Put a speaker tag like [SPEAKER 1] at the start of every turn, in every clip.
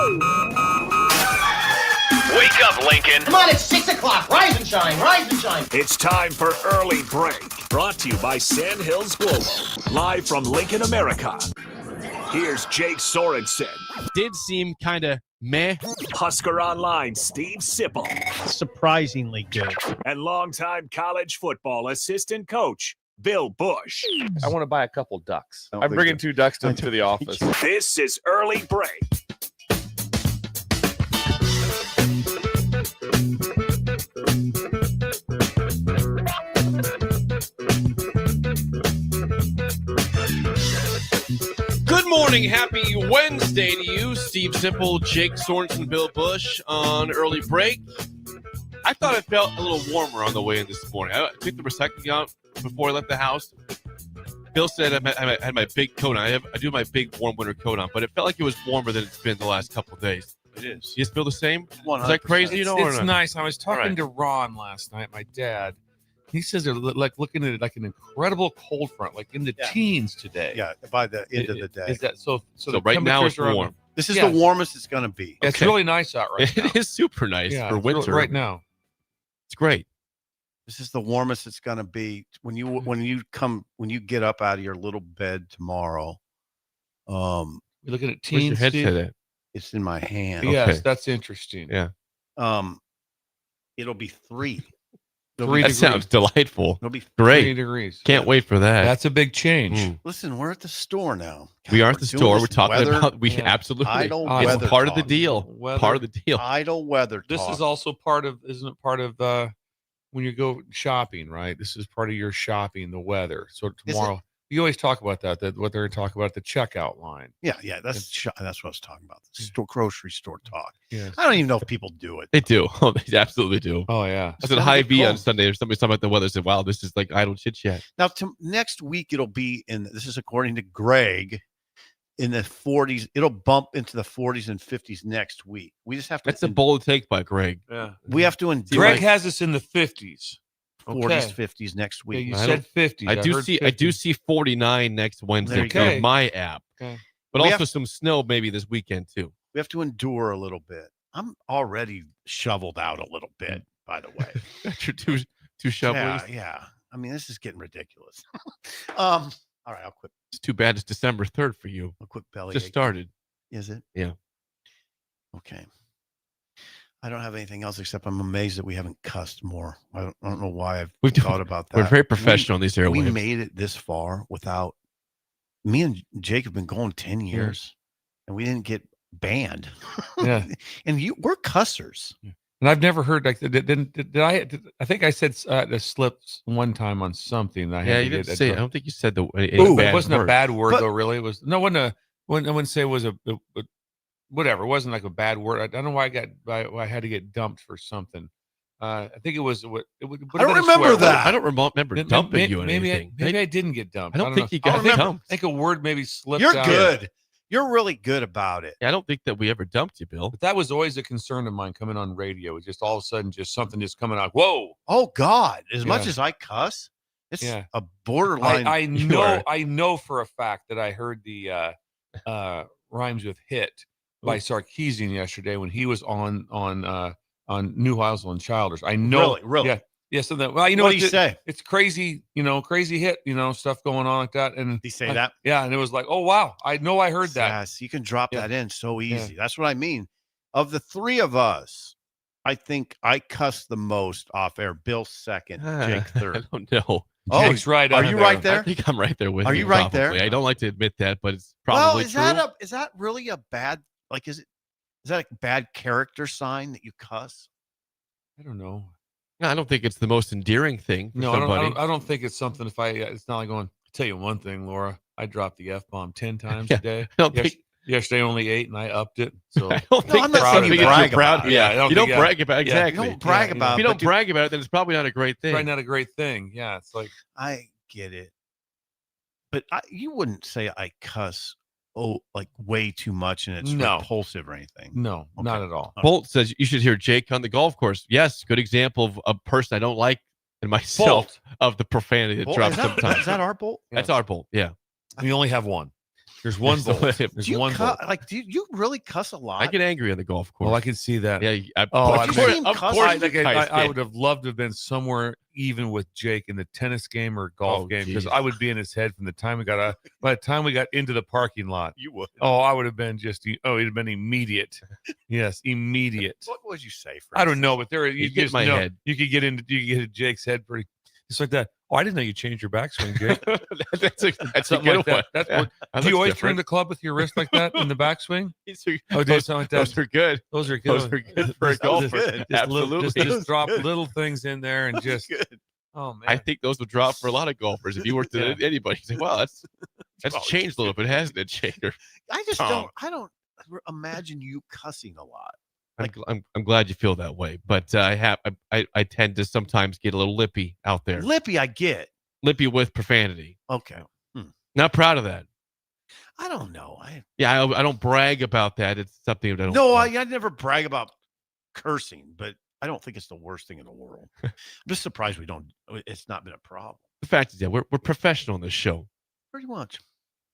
[SPEAKER 1] Wake up, Lincoln.
[SPEAKER 2] Come on, it's 6 o'clock. Rise and shine, rise and shine.
[SPEAKER 1] It's time for Early Break. Brought to you by Sandhills Global. Live from Lincoln, America. Here's Jake Sorensen.
[SPEAKER 3] Did seem kind of meh.
[SPEAKER 1] Husker Online, Steve Sipple.
[SPEAKER 4] Surprisingly good.
[SPEAKER 1] And longtime college football assistant coach, Bill Busch.
[SPEAKER 5] I want to buy a couple ducks. I'm bringing 2 ducks to the office.
[SPEAKER 1] This is Early Break.
[SPEAKER 3] Good morning. Happy Wednesday to you. Steve Simple, Jake Sorensen, Bill Busch on Early Break. I thought it felt a little warmer on the way in this morning. I took the recycling out before I left the house. Bill said I had my big coat on. I do my big warm winter coat on, but it felt like it was warmer than it's been the last couple of days.
[SPEAKER 5] It is.
[SPEAKER 3] You just feel the same?
[SPEAKER 5] 100%.
[SPEAKER 3] Is that crazy?
[SPEAKER 6] It's nice. I was talking
[SPEAKER 3] Right.
[SPEAKER 6] to Ron last night, my dad. He says they're like looking at it like an incredible cold front, like in the teens today.
[SPEAKER 7] Yeah, by the end of the day.
[SPEAKER 6] Is that so?
[SPEAKER 3] So right now it's warm.
[SPEAKER 7] This is
[SPEAKER 6] Yeah.
[SPEAKER 7] the warmest it's going to be.
[SPEAKER 6] It's really nice out right now.
[SPEAKER 3] It is super nice
[SPEAKER 6] Yeah,
[SPEAKER 3] for
[SPEAKER 6] it's really-
[SPEAKER 3] winter.
[SPEAKER 6] right now.
[SPEAKER 3] It's great.
[SPEAKER 7] This is the warmest it's going to be when you get up out of your little bed tomorrow.
[SPEAKER 6] You're looking at
[SPEAKER 3] Where's your
[SPEAKER 6] teens.
[SPEAKER 3] headset
[SPEAKER 6] Steve?
[SPEAKER 3] at?
[SPEAKER 7] It's in my hand.
[SPEAKER 6] Yes,
[SPEAKER 3] Okay.
[SPEAKER 6] that's interesting.
[SPEAKER 3] Yeah.
[SPEAKER 7] It'll be 3.
[SPEAKER 3] That sounds delightful.
[SPEAKER 7] It'll be
[SPEAKER 6] 3
[SPEAKER 3] Great.
[SPEAKER 6] degrees.
[SPEAKER 3] Can't wait for that.
[SPEAKER 6] That's a big change.
[SPEAKER 3] Mm.
[SPEAKER 7] Listen, we're at the store now.
[SPEAKER 3] We are at
[SPEAKER 7] We're
[SPEAKER 3] the
[SPEAKER 7] doing
[SPEAKER 3] store.
[SPEAKER 7] this
[SPEAKER 3] We're talking
[SPEAKER 7] weather-
[SPEAKER 3] about
[SPEAKER 6] yeah.
[SPEAKER 3] absolutely.
[SPEAKER 7] idle
[SPEAKER 6] It's
[SPEAKER 7] weather
[SPEAKER 3] It's part of the
[SPEAKER 7] talk.
[SPEAKER 3] deal.
[SPEAKER 6] Weather.
[SPEAKER 3] Part of the deal.
[SPEAKER 7] Idle weather
[SPEAKER 6] This
[SPEAKER 7] talk.
[SPEAKER 6] is also isn't it part of when you go shopping, right? This is part of your shopping, the weather. So
[SPEAKER 7] it?
[SPEAKER 6] tomorrow, you always talk about that what they're talking about, the checkout line.
[SPEAKER 7] Yeah, that's what I was talking about. The store, grocery store talk.
[SPEAKER 6] Yes.
[SPEAKER 7] I don't even know if people do it.
[SPEAKER 3] They do. Oh, they absolutely do.
[SPEAKER 6] Oh, yeah.
[SPEAKER 3] I was at
[SPEAKER 7] It's
[SPEAKER 3] High
[SPEAKER 7] gonna
[SPEAKER 3] V
[SPEAKER 7] be
[SPEAKER 3] on
[SPEAKER 7] cold.
[SPEAKER 3] Sunday. There's somebody talking about the weather. I said, wow, this is like idle chit chat.
[SPEAKER 7] Now, next week it'll be this is according to Greg, in the 40s. It'll bump into the 40s and 50s next week. We just have to.
[SPEAKER 3] That's a bold take by Greg.
[SPEAKER 6] Yeah.
[SPEAKER 7] We have to endure
[SPEAKER 6] Greg has us in the 50s.
[SPEAKER 7] 40s,
[SPEAKER 6] Okay.
[SPEAKER 7] 50s next
[SPEAKER 6] Yeah,
[SPEAKER 7] week.
[SPEAKER 6] you
[SPEAKER 3] I
[SPEAKER 6] said 50s.
[SPEAKER 3] I do
[SPEAKER 6] heard
[SPEAKER 3] see
[SPEAKER 6] 50s.
[SPEAKER 3] 49 next Wednesday
[SPEAKER 7] you
[SPEAKER 3] through
[SPEAKER 6] go.
[SPEAKER 3] my app.
[SPEAKER 6] Okay.
[SPEAKER 3] But
[SPEAKER 7] We
[SPEAKER 3] also
[SPEAKER 7] have-
[SPEAKER 3] some snow maybe this weekend too.
[SPEAKER 7] We have to endure a little bit. I'm already shoveled out a little bit, by the way.
[SPEAKER 3] Got your two shovels.
[SPEAKER 7] Yeah. I mean, this is getting ridiculous. All right, I'll quit.
[SPEAKER 3] It's too bad it's December 3rd for you.
[SPEAKER 7] I'll quit belly.
[SPEAKER 3] Just
[SPEAKER 7] aching.
[SPEAKER 3] started.
[SPEAKER 7] Is it?
[SPEAKER 3] Yeah.
[SPEAKER 7] Okay. I don't have anything else except I'm amazed that we haven't cussed more. I don't know why I've
[SPEAKER 3] We've done-
[SPEAKER 7] thought about that.
[SPEAKER 3] We're very professional on these
[SPEAKER 7] We
[SPEAKER 3] airwaves.
[SPEAKER 7] made it this far without me and Jake have been going 10 years and we didn't get banned.
[SPEAKER 6] Yeah.
[SPEAKER 7] And we're cussers.
[SPEAKER 6] And I've never heard like I think I said the slips one time on something. That I had
[SPEAKER 3] Yeah,
[SPEAKER 6] to
[SPEAKER 3] you didn't
[SPEAKER 6] get
[SPEAKER 3] say it. I don't think you said the
[SPEAKER 6] It wasn't a
[SPEAKER 3] word.
[SPEAKER 6] bad word
[SPEAKER 7] But-
[SPEAKER 6] though. Really, it was no one. I wouldn't say it was a whatever. It wasn't like a bad word. I don't know why why I had to get dumped for something. I think it was what. It would
[SPEAKER 7] I don't remember that.
[SPEAKER 3] I don't remember dumping you on
[SPEAKER 6] maybe
[SPEAKER 3] anything.
[SPEAKER 6] maybe I didn't get dumped.
[SPEAKER 3] I don't think
[SPEAKER 6] know.
[SPEAKER 3] you got
[SPEAKER 7] remember.
[SPEAKER 3] dumped.
[SPEAKER 6] I think a word maybe slipped
[SPEAKER 7] You're
[SPEAKER 6] out.
[SPEAKER 7] good. You're really good about it.
[SPEAKER 3] I don't think that we ever dumped you, Bill.
[SPEAKER 6] But that was always a concern of mine coming on radio. It's just all of a sudden just something just coming out. Whoa.
[SPEAKER 7] Oh God. As much
[SPEAKER 6] Yeah.
[SPEAKER 7] as I cuss, it's
[SPEAKER 6] Yeah.
[SPEAKER 7] a borderline.
[SPEAKER 6] I know for a fact that I heard the Rhymes with Hit by Sarkeesian yesterday when he was on Newhousel and Childers. I know
[SPEAKER 7] Really?
[SPEAKER 6] Yeah. Yeah. So that well, you know
[SPEAKER 7] What did he say?
[SPEAKER 6] It's crazy, crazy hit, stuff going on like that. And
[SPEAKER 7] Did he say that?
[SPEAKER 6] Yeah, and it was like, oh wow, I know I heard that.
[SPEAKER 7] Yes, you can drop
[SPEAKER 6] Yeah.
[SPEAKER 7] that in so
[SPEAKER 6] Yeah.
[SPEAKER 7] easy. That's what I mean. Of the three of us, I think I cuss the most off air. Bill second, Jake
[SPEAKER 3] I
[SPEAKER 7] third.
[SPEAKER 3] don't know.
[SPEAKER 7] Oh,
[SPEAKER 6] Jake's right
[SPEAKER 7] are
[SPEAKER 6] under
[SPEAKER 7] you
[SPEAKER 6] there.
[SPEAKER 7] right
[SPEAKER 3] I
[SPEAKER 7] there?
[SPEAKER 3] think I'm right there with
[SPEAKER 7] Are
[SPEAKER 3] you.
[SPEAKER 7] you right there?
[SPEAKER 3] probably. I don't like to admit that, but it's
[SPEAKER 7] Well,
[SPEAKER 3] probably
[SPEAKER 7] is
[SPEAKER 3] true.
[SPEAKER 7] that really a bad is that a bad character sign that you cuss?
[SPEAKER 6] I don't know.
[SPEAKER 3] No, I don't think it's the most endearing thing for
[SPEAKER 6] No, I
[SPEAKER 3] somebody.
[SPEAKER 6] don't think it's something. If it's not like going. I'll tell you one thing, Laura. I dropped the F-bomb 10 times
[SPEAKER 3] Yeah,
[SPEAKER 6] a day.
[SPEAKER 3] I don't think-
[SPEAKER 6] Yesterday only 8, and I upped it. So
[SPEAKER 3] I don't think
[SPEAKER 7] I'm
[SPEAKER 3] that's
[SPEAKER 7] not saying
[SPEAKER 3] something
[SPEAKER 7] you
[SPEAKER 3] that
[SPEAKER 7] brag
[SPEAKER 3] you're proud
[SPEAKER 7] about
[SPEAKER 3] of.
[SPEAKER 7] it.
[SPEAKER 6] Yeah, I don't
[SPEAKER 3] you don't
[SPEAKER 6] think-
[SPEAKER 3] brag about it.
[SPEAKER 6] yeah,
[SPEAKER 3] Exactly.
[SPEAKER 7] You don't brag
[SPEAKER 6] Yeah,
[SPEAKER 7] about
[SPEAKER 3] If
[SPEAKER 7] it.
[SPEAKER 3] you don't
[SPEAKER 7] but
[SPEAKER 3] brag about it, then it's probably not a great thing.
[SPEAKER 6] probably not a great thing. Yeah, it's like
[SPEAKER 7] I get it. But you wouldn't say I cuss like way too much and it's
[SPEAKER 6] No.
[SPEAKER 7] repulsive or anything.
[SPEAKER 6] no, not at all.
[SPEAKER 3] Bolt says you should hear Jake on the golf course. Yes, good example of a person I don't like and myself
[SPEAKER 6] Bolt.
[SPEAKER 3] of the profanity that
[SPEAKER 7] Bolt,
[SPEAKER 3] drops
[SPEAKER 7] is that
[SPEAKER 3] sometimes.
[SPEAKER 7] our Bolt?
[SPEAKER 3] That's our Bolt. Yeah.
[SPEAKER 6] We only have one. There's one
[SPEAKER 5] So
[SPEAKER 6] bolt.
[SPEAKER 5] let him-
[SPEAKER 6] There's
[SPEAKER 7] Do you
[SPEAKER 6] one bolt.
[SPEAKER 7] do you really cuss a lot?
[SPEAKER 5] I get angry on the golf course.
[SPEAKER 6] Well, I can see that.
[SPEAKER 5] Yeah.
[SPEAKER 6] Oh,
[SPEAKER 5] of
[SPEAKER 6] I
[SPEAKER 5] course,
[SPEAKER 6] mean,
[SPEAKER 5] of
[SPEAKER 7] cuss-
[SPEAKER 5] course
[SPEAKER 6] I,
[SPEAKER 5] you
[SPEAKER 6] like,
[SPEAKER 5] guys
[SPEAKER 6] I
[SPEAKER 5] did.
[SPEAKER 6] would have loved to have been somewhere even with Jake in the tennis game or golf
[SPEAKER 5] Oh,
[SPEAKER 6] game because
[SPEAKER 5] geez.
[SPEAKER 6] I would be in his head from the time we got by the time we got into the parking lot.
[SPEAKER 7] You would.
[SPEAKER 6] Oh, I would have been it'd have been immediate. Yes, immediate.
[SPEAKER 7] What would you say? For
[SPEAKER 6] I don't know, but there you
[SPEAKER 5] You get
[SPEAKER 6] just
[SPEAKER 5] my
[SPEAKER 6] know
[SPEAKER 5] head.
[SPEAKER 6] you could get into Jake's head pretty just like that. Oh, I didn't know you changed your backswing, Jake.
[SPEAKER 5] that's a
[SPEAKER 6] Something
[SPEAKER 5] good
[SPEAKER 6] like that.
[SPEAKER 5] one.
[SPEAKER 6] That's
[SPEAKER 5] Yeah,
[SPEAKER 6] what,
[SPEAKER 5] that
[SPEAKER 6] do you
[SPEAKER 5] looks
[SPEAKER 6] always
[SPEAKER 5] different.
[SPEAKER 6] turn the club with your wrist like that in the backswing? Oh, do
[SPEAKER 5] those,
[SPEAKER 6] something like that.
[SPEAKER 5] those are good.
[SPEAKER 6] Those are good.
[SPEAKER 5] Those are good for a
[SPEAKER 6] Just-
[SPEAKER 5] golfer.
[SPEAKER 7] good.
[SPEAKER 6] Just, little,
[SPEAKER 5] Absolutely.
[SPEAKER 6] just drop
[SPEAKER 7] Good.
[SPEAKER 6] little things in there and just.
[SPEAKER 7] good.
[SPEAKER 6] Oh man,
[SPEAKER 5] I think those would drop for a lot of golfers. If you worked
[SPEAKER 6] Yeah.
[SPEAKER 5] at anybody, you say, "Wow, that's
[SPEAKER 7] Probably
[SPEAKER 5] changed a little bit, hasn't it, Shaker?"
[SPEAKER 7] I just
[SPEAKER 5] Tom.
[SPEAKER 7] don't. I don't imagine you cussing a lot.
[SPEAKER 5] I'm glad you feel that way, but I tend to sometimes get a little lippy out there,
[SPEAKER 7] Lippy, I get.
[SPEAKER 5] lippy with profanity.
[SPEAKER 7] Okay.
[SPEAKER 5] Not proud of that.
[SPEAKER 7] I don't know.
[SPEAKER 5] Yeah, I don't brag about that. It's something that I don't.
[SPEAKER 7] No, I never brag about cursing, but I don't think it's the worst thing in the world. I'm just surprised we don't. It's not been a problem.
[SPEAKER 5] The fact is, yeah, we're professional on this show
[SPEAKER 7] Pretty much.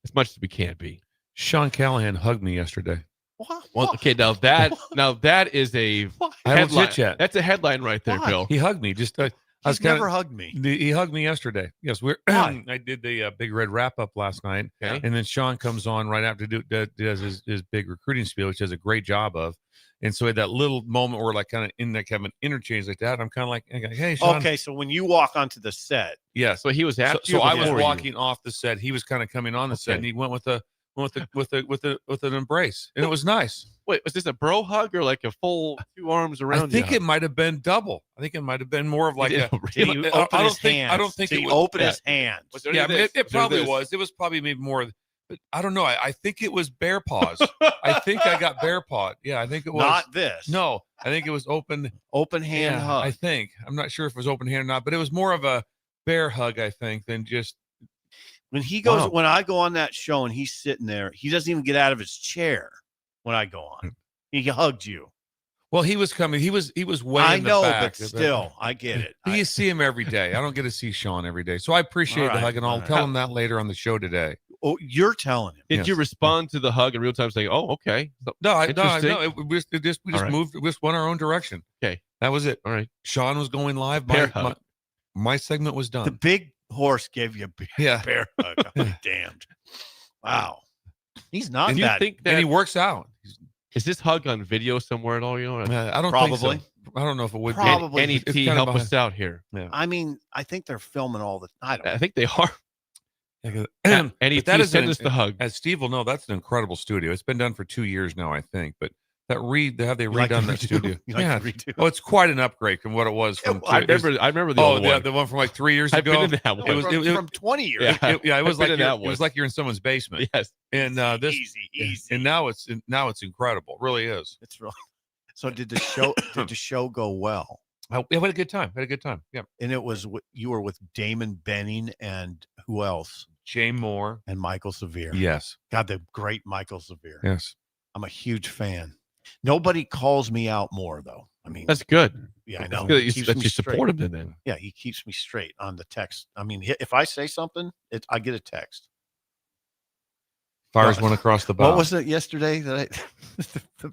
[SPEAKER 5] as much as we can be.
[SPEAKER 6] Sean Callahan hugged me yesterday.
[SPEAKER 7] What?
[SPEAKER 5] Well, okay, now that is a
[SPEAKER 6] I haven't
[SPEAKER 5] headline.
[SPEAKER 6] chit chat.
[SPEAKER 5] That's a headline right there,
[SPEAKER 7] Why?
[SPEAKER 5] Bill.
[SPEAKER 6] He hugged me. Just I was
[SPEAKER 7] He's
[SPEAKER 6] kind
[SPEAKER 7] never
[SPEAKER 6] of.
[SPEAKER 7] hugged me.
[SPEAKER 6] He hugged me yesterday. Yes,
[SPEAKER 7] Why?
[SPEAKER 6] I did the Big Red wrap up last night,
[SPEAKER 5] Okay.
[SPEAKER 6] and then Sean comes on right after does his big recruiting spiel, which does a great job of. And so at that little moment where like kind of in like have an interchange like that, I'm kind of like, hey, Sean.
[SPEAKER 7] Okay, so when you walk onto the set,
[SPEAKER 6] Yes.
[SPEAKER 5] So he was
[SPEAKER 6] So,
[SPEAKER 5] after
[SPEAKER 6] so
[SPEAKER 5] you. or
[SPEAKER 6] I was
[SPEAKER 5] before you?
[SPEAKER 6] walking off the set. He was kind of coming on the set,
[SPEAKER 5] Okay.
[SPEAKER 6] and he went with an embrace, and it was nice.
[SPEAKER 5] Wait, was this a bro hug or like a full two arms around?
[SPEAKER 6] I think
[SPEAKER 5] you?
[SPEAKER 6] it might have been double. I think it might have been more of like
[SPEAKER 5] Did
[SPEAKER 6] a.
[SPEAKER 5] he
[SPEAKER 7] did he
[SPEAKER 6] I
[SPEAKER 7] open
[SPEAKER 6] don't
[SPEAKER 7] his
[SPEAKER 6] think-
[SPEAKER 7] hands?
[SPEAKER 6] I don't think
[SPEAKER 7] Did
[SPEAKER 6] it
[SPEAKER 7] he
[SPEAKER 6] was-
[SPEAKER 7] open
[SPEAKER 6] yeah.
[SPEAKER 7] his hands.
[SPEAKER 5] Was there
[SPEAKER 6] Yeah,
[SPEAKER 5] this?
[SPEAKER 6] it
[SPEAKER 5] Was there
[SPEAKER 6] probably
[SPEAKER 5] this?
[SPEAKER 6] was. It was probably maybe more. But I don't know. I think it was bear paws. I think I got bear pawed. Yeah, I think it was.
[SPEAKER 7] Not this.
[SPEAKER 6] No, I think it was open.
[SPEAKER 7] Open hand
[SPEAKER 6] Yeah,
[SPEAKER 7] hug.
[SPEAKER 6] I think. I'm not sure if it was open hand or not, but it was more of a bear hug, I think, than just.
[SPEAKER 7] When he goes,
[SPEAKER 6] Wow.
[SPEAKER 7] when I go on that show and he's sitting there, he doesn't even get out of his chair when I go on. He hugged you.
[SPEAKER 6] Well, he was coming. He was way.
[SPEAKER 7] I
[SPEAKER 6] in the
[SPEAKER 7] know,
[SPEAKER 6] back.
[SPEAKER 7] but still, I get it.
[SPEAKER 6] You see him every day. I don't get to see Sean every day, so I appreciate
[SPEAKER 7] All
[SPEAKER 6] the
[SPEAKER 7] right,
[SPEAKER 6] hug, and I'll
[SPEAKER 7] all right.
[SPEAKER 6] tell him that later on the show today.
[SPEAKER 7] Oh, you're telling him.
[SPEAKER 5] Did
[SPEAKER 6] Yes.
[SPEAKER 5] you respond to the hug in real time, saying, "Oh, okay"? So-
[SPEAKER 6] No,
[SPEAKER 5] Interesting.
[SPEAKER 6] we just
[SPEAKER 5] All right.
[SPEAKER 6] moved. We just went our own direction.
[SPEAKER 5] Okay.
[SPEAKER 6] That was it.
[SPEAKER 5] All right.
[SPEAKER 6] Sean was going live.
[SPEAKER 5] Bear
[SPEAKER 6] My,
[SPEAKER 5] hug.
[SPEAKER 6] my segment was
[SPEAKER 7] The
[SPEAKER 6] done.
[SPEAKER 7] big horse gave you a
[SPEAKER 6] Yeah.
[SPEAKER 7] bear hug. I'm damned. Wow. He's not
[SPEAKER 5] And you
[SPEAKER 7] that.
[SPEAKER 5] think
[SPEAKER 6] And
[SPEAKER 5] that
[SPEAKER 6] he works out.
[SPEAKER 5] is this hug on video somewhere at all? You know,
[SPEAKER 6] I don't
[SPEAKER 7] Probably.
[SPEAKER 6] think so. I don't know if it would be.
[SPEAKER 7] Probably.
[SPEAKER 5] NET
[SPEAKER 6] It's kinda
[SPEAKER 5] help
[SPEAKER 6] behind-
[SPEAKER 5] us out here.
[SPEAKER 7] I mean, I think they're filming all the. I don't.
[SPEAKER 5] I think they are.
[SPEAKER 6] And
[SPEAKER 5] NET
[SPEAKER 6] that is
[SPEAKER 5] send
[SPEAKER 6] an-
[SPEAKER 5] us the hug.
[SPEAKER 6] As Steve will know, that's an incredible studio. It's been done for 2 years now, I think. But have they
[SPEAKER 7] You like
[SPEAKER 6] redone
[SPEAKER 7] to
[SPEAKER 6] that
[SPEAKER 7] redo?
[SPEAKER 6] studio?
[SPEAKER 7] You like
[SPEAKER 6] Yeah.
[SPEAKER 7] to redo?
[SPEAKER 6] Oh, it's quite an upgrade from what it was from.
[SPEAKER 7] It was.
[SPEAKER 5] I remember the
[SPEAKER 6] Oh,
[SPEAKER 5] old
[SPEAKER 6] the,
[SPEAKER 5] one.
[SPEAKER 6] the one from like 3 years
[SPEAKER 5] I've
[SPEAKER 6] ago.
[SPEAKER 5] been in that one.
[SPEAKER 6] It was-
[SPEAKER 7] from 20 years.
[SPEAKER 5] Yeah.
[SPEAKER 6] It was
[SPEAKER 5] I've been
[SPEAKER 6] like
[SPEAKER 5] in that
[SPEAKER 6] it was
[SPEAKER 5] one.
[SPEAKER 6] like you're in someone's basement.
[SPEAKER 5] Yes.
[SPEAKER 6] And this
[SPEAKER 7] Easy.
[SPEAKER 6] and now it's incredible. It really is.
[SPEAKER 7] It's really. So did the show go well?
[SPEAKER 6] We had a good time. Yeah.
[SPEAKER 7] And it was you were with Damon Benning and who else?
[SPEAKER 6] Jay Moore.
[SPEAKER 7] And Michael Severe.
[SPEAKER 6] Yes.
[SPEAKER 7] God, the great Michael Severe.
[SPEAKER 6] Yes.
[SPEAKER 7] I'm a huge fan. Nobody calls me out more though. I mean,
[SPEAKER 5] That's good.
[SPEAKER 7] yeah, I know.
[SPEAKER 5] It's good
[SPEAKER 7] He
[SPEAKER 5] that
[SPEAKER 7] keeps
[SPEAKER 5] you
[SPEAKER 7] me
[SPEAKER 5] support
[SPEAKER 7] straight.
[SPEAKER 5] him then.
[SPEAKER 7] Yeah, he keeps me straight on the text. I mean, if I say something, I get a text.
[SPEAKER 6] Fires
[SPEAKER 7] Well,
[SPEAKER 6] one across the bow.
[SPEAKER 7] What was it yesterday that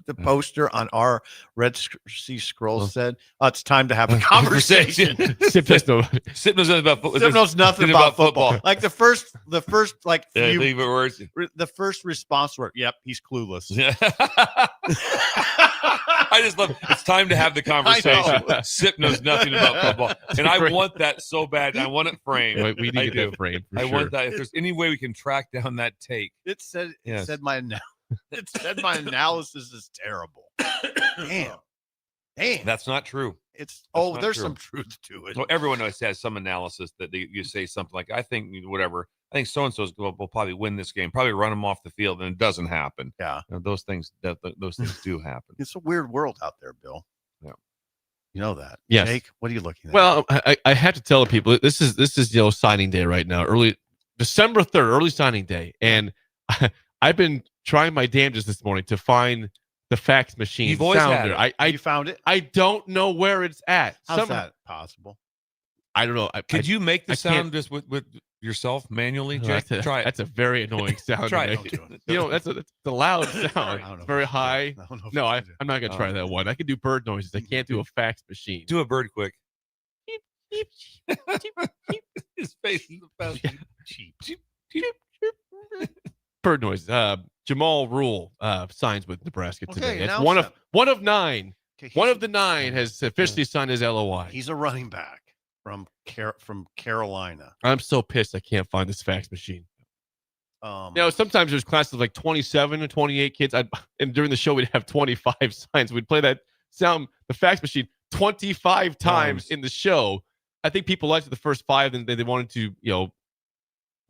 [SPEAKER 7] the poster on our Red Sea Scroll said, "It's time to have a conversation."
[SPEAKER 5] Sip just no-
[SPEAKER 6] Sip knows nothing about football.
[SPEAKER 7] Sim knows nothing about football. Like the first like
[SPEAKER 6] Yeah,
[SPEAKER 7] few,
[SPEAKER 6] leave it words.
[SPEAKER 7] the first response were, "Yep, he's clueless."
[SPEAKER 6] Yeah. I just love. It's time to have the conversation.
[SPEAKER 7] know.
[SPEAKER 6] Sip knows nothing about football, and I want that so bad. I want it framed.
[SPEAKER 5] we need
[SPEAKER 6] I
[SPEAKER 5] to get
[SPEAKER 6] do.
[SPEAKER 5] that framed. For
[SPEAKER 6] I
[SPEAKER 5] sure.
[SPEAKER 6] want that. If there's any way we can track down that take,
[SPEAKER 7] It said
[SPEAKER 6] Yes.
[SPEAKER 7] it said my analysis is terrible. Damn.
[SPEAKER 6] that's not true.
[SPEAKER 7] It's
[SPEAKER 6] not
[SPEAKER 7] there's
[SPEAKER 6] true.
[SPEAKER 7] some truth to it.
[SPEAKER 6] Well, everyone knows has some analysis that you say something like, I think whatever. I think so and so's will probably win this game. Probably run them off the field, and it doesn't happen.
[SPEAKER 7] Yeah.
[SPEAKER 6] You know, those things do happen.
[SPEAKER 7] It's a weird world out there, Bill.
[SPEAKER 6] Yeah.
[SPEAKER 7] You know that.
[SPEAKER 5] Yes.
[SPEAKER 7] Jake, what are you looking at?
[SPEAKER 5] Well, I have to tell people this is signing day right now, early December 3rd, early signing day, and I've been trying my damnedest this morning to find the fax machine
[SPEAKER 6] You've always had
[SPEAKER 5] sounder.
[SPEAKER 6] it.
[SPEAKER 7] you found it?
[SPEAKER 5] I don't know where it's at.
[SPEAKER 7] How's that possible?
[SPEAKER 5] I don't know.
[SPEAKER 6] Could you make the
[SPEAKER 5] I can't-
[SPEAKER 6] sound just with yourself manually,
[SPEAKER 5] Oh,
[SPEAKER 6] Jake? Try it.
[SPEAKER 5] That's a very annoying sound.
[SPEAKER 6] Try
[SPEAKER 5] to
[SPEAKER 6] it.
[SPEAKER 5] make.
[SPEAKER 7] Don't do it.
[SPEAKER 5] You know, that's a loud sound.
[SPEAKER 7] I don't know
[SPEAKER 5] It's
[SPEAKER 7] if
[SPEAKER 5] very
[SPEAKER 7] I should do it.
[SPEAKER 5] high.
[SPEAKER 7] I don't know if
[SPEAKER 5] No,
[SPEAKER 7] I should do it.
[SPEAKER 5] I'm not gonna try that one. I can do bird noises. I can't do a fax machine.
[SPEAKER 6] Do a bird quick. His face is the best.
[SPEAKER 7] Cheap.
[SPEAKER 5] Bird noises. Jamal Rule signs with Nebraska today. It's
[SPEAKER 7] announce
[SPEAKER 5] one of
[SPEAKER 7] them.
[SPEAKER 5] 9.
[SPEAKER 7] Okay,
[SPEAKER 5] One
[SPEAKER 7] he's-
[SPEAKER 5] of the 9 has officially signed his LOI.
[SPEAKER 7] He's a running back from Carolina.
[SPEAKER 5] I'm so pissed I can't find this fax machine.
[SPEAKER 7] Um,
[SPEAKER 5] You know, sometimes there's classes of like 27 and 28 kids. And during the show, we'd have 25 signs. We'd play that sound, the fax machine, 25 times in the show. I think people liked it the first 5, and they wanted to, you know,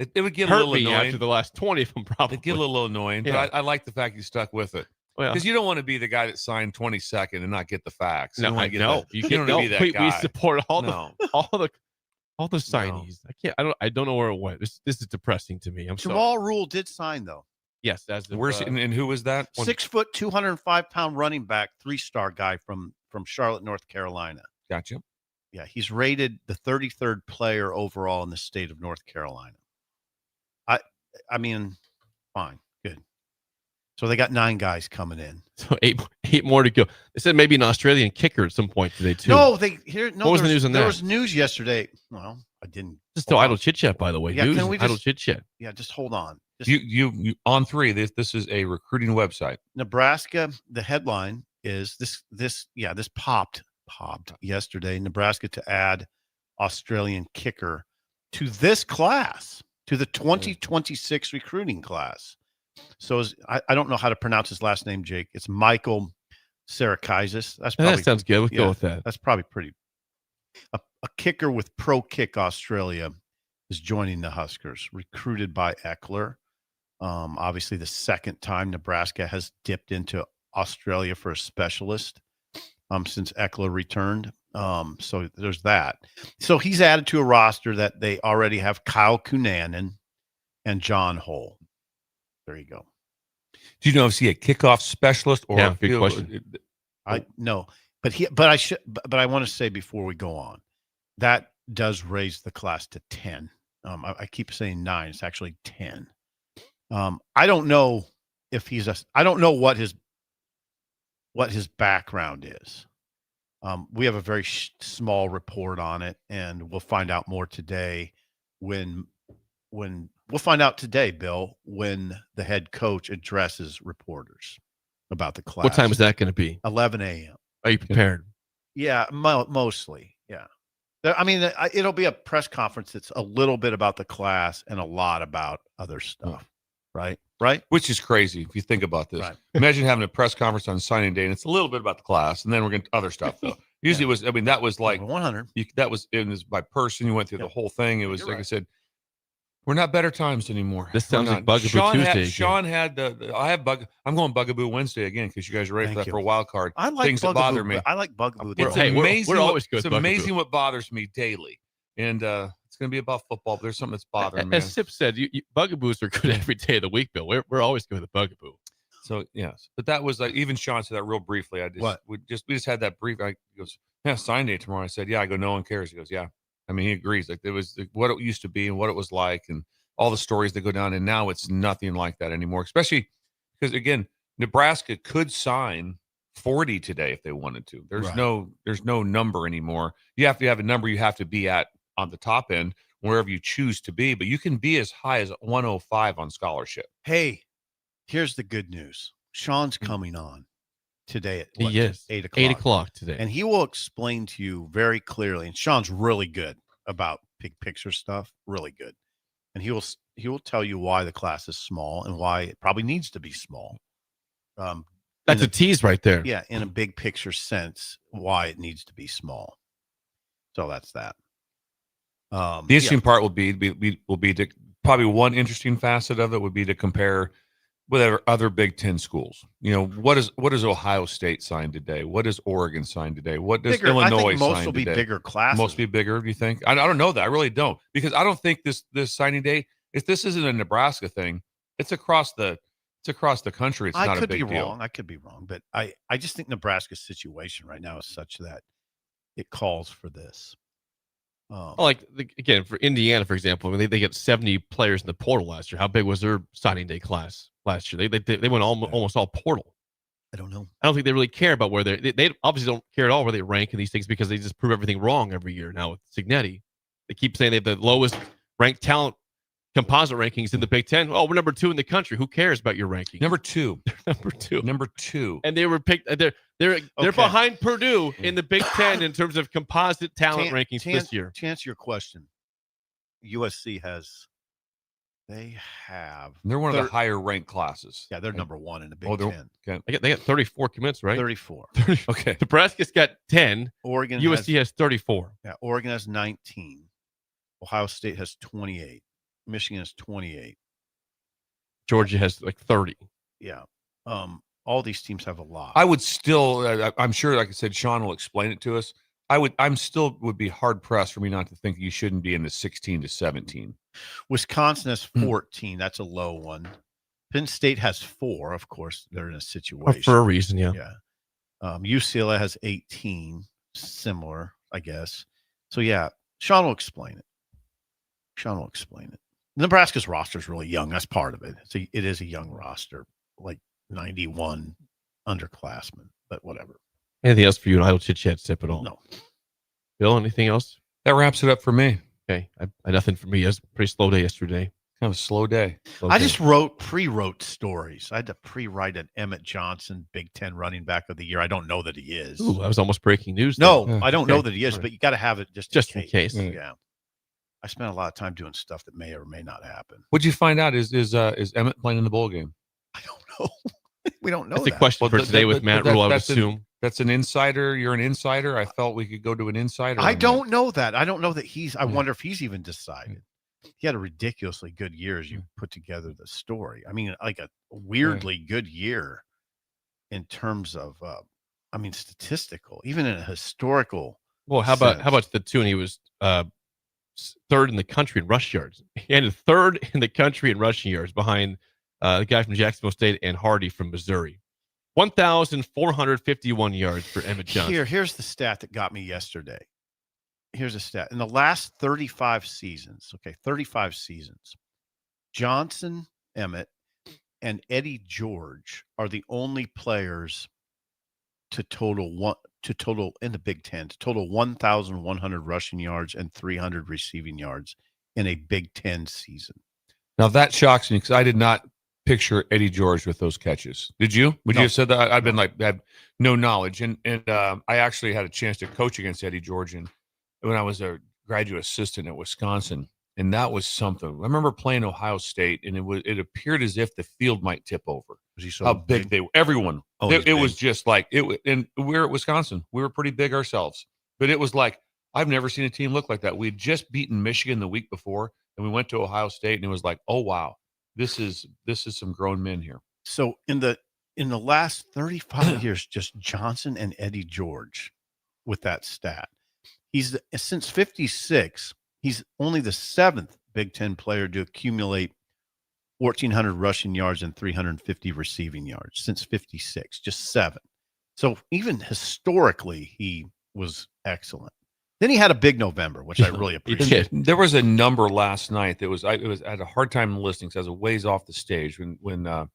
[SPEAKER 6] It would get a
[SPEAKER 5] hurt
[SPEAKER 6] little
[SPEAKER 5] me
[SPEAKER 6] annoying.
[SPEAKER 5] after the last 20 of them, probably.
[SPEAKER 6] It'd get a little annoying,
[SPEAKER 5] Yeah.
[SPEAKER 6] but I like the fact you stuck with it.
[SPEAKER 5] Well,
[SPEAKER 6] Because you don't want to be the guy that signed 22nd and not get the facts. You
[SPEAKER 5] no,
[SPEAKER 6] don't
[SPEAKER 5] I
[SPEAKER 6] wanna get
[SPEAKER 5] know.
[SPEAKER 6] the- you don't want to be that
[SPEAKER 5] we
[SPEAKER 6] guy.
[SPEAKER 5] support all
[SPEAKER 6] No.
[SPEAKER 5] the signees. I don't know where it went. This is depressing to me. I'm sorry.
[SPEAKER 7] Jamal Rule did sign though.
[SPEAKER 5] Yes, as of,
[SPEAKER 6] Where's and who was that?
[SPEAKER 7] 6 foot, 205-pound running back, 3-star guy from Charlotte, North Carolina.
[SPEAKER 6] Gotcha.
[SPEAKER 7] Yeah, he's rated the 33rd player overall in the state of North Carolina. I mean, fine, good. So they got 9 guys coming in.
[SPEAKER 5] so eight more to go. They said maybe an Australian kicker at some point today too.
[SPEAKER 7] No,
[SPEAKER 5] What was the news on
[SPEAKER 7] there
[SPEAKER 5] that?
[SPEAKER 7] was news yesterday. Well, I didn't.
[SPEAKER 5] Just still
[SPEAKER 7] hold
[SPEAKER 5] idle
[SPEAKER 7] on.
[SPEAKER 5] chit chat, by the way.
[SPEAKER 7] Yeah,
[SPEAKER 5] News
[SPEAKER 7] can we
[SPEAKER 5] and idle
[SPEAKER 7] just-
[SPEAKER 5] chit chat.
[SPEAKER 7] Yeah, just hold on. Just
[SPEAKER 6] You on 3. This is a recruiting website.
[SPEAKER 7] Nebraska. The headline is this popped yesterday. Nebraska to add Australian kicker to this class, to the 2026 recruiting class. So I don't know how to pronounce his last name, Jake. It's Michael Sarakaisis. That's probably
[SPEAKER 5] That sounds good. We'll go with that.
[SPEAKER 7] That's probably pretty. A kicker with Pro Kick Australia is joining the Huskers, recruited by Eckler. Obviously, the second time Nebraska has dipped into Australia for a specialist since Eckler returned. So there's that. So he's added to a roster that they already have Kyle Cunanan and John Hull. There you go.
[SPEAKER 6] Do you know if he a kickoff specialist or
[SPEAKER 5] Yeah,
[SPEAKER 6] a
[SPEAKER 5] good
[SPEAKER 6] field-
[SPEAKER 5] question.
[SPEAKER 7] I no, but I want to say before we go on, that does raise the class to 10. I keep saying 9. It's actually 10. I don't know if I don't know what his background is. We have a very small report on it, and we'll find out more today when we'll find out today, Bill, when the head coach addresses reporters about the class.
[SPEAKER 5] What time is that going to be?
[SPEAKER 7] 11 a.m.
[SPEAKER 5] Are you prepared?
[SPEAKER 7] Yeah, mostly. Yeah. I mean, it'll be a press conference that's a little bit about the class and a lot about other stuff. Right?
[SPEAKER 6] Which is crazy if you think about this.
[SPEAKER 7] Right.
[SPEAKER 6] Imagine having a press conference on signing day, and it's a little bit about the class, and then we're going to other stuff though. Usually, it was. I mean, that was like
[SPEAKER 7] 100.
[SPEAKER 6] it was by person. You went through the whole thing. It was
[SPEAKER 7] You're
[SPEAKER 6] like I
[SPEAKER 7] right.
[SPEAKER 6] said, we're not better times anymore.
[SPEAKER 5] This
[SPEAKER 6] We're
[SPEAKER 5] sounds like
[SPEAKER 6] not.
[SPEAKER 5] Bugaboo Tuesday again.
[SPEAKER 6] Sean had I'm going Bugaboo Wednesday again because you guys are ready
[SPEAKER 7] Thank
[SPEAKER 6] for that
[SPEAKER 7] you.
[SPEAKER 6] for a wild card.
[SPEAKER 7] I like
[SPEAKER 6] Things that
[SPEAKER 7] Bugaboo,
[SPEAKER 6] bother me.
[SPEAKER 7] but I like Bugaboo.
[SPEAKER 6] It's
[SPEAKER 5] Hey, we're
[SPEAKER 6] amazing.
[SPEAKER 5] always good
[SPEAKER 6] It's
[SPEAKER 5] with Bugaboo.
[SPEAKER 6] amazing what bothers me daily, and it's going to be about football. But there's something that's bothering me.
[SPEAKER 5] As Sip said, Bugaboos are good every day of the week, Bill. We're always good with a Bugaboo.
[SPEAKER 6] So yes, but that was like even Sean said that real briefly.
[SPEAKER 7] What?
[SPEAKER 6] We just had that brief. He goes, yeah, sign day tomorrow. I said, yeah. I go, no one cares. He goes, yeah. I mean, he agrees. Like it was what it used to be and what it was like, and all the stories that go down. And now it's nothing like that anymore. Especially because again, Nebraska could sign 40 today if they wanted to. There's
[SPEAKER 7] Right.
[SPEAKER 6] there's no number anymore. You have to have a number. You have to be at on the top end wherever you choose to be. But you can be as high as 105 on scholarship.
[SPEAKER 7] Hey, here's the good news. Sean's coming on today at
[SPEAKER 5] He is
[SPEAKER 7] 8 o'clock.
[SPEAKER 5] 8 o'clock today.
[SPEAKER 7] And he will explain to you very clearly. And Sean's really good about big picture stuff, really good. And he will tell you why the class is small and why it probably needs to be small.
[SPEAKER 5] That's a tease right there.
[SPEAKER 7] Yeah, in a big picture sense, why it needs to be small. So that's that.
[SPEAKER 6] The interesting part will be to probably one interesting facet of it would be to compare with other Big Ten schools. You know, what does Ohio State sign today? What does Oregon sign today? What does
[SPEAKER 7] bigger,
[SPEAKER 6] Illinois
[SPEAKER 7] I think most
[SPEAKER 6] sign
[SPEAKER 7] will be
[SPEAKER 6] today?
[SPEAKER 7] bigger classes.
[SPEAKER 6] Most will be bigger. Do you think? I don't know that. I really don't, because I don't think this signing day. If this isn't a Nebraska thing, it's across the country. It's
[SPEAKER 7] I
[SPEAKER 6] not a
[SPEAKER 7] could
[SPEAKER 6] big
[SPEAKER 7] be
[SPEAKER 6] deal.
[SPEAKER 7] wrong. I could be wrong, but I just think Nebraska's situation right now is such that it calls for this.
[SPEAKER 5] Again, for Indiana, for example, they get 70 players in the portal last year. How big was their signing day class last year? They went almost all portal.
[SPEAKER 7] I don't know.
[SPEAKER 5] I don't think they really care about where they obviously don't care at all where they rank in these things because they just prove everything wrong every year. Now with Cignetti, they keep saying they have the lowest ranked talent composite rankings in the Big Ten. Oh, we're number 2 in the country. Who cares about your ranking?
[SPEAKER 6] Number 2.
[SPEAKER 5] Number two. And they were picked. They're behind Purdue in the Big Ten in terms of composite talent rankings this year.
[SPEAKER 7] To answer your question, USC
[SPEAKER 6] They're one of the higher ranked classes.
[SPEAKER 7] Yeah, they're number 1 in the Big Ten.
[SPEAKER 6] Okay.
[SPEAKER 5] They got 34 commits, right?
[SPEAKER 7] 34.
[SPEAKER 6] Okay.
[SPEAKER 5] Nebraska's got 10.
[SPEAKER 7] Oregon
[SPEAKER 5] USC has 34.
[SPEAKER 7] Yeah, Oregon has 19. Ohio State has 28. Michigan has 28.
[SPEAKER 5] Georgia has like 30.
[SPEAKER 7] Yeah. All these teams have a lot.
[SPEAKER 6] I would still, I'm sure, like I said, Sean will explain it to us. I'm still would be hard pressed for me not to think you shouldn't be in the 16 to 17.
[SPEAKER 7] Wisconsin has 14. That's a low one. Penn State has 4. Of course, they're in a situation
[SPEAKER 5] for a reason. Yeah.
[SPEAKER 7] Yeah. UCLA has 18. Similar, I guess. So yeah, Sean will explain it. Nebraska's roster is really young. That's part of it. It is a young roster, like 91 underclassmen, but whatever.
[SPEAKER 5] Anything else for you? And I don't chit-chat sip at all.
[SPEAKER 7] No.
[SPEAKER 5] Bill, anything else?
[SPEAKER 6] That wraps it up for me.
[SPEAKER 5] Okay. I nothing for me. It was a pretty slow day yesterday.
[SPEAKER 6] Kind of a slow day.
[SPEAKER 7] I just pre-wrote stories. I had to pre-write an Emmett Johnson Big Ten running back of the year. I don't know that he is.
[SPEAKER 5] Ooh, that was almost breaking news.
[SPEAKER 7] No, I don't know that he is, but you got to have it just in case.
[SPEAKER 5] Mm.
[SPEAKER 7] Yeah. I spent a lot of time doing stuff that may or may not happen.
[SPEAKER 6] What'd you find out? Is Emmett playing in the bowl game?
[SPEAKER 7] I don't know. We don't know.
[SPEAKER 5] That's a question for today with Matt Rule, I would assume.
[SPEAKER 6] That's an insider. You're an insider. I felt we could go to an insider.
[SPEAKER 7] I don't know that. I don't know that I wonder if he's even decided. He had a ridiculously good year as you put together the story. I mean, like a weirdly good year in terms of, statistical, even in a historical.
[SPEAKER 5] Well, how about the 2? And he was 3rd in the country in rush yards. He ended 3rd in the country in rushing yards behind the guy from Jacksonville State and Hardy from Missouri. 1,451 yards for Emmett Johnson.
[SPEAKER 7] Here's the stat that got me yesterday. Here's a stat. In the last 35 seasons, Johnson, Emmett, and Eddie George are the only players to total in the Big Ten, to total 1,100 rushing yards and 300 receiving yards in a Big Ten season.
[SPEAKER 6] Now that shocks me because I did not picture Eddie George with those catches. Did you? Would you have said that? I've been had no knowledge, and I actually had a chance to coach against Eddie George when I was a graduate assistant at Wisconsin, and that was something. I remember playing Ohio State, and it appeared as if the field might tip over.
[SPEAKER 7] Was he so
[SPEAKER 6] how big they were? Everyone. It was just like it. And we're at Wisconsin. We were pretty big ourselves, but it was like I've never seen a team look like that. We had just beaten Michigan the week before, and we went to Ohio State, and it was like, oh wow. This is some grown men here.
[SPEAKER 7] So in the last 35 years, just Johnson and Eddie George with that stat. Since 56, he's only the 7th Big Ten player to accumulate 1,400 rushing yards and 350 receiving yards since 56, just 7. So even historically, he was excellent. Then he had a big November, which I really appreciate.
[SPEAKER 6] There was a number last night that I had a hard time listening because I was a ways off the stage when the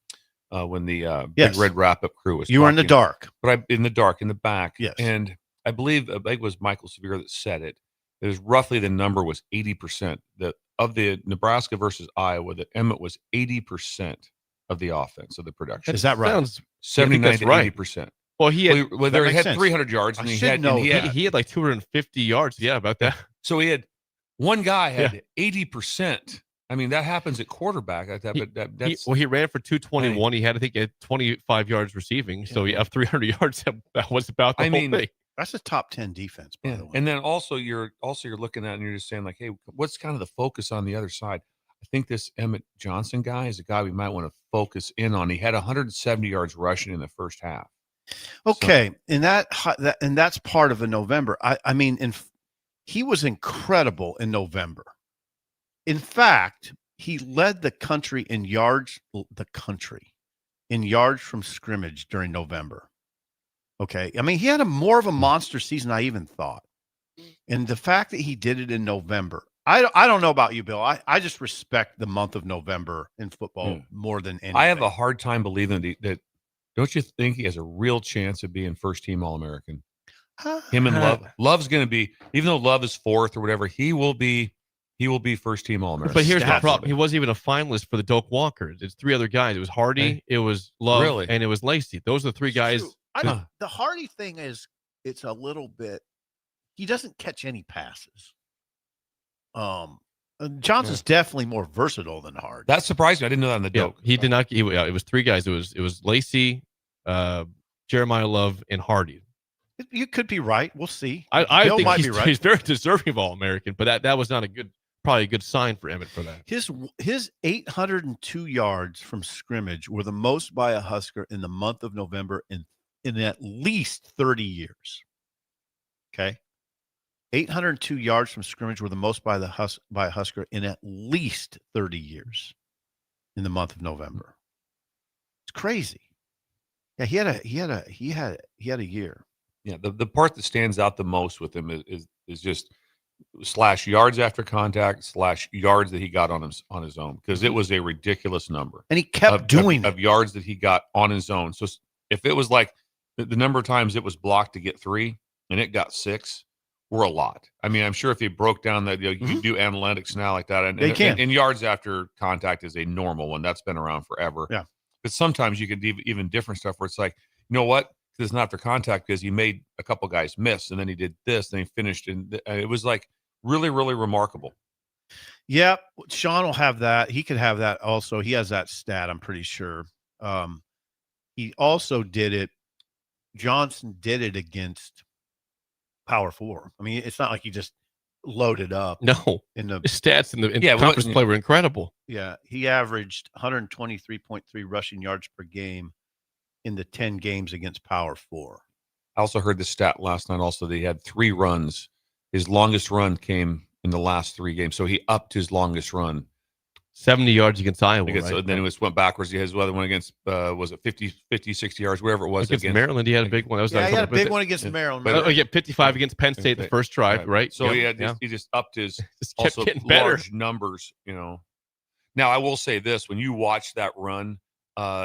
[SPEAKER 6] Big Red Wrap-Up crew was.
[SPEAKER 7] You were in the dark,
[SPEAKER 6] but in the dark in the back.
[SPEAKER 7] Yes,
[SPEAKER 6] and I believe it was Michael Severe that said it. It was roughly the number was 80%. Of the Nebraska versus Iowa, that Emmett was 80% of the offense of the production.
[SPEAKER 7] Is that right?
[SPEAKER 6] 79 to 80%.
[SPEAKER 5] Well, he had
[SPEAKER 6] 300 yards, and he
[SPEAKER 5] had like 250 yards. Yeah, about that.
[SPEAKER 6] So he had one guy had 80%. I mean, that happens at quarterback.
[SPEAKER 5] He ran for 221. He had, I think, 25 yards receiving. So he had 300 yards. That was about the whole thing.
[SPEAKER 7] That's a top 10 defense, by the way.
[SPEAKER 6] And then also you're looking at and you're just saying like, hey, what's kind of the focus on the other side? I think this Emmett Johnson guy is a guy we might want to focus in on. He had 170 yards rushing in the first half.
[SPEAKER 7] Okay, and that's part of a November. He was incredible in November. In fact, he led the country in yards. In yards from scrimmage during November. Okay, I mean he had more of a monster season I even thought. And the fact that he did it in November, I don't know about you, Bill. I just respect the month of November in football more than anything.
[SPEAKER 6] I have a hard time believing that. Don't you think he has a real chance of being first team All-American? Him and Love. Love's going to be, even though Love is fourth or whatever, he will be first team All-American.
[SPEAKER 5] But here's the problem: he wasn't even a finalist for the Doak Walker. It's three other guys. It was Hardy, it was Love, and it was Lacey. Those are the three guys.
[SPEAKER 7] The Hardy thing is, it's a little bit. He doesn't catch any passes. Johnson's definitely more versatile than Hardy.
[SPEAKER 6] That surprised me. I didn't know that on the Doak.
[SPEAKER 5] He did not. It was three guys. It was Lacey, Jeremiah Love, and Hardy.
[SPEAKER 7] You could be right. We'll see.
[SPEAKER 5] I think he's very deserving of All-American, but that was not probably a good sign for Emmett for that.
[SPEAKER 7] His 802 yards from scrimmage were the most by a Husker in the month of November in at least 30 years. Okay. 802 yards from scrimmage were the most by a Husker in at least 30 years in the month of November. It's crazy. Yeah, he had a year.
[SPEAKER 6] Yeah, the part that stands out the most with him is just / yards after contact / yards that he got on his own, because it was a ridiculous number.
[SPEAKER 7] And he kept doing
[SPEAKER 6] of yards that he got on his own. So if it was like the number of times it was blocked to get 3 and it got 6 were a lot. I mean, I'm sure if you broke down that, you can do analytics now like that. And yards after contact is a normal one. That's been around forever.
[SPEAKER 7] Yeah.
[SPEAKER 6] But sometimes you could do even different stuff where it's like, you know what? It's not after contact because he made a couple guys miss, and then he did this, and he finished. And it was like really, really remarkable.
[SPEAKER 7] Yeah. Sean will have that. He could have that also. He has that stat, I'm pretty sure. He also did it. Johnson did it against Power 4. I mean, it's not like he just loaded up.
[SPEAKER 5] No,
[SPEAKER 7] in the
[SPEAKER 5] stats in the conference play were incredible.
[SPEAKER 7] Yeah, he averaged 123.3 rushing yards per game in the 10 games against Power 4.
[SPEAKER 6] I also heard the stat last night also that he had 3 runs. His longest run came in the last 3 games, so he upped his longest run.
[SPEAKER 5] 70 yards against Iowa,
[SPEAKER 6] right? So then it went backwards. He has the other one against, was it 50, 60 yards, wherever it was.
[SPEAKER 5] Against Maryland, he had a big one.
[SPEAKER 7] He had a big one against Maryland.
[SPEAKER 5] But, 55 against Penn State the first drive, right?
[SPEAKER 6] So he just upped his
[SPEAKER 5] just
[SPEAKER 6] also
[SPEAKER 5] getting better.
[SPEAKER 6] Large numbers, Now, I will say this. When you watch that run,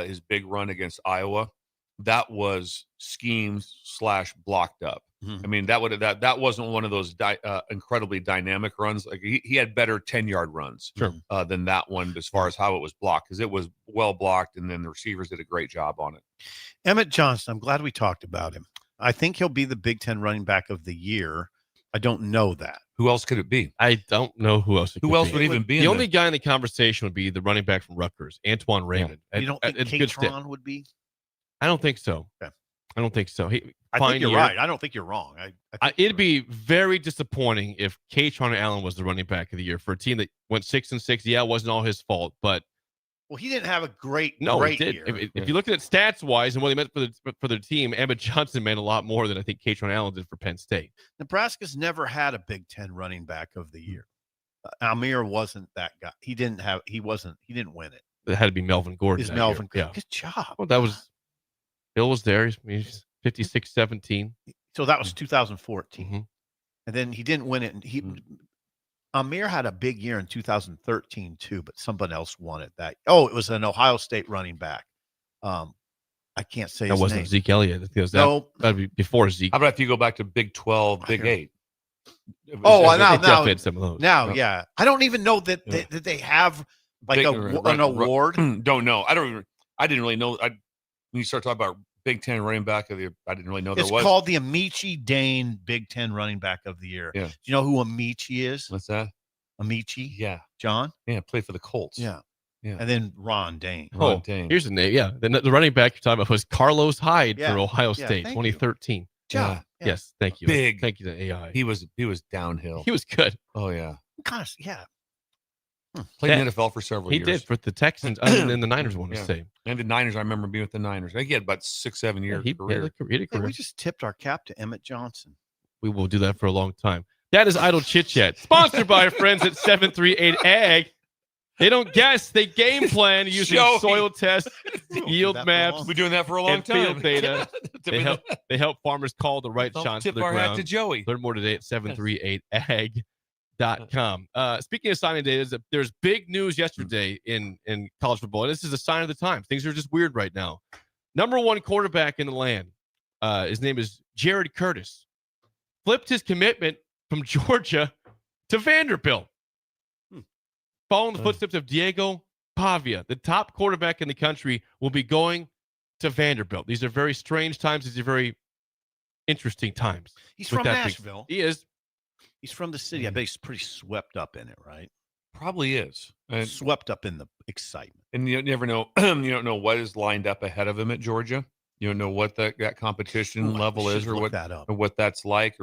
[SPEAKER 6] his big run against Iowa, that was schemed / blocked up. I mean, that wasn't one of those incredibly dynamic runs. Like he had better 10-yard runs than that one as far as how it was blocked, because it was well blocked, and then the receivers did a great job on it.
[SPEAKER 7] Emmett Johnson, I'm glad we talked about him. I think he'll be the Big Ten running back of the year. I don't know that.
[SPEAKER 6] Who else could it be?
[SPEAKER 5] I don't know who else.
[SPEAKER 6] Who else would even be?
[SPEAKER 5] The only guy in the conversation would be the running back from Rutgers, Antoine Raymond.
[SPEAKER 7] You don't think Catron would be?
[SPEAKER 5] I don't think so.
[SPEAKER 7] Okay.
[SPEAKER 5] I don't think so.
[SPEAKER 7] I think you're right. I don't think you're wrong.
[SPEAKER 5] It'd be very disappointing if Catron Allen was the running back of the year for a team that went 6-6. Yeah, it wasn't all his fault, but
[SPEAKER 7] he didn't have a great
[SPEAKER 5] he did.
[SPEAKER 7] year.
[SPEAKER 5] If you look at it stats wise and what he meant for their team, Emmett Johnson meant a lot more than I think Catron Allen did for Penn State.
[SPEAKER 7] Nebraska's never had a Big Ten running back of the year. Amir wasn't that guy. He didn't win it.
[SPEAKER 5] It had to be Melvin Gordon.
[SPEAKER 7] It's Melvin
[SPEAKER 5] Yeah.
[SPEAKER 7] Gordon. Good job.
[SPEAKER 5] Well, that was Bill was there. He's 56-17.
[SPEAKER 7] So that was 2014. And then he didn't win it. And Amir had a big year in 2013 too, but someone else won it. It was an Ohio State running back. I can't say his name.
[SPEAKER 5] That wasn't Zeke Elliott. That'd be before Zeke.
[SPEAKER 6] How about if you go back to Big 12, Big 8?
[SPEAKER 7] Now, yeah. I don't even know that they have like an award.
[SPEAKER 6] Don't know. I didn't really know. When you start talking about Big Ten running back of the year, I didn't really know there was.
[SPEAKER 7] It's called the Amici Dane Big Ten running back of the year.
[SPEAKER 6] Yeah.
[SPEAKER 7] Do you know who Amici is?
[SPEAKER 6] What's that?
[SPEAKER 7] Amici?
[SPEAKER 6] Yeah.
[SPEAKER 7] John?
[SPEAKER 6] Yeah, played for the Colts.
[SPEAKER 7] Yeah.
[SPEAKER 6] Yeah.
[SPEAKER 7] And then Ron Dane.
[SPEAKER 6] Dane.
[SPEAKER 5] Here's the name. Yeah. The running back you're talking about was Carlos Hyde for Ohio State, 2013.
[SPEAKER 7] Yeah.
[SPEAKER 5] Yes. Thank you.
[SPEAKER 6] Big.
[SPEAKER 5] Thank you to AI.
[SPEAKER 6] He was downhill.
[SPEAKER 5] He was good.
[SPEAKER 6] Oh, yeah.
[SPEAKER 7] Gosh, yeah.
[SPEAKER 6] Played in the NFL for several years.
[SPEAKER 5] He did for the Texans and then the Niners, want to say.
[SPEAKER 6] And the Niners, I remember being with the Niners. He had about 6-7 years career.
[SPEAKER 7] We just tipped our cap to Emmett Johnson.
[SPEAKER 5] We will do that for a long time. That is Idle Chit Chat, sponsored by our friends at 738 Ag. They don't guess. They game plan using
[SPEAKER 6] Joey.
[SPEAKER 5] soil tests, yield
[SPEAKER 7] that for
[SPEAKER 5] maps,
[SPEAKER 7] long.
[SPEAKER 6] We've been doing that for a long
[SPEAKER 5] and
[SPEAKER 6] time.
[SPEAKER 5] field data. They help farmers call the right
[SPEAKER 6] Don't
[SPEAKER 5] shots
[SPEAKER 6] tip
[SPEAKER 5] to the
[SPEAKER 6] our hat
[SPEAKER 5] ground.
[SPEAKER 6] to Joey.
[SPEAKER 5] Learn more today at 738ag.com. Speaking of signing day, there's big news yesterday in college football. And this is a sign of the times. Things are just weird right now. Number one quarterback in the land. His name is Jared Curtis. Flipped his commitment from Georgia to Vanderbilt. Following the footsteps of Diego Pavia, the top quarterback in the country, will be going to Vanderbilt. These are very strange times. These are very interesting times.
[SPEAKER 7] He's
[SPEAKER 5] with
[SPEAKER 7] from
[SPEAKER 5] that
[SPEAKER 7] Nashville.
[SPEAKER 5] He is.
[SPEAKER 7] He's from the city. I bet he's pretty swept up in it, right?
[SPEAKER 6] Probably is. And,
[SPEAKER 7] Swept up in the excitement.
[SPEAKER 6] and you never know. You don't know what is lined up ahead of him at Georgia. You don't know what that competition level
[SPEAKER 7] We
[SPEAKER 6] is
[SPEAKER 7] should
[SPEAKER 6] or
[SPEAKER 7] look
[SPEAKER 6] what
[SPEAKER 7] that up.
[SPEAKER 6] or what that's like.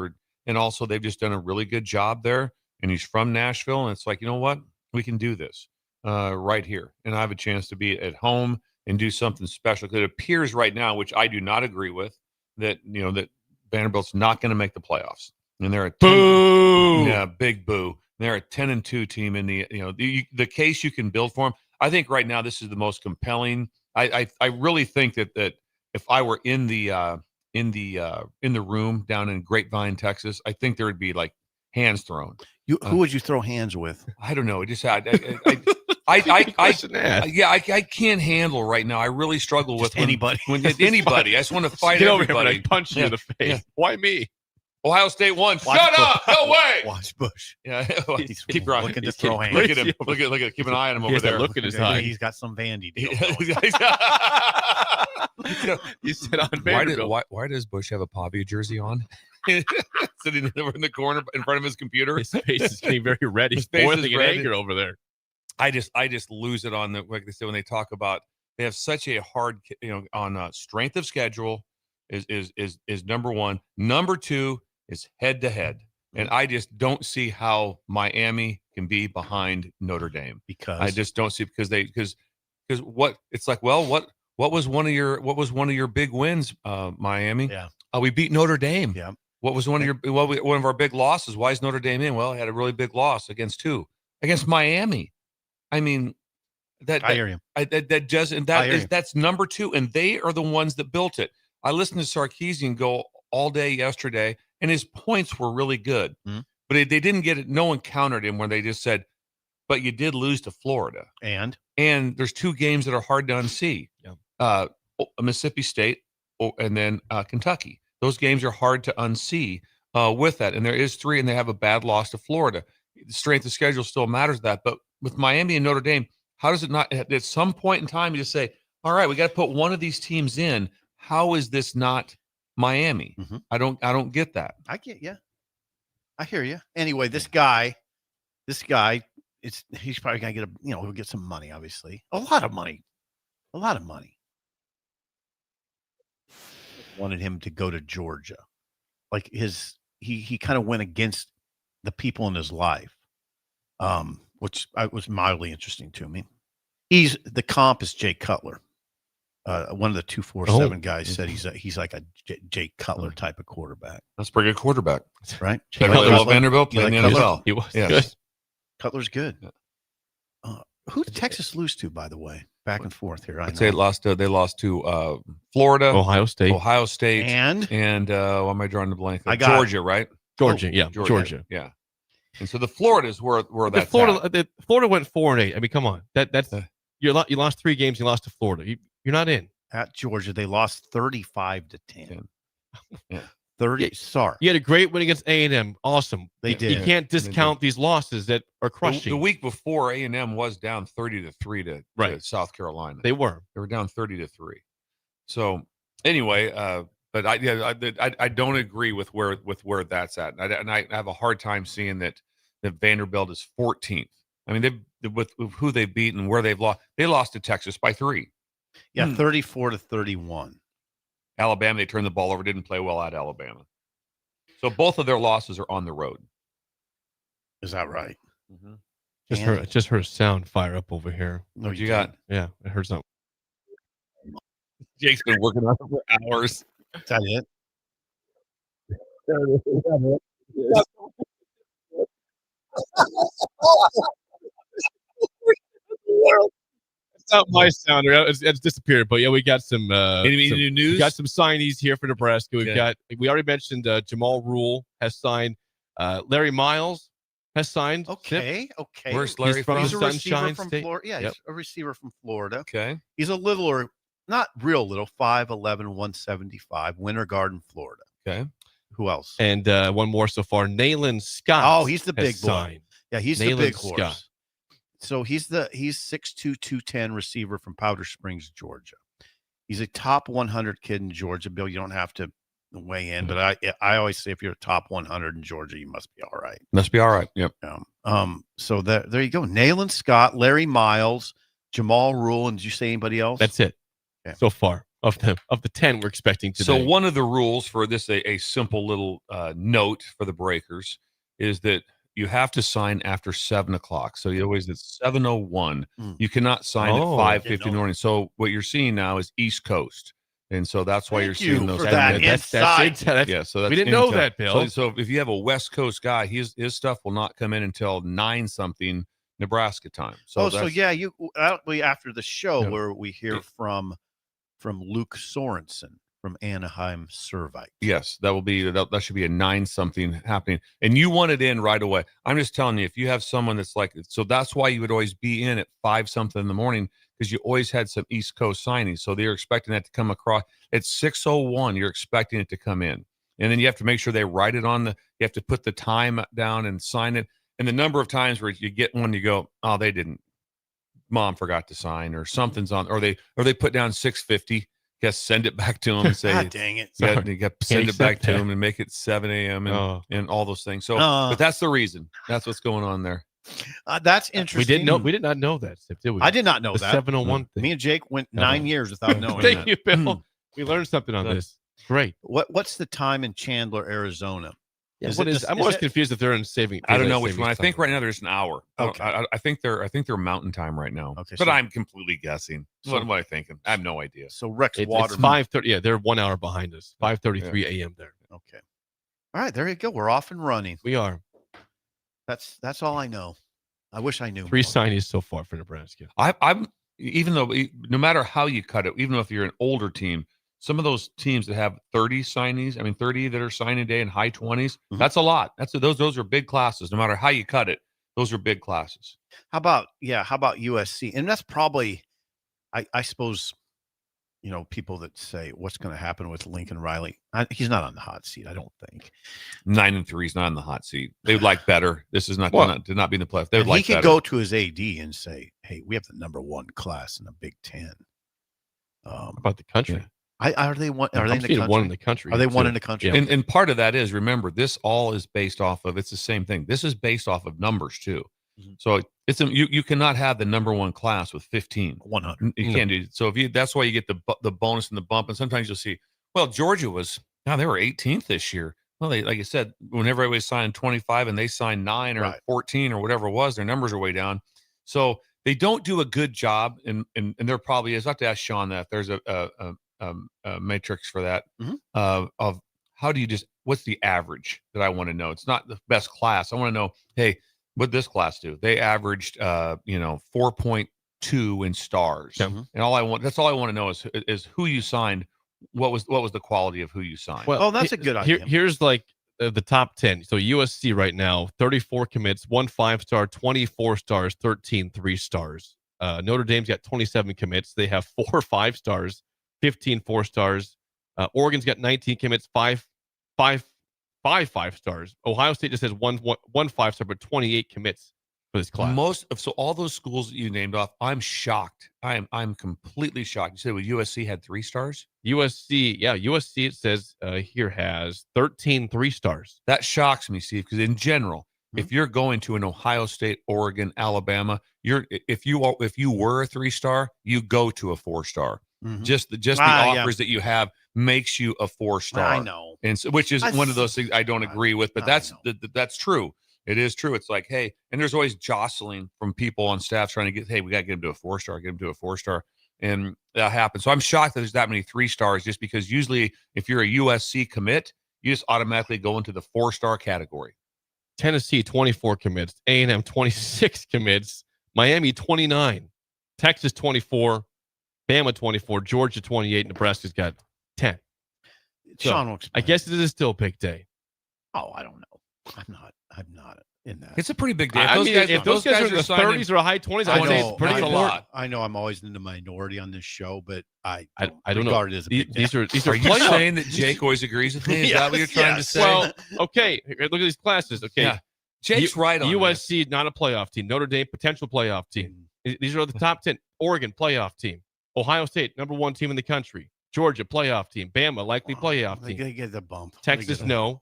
[SPEAKER 6] And also they've just done a really good job there. And he's from Nashville. And it's like, you know what? We can do this right here. And I have a chance to be at home and do something special. It appears right now, which I do not agree with, that that Vanderbilt's not going to make the playoffs. And they're a 10,
[SPEAKER 5] Boo!
[SPEAKER 6] yeah, big boo. They're a 10-2 team in the case you can build for them. I think right now this is the most compelling. I really think that if I were in the room down in Grapevine, Texas, I think there would be like hands thrown.
[SPEAKER 7] Who would you throw hands with?
[SPEAKER 6] I don't know. It just I can't handle right now. I really struggle with
[SPEAKER 7] anybody.
[SPEAKER 6] When anybody, I just want to fight
[SPEAKER 5] Get over here
[SPEAKER 6] everybody.
[SPEAKER 5] and I punch you in the face.
[SPEAKER 6] Yeah.
[SPEAKER 5] Why me?
[SPEAKER 6] Ohio State won.
[SPEAKER 7] Watch
[SPEAKER 6] Shut
[SPEAKER 7] Busch.
[SPEAKER 6] up! No way.
[SPEAKER 7] Watch Bush.
[SPEAKER 6] Yeah,
[SPEAKER 7] He's
[SPEAKER 6] keep your eye.
[SPEAKER 7] looking to
[SPEAKER 5] He's
[SPEAKER 7] throw
[SPEAKER 5] getting
[SPEAKER 7] hands.
[SPEAKER 6] Look at him.
[SPEAKER 5] crazy
[SPEAKER 6] Look at. Keep an eye on him
[SPEAKER 5] He
[SPEAKER 6] over
[SPEAKER 5] has that
[SPEAKER 6] there.
[SPEAKER 5] look in his
[SPEAKER 7] Yeah,
[SPEAKER 5] eye.
[SPEAKER 7] he's got some Vandy deal.
[SPEAKER 5] You said on
[SPEAKER 6] why,
[SPEAKER 5] Vanderbilt.
[SPEAKER 6] why does Bush have a Pavia jersey on? Sitting over in the corner in front of his computer.
[SPEAKER 5] His face is getting very red. He's
[SPEAKER 6] His face
[SPEAKER 5] boiling
[SPEAKER 6] is
[SPEAKER 5] in
[SPEAKER 6] red.
[SPEAKER 5] anger over there.
[SPEAKER 6] I just lose it on like they say when they talk about they have such a hard on strength of schedule is number one. Number two is head to head, and I just don't see how Miami can be behind Notre Dame
[SPEAKER 7] Because
[SPEAKER 6] I just don't see because what it's like. Well, what was one of your big wins, Miami?
[SPEAKER 7] Yeah.
[SPEAKER 6] We beat Notre Dame.
[SPEAKER 7] Yeah.
[SPEAKER 6] What was one of our big losses? Why is Notre Dame in? Well, it had a really big loss against Miami. I mean,
[SPEAKER 7] I hear you.
[SPEAKER 6] That's number two, and they are the ones that built it. I listened to Sarkisian go all day yesterday, and his points were really good,
[SPEAKER 7] Mhm.
[SPEAKER 6] but they didn't get it. No one countered him when they just said, "But you did lose to Florida,
[SPEAKER 7] And
[SPEAKER 6] and there's two games that are hard to unsee: Mississippi State and then Kentucky. Those games are hard to unsee with that, and there is three, and they have a bad loss to Florida. The strength of schedule still matters that, but with Miami and Notre Dame, how does it not at some point in time you just say, all right, we got to put one of these teams in. How is this not Miami?
[SPEAKER 7] Mhm.
[SPEAKER 6] I don't get that.
[SPEAKER 7] I get you. I hear you. Anyway, this guy, he's probably gonna get he'll get some money, obviously. A lot of money. Wanted him to go to Georgia. Like he kind of went against the people in his life. Which was mildly interesting to me. The comp is Jay Cutler. One of the 247 guys said he's like a Jay Cutler type of quarterback,
[SPEAKER 6] That's a pretty good quarterback.
[SPEAKER 7] right?
[SPEAKER 6] Like Vanderbilt
[SPEAKER 7] You
[SPEAKER 6] playing
[SPEAKER 7] like
[SPEAKER 6] the
[SPEAKER 7] Cutler?
[SPEAKER 6] NFL.
[SPEAKER 5] He was
[SPEAKER 6] Yes.
[SPEAKER 5] good.
[SPEAKER 7] Cutler's good. Who did Texas lose to, by the way? Back and forth here.
[SPEAKER 6] I'd say they lost to Florida,
[SPEAKER 5] Ohio State.
[SPEAKER 7] And
[SPEAKER 6] why am I drawing the blank?
[SPEAKER 7] I got
[SPEAKER 6] Georgia, right?
[SPEAKER 5] Georgia. Yeah. Georgia.
[SPEAKER 6] Yeah. And so the Florida's where that's
[SPEAKER 5] Florida went 4-8. I mean, come on. That's you lost 3 games. You lost to Florida. You're not in.
[SPEAKER 7] at Georgia, they lost 35-10.
[SPEAKER 6] Yeah.
[SPEAKER 7] 30.
[SPEAKER 5] Yeah.
[SPEAKER 7] Sorry.
[SPEAKER 5] You had a great win against A&M. Awesome.
[SPEAKER 7] They
[SPEAKER 5] You
[SPEAKER 7] did.
[SPEAKER 5] can't discount these losses that are crushing.
[SPEAKER 6] The week before, A&M was down 30-3 to South Carolina.
[SPEAKER 5] They were.
[SPEAKER 6] They were down 30-3. So anyway, but I don't agree with where that's at, and I have a hard time seeing that Vanderbilt is 14th. I mean, with who they've beaten and where they've lost. They lost to Texas by 3.
[SPEAKER 7] Yeah, 34-31.
[SPEAKER 6] Alabama, they turned the ball over, didn't play well at Alabama. So both of their losses are on the road.
[SPEAKER 7] Is that right?
[SPEAKER 5] Mm-hmm. Just heard a sound fire up over here.
[SPEAKER 7] No,
[SPEAKER 6] What you got?
[SPEAKER 5] Yeah, I heard something.
[SPEAKER 6] Jake's been working on it for hours.
[SPEAKER 7] Is that it?
[SPEAKER 5] That's not my sounder. It's disappeared. But yeah, we got some.
[SPEAKER 6] Any new news?
[SPEAKER 5] We got some signees here for Nebraska.
[SPEAKER 6] Okay.
[SPEAKER 5] We already mentioned Jamal Rule has signed. Larry Miles has signed.
[SPEAKER 7] Okay.
[SPEAKER 6] Where's Larry
[SPEAKER 5] from?
[SPEAKER 7] He's a receiver
[SPEAKER 5] Sunshine
[SPEAKER 7] from
[SPEAKER 5] State.
[SPEAKER 7] Florida. Yeah,
[SPEAKER 5] Yep.
[SPEAKER 7] he's a receiver from Florida.
[SPEAKER 6] Okay.
[SPEAKER 7] He's a littler, not real little, 5'11", 175, Winter Garden, Florida.
[SPEAKER 6] Okay.
[SPEAKER 7] Who else?
[SPEAKER 5] And one more so far. Nayland Scott.
[SPEAKER 7] Oh, he's the
[SPEAKER 5] has
[SPEAKER 7] big boy.
[SPEAKER 5] signed.
[SPEAKER 7] Yeah, he's the
[SPEAKER 5] Nayland
[SPEAKER 7] big
[SPEAKER 5] Scott.
[SPEAKER 7] horse. So he's 6'2", 210 receiver from Powder Springs, Georgia. He's a top 100 kid in Georgia. Bill, you don't have to weigh in, but I always say if you're a top 100 in Georgia, you must be all right.
[SPEAKER 6] Must be all right. Yep.
[SPEAKER 7] So there you go. Nayland Scott, Larry Miles, Jamal Rule, and did you say anybody else?
[SPEAKER 5] That's it.
[SPEAKER 7] Okay.
[SPEAKER 5] So far of the 10 we're expecting today.
[SPEAKER 6] So one of the rules for this, a simple little note for the breakers, is that you have to sign after 7 o'clock. So you always at 7:01. You cannot sign at 5:50 in the morning. So what you're seeing now is East Coast, and so that's why
[SPEAKER 7] Thank
[SPEAKER 6] you're seeing
[SPEAKER 7] you
[SPEAKER 6] those.
[SPEAKER 7] for that insight.
[SPEAKER 6] Yeah, so that's
[SPEAKER 5] we didn't know
[SPEAKER 6] intel.
[SPEAKER 5] that, Bill.
[SPEAKER 6] So if you have a West Coast guy, his stuff will not come in until 9 something Nebraska time. So
[SPEAKER 7] that'll be after the show
[SPEAKER 6] Yeah.
[SPEAKER 7] where we hear from Luke Sorensen from Anaheim Servite.
[SPEAKER 6] Yes, that should be a 9 something happening, and you want it in right away. I'm just telling you, if you have someone that's like, so that's why you would always be in at 5 something in the morning, because you always had some East Coast signings. So they're expecting that to come across at 6:01. You're expecting it to come in, and then you have to make sure they write it on you have to put the time down and sign it. And the number of times where you get one, you go, oh, they didn't. Mom forgot to sign, or something's on, or they put down 6:50. Guess send it back to them and say,
[SPEAKER 7] God dang it.
[SPEAKER 6] you got to send it back to them and make it 7 a.m. and all those things. So, but that's the reason. That's what's going on there.
[SPEAKER 7] That's interesting.
[SPEAKER 5] We did not know that, did we?
[SPEAKER 7] I did not know
[SPEAKER 5] the
[SPEAKER 7] that.
[SPEAKER 5] 701 thing.
[SPEAKER 7] Me and Jake went 9 years without knowing
[SPEAKER 5] Thank
[SPEAKER 7] that.
[SPEAKER 5] you, Bill. We learned something on this. Great.
[SPEAKER 7] What's the time in Chandler, Arizona?
[SPEAKER 5] Yeah, I'm always confused if they're in saving.
[SPEAKER 6] I don't know which one. I think right now there's an hour.
[SPEAKER 7] Okay.
[SPEAKER 6] I think they're mountain time right now.
[SPEAKER 7] Okay,
[SPEAKER 6] but
[SPEAKER 7] so-
[SPEAKER 6] I'm completely guessing. What am I thinking? I have no idea.
[SPEAKER 7] So Rex
[SPEAKER 5] It's
[SPEAKER 7] Waterman.
[SPEAKER 5] 5:30. Yeah, they're 1 hour behind us. 5:33 a.m. there.
[SPEAKER 7] Okay. All right, there you go. We're off and running.
[SPEAKER 5] We are
[SPEAKER 7] That's all I know. I wish I knew.
[SPEAKER 5] 3
[SPEAKER 7] more.
[SPEAKER 5] signees so far for Nebraska.
[SPEAKER 6] I'm even though no matter how you cut it, even though if you're an older team, some of those teams that have 30 signees, 30 that are signing a day in high 20s, that's a lot. Those are big classes. No matter how you cut it, those are big classes.
[SPEAKER 7] How about USC? And that's probably, I suppose, people that say what's going to happen with Lincoln Riley. He's not on the hot seat, I don't think.
[SPEAKER 6] 9-3 is not in the hot seat. They would like better. This is not to not be in the playoff. They would
[SPEAKER 7] And
[SPEAKER 6] like
[SPEAKER 7] he could
[SPEAKER 6] better.
[SPEAKER 7] go to his AD and say, "Hey, we have the number 1 class in the Big Ten."
[SPEAKER 5] About the country.
[SPEAKER 7] Are they one? Are they in the country?
[SPEAKER 5] One in the country?
[SPEAKER 7] Are they one
[SPEAKER 5] too.
[SPEAKER 7] in the country?
[SPEAKER 5] Yeah.
[SPEAKER 6] And part of that is, remember, this all is based off of, it's the same thing. This is based off of numbers too.
[SPEAKER 7] Mhm.
[SPEAKER 6] So you cannot have the number 1 class with 15.
[SPEAKER 7] 100.
[SPEAKER 6] You can't do. So that's why you get the bonus and the bump. And sometimes you'll see, well, Georgia they were 18th this year. Well, they, like I said, when everybody signed 25 and they signed 9 or
[SPEAKER 7] Right.
[SPEAKER 6] 14 or whatever it was, their numbers are way down. So they don't do a good job. And there probably is. I have to ask Sean that if there's a matrix for that of how do you what's the average that I want to know? It's not the best class. I want to know, hey, what this class do? They averaged 4.2 in stars.
[SPEAKER 5] Yeah.
[SPEAKER 6] And that's all I want to know is who you signed. What was the quality of who you signed?
[SPEAKER 7] Well, that's a good idea.
[SPEAKER 5] Here's like the top 10. So USC right now, 34 commits, 1 5-star, 24 stars, 13 3-stars. Notre Dame's got 27 commits. They have 4 5-stars, 15 4-stars. Oregon's got 19 commits, 5 5-stars. Ohio State just has one 5-star, but 28 commits for this class.
[SPEAKER 6] So all those schools that you named off, I'm shocked. I'm completely shocked. You said USC had 3 stars?
[SPEAKER 5] USC, it says here, has 13 3-stars.
[SPEAKER 6] That shocks me, Steve, because in general, if you're going to an Ohio State, Oregon, Alabama, if you were a 3-star, you go to a 4-star.
[SPEAKER 7] Mhm.
[SPEAKER 6] Just the offers that you have makes you a 4-star.
[SPEAKER 7] I know.
[SPEAKER 6] And so, which is one of those things I don't agree with, but that's true. It is true. It's like, hey, and there's always jostling from people on staff trying to get, hey, we got to get him to a 4-star, get him to a 4-star. And that happens. So I'm shocked that there's that many 3-stars, just because usually if you're a USC commit, you just automatically go into the 4-star category.
[SPEAKER 5] Tennessee, 24 commits. A&M, 26 commits. Miami, 29. Texas 24, Bama 24, Georgia 28, Nebraska's got 10. So,
[SPEAKER 7] Sean will explain.
[SPEAKER 5] I guess it is still a big day.
[SPEAKER 7] Oh, I don't know. I'm not in that.
[SPEAKER 6] It's a pretty big day.
[SPEAKER 5] I mean, if those guys are in the
[SPEAKER 6] signing-
[SPEAKER 5] 30s or high 20s, I
[SPEAKER 6] I
[SPEAKER 5] would say
[SPEAKER 6] know,
[SPEAKER 5] it's pretty
[SPEAKER 6] that's a
[SPEAKER 5] important.
[SPEAKER 6] lot.
[SPEAKER 7] I know I'm always in the minority on this show, but I
[SPEAKER 5] I don't know.
[SPEAKER 7] regard it as a big day.
[SPEAKER 5] These are
[SPEAKER 6] Are you
[SPEAKER 5] playoff.
[SPEAKER 6] saying that Jake always agrees with me? Is that what you're trying to say?
[SPEAKER 5] Well, okay. Look at these classes. Okay.
[SPEAKER 6] Yeah. Jake's right on this.
[SPEAKER 5] USC, not a playoff team. Notre Dame, potential playoff team. These are the top 10. Oregon, playoff team. Ohio State, number 1 team in the country. Georgia, playoff team. Bama, likely playoff
[SPEAKER 7] They
[SPEAKER 5] team.
[SPEAKER 7] get the bump.
[SPEAKER 5] Texas, no.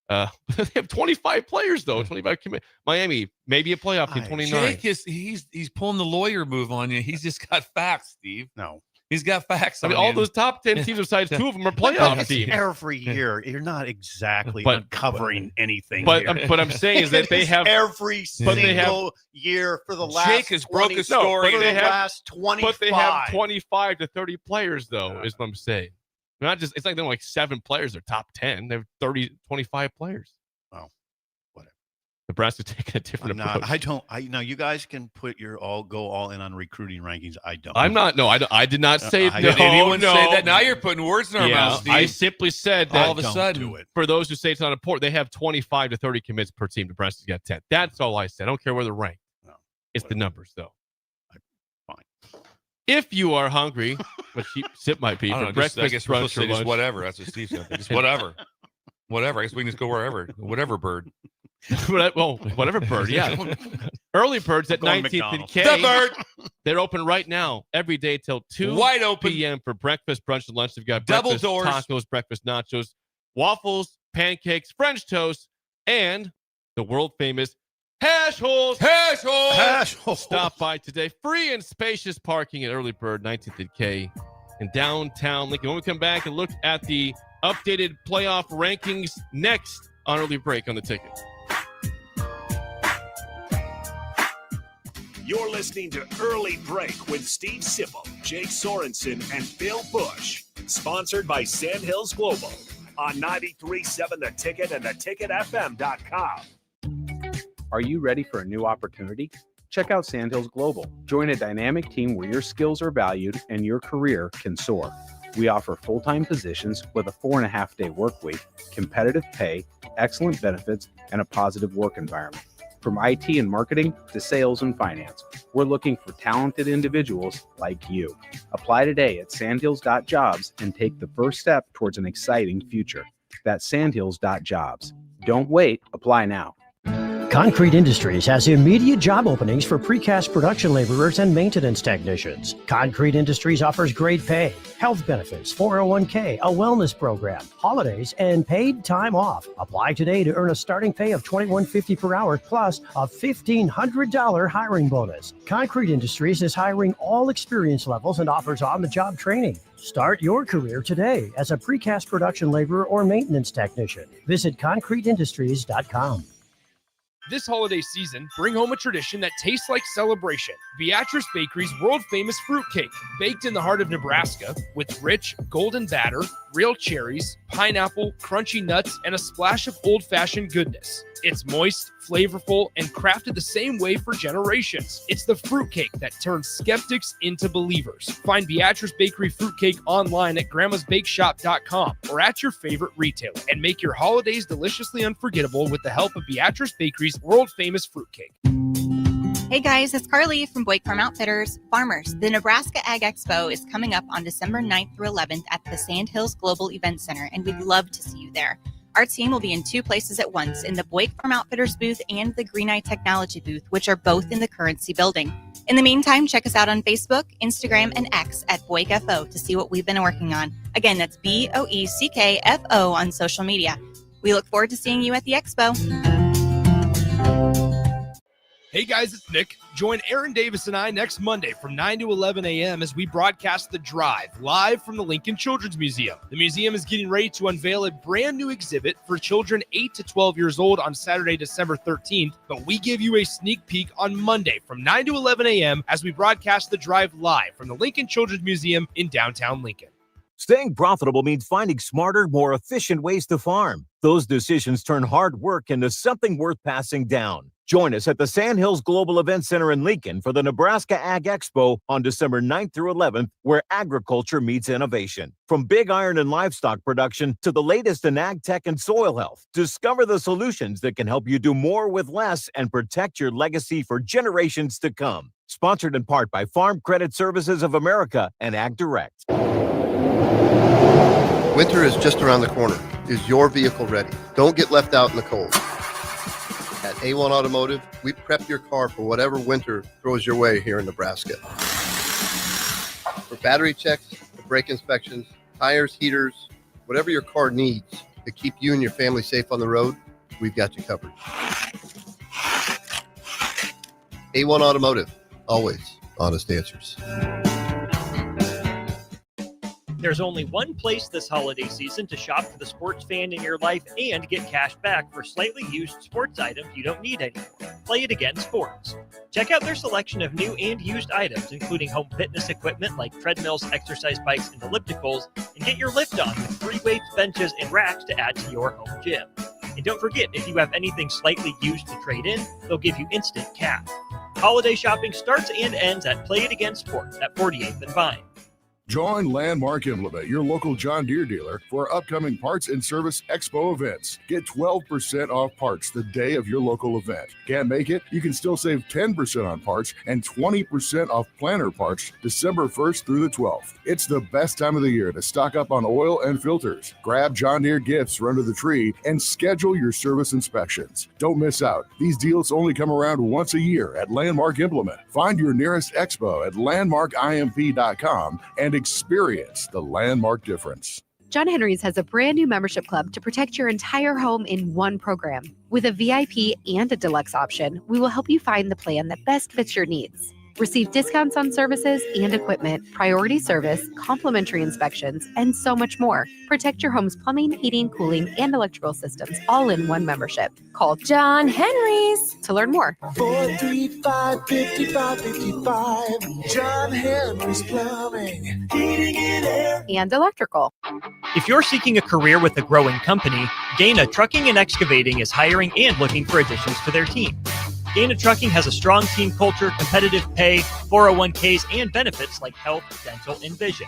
[SPEAKER 5] They have 25 players, though. 25 commit. Miami, maybe a playoff team, 29.
[SPEAKER 6] Jake is he's pulling the lawyer move on you. He's just got facts, Steve.
[SPEAKER 7] No.
[SPEAKER 6] He's got facts.
[SPEAKER 5] I mean,
[SPEAKER 6] on
[SPEAKER 5] all
[SPEAKER 6] you.
[SPEAKER 5] those top 10 teams besides 2 of them are playoff teams.
[SPEAKER 7] Every year, you're not exactly
[SPEAKER 5] But-
[SPEAKER 7] uncovering anything.
[SPEAKER 5] But
[SPEAKER 7] here.
[SPEAKER 5] what I'm saying is that they have
[SPEAKER 7] every
[SPEAKER 5] but they have-
[SPEAKER 7] single year for the last.
[SPEAKER 6] Jake has broke
[SPEAKER 7] 20
[SPEAKER 6] a story.
[SPEAKER 7] for
[SPEAKER 5] but they
[SPEAKER 7] the
[SPEAKER 5] have-
[SPEAKER 7] last 25.
[SPEAKER 5] But they have 25 to 30 players, though, is what I'm saying. Not just, it's like they're like 7 players. They're top 10. They have 25 players.
[SPEAKER 7] Well, whatever.
[SPEAKER 5] Nebraska's taking a different
[SPEAKER 7] I'm
[SPEAKER 5] approach.
[SPEAKER 7] not. Now you guys can put your go all in on recruiting rankings. I don't.
[SPEAKER 5] I'm not. No, I did not say.
[SPEAKER 7] I-
[SPEAKER 5] no,
[SPEAKER 6] Did anyone
[SPEAKER 5] no.
[SPEAKER 6] say that? Now you're putting words in our
[SPEAKER 5] Yeah,
[SPEAKER 6] mouths, Steve.
[SPEAKER 5] I simply said that
[SPEAKER 6] all of a
[SPEAKER 7] Don't
[SPEAKER 6] sudden,
[SPEAKER 7] do it.
[SPEAKER 5] for those who say it's not important, they have 25 to 30 commits per team. Nebraska's got 10. That's all I said. I don't care where they're ranked.
[SPEAKER 7] No,
[SPEAKER 5] It's the
[SPEAKER 7] whatever.
[SPEAKER 5] numbers, though.
[SPEAKER 7] Fine.
[SPEAKER 5] If you are hungry, which Sip might be,
[SPEAKER 6] I
[SPEAKER 5] for
[SPEAKER 6] don't know, just,
[SPEAKER 5] breakfast,
[SPEAKER 6] I guess we're
[SPEAKER 5] brunch,
[SPEAKER 6] supposed to say
[SPEAKER 5] or
[SPEAKER 6] just
[SPEAKER 5] lunch.
[SPEAKER 6] whatever. That's what Steve said. Just whatever. Whatever. I guess we can just go wherever. Whatever bird.
[SPEAKER 5] Well, whatever bird, yeah. Early birds at
[SPEAKER 7] Going
[SPEAKER 5] 19th and
[SPEAKER 7] McDonald's.
[SPEAKER 5] K.
[SPEAKER 6] The bird.
[SPEAKER 5] They're open right now, every day till 2
[SPEAKER 6] Wide open.
[SPEAKER 5] p.m. for breakfast, brunch, and lunch. They've got
[SPEAKER 6] Double
[SPEAKER 5] breakfast
[SPEAKER 6] doors.
[SPEAKER 5] tacos, breakfast nachos, waffles, pancakes, French toast, and the world famous hash holes.
[SPEAKER 6] Hash hole.
[SPEAKER 5] Stop by today. Free and spacious parking at Early Bird, 19th and K in downtown Lincoln. When we come back and look at the updated playoff rankings next on Early Break on the Ticket.
[SPEAKER 1] You're listening to Early Break with Steve Sipple, Jake Sorensen, and Bill Busch. Sponsored by Sandhills Global on 93.7 The Ticket and theticketfm.com.
[SPEAKER 8] Are you ready for a new opportunity? Check out Sandhills Global. Join a dynamic team where your skills are valued and your career can soar. We offer full-time positions with a 4.5-day work week, competitive pay, excellent benefits, and a positive work environment. From IT and marketing to sales and finance, we're looking for talented individuals like you. Apply today at sandhills.jobs and take the first step towards an exciting future. That's sandhills.jobs. Don't wait. Apply now.
[SPEAKER 9] Concrete Industries has immediate job openings for precast production laborers and maintenance technicians. Concrete Industries offers great pay, health benefits, 401k, a wellness program, holidays, and paid time off. Apply today to earn a starting pay of $21.50 per hour plus a $1,500 hiring bonus. Concrete Industries is hiring all experience levels and offers on-the-job training. Start your career today as a precast production laborer or maintenance technician. Visit concreteindustries.com.
[SPEAKER 10] This holiday season, bring home a tradition that tastes like celebration. Beatrice Bakery's world-famous fruitcake, baked in the heart of Nebraska with rich, golden batter, real cherries, pineapple, crunchy nuts, and a splash of old-fashioned goodness. It's moist, flavorful, and crafted the same way for generations. It's the fruitcake that turns skeptics into believers. Find Beatrice Bakery fruitcake online at grandmasbakeshop.com or at your favorite retailer, and make your holidays deliciously unforgettable with the help of Beatrice Bakery's world-famous fruitcake.
[SPEAKER 11] Hey guys, it's Carly from Boyk Farm Outfitters. Farmers, the Nebraska Ag Expo is coming up on December 9th through 11th at the Sandhills Global Event Center, and we'd love to see you there. Our team will be in 2 places at once, in the Boyk Farm Outfitters booth and the Green Eye Technology booth, which are both in the Currency building. In the meantime, check us out on Facebook, Instagram, and X at BoykFO to see what we've been working on. Again, that's BOECKFO on social media. We look forward to seeing you at the Expo.
[SPEAKER 10] Hey guys, it's Nick. Join Aaron Davis and I next Monday from 9 to 11 a.m. as we broadcast The Drive live from the Lincoln Children's Museum. The museum is getting ready to unveil a brand new exhibit for children 8 to 12 years old on Saturday, December 13th, but we give you a sneak peek on Monday from 9 to 11 a.m. as we broadcast The Drive live from the Lincoln Children's Museum in downtown Lincoln.
[SPEAKER 12] Staying profitable means finding smarter, more efficient ways to farm. Those decisions turn hard work into something worth passing down. Join us at the Sandhills Global Event Center in Lincoln for the Nebraska Ag Expo on December 9th through 11th, where agriculture meets innovation. From big iron and livestock production to the latest in ag tech and soil health, discover the solutions that can help you do more with less and protect your legacy for generations to come. Sponsored in part by Farm Credit Services of America and Ag Direct.
[SPEAKER 13] Winter is just around the corner. Is your vehicle ready? Don't get left out in the cold. At A1 Automotive, we prep your car for whatever winter throws your way here in Nebraska. For battery checks, brake inspections, tires, heaters, whatever your car needs to keep you and your family safe on the road, we've got you covered. A1 Automotive, always honest answers.
[SPEAKER 14] There's only one place this holiday season to shop for the sports fan in your life and get cash back for slightly used sports items you don't need anymore. Play It Again Sports. Check out their selection of new and used items, including home fitness equipment like treadmills, exercise bikes, and ellipticals, and get your lift on with free weights, benches, and racks to add to your home gym. And don't forget, if you have anything slightly used to trade in, they'll give you instant cash. Holiday shopping starts and ends at Play It Again Sports at 48th and Vine.
[SPEAKER 15] Join Landmark Implement, your local John Deere dealer, for our upcoming Parts and Service Expo events. Get 12% off parts the day of your local event. Can't make it? You can still save 10% on parts and 20% off planter parts December 1st through the 12th. It's the best time of the year to stock up on oil and filters. Grab John Deere gifts for under the tree and schedule your service inspections. Don't miss out. These deals only come around once a year at Landmark Implement. Find your nearest expo at landmarkimp.com and experience the Landmark difference.
[SPEAKER 16] John Henry's has a brand new membership club to protect your entire home in one program. With a VIP and a deluxe option, we will help you find the plan that best fits your needs. Receive discounts on services and equipment, priority service, complimentary inspections, and so much more. Protect your home's plumbing, heating, cooling, and electrical systems all in one membership. Call John Henry's to learn more.
[SPEAKER 17] 435-5555. John Henry's Plumbing, Heating and Air.
[SPEAKER 16] And electrical.
[SPEAKER 14] If you're seeking a career with a growing company, Gaina Trucking and Excavating is hiring and looking for additions to their team. Gaina Trucking has a strong team culture, competitive pay, 401ks, and benefits like health, dental, and vision.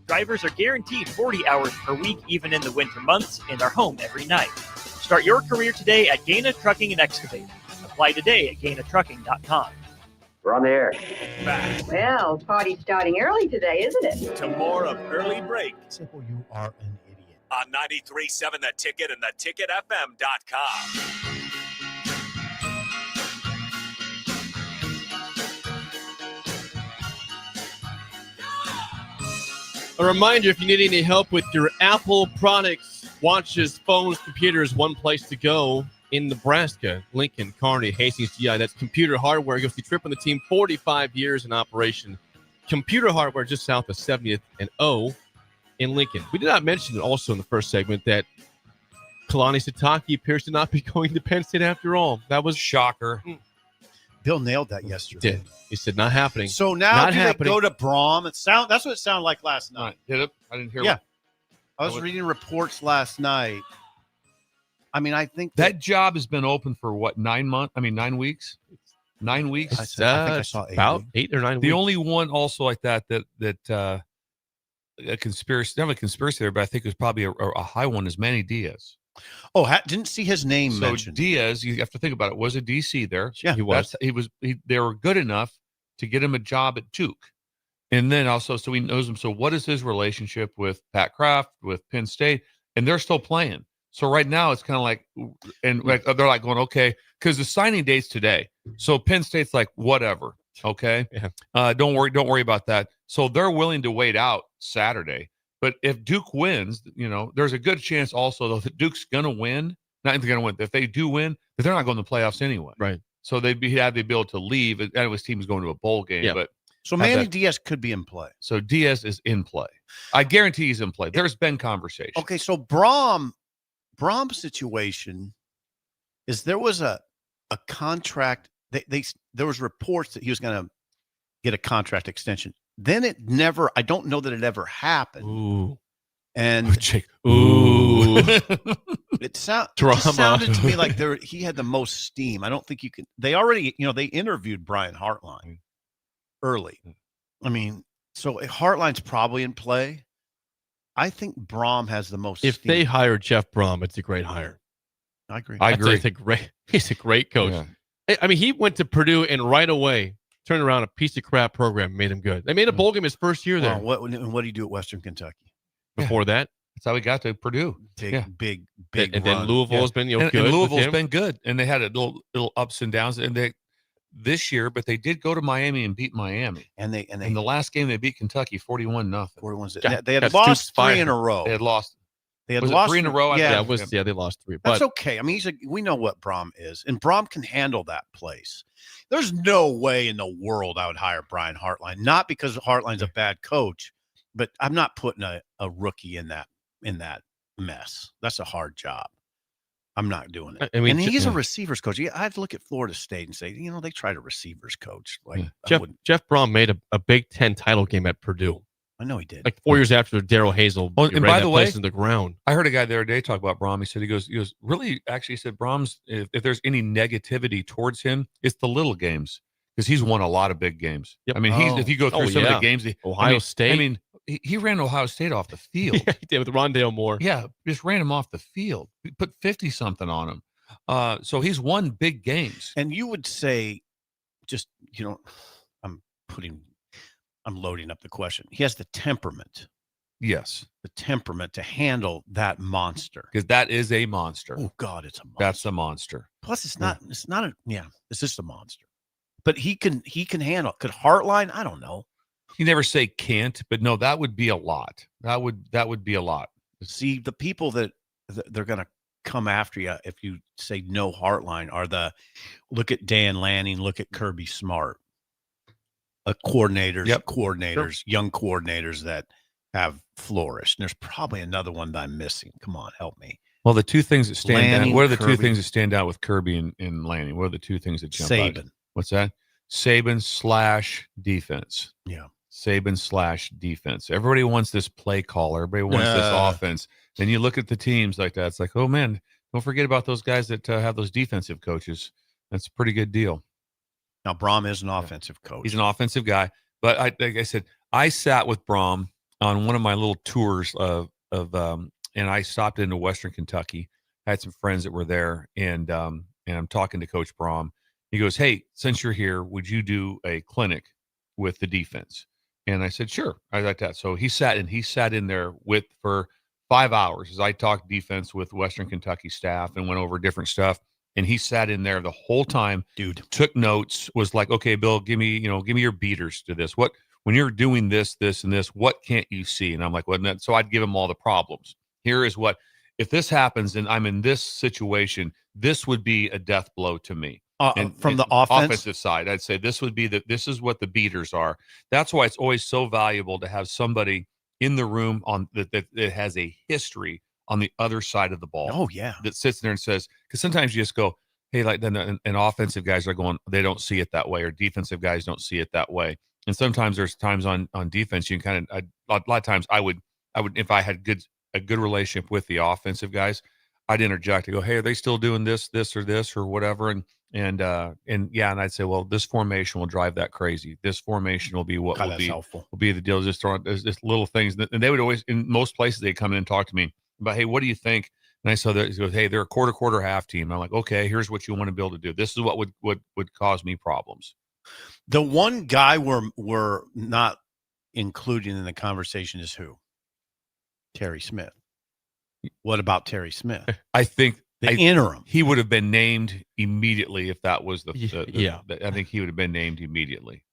[SPEAKER 14] Drivers are guaranteed 40 hours per week, even in the winter months, and are home every night. Start your career today at Gaina Trucking and Excavating. Apply today at GainaTrucking.com.
[SPEAKER 18] We're on the air.
[SPEAKER 1] Back
[SPEAKER 19] Well, party's starting early today, isn't it?
[SPEAKER 1] to more of Early Break
[SPEAKER 7] Simple, you are an idiot.
[SPEAKER 1] on 93.7 The Ticket and theticketfm.com.
[SPEAKER 5] A reminder, if you need any help with your Apple products, watches, phones, computers, one place to go in Nebraska, Lincoln, Kearney, Hastings, GI. That's Computer Hardware. You'll see Tripp and the team, 45 years in operation. Computer Hardware just south of 70th and O in Lincoln. We did not mention also in the first segment that Kalani Sitake appears to not be going to Penn State after all. That was
[SPEAKER 6] shocker.
[SPEAKER 7] Bill nailed that yesterday.
[SPEAKER 5] Did. He said not happening.
[SPEAKER 7] So now
[SPEAKER 5] not
[SPEAKER 7] do
[SPEAKER 5] happening.
[SPEAKER 7] they go to Brom? That's what it sounded like last night.
[SPEAKER 6] Did it? I didn't hear.
[SPEAKER 7] Yeah. I was reading reports last night. I mean, I think
[SPEAKER 6] that job has been open for what, 9 months? I mean, 9 weeks. 9 weeks.
[SPEAKER 7] I think I saw 8.
[SPEAKER 5] About 8 or 9 weeks.
[SPEAKER 6] The only one also like that a conspiracy, not a conspiracy there, but I think it was probably a high one, is Manny Diaz.
[SPEAKER 7] Oh, didn't see his name mentioned.
[SPEAKER 6] Diaz, you have to think about it, was a DC there.
[SPEAKER 7] Yeah,
[SPEAKER 5] he was.
[SPEAKER 6] They were good enough to get him a job at Duke. And then also, so he knows him. So what is his relationship with Pat Kraft, with Penn State? And they're still playing. So right now it's kind of like, and like, they're like going, okay, because the signing date's today. So Penn State's like, whatever. Okay.
[SPEAKER 5] Yeah.
[SPEAKER 6] Don't worry about that. So they're willing to wait out Saturday. But if Duke wins, there's a good chance also though that Duke's going to win. Not going to win. If they do win, they're not going to the playoffs anyway.
[SPEAKER 5] Right.
[SPEAKER 6] So they'd have the ability to leave. And his team's going to a bowl game.
[SPEAKER 5] Yeah.
[SPEAKER 6] But
[SPEAKER 7] So Manny Diaz could be in play.
[SPEAKER 6] So Diaz is in play. I guarantee he's in play. There's been conversation.
[SPEAKER 7] Okay, so Brom's situation is there was a contract. There was reports that he was going to get a contract extension. Then it never. I don't know that it ever happened.
[SPEAKER 5] Ooh.
[SPEAKER 7] And
[SPEAKER 5] Jake, ooh,
[SPEAKER 7] it just
[SPEAKER 5] Drama.
[SPEAKER 7] sounded to me like he had the most steam. I don't think you can. They already, they interviewed Brian Hartline early. I mean, so Hartline's probably in play. I think Brom has the most.
[SPEAKER 5] If
[SPEAKER 7] steam.
[SPEAKER 5] they hire Jeff Brom, it's a great hire.
[SPEAKER 7] I agree.
[SPEAKER 5] He's a great coach.
[SPEAKER 6] Yeah.
[SPEAKER 5] I mean, he went to Purdue and right away turned around a piece of crap program and made him good. They made a bowl game his first year there.
[SPEAKER 7] What do you do at Western Kentucky?
[SPEAKER 5] Before that,
[SPEAKER 6] that's how we got to Purdue.
[SPEAKER 7] Big.
[SPEAKER 5] And then Louisville has been good.
[SPEAKER 6] And Louisville's been good, and they had a little ups and downs. And they this year, but they did go to Miami and beat Miami.
[SPEAKER 7] And in
[SPEAKER 6] the last game they beat Kentucky 41-0.
[SPEAKER 7] 41. They had lost 3 in a row.
[SPEAKER 6] They had lost.
[SPEAKER 7] They had
[SPEAKER 6] was
[SPEAKER 7] lost
[SPEAKER 6] 3 in a row.
[SPEAKER 7] Yeah,
[SPEAKER 5] they lost 3.
[SPEAKER 7] That's okay. I mean, we know what Brom is, and Brom can handle that place. There's no way in the world I would hire Brian Hartline. Not because Hartline's a bad coach, but I'm not putting a rookie in that mess. That's a hard job. I'm not doing it.
[SPEAKER 5] I mean,
[SPEAKER 7] and he's a receivers coach. I have to look at Florida State and say, they tried a receivers coach. Like
[SPEAKER 5] Jeff Brom made a Big Ten title game at Purdue.
[SPEAKER 7] I know he did.
[SPEAKER 5] Like 4 years after Daryl Hazel
[SPEAKER 6] and by the way,
[SPEAKER 5] in the ground.
[SPEAKER 6] I heard a guy the other day talk about Brom. He said, he goes, really, actually, he said, Brom's, if there's any negativity towards him, it's the little games, because he's won a lot of big games. Yep. I mean, if you go through some of the games,
[SPEAKER 5] Ohio State.
[SPEAKER 6] I mean, he ran Ohio State off the field.
[SPEAKER 5] Yeah, he did with Rondale Moore.
[SPEAKER 6] Yeah, just ran him off the field. He put 50-something on him. So he's won big games.
[SPEAKER 7] And you would say, just, I'm loading up the question. He has the temperament.
[SPEAKER 6] Yes.
[SPEAKER 7] The temperament to handle that monster.
[SPEAKER 6] Because that is a monster.
[SPEAKER 7] Oh, God, it's a monster.
[SPEAKER 6] That's a monster.
[SPEAKER 7] Plus, it's just a monster. But he can handle it. Could Hartline? I don't know.
[SPEAKER 6] You never say can't, but no, that would be a lot. That would be a lot.
[SPEAKER 7] See, the people that they're going to come after you if you say no Hartline are look at Dan Lanning, look at Kirby Smart. Coordinators, young coordinators that have flourished. And there's probably another one that I'm missing. Come on, help me.
[SPEAKER 6] Well, the two things that stand
[SPEAKER 7] Lanning,
[SPEAKER 6] out. What are the
[SPEAKER 7] Kirby.
[SPEAKER 6] 2 things that stand out with Kirby and Lanning? What are the 2 things that jump out?
[SPEAKER 7] Saban.
[SPEAKER 6] What's that? Saban/defense.
[SPEAKER 7] Yeah.
[SPEAKER 6] Saban/defense. Everybody wants this play caller. Everybody wants this offense. And you look at the teams like that. It's like, oh man, don't forget about those guys that have those defensive coaches. That's a pretty good deal.
[SPEAKER 7] Now, Brom is an offensive coach.
[SPEAKER 6] He's an offensive guy. But like I said, I sat with Brom on one of my little tours and I stopped into Western Kentucky. I had some friends that were there, and I'm talking to Coach Brom. He goes, hey, since you're here, would you do a clinic with the defense? And I said, sure, I like that. So he sat in there for 5 hours as I talked defense with Western Kentucky staff and went over different stuff. And he sat in there the whole time,
[SPEAKER 7] dude,
[SPEAKER 6] took notes, was like, okay, Bill, give me your beaters to this. When you're doing this, this, and this, what can't you see? And I'm like, well, so I'd give him all the problems. Here is what, if this happens and I'm in this situation, this would be a death blow to me.
[SPEAKER 7] From the
[SPEAKER 6] offensive side, I'd say this would be this is what the beaters are. That's why it's always so valuable to have somebody in the room that has a history on the other side of the ball.
[SPEAKER 7] Oh, yeah.
[SPEAKER 6] That sits there and says, because sometimes you just go, hey, like then and offensive guys are going, they don't see it that way, or defensive guys don't see it that way. And sometimes there's times on defense you can kind of, a lot of times I would if I had a good relationship with the offensive guys, I'd interject to go, hey, are they still doing this or whatever? And I'd say, well, this formation will drive that crazy. This formation will be what will be the deal. Just throwing just little things. And they would always, in most places, they'd come in and talk to me about, hey, what do you think? And I saw that he goes, hey, they're a quarter half team. I'm like, okay, here's what you want to be able to do. This is what would cause me problems.
[SPEAKER 7] The one guy we're not including in the conversation is who? Terry Smith. What about Terry Smith?
[SPEAKER 6] I think
[SPEAKER 7] interim.
[SPEAKER 6] He would have been named immediately if that was
[SPEAKER 5] yeah.
[SPEAKER 6] I think he would have been named immediately.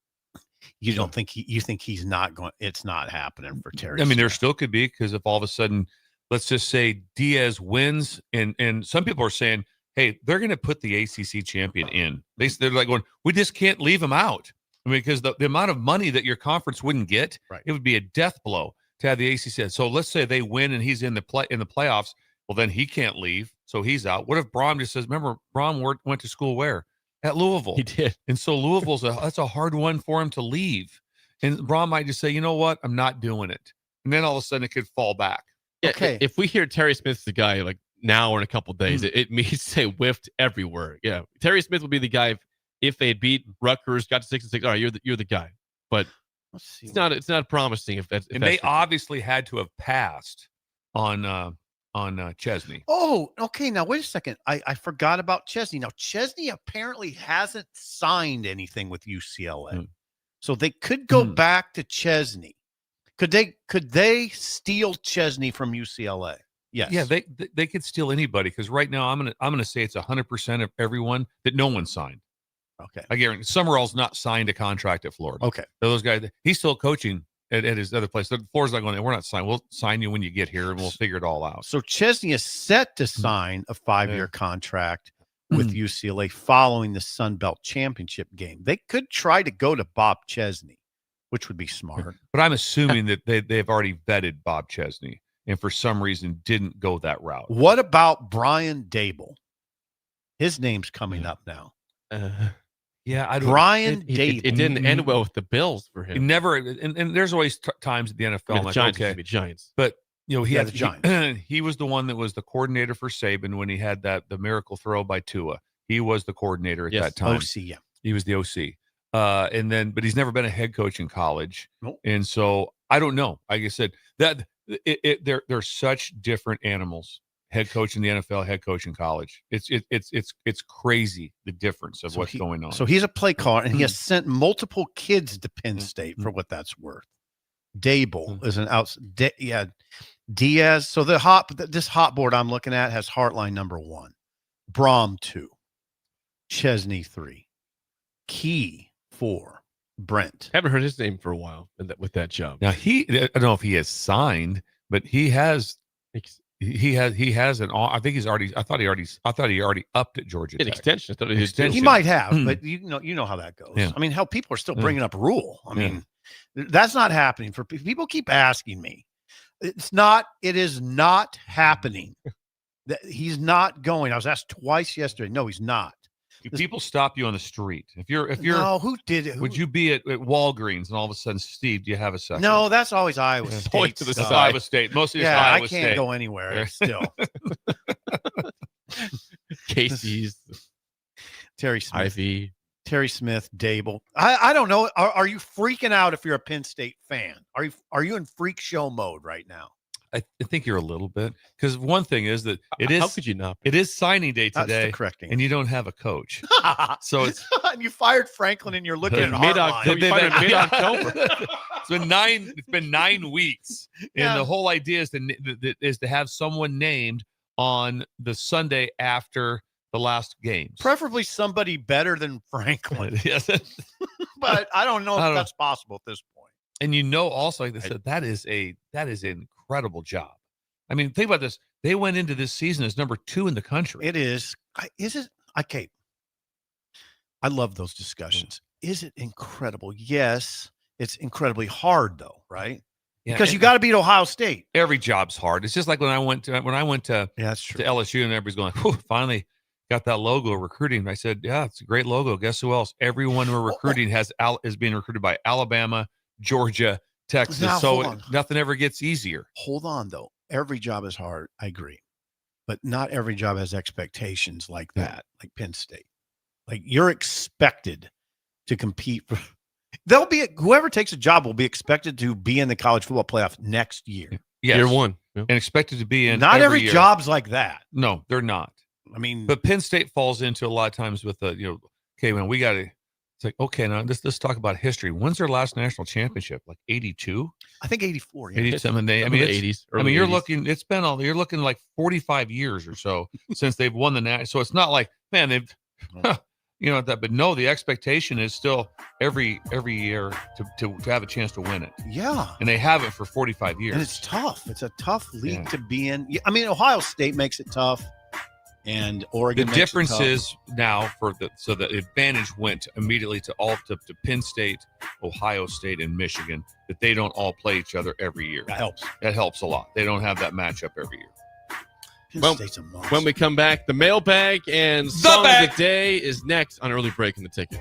[SPEAKER 7] You don't think you think he's not going? It's not happening for Terry.
[SPEAKER 6] I mean,
[SPEAKER 7] Smith.
[SPEAKER 6] there still could be, because if all of a sudden, let's just say Diaz wins, and some people are saying, hey, they're going to put the ACC champion in. They're like going, we just can't leave him out. I mean, because the amount of money that your conference wouldn't get,
[SPEAKER 7] right,
[SPEAKER 6] it would be a death blow to have the ACC. So let's say they win and he's in the playoffs. Well, then he can't leave, so he's out. What if Brom just says, remember, Brom went to school where? At Louisville.
[SPEAKER 5] He did.
[SPEAKER 6] And so that's a hard one for him to leave. And Brom might just say, you know what? I'm not doing it. And then all of a sudden it could fall back.
[SPEAKER 5] Yeah,
[SPEAKER 7] Okay.
[SPEAKER 5] If we hear Terry Smith's the guy like now or in a couple days, it means say whiffed everywhere. Yeah, Terry Smith would be the guy if they beat Rutgers, got to 6-6. All right, you're the guy. But
[SPEAKER 7] Let's see.
[SPEAKER 5] it's not promising if that's. If
[SPEAKER 6] And
[SPEAKER 5] that's
[SPEAKER 6] they
[SPEAKER 5] the-
[SPEAKER 6] obviously had to have passed on Chesney.
[SPEAKER 7] Oh, okay. Now wait a second. I forgot about Chesney. Now Chesney apparently hasn't signed anything with UCLA, so they could go back to Chesney. Could they steal Chesney from UCLA? Yes.
[SPEAKER 6] Yeah, they could steal anybody because right now I'm gonna say it's 100% of everyone that no one signed.
[SPEAKER 7] Okay.
[SPEAKER 6] I guarantee Summerall's not signed a contract at Florida.
[SPEAKER 7] Okay.
[SPEAKER 6] So those guys, he's still coaching at his other place. Florida's not going. We're not signed. We'll sign you when you get here, and we'll figure it all out.
[SPEAKER 7] So Chesney is set to sign a 5-year contract with UCLA following the Sun Belt Championship game. They could try to go to Bob Chesney, which would be smart.
[SPEAKER 6] But I'm assuming that they've already vetted Bob Chesney, and for some reason didn't go that route.
[SPEAKER 7] What about Brian Dable? His name's coming up now.
[SPEAKER 6] Yeah, I don't.
[SPEAKER 7] Brian
[SPEAKER 5] it
[SPEAKER 7] Dable.
[SPEAKER 5] didn't end well with the Bills for
[SPEAKER 6] He
[SPEAKER 5] him.
[SPEAKER 6] never, and there's always times at the NFL.
[SPEAKER 5] I mean,
[SPEAKER 6] I'm
[SPEAKER 5] the
[SPEAKER 6] like,
[SPEAKER 5] Giants
[SPEAKER 6] okay,
[SPEAKER 5] used to be Giants.
[SPEAKER 6] but you know, he
[SPEAKER 7] Yeah,
[SPEAKER 6] had
[SPEAKER 7] the Giants.
[SPEAKER 6] He was the one that was the coordinator for Saban when he had the miracle throw by Tua. He was the coordinator at that time.
[SPEAKER 7] OC, yeah.
[SPEAKER 6] He was the OC. But he's never been a head coach in college.
[SPEAKER 7] Nope.
[SPEAKER 6] And so I don't know. Like I said, that they're such different animals. Head coach in the NFL, head coach in college. It's crazy the difference of what's going on.
[SPEAKER 7] So he's a play caller, and he has sent multiple kids to Penn State for what that's worth. Dable is an Diaz. So this hot board I'm looking at has Heartline number 1, Brom 2, Chesney 3, Key 4, Brent.
[SPEAKER 5] Haven't heard his name for a while with that job.
[SPEAKER 6] Now I don't know if he has signed, but he has an. I think he's already. I thought he already upped at Georgia
[SPEAKER 5] An
[SPEAKER 6] Tech.
[SPEAKER 5] extension. I thought he did.
[SPEAKER 7] He might have, but you know how that goes.
[SPEAKER 6] Yeah.
[SPEAKER 7] I mean, hell, people are still bringing up Rule. I mean, that's not happening. For people keep asking me, it is not happening. He's not going. I was asked twice yesterday. No, he's not.
[SPEAKER 6] If people stop you on the street, if you're
[SPEAKER 7] no, who did it?
[SPEAKER 6] Would you be at Walgreens and all of a sudden, Steve, do you have a second?
[SPEAKER 7] No, that's always Iowa State.
[SPEAKER 5] Point to the
[SPEAKER 7] stuff.
[SPEAKER 5] side.
[SPEAKER 6] Iowa State. Most of it's
[SPEAKER 7] Yeah,
[SPEAKER 6] Iowa
[SPEAKER 7] I
[SPEAKER 6] State.
[SPEAKER 7] can't go anywhere still.
[SPEAKER 5] Casey's,
[SPEAKER 7] Terry Smith.
[SPEAKER 5] Ivy.
[SPEAKER 7] Terry Smith, Dable. I don't know. Are you freaking out if you're a Penn State fan? Are you in freak show mode right now?
[SPEAKER 6] I think you're a little bit, because one thing is that it is.
[SPEAKER 5] How could you not?
[SPEAKER 6] It is signing day
[SPEAKER 7] That's
[SPEAKER 6] today,
[SPEAKER 7] the correct answer.
[SPEAKER 6] and you don't have a coach. So it's
[SPEAKER 7] and you fired Franklin, and you're looking at
[SPEAKER 5] Mid-October.
[SPEAKER 7] Heartline.
[SPEAKER 5] You fired him mid-October.
[SPEAKER 6] It's been 9 weeks, and the whole idea is to have someone named on the Sunday after the last games.
[SPEAKER 7] Preferably somebody better than Franklin.
[SPEAKER 6] Yes.
[SPEAKER 7] But I don't know if that's possible at this point.
[SPEAKER 6] And also, like I said, that is an incredible job. I mean, think about this. They went into this season as number 2 in the country.
[SPEAKER 7] It is. Is it? Okay. I love those discussions. Is it incredible? Yes. It's incredibly hard, though, right?
[SPEAKER 6] Yeah,
[SPEAKER 7] Because you got to beat Ohio State.
[SPEAKER 6] Every job's hard. It's just like when I went to
[SPEAKER 7] that's true.
[SPEAKER 6] to LSU, and everybody's going, "Whew, finally got that logo recruiting." And I said, "Yeah, it's a great logo. Guess who else? Everyone we're recruiting is being recruited by Alabama, Georgia, Texas.
[SPEAKER 7] Now,
[SPEAKER 6] so nothing ever gets easier."
[SPEAKER 7] Hold on, though. Every job is hard. I agree. But not every job has expectations like that, like Penn State. Like you're expected to compete for. Whoever takes a job will be expected to be in the college football playoff next year.
[SPEAKER 6] Yes.
[SPEAKER 5] Year 1. Yeah.
[SPEAKER 6] And expected to be in.
[SPEAKER 7] Not every
[SPEAKER 6] year.
[SPEAKER 7] job's like that.
[SPEAKER 6] No, they're not.
[SPEAKER 7] I mean,
[SPEAKER 6] but Penn State falls into a lot of times with okay, man, we got to. It's like, okay, now let's talk about history. When's their last national championship? Like 82?
[SPEAKER 7] I think 84. Yeah.
[SPEAKER 6] 87. It's
[SPEAKER 5] 80s.
[SPEAKER 6] You're
[SPEAKER 5] 80s.
[SPEAKER 6] looking. It's been you're looking like 45 years or so since they've won the national. So it's not like, man, they've. But no, the expectation is still every year to have a chance to win it.
[SPEAKER 7] Yeah.
[SPEAKER 6] And they haven't for 45 years.
[SPEAKER 7] And it's tough. It's a tough league to be in. I mean, Ohio State makes it tough, and Oregon.
[SPEAKER 6] The difference is now so the advantage went immediately to Penn State, Ohio State, and Michigan, that they don't all play each other every year.
[SPEAKER 7] That helps.
[SPEAKER 6] That helps a lot. They don't have that matchup every year.
[SPEAKER 5] Well, when we come back, the mailbag and song of the day is next on Early Break in the Ticket.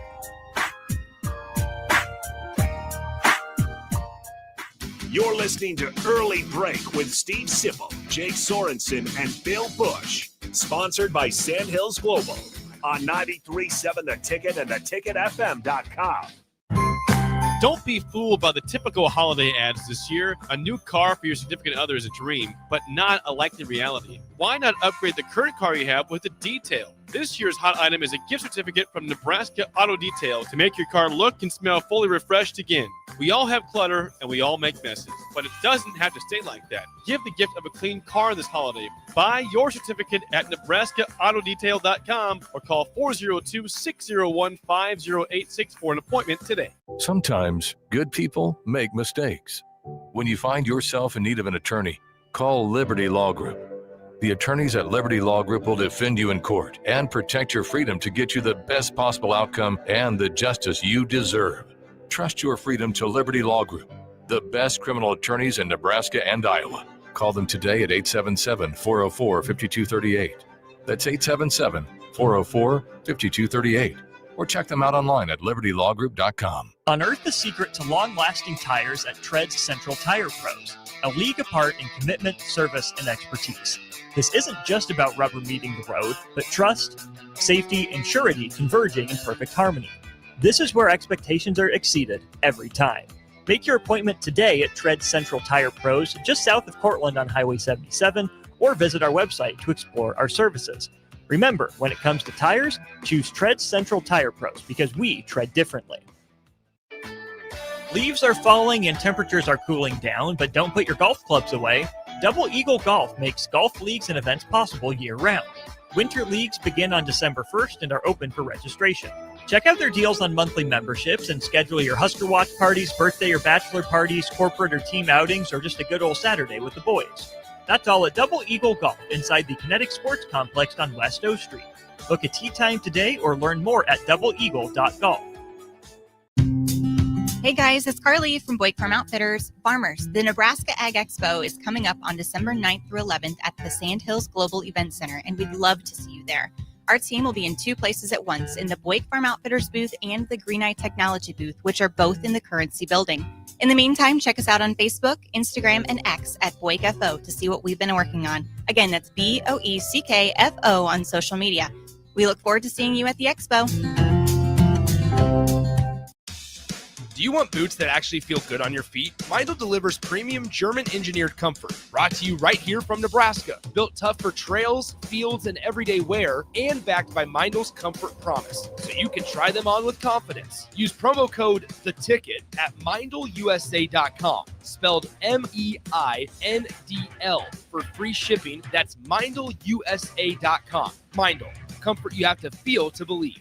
[SPEAKER 1] You're listening to Early Break with Steve Sipple, Jake Sorensen, and Bill Busch. Sponsored by Sandhills Global on 93.7 The Ticket and theticketfm.com.
[SPEAKER 5] Don't be fooled by the typical holiday ads this year. A new car for your significant other is a dream, but not a likely reality. Why not upgrade the current car you have with a detail? This year's hot item is a gift certificate from Nebraska Auto Detail to make your car look and smell fully refreshed again. We all have clutter and we all make messes, but it doesn't have to stay like that. Give the gift of a clean car this holiday. Buy your certificate at NebraskaAutoDetail.com or call 402-601-5086 for an appointment today.
[SPEAKER 18] Sometimes good people make mistakes. When you find yourself in need of an attorney, call Liberty Law Group. The attorneys at Liberty Law Group will defend you in court and protect your freedom to get you the best possible outcome and the justice you deserve. Trust your freedom to Liberty Law Group, the best criminal attorneys in Nebraska and Iowa. Call them today at 877-404-5238. That's 877-404-5238. Or check them out online at libertylawgroup.com.
[SPEAKER 14] Unearth the secret to long-lasting tires at Tread's Central Tire Pros, a league apart in commitment, service, and expertise. This isn't just about rubber meeting the road, but trust, safety, and surety converging in perfect harmony. This is where expectations are exceeded every time. Make your appointment today at Tread Central Tire Pros, just south of Cortland on Highway 77, or visit our website to explore our services. Remember, when it comes to tires, choose Tread Central Tire Pros because we tread differently. Leaves are falling and temperatures are cooling down, but don't put your golf clubs away. Double Eagle Golf makes golf leagues and events possible year-round. Winter leagues begin on December 1st and are open for registration. Check out their deals on monthly memberships and schedule your Husker Watch parties, birthday or bachelor parties, corporate or team outings, or just a good old Saturday with the boys. That's all at Double Eagle Golf inside the Kinetic Sports Complex on West O Street. Book a tee time today or learn more at doubleeagle.golf.
[SPEAKER 11] Hey guys, it's Carly from Buick Farm Outfitters. Farmers, the Nebraska Ag Expo is coming up on December 9th through 11th at the Sandhills Global Event Center, and we'd love to see you there. Our team will be in two places at once, in the Buick Farm Outfitters booth and the Green Eye Technology booth, which are both in the Currency building. In the meantime, check us out on Facebook, Instagram, and X at BuickFO to see what we've been working on. Again, that's BOECKFO on social media. We look forward to seeing you at the Expo.
[SPEAKER 10] Do you want boots that actually feel good on your feet? Meindl delivers premium German-engineered comfort, brought to you right here from Nebraska. Built tough for trails, fields, and everyday wear, and backed by Meindl's Comfort Promise, so you can try them on with confidence. Use promo code THETICKET at MeindlUSA.com, spelled MEINDL, for free shipping. That's MeindlUSA.com. Meindl, comfort you have to feel to believe.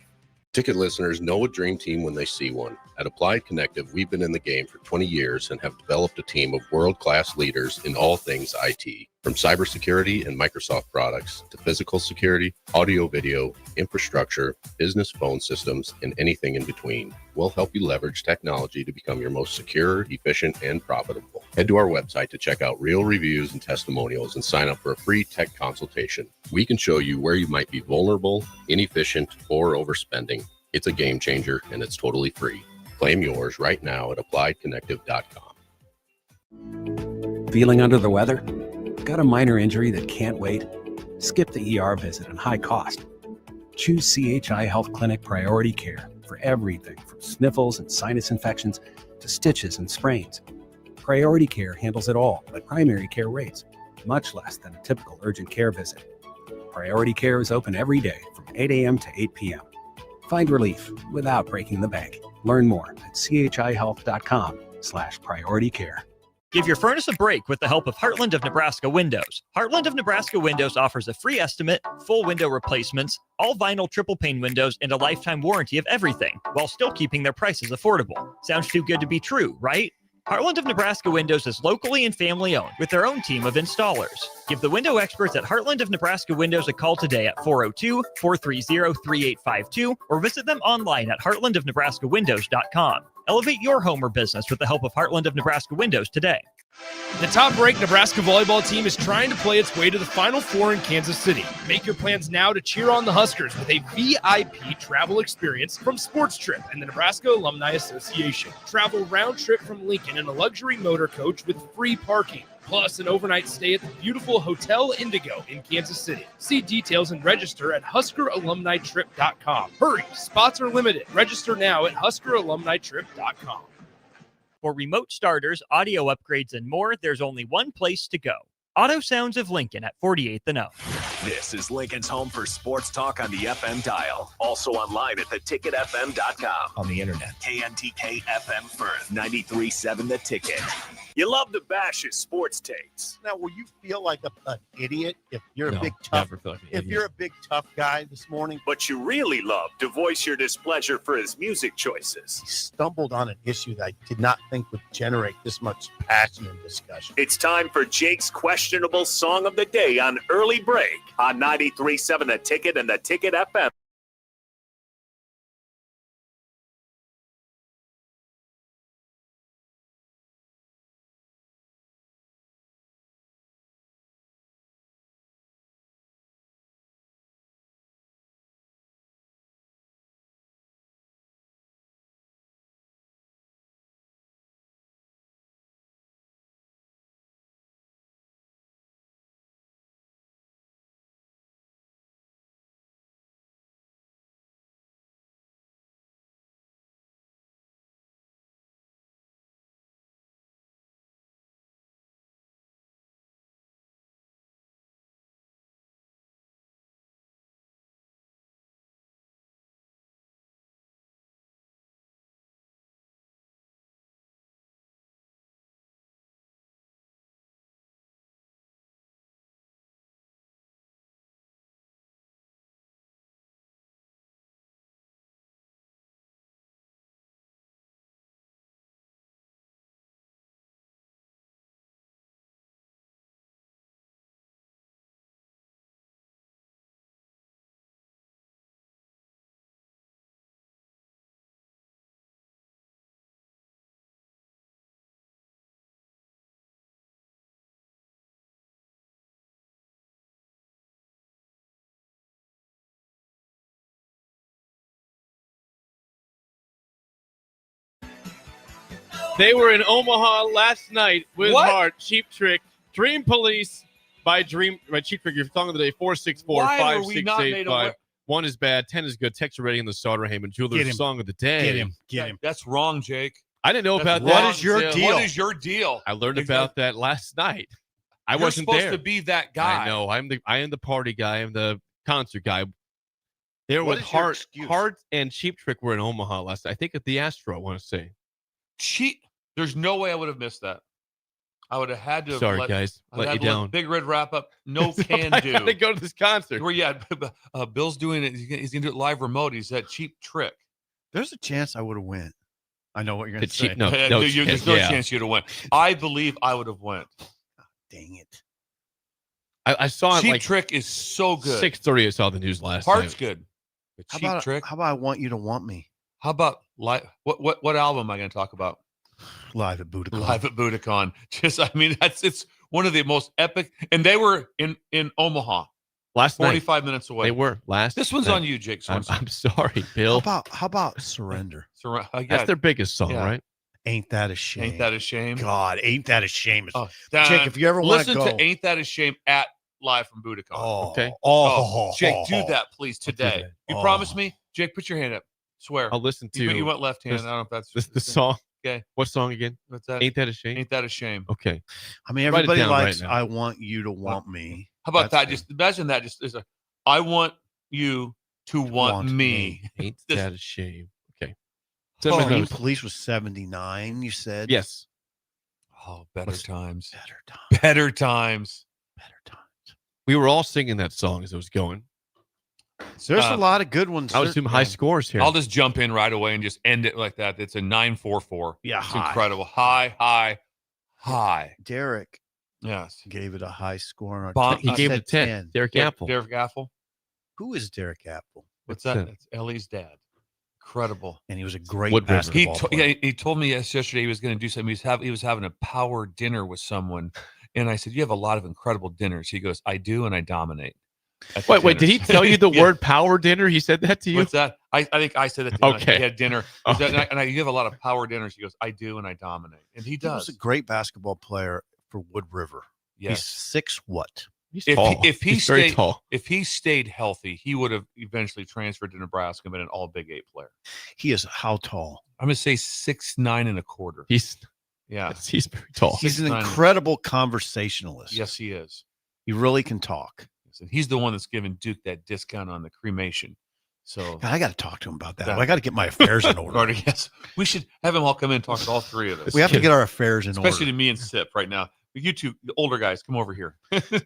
[SPEAKER 20] Ticket listeners know a dream team when they see one. At Applied Connective, we've been in the game for 20 years and have developed a team of world-class leaders in all things IT. From cybersecurity and Microsoft products to physical security, audio-video, infrastructure, business phone systems, and anything in between. We'll help you leverage technology to become your most secure, efficient, and profitable. Head to our website to check out real reviews and testimonials and sign up for a free tech consultation. We can show you where you might be vulnerable, inefficient, or overspending. It's a game changer, and it's totally free. Claim yours right now at appliedconnective.com.
[SPEAKER 21] Feeling under the weather? Got a minor injury that can't wait? Skip the ER visit and high cost. Choose CHI Health Clinic Priority Care for everything from sniffles and sinus infections to stitches and sprains. Priority Care handles it all at primary care rates, much less than a typical urgent care visit. Priority Care is open every day from 8 a.m. to 8 p.m. Find relief without breaking the bank. Learn more at chihealth.com/prioritycare.
[SPEAKER 14] Give your furnace a break with the help of Heartland of Nebraska Windows. Heartland of Nebraska Windows offers a free estimate, full window replacements, all vinyl triple pane windows, and a lifetime warranty of everything, while still keeping their prices affordable. Sounds too good to be true, right? Heartland of Nebraska Windows is locally and family owned with their own team of installers. Give the window experts at Heartland of Nebraska Windows a call today at 402-430-3852 or visit them online at heartlandofnebraskawindows.com. Elevate your home or business with the help of Heartland of Nebraska Windows today.
[SPEAKER 10] The top-ranked Nebraska volleyball team is trying to play its way to the Final Four in Kansas City. Make your plans now to cheer on the Huskers with a VIP travel experience from Sports Trip and the Nebraska Alumni Association. Travel round trip from Lincoln in a luxury motor coach with free parking, plus an overnight stay at the beautiful Hotel Indigo in Kansas City. See details and register at HuskerAlumniTrip.com. Hurry, spots are limited. Register now at HuskerAlumniTrip.com.
[SPEAKER 14] For remote starters, audio upgrades, and more, there's only one place to go. Auto Sounds of Lincoln at 48th and O.
[SPEAKER 1] This is Lincoln's home for sports talk on the FM dial. Also online at theticketfm.com.
[SPEAKER 2] On the internet.
[SPEAKER 1] KNTK FM Firth, 93.7 The Ticket. You love to bash his sports takes.
[SPEAKER 7] Now, will you feel like an idiot if you're
[SPEAKER 5] No,
[SPEAKER 7] a big tough?
[SPEAKER 5] never feel like an
[SPEAKER 7] If
[SPEAKER 5] idiot.
[SPEAKER 7] you're a big tough guy this morning,
[SPEAKER 1] But you really love to voice your displeasure for his music choices.
[SPEAKER 7] he stumbled on an issue that I did not think would generate this much passion and discussion.
[SPEAKER 1] It's time for Jake's questionable song of the day on Early Break on 93.7 The Ticket and The Ticket FM.
[SPEAKER 5] They were in Omaha last night with
[SPEAKER 6] What?
[SPEAKER 5] Hart, Cheap Trick, Dream Police by Cheap Trick. Your song of the day, 464
[SPEAKER 6] Why are we not made
[SPEAKER 5] 5685.
[SPEAKER 6] aware?
[SPEAKER 5] 1 is bad, 10 is good. Text rating in the Starter Heyman
[SPEAKER 7] Get
[SPEAKER 5] Jewelers
[SPEAKER 7] him.
[SPEAKER 5] song of the day.
[SPEAKER 7] Get him. Get him.
[SPEAKER 6] That's wrong, Jake.
[SPEAKER 5] I didn't know
[SPEAKER 6] That's
[SPEAKER 5] about
[SPEAKER 6] wrong.
[SPEAKER 5] that.
[SPEAKER 7] What is your
[SPEAKER 5] until-
[SPEAKER 7] deal?
[SPEAKER 6] What is your deal?
[SPEAKER 5] I learned
[SPEAKER 6] Exactly.
[SPEAKER 5] about that last night. I
[SPEAKER 6] You're
[SPEAKER 5] wasn't
[SPEAKER 6] supposed
[SPEAKER 5] there.
[SPEAKER 6] to be that guy.
[SPEAKER 5] I know. I am the party guy. I'm the concert guy. There
[SPEAKER 7] What
[SPEAKER 5] with
[SPEAKER 7] is your
[SPEAKER 5] Hart,
[SPEAKER 7] excuse?
[SPEAKER 5] Hart and Cheap Trick were in Omaha last night. I think at the Astro, I want to say.
[SPEAKER 6] There's no way I would have missed that. I would have had to have
[SPEAKER 5] Sorry,
[SPEAKER 6] let,
[SPEAKER 5] guys.
[SPEAKER 6] I'd
[SPEAKER 5] Let
[SPEAKER 6] had
[SPEAKER 5] you
[SPEAKER 6] to let
[SPEAKER 5] down.
[SPEAKER 6] Big Red wrap up. No can
[SPEAKER 5] I
[SPEAKER 6] do.
[SPEAKER 5] gotta go to this concert.
[SPEAKER 6] Where Bill's doing it. He's gonna do it live remote. He's that Cheap Trick.
[SPEAKER 7] There's a chance I would have went. I know what you're going to
[SPEAKER 5] The cheap-
[SPEAKER 7] say.
[SPEAKER 5] no.
[SPEAKER 6] There's no
[SPEAKER 5] yeah.
[SPEAKER 6] chance you'd have went. I believe I would have went.
[SPEAKER 7] Dang it.
[SPEAKER 5] I saw it
[SPEAKER 6] Cheap
[SPEAKER 5] like
[SPEAKER 6] Trick is so good.
[SPEAKER 5] 6:30. I saw the news last
[SPEAKER 6] Part's
[SPEAKER 5] night.
[SPEAKER 6] good. But
[SPEAKER 7] How
[SPEAKER 6] Cheap
[SPEAKER 7] about,
[SPEAKER 6] Trick.
[SPEAKER 7] how about I Want You to Want Me?
[SPEAKER 6] How about what album am I going to talk about?
[SPEAKER 7] Live at Budokan.
[SPEAKER 6] Live at Budokan. It's one of the most epic. And they were in Omaha,
[SPEAKER 5] Last night.
[SPEAKER 6] 45 minutes away.
[SPEAKER 5] They were last.
[SPEAKER 6] This one's
[SPEAKER 5] night.
[SPEAKER 6] on you, Jake
[SPEAKER 5] I'm,
[SPEAKER 6] Swanson.
[SPEAKER 5] I'm sorry, Bill.
[SPEAKER 7] How about Surrender?
[SPEAKER 5] That's their biggest song,
[SPEAKER 6] Yeah.
[SPEAKER 5] right?
[SPEAKER 7] Ain't That a Shame?
[SPEAKER 6] Ain't That a Shame?
[SPEAKER 7] God, Ain't That a Shame?
[SPEAKER 6] Oh,
[SPEAKER 7] Jake, if you ever want
[SPEAKER 6] listen
[SPEAKER 7] to go.
[SPEAKER 6] Ain't That a Shame at Live from Budokan.
[SPEAKER 7] Oh,
[SPEAKER 5] Okay.
[SPEAKER 7] Oh,
[SPEAKER 6] Jake, do that, please, today. You
[SPEAKER 7] Oh.
[SPEAKER 6] promise me? Jake, put your hand up. Swear.
[SPEAKER 5] I'll listen to
[SPEAKER 6] You went left hand.
[SPEAKER 5] this-
[SPEAKER 6] I don't know if that's
[SPEAKER 5] the song.
[SPEAKER 6] Okay.
[SPEAKER 5] What song again?
[SPEAKER 6] What's that?
[SPEAKER 5] Ain't That a Shame?
[SPEAKER 6] Ain't That a Shame?
[SPEAKER 5] Okay.
[SPEAKER 7] I mean,
[SPEAKER 5] Write it
[SPEAKER 7] everybody
[SPEAKER 5] down right
[SPEAKER 7] likes
[SPEAKER 5] now.
[SPEAKER 7] I Want You to Want Me.
[SPEAKER 6] How about
[SPEAKER 7] That's
[SPEAKER 6] that? Just imagine that. Just as I want you to want me.
[SPEAKER 5] Ain't
[SPEAKER 6] This-
[SPEAKER 5] that a shame? Okay.
[SPEAKER 7] Oh,
[SPEAKER 5] Seven
[SPEAKER 7] Dream
[SPEAKER 5] notes.
[SPEAKER 7] Police was 79, you said?
[SPEAKER 5] Yes.
[SPEAKER 6] Oh, better times.
[SPEAKER 7] Better time.
[SPEAKER 6] Better times.
[SPEAKER 7] Better time.
[SPEAKER 5] We were all singing that song as it was going.
[SPEAKER 7] There's a lot of good ones.
[SPEAKER 5] I would assume high scores here.
[SPEAKER 6] I'll just jump in right away and just end it like that. It's a 944.
[SPEAKER 7] Yeah,
[SPEAKER 6] It's
[SPEAKER 7] high.
[SPEAKER 6] incredible. High.
[SPEAKER 7] Derek
[SPEAKER 6] Yes.
[SPEAKER 7] gave it a high score. On
[SPEAKER 6] Bon-
[SPEAKER 5] He
[SPEAKER 6] I
[SPEAKER 5] gave it a
[SPEAKER 7] said
[SPEAKER 5] 10. Derek Apple.
[SPEAKER 6] Derek Apple.
[SPEAKER 7] Who is Derek Apple?
[SPEAKER 6] What's
[SPEAKER 5] What's
[SPEAKER 6] that?
[SPEAKER 5] that?
[SPEAKER 6] That's Ellie's dad. incredible.
[SPEAKER 7] And he was a great
[SPEAKER 5] Wood River.
[SPEAKER 7] basketball player.
[SPEAKER 6] He told me yesterday he was going to do something. He was having a power dinner with someone, and I said, "You have a lot of incredible dinners." He goes, "I do, and I dominate."
[SPEAKER 5] Wait, did he tell you the word power dinner? He said that to you?
[SPEAKER 6] What's that? I think I said that to him.
[SPEAKER 5] Okay.
[SPEAKER 6] He had dinner.
[SPEAKER 5] Okay.
[SPEAKER 6] You have a lot of power dinners. He goes, "I do, and I dominate." And he
[SPEAKER 7] He was
[SPEAKER 6] does.
[SPEAKER 7] a great basketball player for Wood River.
[SPEAKER 6] Yes.
[SPEAKER 7] He's 6 what?
[SPEAKER 5] He's
[SPEAKER 6] If
[SPEAKER 5] tall.
[SPEAKER 6] he
[SPEAKER 5] very
[SPEAKER 6] stayed,
[SPEAKER 5] tall.
[SPEAKER 6] if he stayed healthy, he would have eventually transferred to Nebraska and been an all Big 8 player.
[SPEAKER 7] He is how tall?
[SPEAKER 6] I'm going to say 6'9 1/4.
[SPEAKER 5] He's very tall.
[SPEAKER 7] He's an
[SPEAKER 6] 6'9".
[SPEAKER 7] incredible conversationalist.
[SPEAKER 6] Yes, he is.
[SPEAKER 7] He really can talk.
[SPEAKER 6] And he's the one that's giving Duke that discount on the cremation. So
[SPEAKER 7] God, I got to talk to him about that. I got to get my affairs in order.
[SPEAKER 6] Yes, we should have him all come in and talk to all three of us.
[SPEAKER 7] We have to get our affairs in
[SPEAKER 6] especially
[SPEAKER 7] order.
[SPEAKER 6] to me and Sip right now. You two, the older guys, come over here.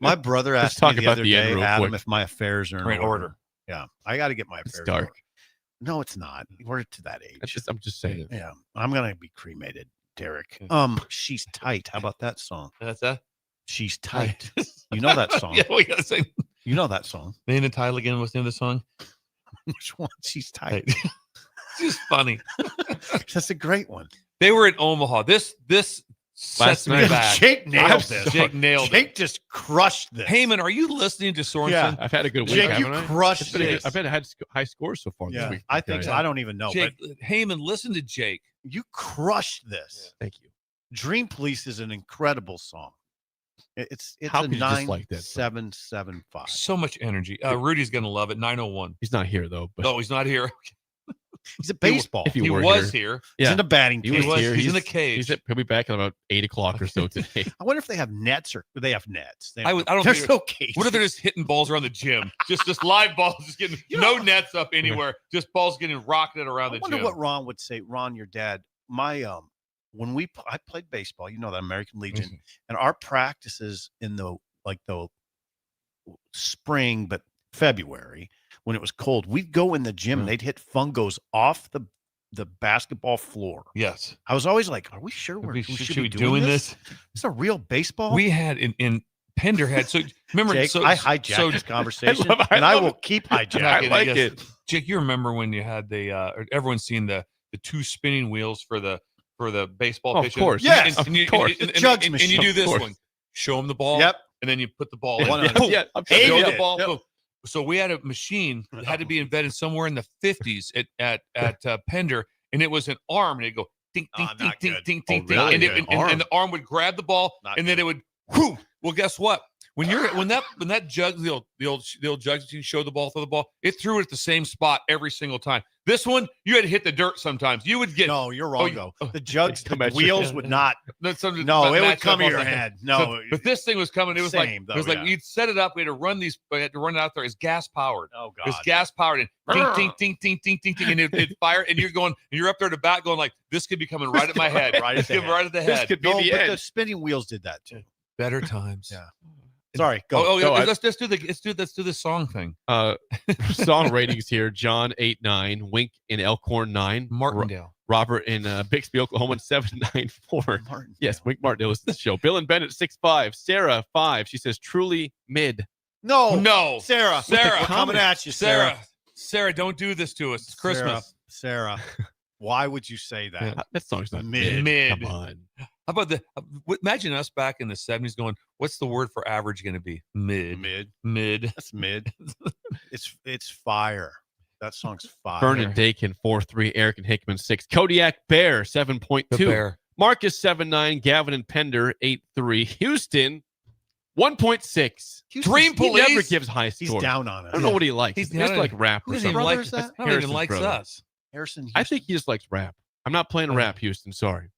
[SPEAKER 7] My brother
[SPEAKER 5] Let's
[SPEAKER 7] asked
[SPEAKER 5] talk
[SPEAKER 7] me the
[SPEAKER 5] about
[SPEAKER 7] other
[SPEAKER 5] the end
[SPEAKER 7] day,
[SPEAKER 5] real
[SPEAKER 7] Adam,
[SPEAKER 5] quick.
[SPEAKER 7] if my affairs are in
[SPEAKER 6] order.
[SPEAKER 7] Yeah, I got to get my
[SPEAKER 5] It's
[SPEAKER 7] affairs.
[SPEAKER 5] dark.
[SPEAKER 7] In order. No, it's not. We're to that age.
[SPEAKER 5] I'm just saying.
[SPEAKER 7] Yeah, I'm gonna be cremated, Derek. She's tight. How about that song?
[SPEAKER 6] That's that.
[SPEAKER 7] She's tight. You know that song?
[SPEAKER 6] Yeah, we gotta sing.
[SPEAKER 7] You know that song?
[SPEAKER 6] Name the title again. What's the name of the song?
[SPEAKER 7] Which one? She's tight.
[SPEAKER 6] It's just funny.
[SPEAKER 7] That's a great one.
[SPEAKER 6] They were in Omaha. This sets me back.
[SPEAKER 7] Jake nailed this.
[SPEAKER 6] Jake nailed it.
[SPEAKER 7] Jake just crushed this.
[SPEAKER 6] Heyman, are you listening to Sorensen?
[SPEAKER 7] Yeah.
[SPEAKER 5] I've had a good week,
[SPEAKER 7] Jake,
[SPEAKER 5] haven't
[SPEAKER 7] you
[SPEAKER 5] I?
[SPEAKER 7] crushed
[SPEAKER 5] It's been a good-
[SPEAKER 7] this.
[SPEAKER 5] I've had high scores so far
[SPEAKER 7] Yeah,
[SPEAKER 5] this week.
[SPEAKER 7] I think so. I don't even know.
[SPEAKER 6] Jake,
[SPEAKER 7] But
[SPEAKER 6] Heyman, listen to Jake.
[SPEAKER 7] you crushed this.
[SPEAKER 5] Thank you.
[SPEAKER 7] Dream Police is an incredible song. It's
[SPEAKER 5] How
[SPEAKER 7] a
[SPEAKER 5] could you dislike that song?
[SPEAKER 7] 9775.
[SPEAKER 6] So much energy. Rudy's gonna love it. 901.
[SPEAKER 5] He's not here though. But
[SPEAKER 6] No, he's not here.
[SPEAKER 7] He's at baseball.
[SPEAKER 5] if
[SPEAKER 6] He
[SPEAKER 5] were
[SPEAKER 6] was here.
[SPEAKER 7] He's in the batting
[SPEAKER 5] He
[SPEAKER 7] cage.
[SPEAKER 5] was here.
[SPEAKER 6] He's in the cage.
[SPEAKER 5] He'll be back at about 8 o'clock or so today.
[SPEAKER 7] I wonder if they have nets or they have nets. They
[SPEAKER 6] I don't
[SPEAKER 7] There's
[SPEAKER 6] think
[SPEAKER 7] no cages.
[SPEAKER 6] What if they're just hitting balls around the gym? just live balls, just getting no nets up anywhere. Just balls getting rocketed around
[SPEAKER 7] I
[SPEAKER 6] the
[SPEAKER 7] wonder
[SPEAKER 6] gym.
[SPEAKER 7] what Ron would say. Ron, your dad, when I played baseball, you know that American Legion,
[SPEAKER 6] Mhm.
[SPEAKER 7] and our practices in the spring, but February when it was cold, we'd go in the gym and they'd hit fungos off the basketball floor.
[SPEAKER 6] Yes.
[SPEAKER 7] I was always like, are we sure we should be doing this? It's a real baseball.
[SPEAKER 6] We had in Pender had so remember
[SPEAKER 7] Jake,
[SPEAKER 6] so
[SPEAKER 7] I hijacked this conversation, and I will keep hijacking.
[SPEAKER 5] I like
[SPEAKER 6] Yes.
[SPEAKER 5] it.
[SPEAKER 6] Jake, you remember when you had everyone's seen the two spinning wheels for the baseball
[SPEAKER 5] Of
[SPEAKER 6] pitch?
[SPEAKER 5] course.
[SPEAKER 7] Yes,
[SPEAKER 6] and you,
[SPEAKER 5] of course.
[SPEAKER 6] And,
[SPEAKER 7] The jugs
[SPEAKER 6] and you
[SPEAKER 7] machine.
[SPEAKER 6] do
[SPEAKER 5] Of
[SPEAKER 6] this
[SPEAKER 5] course.
[SPEAKER 6] one. Show them the ball.
[SPEAKER 7] Yep.
[SPEAKER 6] And then you put the ball in.
[SPEAKER 5] Yeah, I'm
[SPEAKER 6] Show
[SPEAKER 7] Hated
[SPEAKER 6] the
[SPEAKER 7] it.
[SPEAKER 6] ball.
[SPEAKER 7] Yep.
[SPEAKER 6] Boom. So we had a machine that had to be invented somewhere in the 50s at Pender, and it was an arm, and it'd go ding, ding,
[SPEAKER 7] Oh,
[SPEAKER 6] ding,
[SPEAKER 7] not
[SPEAKER 6] ding,
[SPEAKER 7] good.
[SPEAKER 6] ding,
[SPEAKER 5] Oh,
[SPEAKER 6] ding, ding,
[SPEAKER 5] really?
[SPEAKER 6] and, and the arm would grab the ball,
[SPEAKER 7] Not
[SPEAKER 6] and then it would, whoo. Well, guess what? When that jug, the old jug machine showed the ball through the ball, it threw it at the same spot every single time. This one, you had to hit the dirt sometimes. You would get
[SPEAKER 7] No, you're wrong though. The jugs,
[SPEAKER 5] Come
[SPEAKER 7] the
[SPEAKER 5] at your
[SPEAKER 7] wheels
[SPEAKER 5] head.
[SPEAKER 7] would not.
[SPEAKER 6] No,
[SPEAKER 7] No, it would come to your head. No,
[SPEAKER 6] but this thing was coming. It was
[SPEAKER 7] Same,
[SPEAKER 6] like
[SPEAKER 7] though, yeah.
[SPEAKER 6] you'd set it up. We had to run these. We had to run it out there. It's gas powered.
[SPEAKER 7] Oh
[SPEAKER 6] It was
[SPEAKER 7] God.
[SPEAKER 6] gas powered, and ding, ding, ding, ding, ding, ding, ding, and it'd fire. And you're going, and you're up there to bat, going like, this could be coming right at my head,
[SPEAKER 7] Right at the head.
[SPEAKER 6] right at the
[SPEAKER 5] This
[SPEAKER 6] head.
[SPEAKER 5] could be
[SPEAKER 7] No,
[SPEAKER 5] the
[SPEAKER 7] but
[SPEAKER 5] end.
[SPEAKER 7] the spinning wheels did that too.
[SPEAKER 6] Better times.
[SPEAKER 7] Yeah. Sorry, go.
[SPEAKER 6] Oh, yeah.
[SPEAKER 5] Go.
[SPEAKER 6] Let's do the song thing.
[SPEAKER 5] Song ratings here: John 8.9, Wink in Elkhorn 9,
[SPEAKER 6] Martindale.
[SPEAKER 5] Robert in Bixby, Oklahoma 7.94.
[SPEAKER 7] Martin.
[SPEAKER 5] Yes, Wink Martindale is the show. Bill and Bennett 6.5, Sarah 5. She says truly mid.
[SPEAKER 7] No,
[SPEAKER 6] Sarah,
[SPEAKER 7] We're coming at you, Sarah.
[SPEAKER 6] Sarah, don't do this to us. It's Christmas.
[SPEAKER 7] Sarah. Why would you say that?
[SPEAKER 5] That song's not
[SPEAKER 7] Mid.
[SPEAKER 5] mid. Come on.
[SPEAKER 6] How about imagine us back in the 70s going, what's the word for average going to be? Mid.
[SPEAKER 7] That's mid. It's fire. That song's fire.
[SPEAKER 5] Vernon Dakin 4.3, Eric and Hickman 6, Kodiak Bear 7.2,
[SPEAKER 6] The Bear.
[SPEAKER 5] Marcus 7.9, Gavin and Pender 8.3, Houston 1.6.
[SPEAKER 6] Dream
[SPEAKER 5] He
[SPEAKER 6] Police.
[SPEAKER 5] never gives high
[SPEAKER 7] He's
[SPEAKER 5] scores.
[SPEAKER 7] down on
[SPEAKER 5] I
[SPEAKER 7] it.
[SPEAKER 5] don't know what he likes.
[SPEAKER 6] He's
[SPEAKER 5] He's just
[SPEAKER 6] down
[SPEAKER 5] like
[SPEAKER 6] on-
[SPEAKER 5] rap
[SPEAKER 6] Who
[SPEAKER 5] or
[SPEAKER 6] doesn't
[SPEAKER 5] something.
[SPEAKER 6] even like
[SPEAKER 7] brother is that?
[SPEAKER 6] Not even
[SPEAKER 5] Harrison's
[SPEAKER 6] likes
[SPEAKER 5] brother.
[SPEAKER 6] us.
[SPEAKER 7] Harrison.
[SPEAKER 5] I
[SPEAKER 7] Houston.
[SPEAKER 5] think he just likes rap. I'm not playing rap, Houston. Sorry.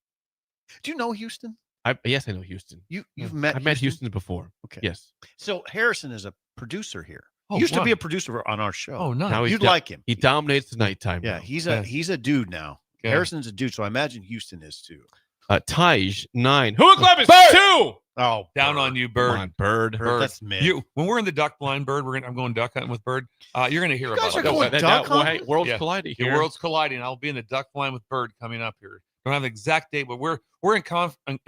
[SPEAKER 7] Do you know Houston?
[SPEAKER 5] Yes, I know Houston.
[SPEAKER 7] You've met.
[SPEAKER 5] I've met Houston before.
[SPEAKER 7] Okay.
[SPEAKER 5] Yes.
[SPEAKER 7] So Harrison is a producer here.
[SPEAKER 6] Oh,
[SPEAKER 7] He used to
[SPEAKER 6] wow.
[SPEAKER 7] be a producer on our show.
[SPEAKER 6] Oh, no.
[SPEAKER 5] Now he's
[SPEAKER 7] You'd
[SPEAKER 5] do-
[SPEAKER 7] like him.
[SPEAKER 5] He dominates the nighttime.
[SPEAKER 7] Yeah,
[SPEAKER 5] now.
[SPEAKER 7] he's a dude now.
[SPEAKER 6] Yeah.
[SPEAKER 7] Harrison's a dude, so I imagine Houston is too.
[SPEAKER 5] Taj 9. Who Club is 2.
[SPEAKER 7] Oh,
[SPEAKER 6] Down
[SPEAKER 7] Bird.
[SPEAKER 6] on you,
[SPEAKER 5] Come
[SPEAKER 6] Bird.
[SPEAKER 5] on, Bird.
[SPEAKER 6] Bird.
[SPEAKER 7] That's mid.
[SPEAKER 6] When we're in the duck blind, Bird, I'm going duck hunting with Bird. You're going to hear
[SPEAKER 7] You guys
[SPEAKER 6] about
[SPEAKER 7] are
[SPEAKER 6] it.
[SPEAKER 7] going duck hunting?
[SPEAKER 5] Worlds
[SPEAKER 6] Yeah.
[SPEAKER 5] colliding
[SPEAKER 6] Your
[SPEAKER 5] here.
[SPEAKER 6] world's colliding. I'll be in the duck blind with Bird coming up here. Don't have an exact date, but we're in constant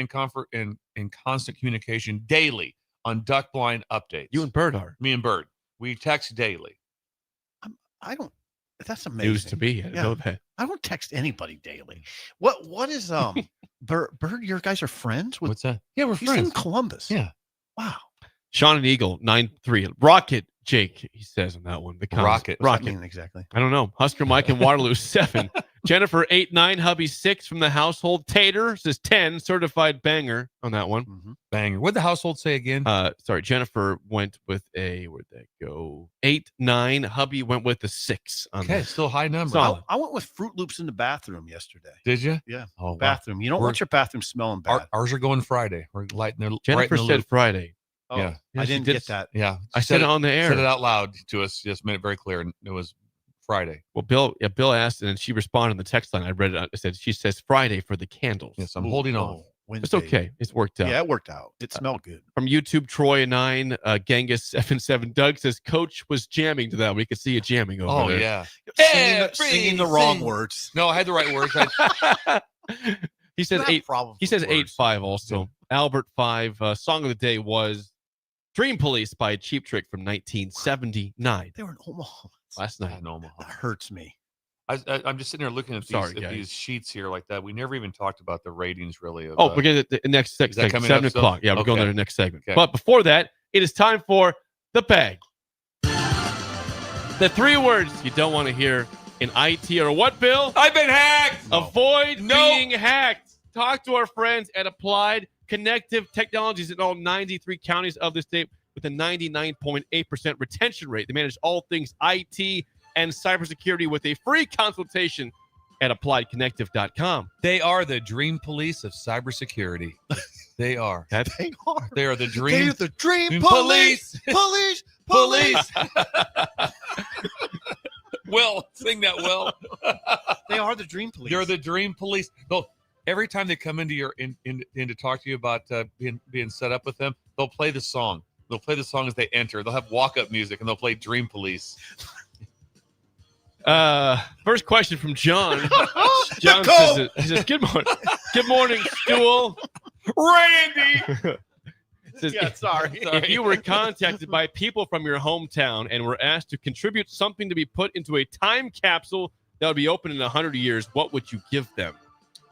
[SPEAKER 6] communication daily on duck blind updates.
[SPEAKER 5] You and Bird are.
[SPEAKER 6] Me and Bird. We text daily.
[SPEAKER 7] I don't. That's amazing.
[SPEAKER 5] News to me. I didn't know that.
[SPEAKER 7] I don't text anybody daily. What is Bird? Your guys are friends with?
[SPEAKER 6] What's that? Yeah, we're
[SPEAKER 7] He's
[SPEAKER 6] friends.
[SPEAKER 7] in Columbus.
[SPEAKER 6] Yeah.
[SPEAKER 7] Wow.
[SPEAKER 5] Sean and Eagle 9-3. Rocket Jake, he says on that one. The comments.
[SPEAKER 6] Rocket.
[SPEAKER 7] What's that mean exactly?
[SPEAKER 5] I don't know. Husker Mike and Waterloo 7. Jennifer 8-9. Hubby 6 from the household. Tater says 10. Certified banger on that one.
[SPEAKER 7] Mm-hmm.
[SPEAKER 6] Banger. What'd the household say again?
[SPEAKER 5] Sorry, Jennifer went with where'd that go? 8-9. Hubby went with a 6 on
[SPEAKER 6] Okay,
[SPEAKER 5] that.
[SPEAKER 6] still high number.
[SPEAKER 5] Solid.
[SPEAKER 7] I went with Fruit Loops in the bathroom yesterday.
[SPEAKER 6] Did you?
[SPEAKER 7] Yeah.
[SPEAKER 6] Oh, wow.
[SPEAKER 7] Bathroom. You don't want your bathroom smelling bad.
[SPEAKER 6] Ours are going Friday. We're lighting their
[SPEAKER 5] Jennifer
[SPEAKER 6] right in the
[SPEAKER 5] said
[SPEAKER 6] loop.
[SPEAKER 5] Friday.
[SPEAKER 7] Oh,
[SPEAKER 6] Yeah.
[SPEAKER 7] I didn't get that.
[SPEAKER 6] Yeah.
[SPEAKER 5] I said it on the air.
[SPEAKER 6] Said it out loud to us. Just made it very clear. And it was Friday.
[SPEAKER 5] Well, Bill asked, and then she responded in the text line. I read it. I said, she says Friday for the candles.
[SPEAKER 6] Yes, I'm holding on.
[SPEAKER 5] It's okay. It's worked out.
[SPEAKER 7] Yeah, it worked out. It smelled good.
[SPEAKER 5] From YouTube, Troy 9, Genghis 7. Doug says, Coach was jamming to that. We could see you jamming over there.
[SPEAKER 6] Yeah.
[SPEAKER 7] Singing the wrong words.
[SPEAKER 6] No, I had the right words.
[SPEAKER 5] He says
[SPEAKER 7] Not
[SPEAKER 5] 8.
[SPEAKER 7] problems
[SPEAKER 5] He says
[SPEAKER 7] with words.
[SPEAKER 5] 8-5 also. Albert 5. Song of the day was Dream Police by Cheap Trick from 1979.
[SPEAKER 7] They were in Omaha
[SPEAKER 5] Last night.
[SPEAKER 6] In Omaha.
[SPEAKER 7] That hurts me.
[SPEAKER 6] I'm just sitting there looking at these sheets here like that. We never even talked about the ratings really. Of,
[SPEAKER 5] Oh, we're getting the next segment,
[SPEAKER 6] coming
[SPEAKER 5] 7
[SPEAKER 6] up still?
[SPEAKER 5] o'clock. Yeah, we're going
[SPEAKER 6] Okay.
[SPEAKER 5] to the next segment.
[SPEAKER 6] Okay.
[SPEAKER 5] But before that, it is time for the bag. The 3 words you don't want to hear in IT or what, Bill?
[SPEAKER 6] I've been hacked.
[SPEAKER 5] Avoid being hacked. Talk to our friends at Applied Connective Technologies in all 93 counties of the state with a 99.8% retention rate. They manage all things IT and cybersecurity with a free consultation at appliedconnective.com.
[SPEAKER 6] They are the dream police of cybersecurity. They are.
[SPEAKER 7] They are.
[SPEAKER 6] They are the dream.
[SPEAKER 7] They're the dream
[SPEAKER 6] police.
[SPEAKER 7] Police.
[SPEAKER 6] Police. Will, sing that, Will.
[SPEAKER 7] They are the dream police.
[SPEAKER 6] They're the dream police. They'll, every time they come into your in to talk to you about being set up with them, they'll play the song. They'll play the song as they enter. They'll have walk-up music, and they'll play Dream Police.
[SPEAKER 5] First question from John. John says, he says, Good morning, Stool.
[SPEAKER 6] Randy.
[SPEAKER 5] Says,
[SPEAKER 7] Yeah, sorry.
[SPEAKER 5] If you were contacted by people from your hometown and were asked to contribute something to be put into a time capsule that would be open in 100 years, what would you give them?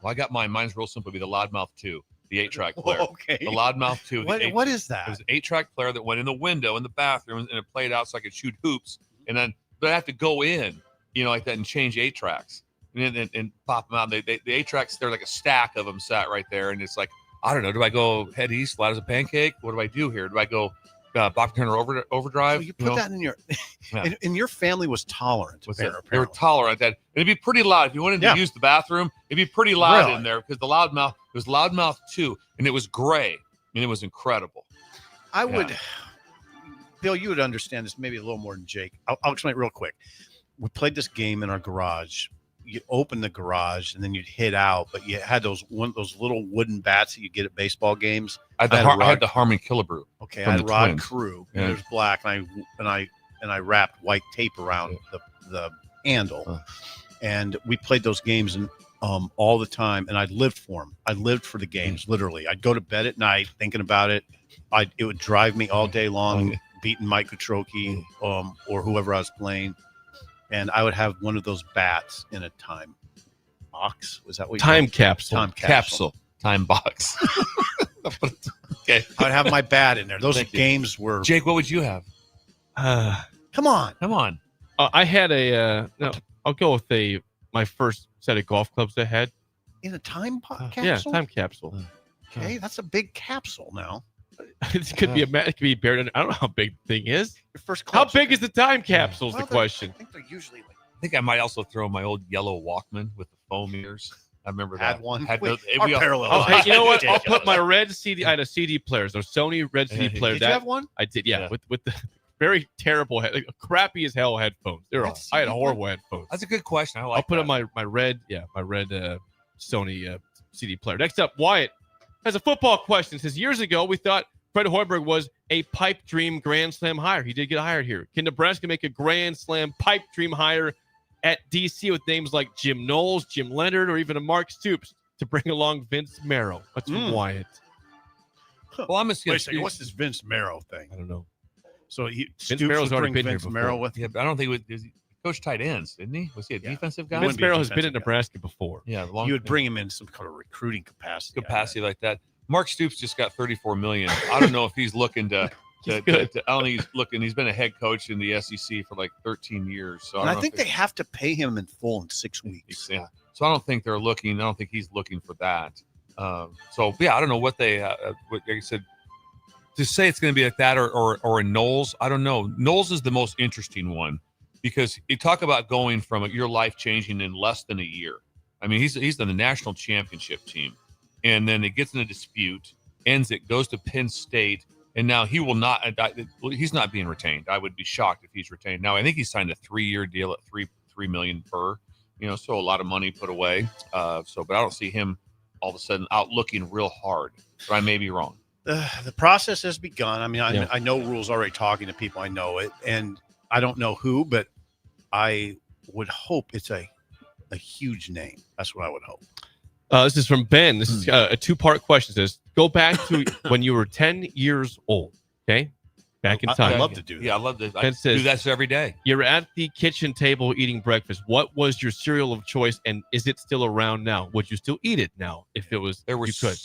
[SPEAKER 6] Well, I got mine. Mine's real simple. It'd be the Loudmouth 2, the 8-track player.
[SPEAKER 7] Okay.
[SPEAKER 6] The Loudmouth 2.
[SPEAKER 7] What is that?
[SPEAKER 6] It was an 8-track player that went in the window in the bathroom and it played out so I could shoot hoops. And then but I have to go in, like that and change 8 tracks and pop them out. The 8 tracks, they're like a stack of them sat right there. And it's like, I don't know. Do I go head east, flat as a pancake? What do I do here? Do I go Bach Turner overdrive?
[SPEAKER 7] So you put that in your, and your family was tolerant.
[SPEAKER 6] They were tolerant. That it'd be pretty loud if you wanted to use the bathroom. It'd be pretty loud in there because the loudmouth. It was Loudmouth 2, and it was gray, and it was incredible.
[SPEAKER 7] I would, Bill, you would understand this maybe a little more than Jake. I'll explain it real quick. We played this game in our garage. You open the garage and then you'd hit out, but you had those little wooden bats that you get at baseball games.
[SPEAKER 6] I had the Harmon Killebrew.
[SPEAKER 7] Okay, I had Rod Crew. And it was black, and I wrapped white tape around the handle, and we played those games and all the time. And I lived for them. I lived for the games. Literally, I'd go to bed at night thinking about it. It would drive me all day long, beating Mike Kutrocki or whoever I was playing. And I would have one of those bats in a time box. Was that what you
[SPEAKER 5] Time capsule.
[SPEAKER 7] Time capsule.
[SPEAKER 6] Time box. Okay.
[SPEAKER 7] I would have my bat in there. Those games were.
[SPEAKER 6] Jake, what would you have?
[SPEAKER 7] Come on.
[SPEAKER 5] I had I'll go with my first set of golf clubs I had.
[SPEAKER 7] In a time capsule?
[SPEAKER 5] Yeah, time capsule.
[SPEAKER 7] Okay, that's a big capsule now.
[SPEAKER 5] It could be it could be buried. I don't know how big the thing is.
[SPEAKER 7] Your first
[SPEAKER 5] how big is the time capsule? Is the question.
[SPEAKER 7] I think they're usually like.
[SPEAKER 6] I think I might also throw my old yellow Walkman with the foam ears. I remember that.
[SPEAKER 7] Had one.
[SPEAKER 5] Oh, hey, you know what? I'll put my red CD. I had a CD player, so Sony red CD player.
[SPEAKER 7] Did you have one?
[SPEAKER 5] I did. Yeah, with the very terrible, crappy as hell headphones. I had horrible headphones.
[SPEAKER 6] That's a good question.
[SPEAKER 5] I'll put on my red Sony CD player. Next up, Wyatt has a football question. Says years ago we thought Fred Hoiberg was a pipe dream Grand Slam hire. He did get hired here. Can Nebraska make a Grand Slam pipe dream hire at DC with names like Jim Knowles, Jim Leonard, or even a Mark Stoops to bring along Vince Marrow? That's from Wyatt.
[SPEAKER 6] Well, I'm
[SPEAKER 7] Wait a second. What's this Vince Marrow thing?
[SPEAKER 5] I don't know.
[SPEAKER 7] So
[SPEAKER 5] Vince Marrow's already been
[SPEAKER 7] Vince
[SPEAKER 5] here
[SPEAKER 7] Marrow
[SPEAKER 5] before.
[SPEAKER 7] with.
[SPEAKER 6] Yeah, but I don't think it was. coached tight ends, didn't he? Was he a defensive guy?
[SPEAKER 5] Vince Sparrow has been in Nebraska before.
[SPEAKER 6] Yeah,
[SPEAKER 7] You would bring him in some kind of recruiting capacity.
[SPEAKER 6] Like that. Mark Stoops just got $34 million. I don't know if he's looking to. I don't think he's looking. He's been a head coach in the SEC for like 13 years. So
[SPEAKER 7] And I think they have to pay him in full in 6 weeks.
[SPEAKER 6] Yeah. So I don't think they're looking. I don't think he's looking for that. I don't know what they. What they said. To say it's going to be like that or a Knowles, I don't know. Knowles is the most interesting one because you talk about going from your life changing in less than a year. I mean, he's in the national championship team, and then it gets in a dispute, ends it, goes to Penn State, and now he will not. He's not being retained. I would be shocked if he's retained. Now I think he signed a 3-year deal at $3 million per. So a lot of money put away. But I don't see him all of a sudden out looking real hard. But I may be wrong.
[SPEAKER 7] The process has begun. I mean, I know Rule's already talking to people. I know it, and I don't know who, but I would hope it's a huge name. That's what I would hope.
[SPEAKER 5] This is from Ben. This is a 2-part question. It says, go back to when you were 10 years old. Okay, back in time.
[SPEAKER 7] I'd love to do that.
[SPEAKER 6] Yeah, I love to.
[SPEAKER 5] Ben says,
[SPEAKER 6] do that every day.
[SPEAKER 5] You're at the kitchen table eating breakfast. What was your cereal of choice, and is it still around now? Would you still eat it now if it was?
[SPEAKER 6] There were
[SPEAKER 5] Several.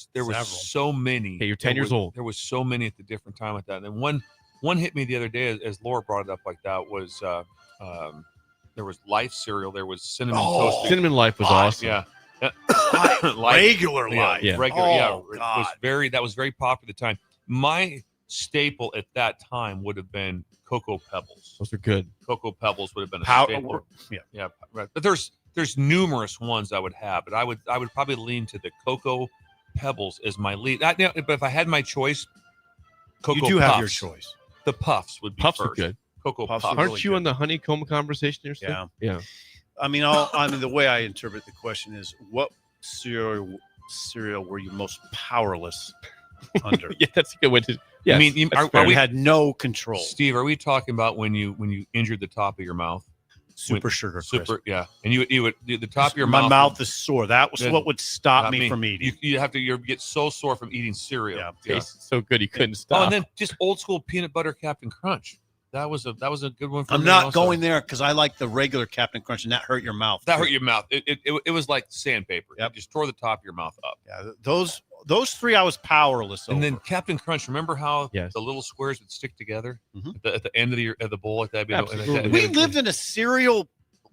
[SPEAKER 6] so many.
[SPEAKER 5] Okay, you're 10 years old.
[SPEAKER 6] There was so many at the different time with that. And one hit me the other day as Laura brought it up like that was there was Life cereal. There was cinnamon toast.
[SPEAKER 5] Cinnamon Life was awesome.
[SPEAKER 6] Yeah.
[SPEAKER 7] Regular Life.
[SPEAKER 5] Yeah.
[SPEAKER 6] Regular.
[SPEAKER 7] Oh,
[SPEAKER 6] It
[SPEAKER 7] God.
[SPEAKER 6] was that was very popular at the time. My staple at that time would have been Cocoa Pebbles.
[SPEAKER 5] Those are good.
[SPEAKER 6] Cocoa Pebbles would have been a
[SPEAKER 7] Power-
[SPEAKER 6] staple.
[SPEAKER 7] yeah.
[SPEAKER 6] Right. But there's numerous ones I would have, but I would probably lean to the Cocoa Pebbles as my lead. But if I had my choice, Cocoa
[SPEAKER 7] You do
[SPEAKER 6] Puffs.
[SPEAKER 7] have your choice.
[SPEAKER 6] The Puffs would be
[SPEAKER 5] Puffs
[SPEAKER 6] first.
[SPEAKER 5] are good.
[SPEAKER 6] Cocoa
[SPEAKER 7] Puffs
[SPEAKER 6] Puffs.
[SPEAKER 7] are
[SPEAKER 5] Aren't
[SPEAKER 7] really
[SPEAKER 5] you
[SPEAKER 7] good.
[SPEAKER 5] in the honeycomb conversation yourself?
[SPEAKER 7] Yeah.
[SPEAKER 5] Yeah.
[SPEAKER 7] I mean, the way I interpret the question is, what cereal were you most powerless under?
[SPEAKER 5] Yeah, that's a good way to. Yeah,
[SPEAKER 6] I mean,
[SPEAKER 7] we had no control.
[SPEAKER 6] Steve, are we talking about when you injured the top of your mouth?
[SPEAKER 7] Super sugar crisp.
[SPEAKER 6] Yeah, and you would the top of your
[SPEAKER 7] My
[SPEAKER 6] mouth.
[SPEAKER 7] mouth is sore. That was
[SPEAKER 6] Then-
[SPEAKER 7] what would stop
[SPEAKER 6] not
[SPEAKER 7] me from eating.
[SPEAKER 6] You get so sore from eating cereal.
[SPEAKER 7] Yeah.
[SPEAKER 5] Tastes so good you couldn't
[SPEAKER 6] Oh,
[SPEAKER 5] stop.
[SPEAKER 6] and then just old school peanut butter Captain Crunch. That was a good one for
[SPEAKER 7] I'm
[SPEAKER 6] me
[SPEAKER 7] not
[SPEAKER 6] also.
[SPEAKER 7] going there because I like the regular Captain Crunch, and that hurt your mouth.
[SPEAKER 6] That
[SPEAKER 7] too.
[SPEAKER 6] hurt your mouth. It was like sandpaper.
[SPEAKER 7] Yep.
[SPEAKER 6] It just tore the top of your mouth up.
[SPEAKER 7] Yeah, those three I was powerless over.
[SPEAKER 6] And then Captain Crunch. Remember how
[SPEAKER 5] Yes.
[SPEAKER 6] the little squares would stick together
[SPEAKER 7] Mhm.
[SPEAKER 6] at the end of the bowl? Like that.
[SPEAKER 5] Absolutely.
[SPEAKER 7] we lived in a cereal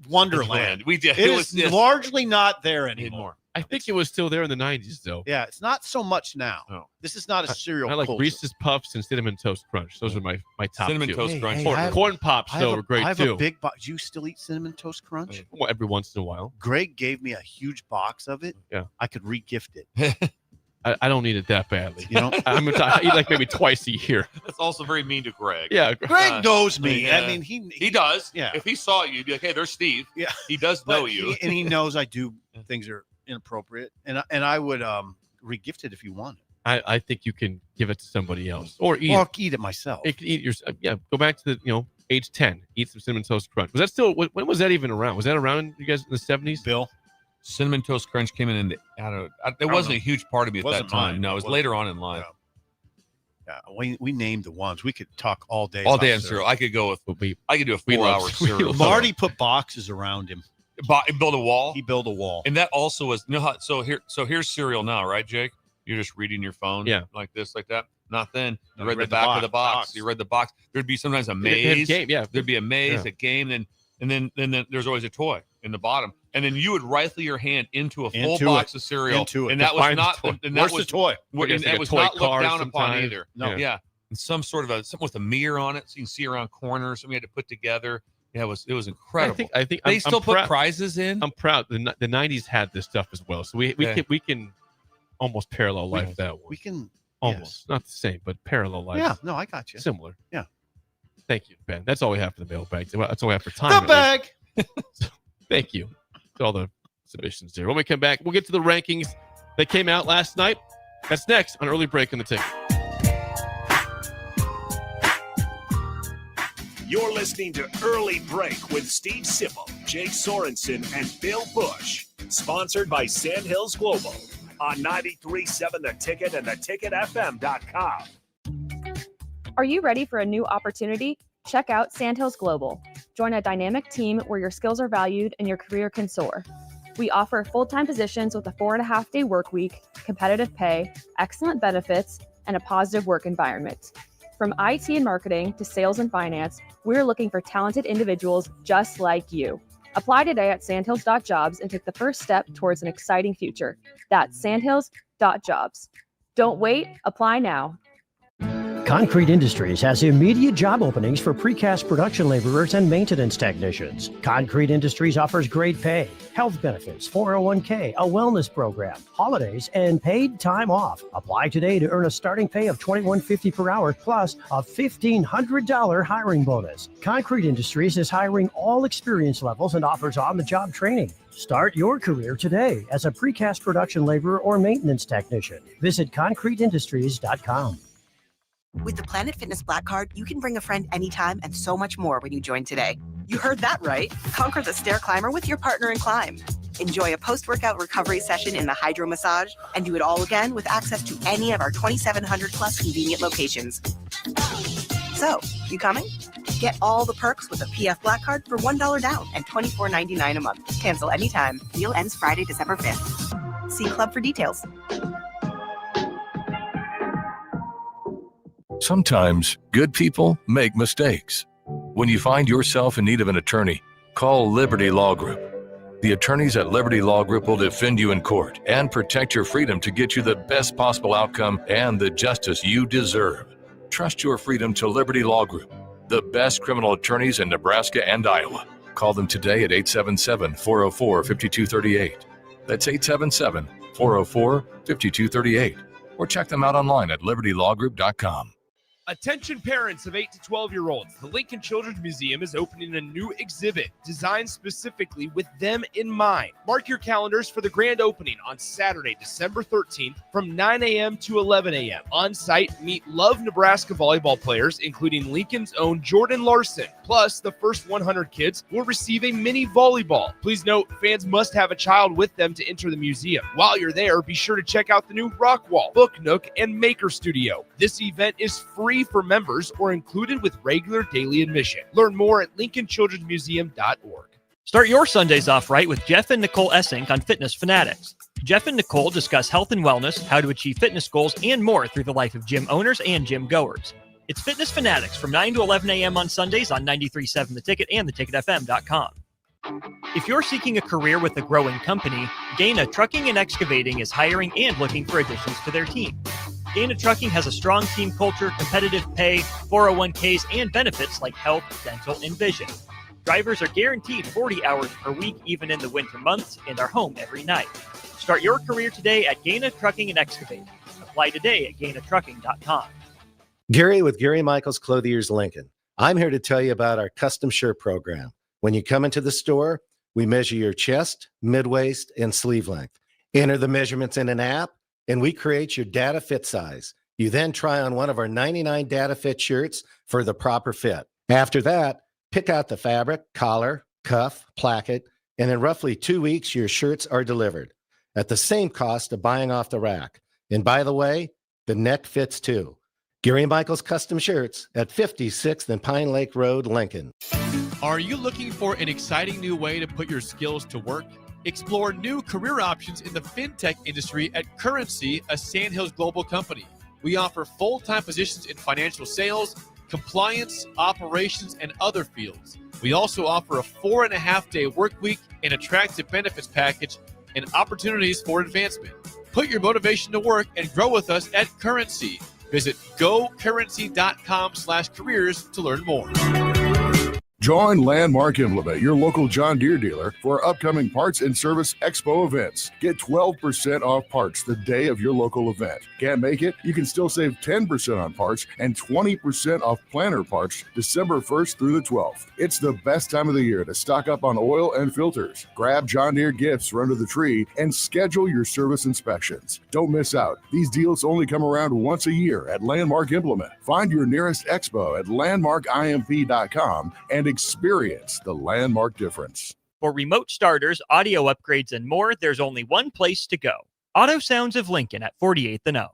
[SPEAKER 7] wonderland.
[SPEAKER 6] We did.
[SPEAKER 7] It is largely not there anymore.
[SPEAKER 5] I think it was still there in the 90s, though.
[SPEAKER 7] Yeah, it's not so much now.
[SPEAKER 6] No.
[SPEAKER 7] This is not a cereal.
[SPEAKER 5] I like
[SPEAKER 7] culture.
[SPEAKER 5] Reese's Puffs and Cinnamon Toast Crunch. Those are my top
[SPEAKER 6] Cinnamon
[SPEAKER 5] two.
[SPEAKER 6] Toast Crunch.
[SPEAKER 7] I have-
[SPEAKER 5] Corn Pops,
[SPEAKER 7] I
[SPEAKER 5] though,
[SPEAKER 7] have
[SPEAKER 5] are great
[SPEAKER 7] I have
[SPEAKER 5] too.
[SPEAKER 7] a big box. Do you still eat Cinnamon Toast Crunch?
[SPEAKER 5] Well, every once in a while.
[SPEAKER 7] Greg gave me a huge box of it.
[SPEAKER 5] Yeah.
[SPEAKER 7] I could re-gift it.
[SPEAKER 5] I don't need it that badly.
[SPEAKER 7] You know?
[SPEAKER 5] I eat like maybe twice a year.
[SPEAKER 6] That's also very mean to Greg.
[SPEAKER 5] Yeah.
[SPEAKER 7] Greg knows me.
[SPEAKER 6] yeah.
[SPEAKER 7] I mean,
[SPEAKER 6] He does.
[SPEAKER 7] Yeah.
[SPEAKER 6] If he saw you, he'd be like, "Hey, there's Steve."
[SPEAKER 7] Yeah.
[SPEAKER 6] He does know you.
[SPEAKER 7] and he knows I do things that are inappropriate, and I would re-gift it if you want it.
[SPEAKER 5] I think you can give it to somebody else or eat
[SPEAKER 7] Or
[SPEAKER 5] it.
[SPEAKER 7] eat it myself.
[SPEAKER 5] You can eat your go back to the age 10. Eat some Cinnamon Toast Crunch. Was that still? When was that even around? Was that around you guys in the 70s?
[SPEAKER 7] Bill.
[SPEAKER 6] Cinnamon Toast Crunch came in. It wasn't a huge part of me at that
[SPEAKER 7] Wasn't
[SPEAKER 6] time.
[SPEAKER 7] mine.
[SPEAKER 6] No, it was later on in life.
[SPEAKER 7] Yeah, we named the ones. We could talk all day.
[SPEAKER 6] All
[SPEAKER 7] about
[SPEAKER 6] day on cereal. I could go with. I could do a
[SPEAKER 5] we love
[SPEAKER 6] 4-hour
[SPEAKER 5] cereal.
[SPEAKER 6] cereal.
[SPEAKER 7] Marty put boxes around him.
[SPEAKER 6] Build a wall.
[SPEAKER 7] He built a wall.
[SPEAKER 6] And that also was here's cereal now, right, Jake? You're just reading your phone,
[SPEAKER 5] Yeah.
[SPEAKER 6] like this, like that. Not then. You
[SPEAKER 7] No,
[SPEAKER 6] read the back of the box. You read the box. There'd be sometimes a
[SPEAKER 5] They had
[SPEAKER 6] maze.
[SPEAKER 5] game, yeah.
[SPEAKER 6] There'd be a maze,
[SPEAKER 5] Yeah.
[SPEAKER 6] a game, and then there's always a toy in the bottom, and then you would rifle your hand into a full
[SPEAKER 7] Into
[SPEAKER 6] box
[SPEAKER 7] it.
[SPEAKER 6] of cereal,
[SPEAKER 7] Into it.
[SPEAKER 6] and
[SPEAKER 7] To
[SPEAKER 6] that was
[SPEAKER 5] find the
[SPEAKER 6] not.
[SPEAKER 5] toy.
[SPEAKER 6] And that
[SPEAKER 7] Where's
[SPEAKER 6] was
[SPEAKER 7] the toy?
[SPEAKER 6] and
[SPEAKER 5] It's like
[SPEAKER 6] that
[SPEAKER 5] a
[SPEAKER 6] was
[SPEAKER 5] toy
[SPEAKER 6] not looked
[SPEAKER 5] car
[SPEAKER 6] down upon
[SPEAKER 5] sometimes.
[SPEAKER 6] either.
[SPEAKER 5] No.
[SPEAKER 6] Yeah. And some sort of something with a mirror on it, so you can see around corners. Something you had to put together. Yeah, it was incredible.
[SPEAKER 5] I think
[SPEAKER 6] they
[SPEAKER 5] I'm
[SPEAKER 6] still put
[SPEAKER 5] proud-
[SPEAKER 6] prizes in.
[SPEAKER 5] I'm proud. The 90s had this stuff as well, so we can almost parallel life that one.
[SPEAKER 7] We can
[SPEAKER 5] Almost not the same, but parallel life.
[SPEAKER 7] Yeah, no, I got you.
[SPEAKER 5] Similar.
[SPEAKER 7] Yeah.
[SPEAKER 5] Thank you, Ben. That's all we have for the mailbag. That's all we have for time.
[SPEAKER 7] The
[SPEAKER 5] at least.
[SPEAKER 7] bag.
[SPEAKER 5] Thank you to all the submissions there. When we come back, we'll get to the rankings that came out last night. That's next on Early Break on the Ticket.
[SPEAKER 1] You're listening to Early Break with Steve Sipple, Jake Sorensen, and Bill Busch. Sponsored by Sandhills Global on 93.7 The Ticket and theticketfm.com.
[SPEAKER 2] Are you ready for a new opportunity? Check out Sandhills Global. Join a dynamic team where your skills are valued and your career can soar. We offer full-time positions with a 4.5-day work week, competitive pay, excellent benefits, and a positive work environment. From IT and marketing to sales and finance, we're looking for talented individuals just like you. Apply today at sandhills.jobs and take the first step towards an exciting future. That's sandhills.jobs. Don't wait, apply now.
[SPEAKER 9] Concrete Industries has immediate job openings for precast production laborers and maintenance technicians. Concrete Industries offers great pay, health benefits, 401k, a wellness program, holidays, and paid time off. Apply today to earn a starting pay of $21.50 per hour plus a $1,500 hiring bonus. Concrete Industries is hiring all experience levels and offers on-the-job training. Start your career today as a precast production laborer or maintenance technician. Visit concreteindustries.com.
[SPEAKER 22] With the Planet Fitness Black Card, you can bring a friend anytime and so much more when you join today. You heard that right. Conquer the stair climber with your partner in climb. Enjoy a post-workout recovery session in the hydro massage and do it all again with access to any of our 2,700 plus convenient locations. So, you coming? Get all the perks with a PF Black Card for $1 down and $24.99 a month. Cancel anytime. Deal ends Friday, December 5th. See Club for details.
[SPEAKER 18] Sometimes good people make mistakes. When you find yourself in need of an attorney, call Liberty Law Group. The attorneys at Liberty Law Group will defend you in court and protect your freedom to get you the best possible outcome and the justice you deserve. Trust your freedom to Liberty Law Group, the best criminal attorneys in Nebraska and Iowa. Call them today at 877-404-5238. That's 877-404-5238. Or check them out online at libertylawgroup.com.
[SPEAKER 10] Attention parents of 8 to 12-year-olds. The Lincoln Children's Museum is opening a new exhibit designed specifically with them in mind. Mark your calendars for the grand opening on Saturday, December 13th from 9 a.m. to 11 a.m. On site, meet Love Nebraska volleyball players, including Lincoln's own Jordan Larson. Plus, the first 100 kids will receive a mini volleyball. Please note, fans must have a child with them to enter the museum. While you're there, be sure to check out the new Rock Wall, Book Nook, and Maker Studio. This event is free for members or included with regular daily admission. Learn more at lincolnchildrensmuseum.org.
[SPEAKER 14] Start your Sundays off right with Jeff and Nicole Essink on Fitness Fanatics. Jeff and Nicole discuss health and wellness, how to achieve fitness goals, and more through the life of gym owners and gym goers. It's Fitness Fanatics from 9 to 11 a.m. on Sundays on 93.7 The Ticket and theticketfm.com. If you're seeking a career with a growing company, Dana Trucking and Excavating is hiring and looking for additions to their team. Dana Trucking has a strong team culture, competitive pay, 401ks, and benefits like health, dental, and vision. Drivers are guaranteed 40 hours per week, even in the winter months, and are home every night. Start your career today at Dana Trucking and Excavating. Apply today at GainaTrucking.com.
[SPEAKER 23] Gary with Gary Michaels Clothiers Lincoln. I'm here to tell you about our custom shirt program. When you come into the store, we measure your chest, mid-waist, and sleeve length. Enter the measurements in an app, and we create your data fit size. You then try on one of our 99 data fit shirts for the proper fit. After that, pick out the fabric, collar, cuff, placket, and in roughly 2 weeks, your shirts are delivered at the same cost of buying off the rack. And by the way, the neck fits too. Gary Michaels Custom Shirts at 56th and Pine Lake Road, Lincoln.
[SPEAKER 5] Are you looking for an exciting new way to put your skills to work? Explore new career options in the fintech industry at Currency, a Sandhills Global company. We offer full-time positions in financial sales, compliance, operations, and other fields. We also offer a 4.5-day work week, an attractive benefits package, and opportunities for advancement. Put your motivation to work and grow with us at Currency. Visit gocurrency.com/careers to learn more.
[SPEAKER 15] Join Landmark Implement, your local John Deere dealer, for upcoming Parts and Service Expo events. Get 12% off parts the day of your local event. Can't make it? You can still save 10% on parts and 20% off planter parts December 1st through the 12th. It's the best time of the year to stock up on oil and filters. Grab John Deere gifts for under the tree and schedule your service inspections. Don't miss out. These deals only come around once a year at Landmark Implement. Find your nearest expo at landmarkimp.com and experience the Landmark difference.
[SPEAKER 14] For remote starters, audio upgrades, and more, there's only one place to go. Auto Sounds of Lincoln at 48th and O.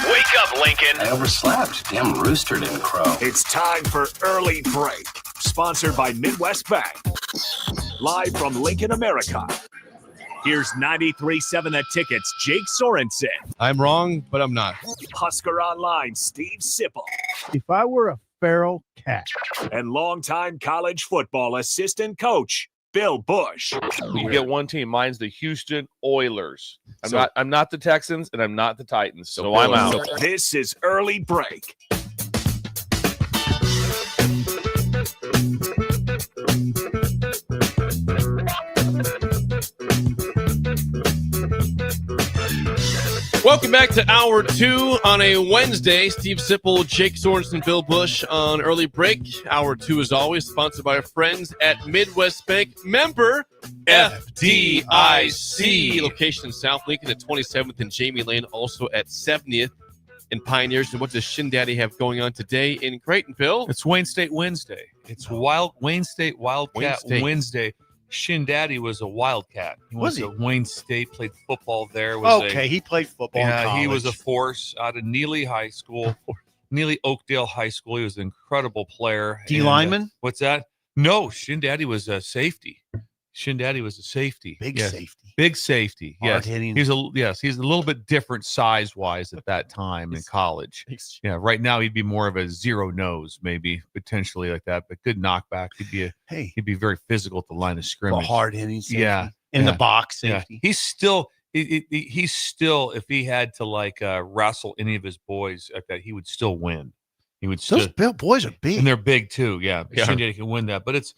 [SPEAKER 1] Wake up, Lincoln.
[SPEAKER 3] I overslept. Damn rooster didn't crow.
[SPEAKER 1] It's time for Early Break, sponsored by Midwest Bank. Live from Lincoln, America. Here's 93.7 The Ticket's Jake Sorensen.
[SPEAKER 5] I'm wrong, but I'm not.
[SPEAKER 1] Husker Online, Steve Sipple.
[SPEAKER 4] If I were a feral cat.
[SPEAKER 1] And longtime college football assistant coach, Bill Busch.
[SPEAKER 8] You get one team. Mine's the Houston Oilers. I'm not the Texans, and I'm not the Titans, so I'm out.
[SPEAKER 1] This is Early Break.
[SPEAKER 5] Welcome back to Hour 2 on a Wednesday. Steve Sipple, Jake Sorensen, Bill Busch on Early Break. Hour 2, as always, sponsored by our friends at Midwest Bank. Member FDIC. Location in South Lincoln at 27th and Jamie Lane, also at 70th in Pioneers. And what does Shin Daddy have going on today in Creighton, Bill?
[SPEAKER 6] It's Wayne State Wednesday. It's Wayne State Wildcat Wednesday. Shin Daddy was a Wildcat. He
[SPEAKER 7] Was he?
[SPEAKER 6] at Wayne State, played football there.
[SPEAKER 7] He played football in college.
[SPEAKER 6] He was a force out of Neely High School, Neely Oakdale High School. He was an incredible player.
[SPEAKER 7] D lineman?
[SPEAKER 6] What's that? No, Shin Daddy was a safety. Shin Daddy was a safety. Big safety. Yes.
[SPEAKER 7] Hard-hitting.
[SPEAKER 6] He's a little bit different size-wise at that time in college. Yeah, right now he'd be more of a zero nose, maybe potentially like that, but good knockback. He'd be very physical at the line of scrimmage.
[SPEAKER 7] Hard-hitting safety.
[SPEAKER 6] Yeah.
[SPEAKER 7] In the box safety.
[SPEAKER 6] Yeah. He's still if he had to wrestle any of his boys like that, he would still win. He would still.
[SPEAKER 7] Those boys are big.
[SPEAKER 6] And they're big too. Yeah. Shin Daddy can win that. But it's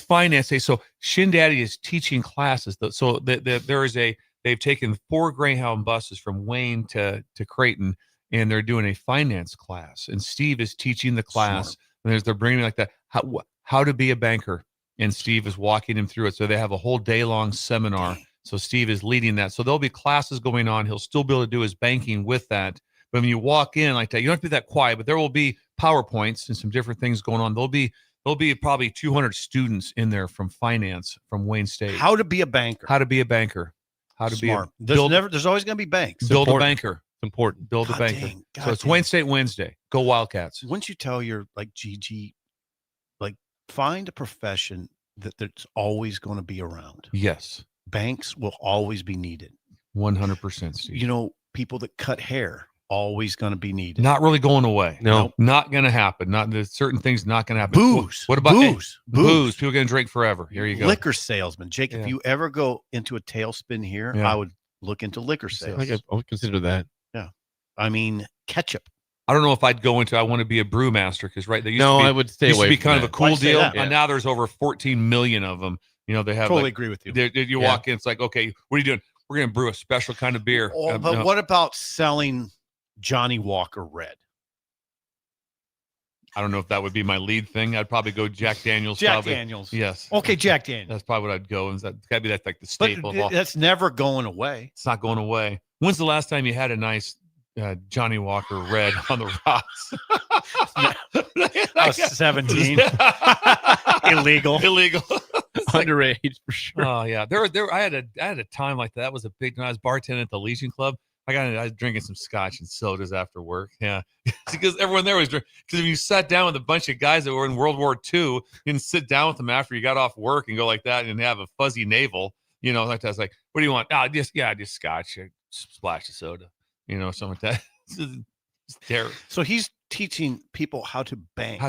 [SPEAKER 6] finance day. So Shin Daddy is teaching classes. So they've taken 4 Greyhound buses from Wayne to Creighton, and they're doing a finance class. And Steve is teaching the class. Smart. And they're bringing like that how to be a banker. And Steve is walking him through it. So they have a whole day-long seminar. So Steve is leading that. So there'll be classes going on. He'll still be able to do his banking with that. But when you walk in like that, you don't have to be that quiet, but there will be PowerPoints and some different things going on. There'll be probably 200 students in there from finance from Wayne State.
[SPEAKER 7] How to be a banker.
[SPEAKER 6] How to be a banker. How to
[SPEAKER 7] Smart.
[SPEAKER 6] be
[SPEAKER 7] There's always going to be banks.
[SPEAKER 6] Build a banker.
[SPEAKER 5] It's important.
[SPEAKER 6] Build a banker. So it's Wayne State Wednesday. Go Wildcats.
[SPEAKER 7] Wouldn't you tell your Gigi, find a profession that's always going to be around?
[SPEAKER 6] Yes.
[SPEAKER 7] Banks will always be needed.
[SPEAKER 6] 100%, Steve.
[SPEAKER 7] People that cut hair, always going to be needed.
[SPEAKER 6] Not really going away.
[SPEAKER 5] No.
[SPEAKER 6] Not going to happen. There's certain things not going to happen.
[SPEAKER 7] Booze.
[SPEAKER 6] What about
[SPEAKER 7] booze?
[SPEAKER 6] Booze. People going to drink forever. Here you go.
[SPEAKER 7] Liquor salesman. Jake, if you ever go into a tailspin here, I would look into liquor sales.
[SPEAKER 5] I would consider that.
[SPEAKER 7] Yeah. I mean, ketchup.
[SPEAKER 6] I don't know if I'd go into. I want to be a brewmaster because there used
[SPEAKER 5] I would stay
[SPEAKER 6] used
[SPEAKER 5] away.
[SPEAKER 6] To be kind of a cool deal,
[SPEAKER 5] Yeah.
[SPEAKER 6] and now there's over 14 million of them. They have.
[SPEAKER 7] Totally agree with you.
[SPEAKER 6] You walk in, it's like, okay, what are you doing? We're going to brew a special kind of beer.
[SPEAKER 7] But what about selling Johnny Walker Red?
[SPEAKER 6] I don't know if that would be my lead thing. I'd probably go Jack Daniels.
[SPEAKER 7] Jack Daniels.
[SPEAKER 6] Yes.
[SPEAKER 7] Okay, Jack Daniels.
[SPEAKER 6] That's probably what I'd go. And that's got to be like the staple of all.
[SPEAKER 7] That's never going away.
[SPEAKER 6] It's not going away. When's the last time you had a nice Johnny Walker Red on the rocks?
[SPEAKER 7] I was 17. Illegal.
[SPEAKER 5] Underage for sure.
[SPEAKER 6] Oh yeah. I had a time like that. That was a big when I was bartending at the Legion Club. I was drinking some scotch and sodas after work. Yeah. Because everyone there was drinking. Because if you sat down with a bunch of guys that were in World War II, you didn't sit down with them after you got off work and go like that and have a fuzzy navel. Like that. I was like, what do you want? Just scotch, splash of soda, something like that. It's terrible.
[SPEAKER 7] So he's teaching people how to bank.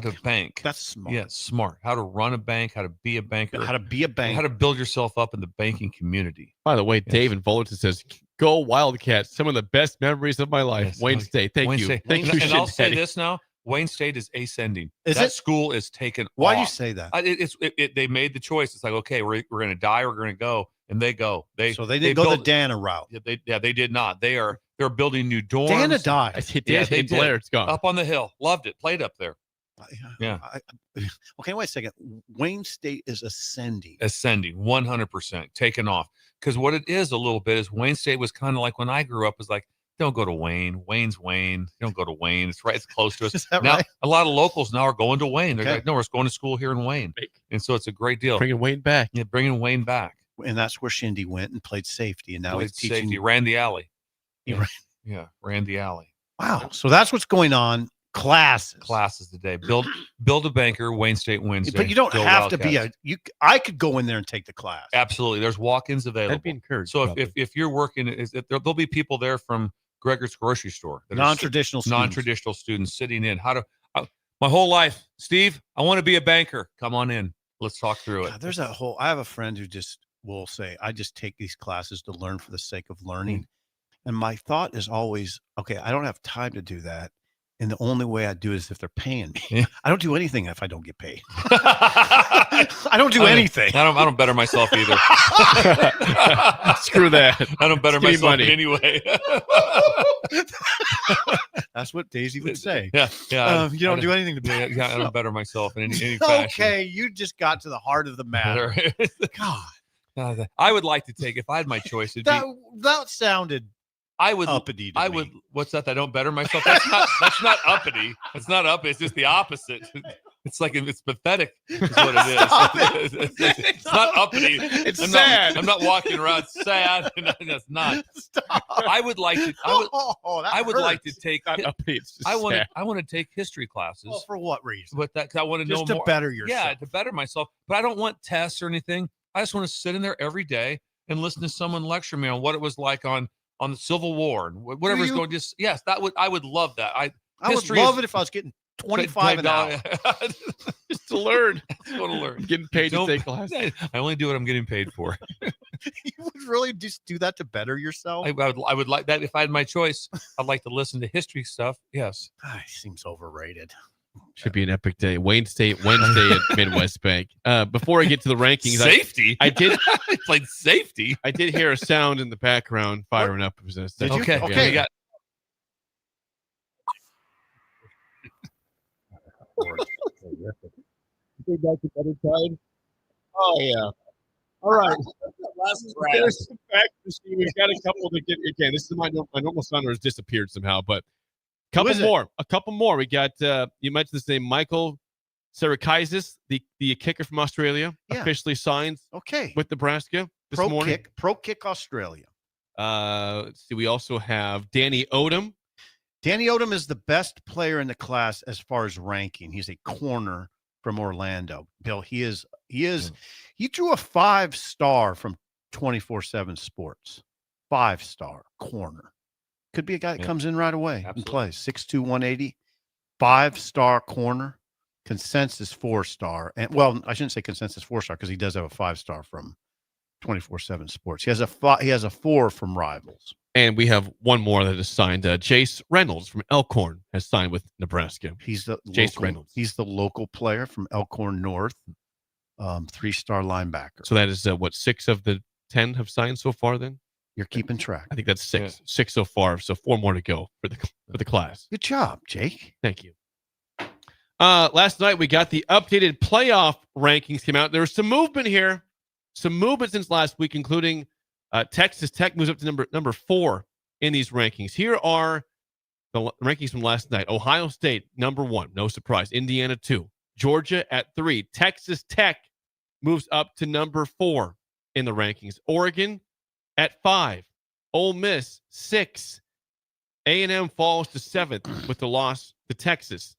[SPEAKER 7] That's smart.
[SPEAKER 6] Yeah, smart. How to run a bank, how to be a banker.
[SPEAKER 7] How to be a banker.
[SPEAKER 6] How to build yourself up in the banking community.
[SPEAKER 5] By the way, Dave in Fullerton says, go Wildcats. Some of the best memories of my life. Wayne State. Thank you.
[SPEAKER 6] State.
[SPEAKER 5] Thank you.
[SPEAKER 6] And I'll say this now. Wayne State is ascending.
[SPEAKER 7] That
[SPEAKER 6] school is taken
[SPEAKER 7] Why
[SPEAKER 6] off.
[SPEAKER 7] do you say that?
[SPEAKER 6] They made the choice. It's like, okay, we're going to die. We're going to go. And they go.
[SPEAKER 7] They didn't go the Dana route.
[SPEAKER 6] They did not. They're building new dorms.
[SPEAKER 7] Dana died.
[SPEAKER 6] They
[SPEAKER 5] Blair, it's gone.
[SPEAKER 6] Up on the hill. Loved it. Played up there. Yeah.
[SPEAKER 7] Okay, wait a second. Wayne State is ascending.
[SPEAKER 6] 100%. Taken off. Because what it is a little bit is Wayne State was kind of like when I grew up, was like, don't go to Wayne. Wayne's Wayne. Don't go to Wayne. It's right. It's close to us.
[SPEAKER 7] Is that
[SPEAKER 6] now,
[SPEAKER 7] right?
[SPEAKER 6] A lot of locals now are going to Wayne. They're
[SPEAKER 7] Okay.
[SPEAKER 6] like, no, we're going to school here in Wayne. And so it's a great deal.
[SPEAKER 5] Bringing Wayne back.
[SPEAKER 6] Yeah, bringing Wayne back.
[SPEAKER 7] And that's where Shindy went and played safety. And now
[SPEAKER 6] Played
[SPEAKER 7] he's teaching.
[SPEAKER 6] safety. Ran the alley.
[SPEAKER 7] He
[SPEAKER 6] Yeah, Randy Alley.
[SPEAKER 7] Wow. So that's what's going on.
[SPEAKER 6] Classes today. Build a banker. Wayne State Wednesday.
[SPEAKER 7] But you don't
[SPEAKER 6] Go
[SPEAKER 7] have to
[SPEAKER 6] Wildcats.
[SPEAKER 7] be I could go in there and take the class.
[SPEAKER 6] Absolutely. There's walk-ins available.
[SPEAKER 5] That'd be encouraged.
[SPEAKER 6] So if you're working, there'll be people there from Gregor's grocery store. that are
[SPEAKER 7] Non-traditional
[SPEAKER 6] students sitting in. My whole life, Steve, I want to be a banker. Come on in. Let's talk through it.
[SPEAKER 7] God, I have a friend who just will say, I just take these classes to learn for the sake of learning. And my thought is always, okay, I don't have time to do that. And the only way I do it is if they're paying me.
[SPEAKER 6] Yeah.
[SPEAKER 7] I don't do anything if I don't get paid. I don't do anything.
[SPEAKER 6] I don't better myself either.
[SPEAKER 5] Screw that.
[SPEAKER 6] I don't better
[SPEAKER 5] Give me
[SPEAKER 6] myself
[SPEAKER 5] money.
[SPEAKER 6] in any way.
[SPEAKER 7] That's what Daisy would say.
[SPEAKER 6] Yeah.
[SPEAKER 7] You don't do anything to pay.
[SPEAKER 6] Yeah, I don't better myself in any fashion.
[SPEAKER 7] Okay, you just got to the heart of the matter. God.
[SPEAKER 6] I would like to take, if I had my choice,
[SPEAKER 7] That sounded uppity to me.
[SPEAKER 6] What's that? I don't better myself. That's not uppity. It's not up. It's just the opposite. It's like it's pathetic. Is what it is. It's not uppity.
[SPEAKER 5] It's
[SPEAKER 6] I'm
[SPEAKER 5] sad.
[SPEAKER 6] I'm not walking around sad. That's not.
[SPEAKER 7] Stop.
[SPEAKER 6] I would like to. I would like to take.
[SPEAKER 5] Not uppity, it's just
[SPEAKER 6] I want to.
[SPEAKER 5] sad.
[SPEAKER 6] I want to take history classes.
[SPEAKER 7] Well, for what reason?
[SPEAKER 6] But that 'cause I want to know
[SPEAKER 7] Just to
[SPEAKER 6] more.
[SPEAKER 7] better yourself.
[SPEAKER 6] Yeah, to better myself. But I don't want tests or anything. I just want to sit in there every day and listen to someone lecture me on what it was like on the Civil War and whatever's going. Just yes, I would love that. I
[SPEAKER 7] would love it if I was getting 25 an hour.
[SPEAKER 5] Just to learn.
[SPEAKER 6] I want to learn.
[SPEAKER 5] Getting paid to take classes.
[SPEAKER 6] I only do what I'm getting paid for.
[SPEAKER 7] You would really just do that to better yourself?
[SPEAKER 6] I would like that if I had my choice. I'd like to listen to history stuff. Yes.
[SPEAKER 7] Seems overrated.
[SPEAKER 5] Should be an epic day. Wayne State Wednesday at Midwest Bank. Before I get to the rankings,
[SPEAKER 6] Safety?
[SPEAKER 5] I did
[SPEAKER 6] played safety.
[SPEAKER 5] I did hear a sound in the background firing up. It was a
[SPEAKER 6] Did you?
[SPEAKER 5] second.
[SPEAKER 6] Okay.
[SPEAKER 5] Yeah.
[SPEAKER 4] Oh yeah. All right.
[SPEAKER 5] There's some fact machine. We've got a couple to get again. This is my normal sounder has disappeared somehow, but a couple more. We got you mentioned this name, Michael Sarakaisis, the kicker from Australia, officially signed with Nebraska this morning.
[SPEAKER 7] Pro Kick Australia.
[SPEAKER 5] Let's see. We also have Danny Odom.
[SPEAKER 7] Danny Odom is the best player in the class as far as ranking. He's a corner from Orlando. Bill, he drew a 5-star from 24/7 Sports. 5-star corner. Could be a guy that comes in right away and plays. 6'2", 180. 5-star corner. Consensus 4-star. And well, I shouldn't say consensus 4-star because he does have a 5-star from 24/7 Sports. He has a 4 from Rivals.
[SPEAKER 5] And we have one more that is signed. Jace Reynolds from Elkhorn has signed with Nebraska.
[SPEAKER 7] He's the
[SPEAKER 5] Jace Reynolds.
[SPEAKER 7] He's the local player from Elkhorn North, 3-star linebacker.
[SPEAKER 5] So that is what 6 of the 10 have signed so far. Then
[SPEAKER 7] you're keeping track.
[SPEAKER 5] I think that's 6. Yeah. 6 so far. So 4 more to go for the class.
[SPEAKER 7] Good job, Jake.
[SPEAKER 5] Thank you. Last night we got the updated playoff rankings came out. There was some movement here. Some movement since last week, including Texas Tech moves up to number 4 in these rankings. Here are the rankings from last night. Ohio State, number 1. No surprise. Indiana, 2. Georgia at 3. Texas Tech moves up to number 4 in the rankings. Oregon at 5. Ole Miss, 6. A&M falls to 7th with the loss to Texas.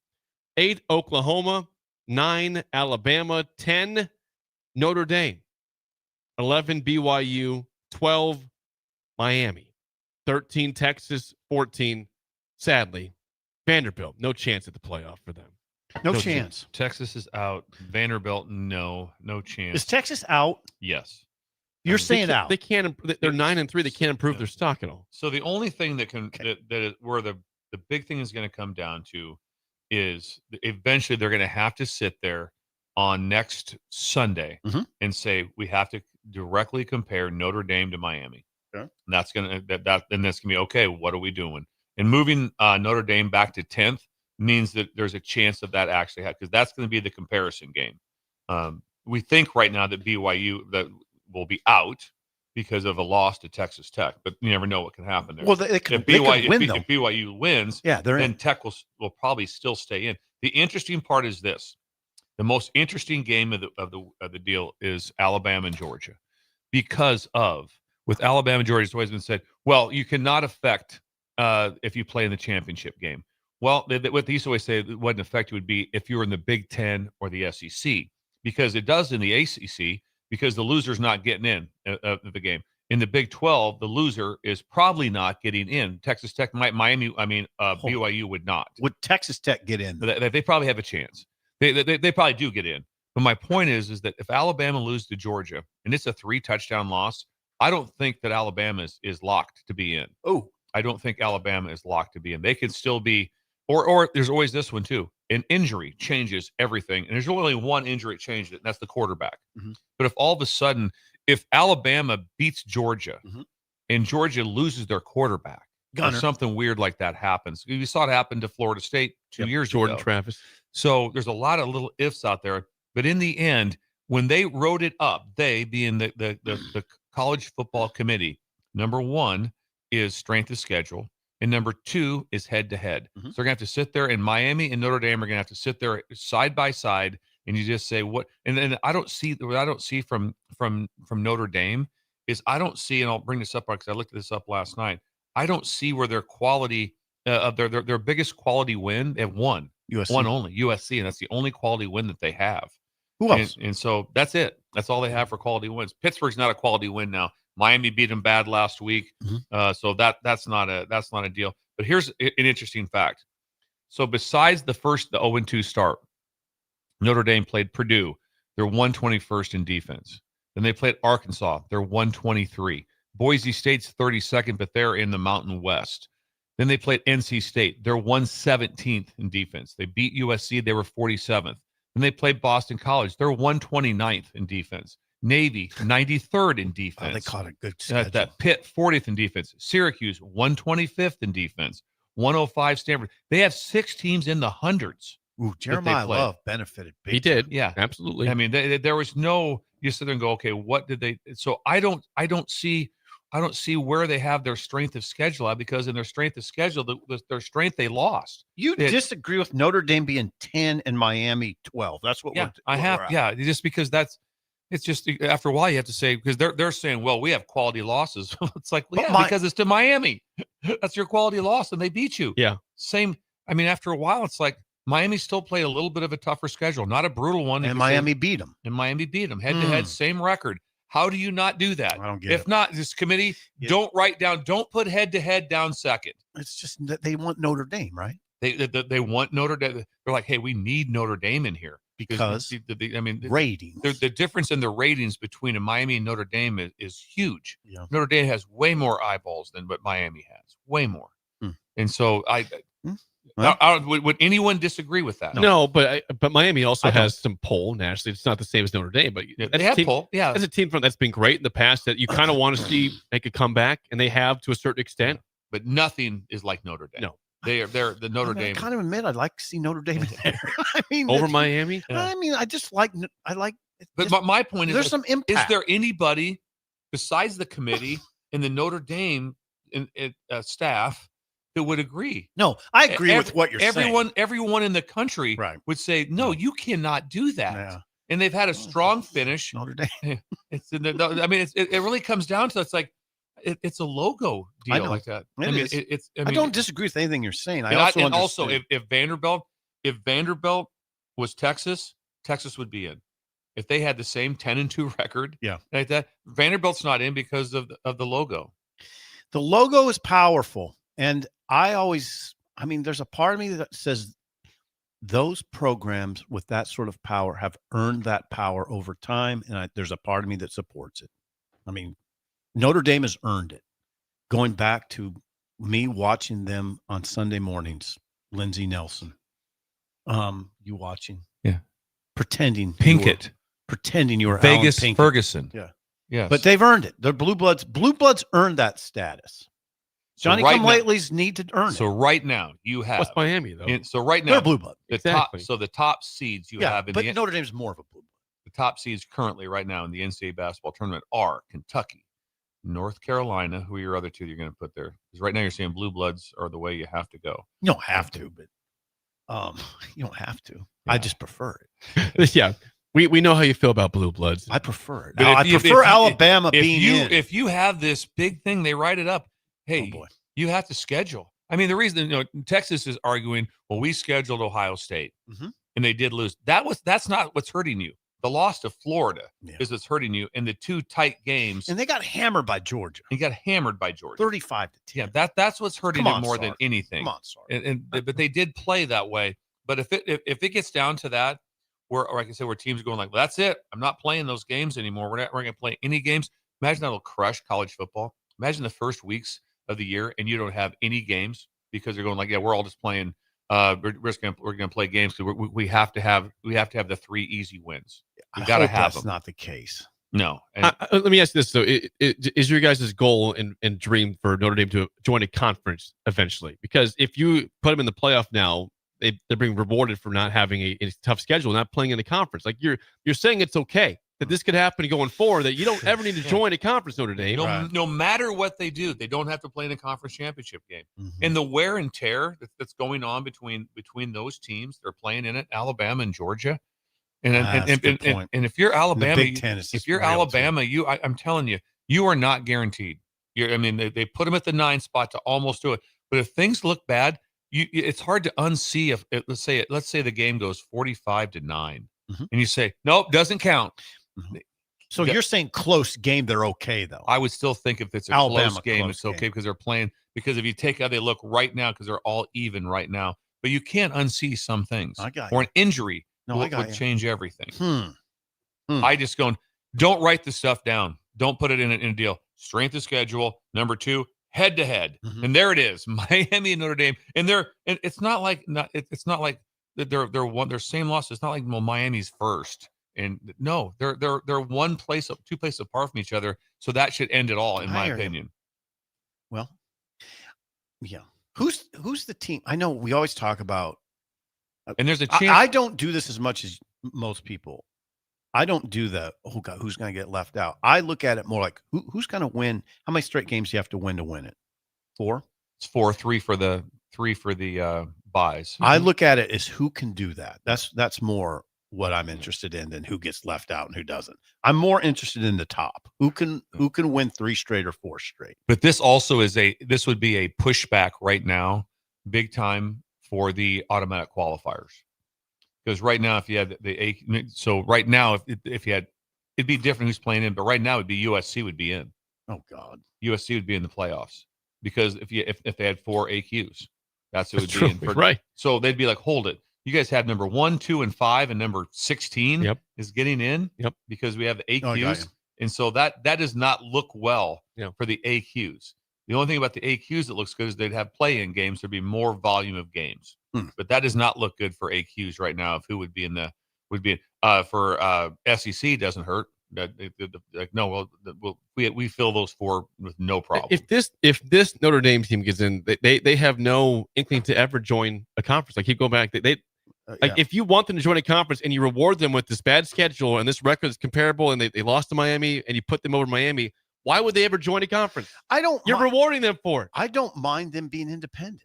[SPEAKER 5] 8, Oklahoma. 9, Alabama. 10, Notre Dame. 11, BYU. 12, Miami. 13, Texas. 14, sadly, Vanderbilt. No chance at the playoff for them.
[SPEAKER 7] No chance.
[SPEAKER 6] Texas is out. Vanderbilt, no chance.
[SPEAKER 7] Is Texas out?
[SPEAKER 6] Yes.
[SPEAKER 7] You're saying out.
[SPEAKER 5] They can't. They're 9-3. They can't improve their stock at all.
[SPEAKER 6] So the only thing where the big thing is going to come down to is eventually they're going to have to sit there on next Sunday and say we have to directly compare Notre Dame to Miami.
[SPEAKER 7] Okay.
[SPEAKER 6] And that's gonna be okay. What are we doing? And moving Notre Dame back to 10th means that there's a chance of that actually happening because that's going to be the comparison game. We think right now that BYU that will be out because of a loss to Texas Tech, but you never know what can happen there.
[SPEAKER 7] Well, they could win though.
[SPEAKER 6] If BYU wins,
[SPEAKER 7] they're
[SPEAKER 6] then
[SPEAKER 7] in.
[SPEAKER 6] Tech will probably still stay in. The interesting part is this. The most interesting game of the deal is Alabama and Georgia, because with Alabama and Georgia, it's always been said, well, you cannot affect if you play in the championship game. Well, what they used to always say what an effect would be if you were in the Big Ten or the SEC, because it does in the ACC, because the loser's not getting in the game. In the Big 12, the loser is probably not getting in. Texas Tech, BYU would not.
[SPEAKER 7] Would Texas Tech get in?
[SPEAKER 6] They probably have a chance. They probably do get in. But my point is that if Alabama loses to Georgia and it's a 3-touchdown loss, I don't think that Alabama is locked to be in.
[SPEAKER 7] Oh,
[SPEAKER 6] I don't think Alabama is locked to be in. They could still be, or there's always this one too. An injury changes everything, and there's only one injury that changed it, and that's the quarterback.
[SPEAKER 7] Mm-hmm.
[SPEAKER 6] But if all of a sudden, if Alabama beats Georgia and Georgia loses their quarterback, or something weird like that happens, you saw it happen to Florida State 2 years ago.
[SPEAKER 5] Jordan Travis.
[SPEAKER 6] So there's a lot of little ifs out there. But in the end, when they wrote it up, they being the college football committee, number one is strength of schedule, and number two is head-to-head. So they're going to have to sit there, and Miami and Notre Dame are going to have to sit there side by side, and you just say what. And then I don't see from Notre Dame is I don't see, and I'll bring this up because I looked this up last night. I don't see where their quality their biggest quality win at one only USC, and that's the only quality win that they have.
[SPEAKER 7] Who else?
[SPEAKER 6] And so that's it. That's all they have for quality wins. Pittsburgh's not a quality win now. Miami beat them bad last week, so that's not a deal. But here's an interesting fact. So besides the 0-2 start, Notre Dame played Purdue. They're 121st in defense. Then they played Arkansas. They're 123. Boise State's 32nd, but they're in the Mountain West. Then they played NC State. They're 117th in defense. They beat USC. They were 47th. Then they played Boston College. They're 129th in defense. Navy, 93rd in defense.
[SPEAKER 7] Oh, they caught a good schedule.
[SPEAKER 6] That Pitt, 40th in defense. Syracuse, 125th in defense. 105 Stanford. They have 6 teams in the hundreds.
[SPEAKER 7] Ooh, Jeremiah Love benefited big
[SPEAKER 5] He did.
[SPEAKER 6] Yeah,
[SPEAKER 5] absolutely.
[SPEAKER 6] I mean, there was no. You sit there and go, okay, what did they? So I don't see where they have their strength of schedule at, because in their strength of schedule, their strength they lost.
[SPEAKER 7] You disagree with Notre Dame being 10 and Miami 12? That's what
[SPEAKER 6] I have. Yeah, just because it's just after a while you have to say, because they're saying, well, we have quality losses. It's like, well, yeah, because it's to Miami. That's your quality loss, and they beat you.
[SPEAKER 5] Yeah.
[SPEAKER 6] Same. I mean, after a while, it's like Miami still played a little bit of a tougher schedule, not a brutal one.
[SPEAKER 7] And Miami beat them.
[SPEAKER 6] And Miami beat them head to head, same record. How do you not do that?
[SPEAKER 7] I don't get it.
[SPEAKER 6] If not, this committee, don't put head to head down second.
[SPEAKER 7] It's just that they want Notre Dame, right?
[SPEAKER 6] They want Notre Dame. They're like, hey, we need Notre Dame in here
[SPEAKER 7] because
[SPEAKER 6] I mean,
[SPEAKER 7] ratings.
[SPEAKER 6] The difference in the ratings between Miami and Notre Dame is huge.
[SPEAKER 7] Yeah.
[SPEAKER 6] Notre Dame has way more eyeballs than what Miami has, way more. And so would anyone disagree with that?
[SPEAKER 5] No, but Miami also has some pull nationally. It's not the same as Notre Dame, but
[SPEAKER 6] they have pull. Yeah,
[SPEAKER 5] as a team that's been great in the past that you kind of want to see make a comeback, and they have to a certain extent.
[SPEAKER 6] But nothing is like Notre Dame.
[SPEAKER 5] No,
[SPEAKER 6] they're the Notre Dame.
[SPEAKER 7] I kind of admit I'd like to see Notre Dame in there. I mean,
[SPEAKER 5] over Miami.
[SPEAKER 7] I mean, I like.
[SPEAKER 6] But my point is,
[SPEAKER 7] there's some impact.
[SPEAKER 6] Is there anybody besides the committee and the Notre Dame staff that would agree?
[SPEAKER 7] No, I agree with what you're saying.
[SPEAKER 6] Everyone in the country would say, no, you cannot do that.
[SPEAKER 7] Yeah.
[SPEAKER 6] And they've had a strong finish.
[SPEAKER 7] Notre Dame.
[SPEAKER 6] It really comes down to it's like it's a logo deal like that.
[SPEAKER 7] I don't disagree with anything you're saying.
[SPEAKER 6] Also, if Vanderbilt was Texas would be in. If they had the same 10-2 record, like that, Vanderbilt's not in because of the logo.
[SPEAKER 7] The logo is powerful. And there's a part of me that says those programs with that sort of power have earned that power over time. And there's a part of me that supports it. I mean, Notre Dame has earned it. Going back to me watching them on Sunday mornings, Lindsey Nelson, you watching.
[SPEAKER 6] Yeah.
[SPEAKER 7] Pretending.
[SPEAKER 6] Pinkett.
[SPEAKER 7] Pretending you were
[SPEAKER 6] Vegas
[SPEAKER 7] Alan Pinkett.
[SPEAKER 6] Ferguson.
[SPEAKER 7] Yeah.
[SPEAKER 6] Yes.
[SPEAKER 7] But they've earned it. They're Blue Bloods. Blue Bloods earned that status. Johnny come latelys need to earn it.
[SPEAKER 6] So right now you have
[SPEAKER 5] what's Miami though.
[SPEAKER 6] So right now
[SPEAKER 7] they're blue blood.
[SPEAKER 6] The top seeds you have in
[SPEAKER 7] but Notre Dame's more of a blue blood.
[SPEAKER 6] The top seeds currently right now in the NCAA basketball tournament are Kentucky, North Carolina. Who are your other two you're going to put there? Because right now you're saying blue bloods are the way you have to go.
[SPEAKER 7] You don't have to, but you don't have to. Yeah. I just prefer
[SPEAKER 5] it. Yeah. We know how you feel about blue bloods.
[SPEAKER 7] I prefer it. I prefer Alabama being in.
[SPEAKER 6] If you have this big thing, they write it up. Hey, You have to schedule. I mean, the reason Texas is arguing, well, we scheduled Ohio State and they did lose. That's not what's hurting you. The loss to Florida is what's hurting you, and the 2 tight games.
[SPEAKER 7] And they got hammered by Georgia.
[SPEAKER 6] He got hammered by Georgia,
[SPEAKER 7] 35-10.
[SPEAKER 6] Yeah, that's what's hurting you more than anything.
[SPEAKER 7] Come on, sorry.
[SPEAKER 6] But they did play that way. But if it gets down to that, where like I said, where teams are going like, well, that's it. I'm not playing those games anymore. We're going to play any games. Imagine that'll crush college football. Imagine the first weeks of the year and you don't have any games because they're going like, yeah, we're all just playing. We're going to play games because we have to have the 3 easy wins. We got to have
[SPEAKER 7] that's
[SPEAKER 6] them.
[SPEAKER 7] not the case.
[SPEAKER 6] No.
[SPEAKER 5] Let me ask you this though: is your guys' goal and dream for Notre Dame to join a conference eventually? Because if you put them in the playoff now, they're being rewarded for not having a tough schedule, not playing in the conference. Like you're saying, it's okay that this could happen going forward. That you don't ever need to join a conference, Notre Dame.
[SPEAKER 6] No matter what they do, they don't have to play in a conference championship game. And the wear and tear that's going on between those teams, they're playing in it, Alabama and Georgia. And if you're Alabama, I'm telling you, you are not guaranteed. They put them at the 9 spot to almost do it. But if things look bad, it's hard to unsee. Let's say the game goes 45-9, and you say nope, doesn't count.
[SPEAKER 7] So you're saying close game, they're okay though.
[SPEAKER 6] I would still think if it's a close game, it's okay because they're playing. Because if you take how they look right now, because they're all even right now, but you can't unsee some things.
[SPEAKER 7] I got
[SPEAKER 6] or
[SPEAKER 7] you.
[SPEAKER 6] an injury would change everything. I just don't write the stuff down. Don't put it in a deal. Strength of schedule. Number 2, head to head, and there it is, Miami and Notre Dame, and it's not like they're same loss. It's not like Miami's first. And no, they're 2 places apart from each other. So that should end it all, in my opinion.
[SPEAKER 7] Well, yeah. Who's the team? I know we always talk about,
[SPEAKER 6] and there's a chance.
[SPEAKER 7] I don't do this as much as most people. I don't do the who's going to get left out. I look at it more like who's going to win. How many straight games do you have to win to win it? 4.
[SPEAKER 6] It's 4, 3 for the buys.
[SPEAKER 7] I look at it as who can do that. That's more what I'm interested in than who gets left out and who doesn't. I'm more interested in the top. Who can win 3 straight or 4 straight.
[SPEAKER 6] But this also this would be a pushback right now, big time, for the automatic qualifiers. Because right now, if you had right now, if you had, it'd be different who's playing in. But right now, it'd be USC would be in.
[SPEAKER 7] Oh God,
[SPEAKER 6] USC would be in the playoffs because if they had 4 AQs, that's who would
[SPEAKER 5] true.
[SPEAKER 6] be in.
[SPEAKER 5] Right.
[SPEAKER 6] So they'd be like, hold it. You guys have number 1, 2, and 5, and number 16 is getting in.
[SPEAKER 5] Yep.
[SPEAKER 6] Because we have the AQs, and so that does not look well for the AQs. The only thing about the AQs that looks good is they'd have play-in games. There'd be more volume of games, but that does not look good for AQs right now. Of who would be for SEC doesn't hurt. We fill those 4 with no problem.
[SPEAKER 5] If this Notre Dame team gets in, they have no inkling to ever join a conference. I keep going back. If you want them to join a conference and you reward them with this bad schedule and this record is comparable and they lost to Miami and you put them over Miami, why would they ever join a conference? You're rewarding them for it.
[SPEAKER 7] I don't mind them being independent.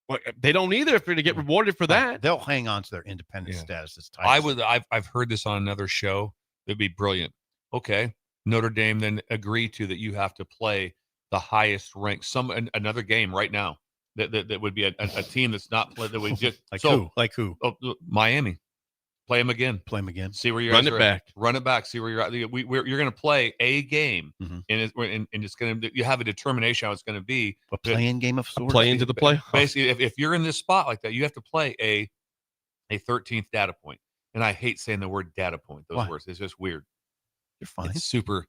[SPEAKER 5] Well, they don't either if they're to get rewarded for that.
[SPEAKER 7] They'll hang on to their independent status as tight.
[SPEAKER 6] I've heard this on another show. It'd be brilliant. Okay, Notre Dame then agree to that you have to play the highest rank another game right now. That would be a team that's not played that we just
[SPEAKER 7] like who?
[SPEAKER 6] Oh, Miami. Play them again. See where you're
[SPEAKER 5] Run it back.
[SPEAKER 6] Run it back. See where you're at. You're going to play a game, and it's going to. You have a determination how it's going to be
[SPEAKER 7] a play-in game of sorts.
[SPEAKER 5] Play into the playoffs.
[SPEAKER 6] Basically, if you're in this spot like that, you have to play a 13th data point. And I hate saying the word data point. Those words. It's just weird.
[SPEAKER 7] You're fine.
[SPEAKER 6] It's super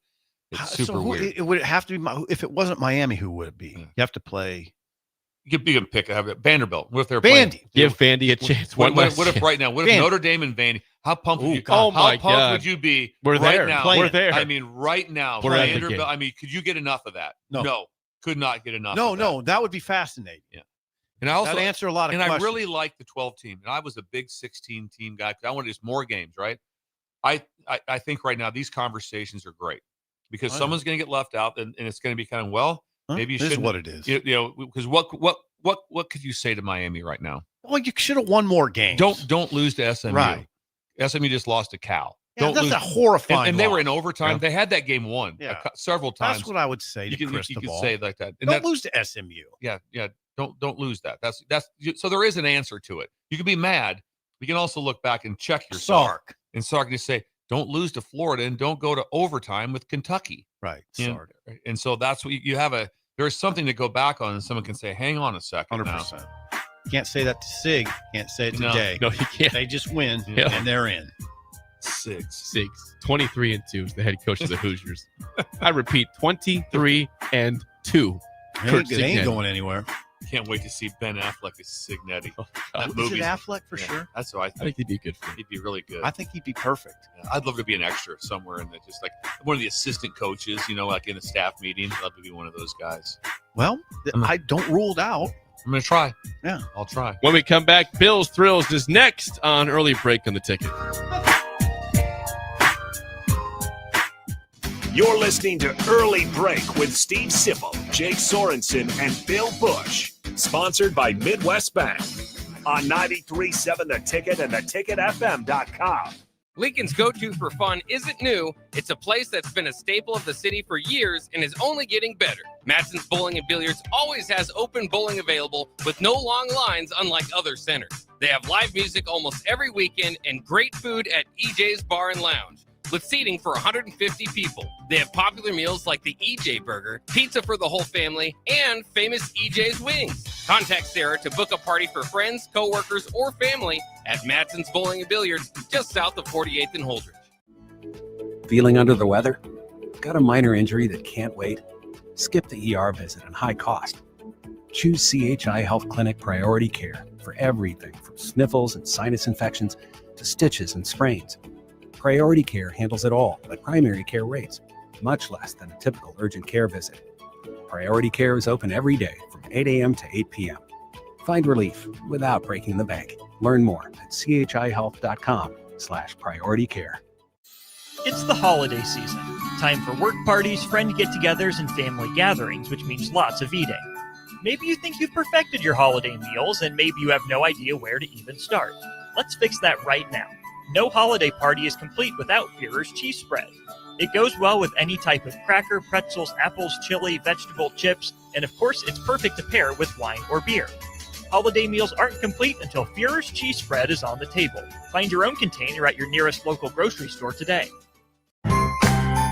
[SPEAKER 6] weird.
[SPEAKER 7] It would have to be if it wasn't Miami. Who would it be? You have to play.
[SPEAKER 6] You can pick Vanderbilt. What if they're
[SPEAKER 7] Vandy?
[SPEAKER 6] Playing?
[SPEAKER 5] Give Vandy a chance.
[SPEAKER 6] What if right now? What if Notre Dame and Vandy? How pumped would you? Would you be?
[SPEAKER 5] We're
[SPEAKER 6] right
[SPEAKER 5] there.
[SPEAKER 6] Now.
[SPEAKER 5] We're there.
[SPEAKER 6] I mean, right now, Vanderbilt. I mean, could you get enough of that? No, could not get enough.
[SPEAKER 7] No, that would be fascinating.
[SPEAKER 6] Yeah, and I also
[SPEAKER 7] that'd answer a lot of
[SPEAKER 6] questions.
[SPEAKER 7] questions.
[SPEAKER 6] I really like the 12 team, and I was a big 16 team guy because I wanted just more games. Right? I think right now these conversations are great because someone's going to get left out, and it's going to be kind of maybe you should.
[SPEAKER 7] This is what it is.
[SPEAKER 6] Because what could you say to Miami right now?
[SPEAKER 7] Well, you should have won more games.
[SPEAKER 6] Don't lose to SMU.
[SPEAKER 7] Right.
[SPEAKER 6] SMU just lost to Cal.
[SPEAKER 7] Yeah, that's a horrifying.
[SPEAKER 6] And they were
[SPEAKER 7] loss.
[SPEAKER 6] in overtime.
[SPEAKER 7] Yeah.
[SPEAKER 6] they had that game won several times.
[SPEAKER 7] That's what I would say to
[SPEAKER 6] you
[SPEAKER 7] Cristobal.
[SPEAKER 6] could say like that. And
[SPEAKER 7] Don't lose to SMU.
[SPEAKER 6] Yeah. Don't lose that. That's so there is an answer to it. You can be mad. You can also look back and check yourself.
[SPEAKER 7] Sark.
[SPEAKER 6] And Sark just say, don't lose to Florida and don't go to overtime with Kentucky.
[SPEAKER 7] Right.
[SPEAKER 6] Sark. And so that's what you have there's something to go back on, and someone can say, hang on a second.
[SPEAKER 7] 100%. Can't say that to Sig. Can't say it to Day.
[SPEAKER 5] No, you can't.
[SPEAKER 7] They just win, and they're in.
[SPEAKER 5] Six. 23-2 is the head coach of the Hoosiers. I repeat, 23-2.
[SPEAKER 7] They ain't going anywhere.
[SPEAKER 6] Can't wait to see Ben Affleck as Signetti. That
[SPEAKER 7] Is
[SPEAKER 6] movie.
[SPEAKER 7] it Affleck for sure?
[SPEAKER 6] That's what I
[SPEAKER 5] I think he'd be good for
[SPEAKER 6] He'd be really good.
[SPEAKER 7] I think he'd be perfect.
[SPEAKER 6] Yeah, I'd love to be an extra somewhere in the just like one of the assistant coaches, like in a staff meeting. I'd love to be one of those guys.
[SPEAKER 7] Well, I don't rule it out.
[SPEAKER 6] I'm going to try.
[SPEAKER 7] Yeah.
[SPEAKER 6] I'll try.
[SPEAKER 5] When we come back, Bill's Thrills is next on Early Break on the Ticket.
[SPEAKER 1] You're listening to Early Break with Steve Sipple, Jake Sorensen, and Bill Busch. Sponsored by Midwest Bank. On 93.7 The Ticket and theticketfm.com.
[SPEAKER 12] Lincoln's go-to for fun isn't new. It's a place that's been a staple of the city for years and is only getting better. Matson's Bowling and Billiards always has open bowling available with no long lines unlike other centers. They have live music almost every weekend and great food at EJ's Bar and Lounge with seating for 150 people. They have popular meals like the EJ Burger, pizza for the whole family, and famous EJ's Wings. Contact Sarah to book a party for friends, coworkers, or family at Matson's Bowling and Billiards just south of 48th and Holdridge.
[SPEAKER 21] Feeling under the weather? Got a minor injury that can't wait? Skip the ER visit and high cost. Choose CHI Health Clinic Priority Care for everything from sniffles and sinus infections to stitches and sprains. Priority Care handles it all at primary care rates, much less than a typical urgent care visit. Priority Care is open every day from 8 a.m. to 8 p.m. Find relief without breaking the bank. Learn more at chihealth.com/prioritycare.
[SPEAKER 14] It's the holiday season. Time for work parties, friend get-togethers, and family gatherings, which means lots of eating. Maybe you think you've perfected your holiday meals, and maybe you have no idea where to even start. Let's fix that right now. No holiday party is complete without Führer's cheese spread. It goes well with any type of cracker, pretzels, apples, chili, vegetable, chips, and of course, it's perfect to pair with wine or beer. Holiday meals aren't complete until Führer's cheese spread is on the table. Find your own container at your nearest local grocery store today.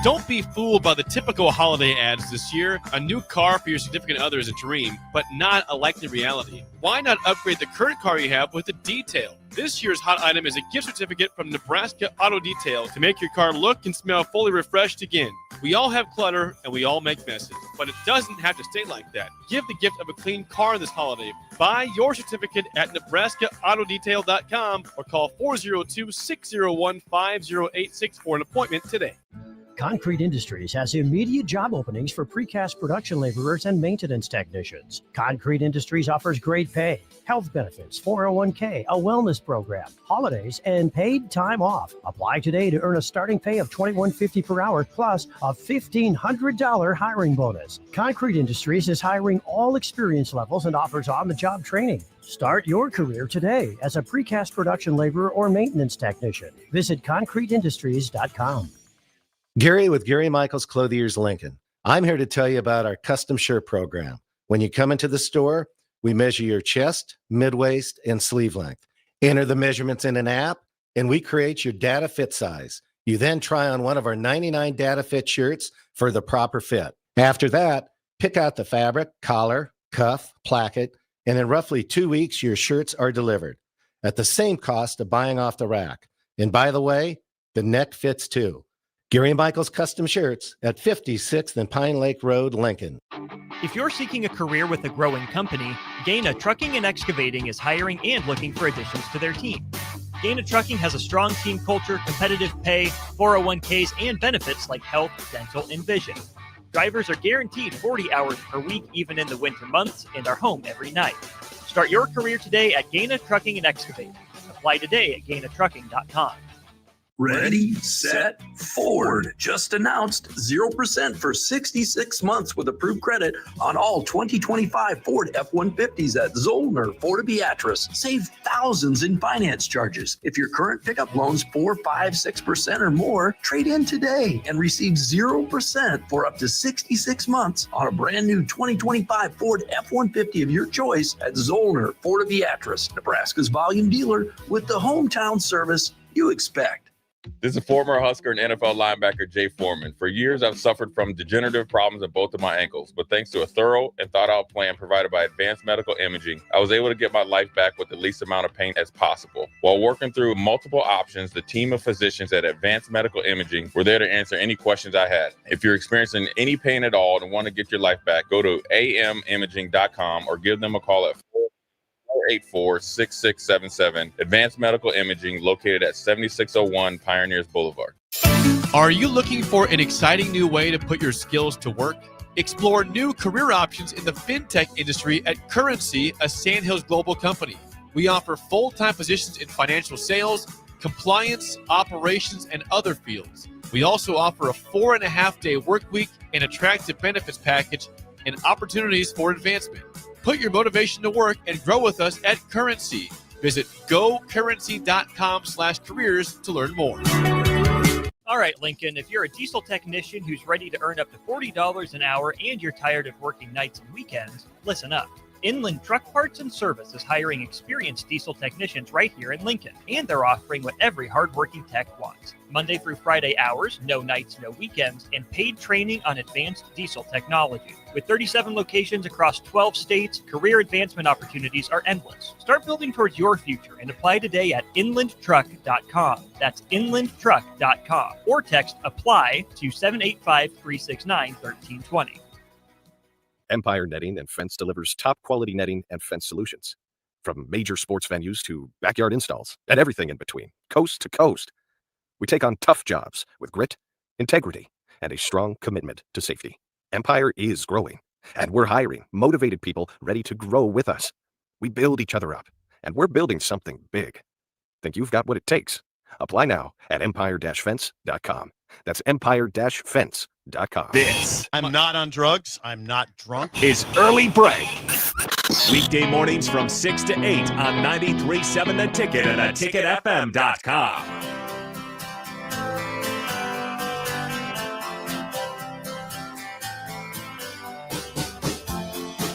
[SPEAKER 5] Don't be fooled by the typical holiday ads this year. A new car for your significant other is a dream, but not a likely reality. Why not upgrade the current car you have with a detail? This year's hot item is a gift certificate from Nebraska Auto Detail to make your car look and smell fully refreshed again. We all have clutter and we all make messes, but it doesn't have to stay like that. Give the gift of a clean car this holiday. Buy your certificate at NebraskaAutoDetail.com or call 402-601-5086 for an appointment today.
[SPEAKER 9] Concrete Industries has immediate job openings for precast production laborers and maintenance technicians. Concrete Industries offers great pay, health benefits, 401k, a wellness program, holidays, and paid time off. Apply today to earn a starting pay of $21.50 per hour plus a $1,500 hiring bonus. Concrete Industries is hiring all experience levels and offers on-the-job training. Start your career today as a precast production laborer or maintenance technician. Visit concreteindustries.com.
[SPEAKER 23] Gary with Gary Michaels Clothiers Lincoln. I'm here to tell you about our custom shirt program. When you come into the store, we measure your chest, mid-waist, and sleeve length. Enter the measurements in an app, and we create your data fit size. You then try on one of our 99 data fit shirts for the proper fit. After that, pick out the fabric, collar, cuff, placket, and in roughly 2 weeks, your shirts are delivered at the same cost of buying off the rack. And by the way, the neck fits too. Gary Michaels Custom Shirts at 56th and Pine Lake Road, Lincoln.
[SPEAKER 14] If you're seeking a career with a growing company, Gaina Trucking and Excavating is hiring and looking for additions to their team. Gaina Trucking has a strong team culture, competitive pay, 401ks, and benefits like health, dental, and vision. Drivers are guaranteed 40 hours per week, even in the winter months, and are home every night. Start your career today at Gaina Trucking and Excavating. Apply today at GainaTrucking.com.
[SPEAKER 13] Ready, set, Ford. Just announced 0% for 66 months with approved credit on all 2025 Ford F-150s at Zollner, Fort Beatrice. Save thousands in finance charges. If your current pickup loan's 4, 5, 6% or more, trade in today and receive 0% for up to 66 months on a brand new 2025 Ford F-150 of your choice at Zollner, Fort Beatrice, Nebraska's volume dealer with the hometown service you expect.
[SPEAKER 16] This is former Husker and NFL linebacker Jay Foreman. For years, I've suffered from degenerative problems in both of my ankles, but thanks to a thorough and thought-out plan provided by Advanced Medical Imaging, I was able to get my life back with the least amount of pain as possible. While working through multiple options, the team of physicians at Advanced Medical Imaging were there to answer any questions I had. If you're experiencing any pain at all and want to get your life back, go to amimaging.com or give them a call at 484-6677. Advanced Medical Imaging, located at 7601 Pioneers Boulevard.
[SPEAKER 10] Are you looking for an exciting new way to put your skills to work? Explore new career options in the fintech industry at Currency, a Sandhills Global company. We offer full-time positions in financial sales, compliance, operations, and other fields. We also offer a 4.5-day work week, an attractive benefits package, and opportunities for advancement. Put your motivation to work and grow with us at Currency. Visit gocurrency.com/careers to learn more.
[SPEAKER 14] All right, Lincoln, if you're a diesel technician who's ready to earn up to $40 an hour and you're tired of working nights and weekends, listen up. Inland Truck Parts and Service is hiring experienced diesel technicians right here in Lincoln, and they're offering what every hardworking tech wants. Monday through Friday hours, no nights, no weekends, and paid training on advanced diesel technology. With 37 locations across 12 states, career advancement opportunities are endless. Start building towards your future and apply today at inlandtruck.com. That's inlandtruck.com. Or text APPLY to 785-369-1320.
[SPEAKER 17] Empire Netting and Fence delivers top-quality netting and fence solutions. From major sports venues to backyard installs and everything in between, coast to coast. We take on tough jobs with grit, integrity, and a strong commitment to safety. Empire is growing, and we're hiring motivated people ready to grow with us. We build each other up, and we're building something big. Think you've got what it takes? Apply now at empire-fence.com. That's empire-fence.com.
[SPEAKER 1] This
[SPEAKER 7] I'm not on drugs. I'm not drunk.
[SPEAKER 1] is Early Break. Weekday mornings from 6 to 8 on 93.7 The Ticket and theticketfm.com.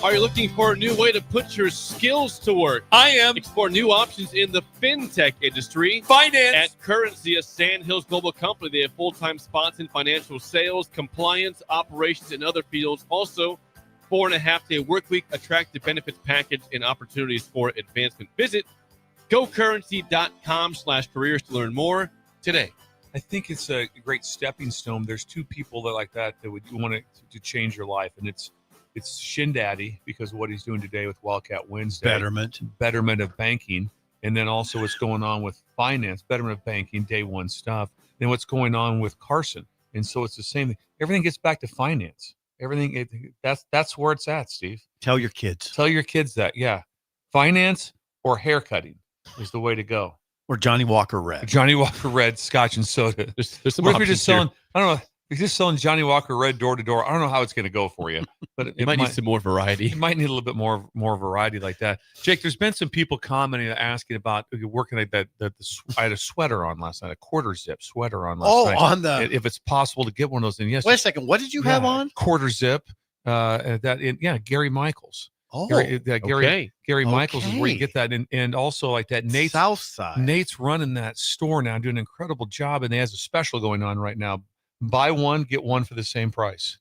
[SPEAKER 5] Are you looking for a new way to put your skills to work?
[SPEAKER 10] I am.
[SPEAKER 5] Explore new options in the fintech industry.
[SPEAKER 10] Finance.
[SPEAKER 5] At Currency, a Sandhills Global company, they have full-time spots in financial sales, compliance, operations, and other fields. Also, 4.5-day work week, attractive benefits package, and opportunities for advancement. Visit gocurrency.com/careers to learn more today.
[SPEAKER 6] I think it's a great stepping stone. There's two people that like that would want to change your life, and it's Shin Daddy because of what he's doing today with Wildcat Wednesday. Betterment of banking. And then also what's going on with finance, betterment of banking, day one stuff. Then what's going on with Carson. And so it's the same thing. Everything gets back to finance. That's where it's at, Steve.
[SPEAKER 7] Tell your kids.
[SPEAKER 6] Tell your kids that, yeah. Finance or haircutting is the way to go.
[SPEAKER 7] Or Johnny Walker Red.
[SPEAKER 6] Johnny Walker Red, Scotch and soda.
[SPEAKER 5] There's some
[SPEAKER 6] what if you're
[SPEAKER 5] options
[SPEAKER 6] just selling,
[SPEAKER 5] here.
[SPEAKER 6] I don't know, if you're just selling Johnny Walker Red door to door, I don't know how it's going to go for you. But it
[SPEAKER 5] might need some more variety.
[SPEAKER 6] You might need a little bit more variety like that. Jake, there's been some people commenting, asking about working at that. I had a sweater on last night, a quarter zip sweater on last night. If it's possible to get one of those. And yes.
[SPEAKER 7] Wait a second. What did you have on?
[SPEAKER 6] Quarter zip. Gary Michaels.
[SPEAKER 7] Oh,
[SPEAKER 6] Gary Michaels is where you get that, and also like that. Nate's
[SPEAKER 7] Southside.
[SPEAKER 6] Nate's running that store now, doing an incredible job, and he has a special going on right now. Buy one, get one for the same price.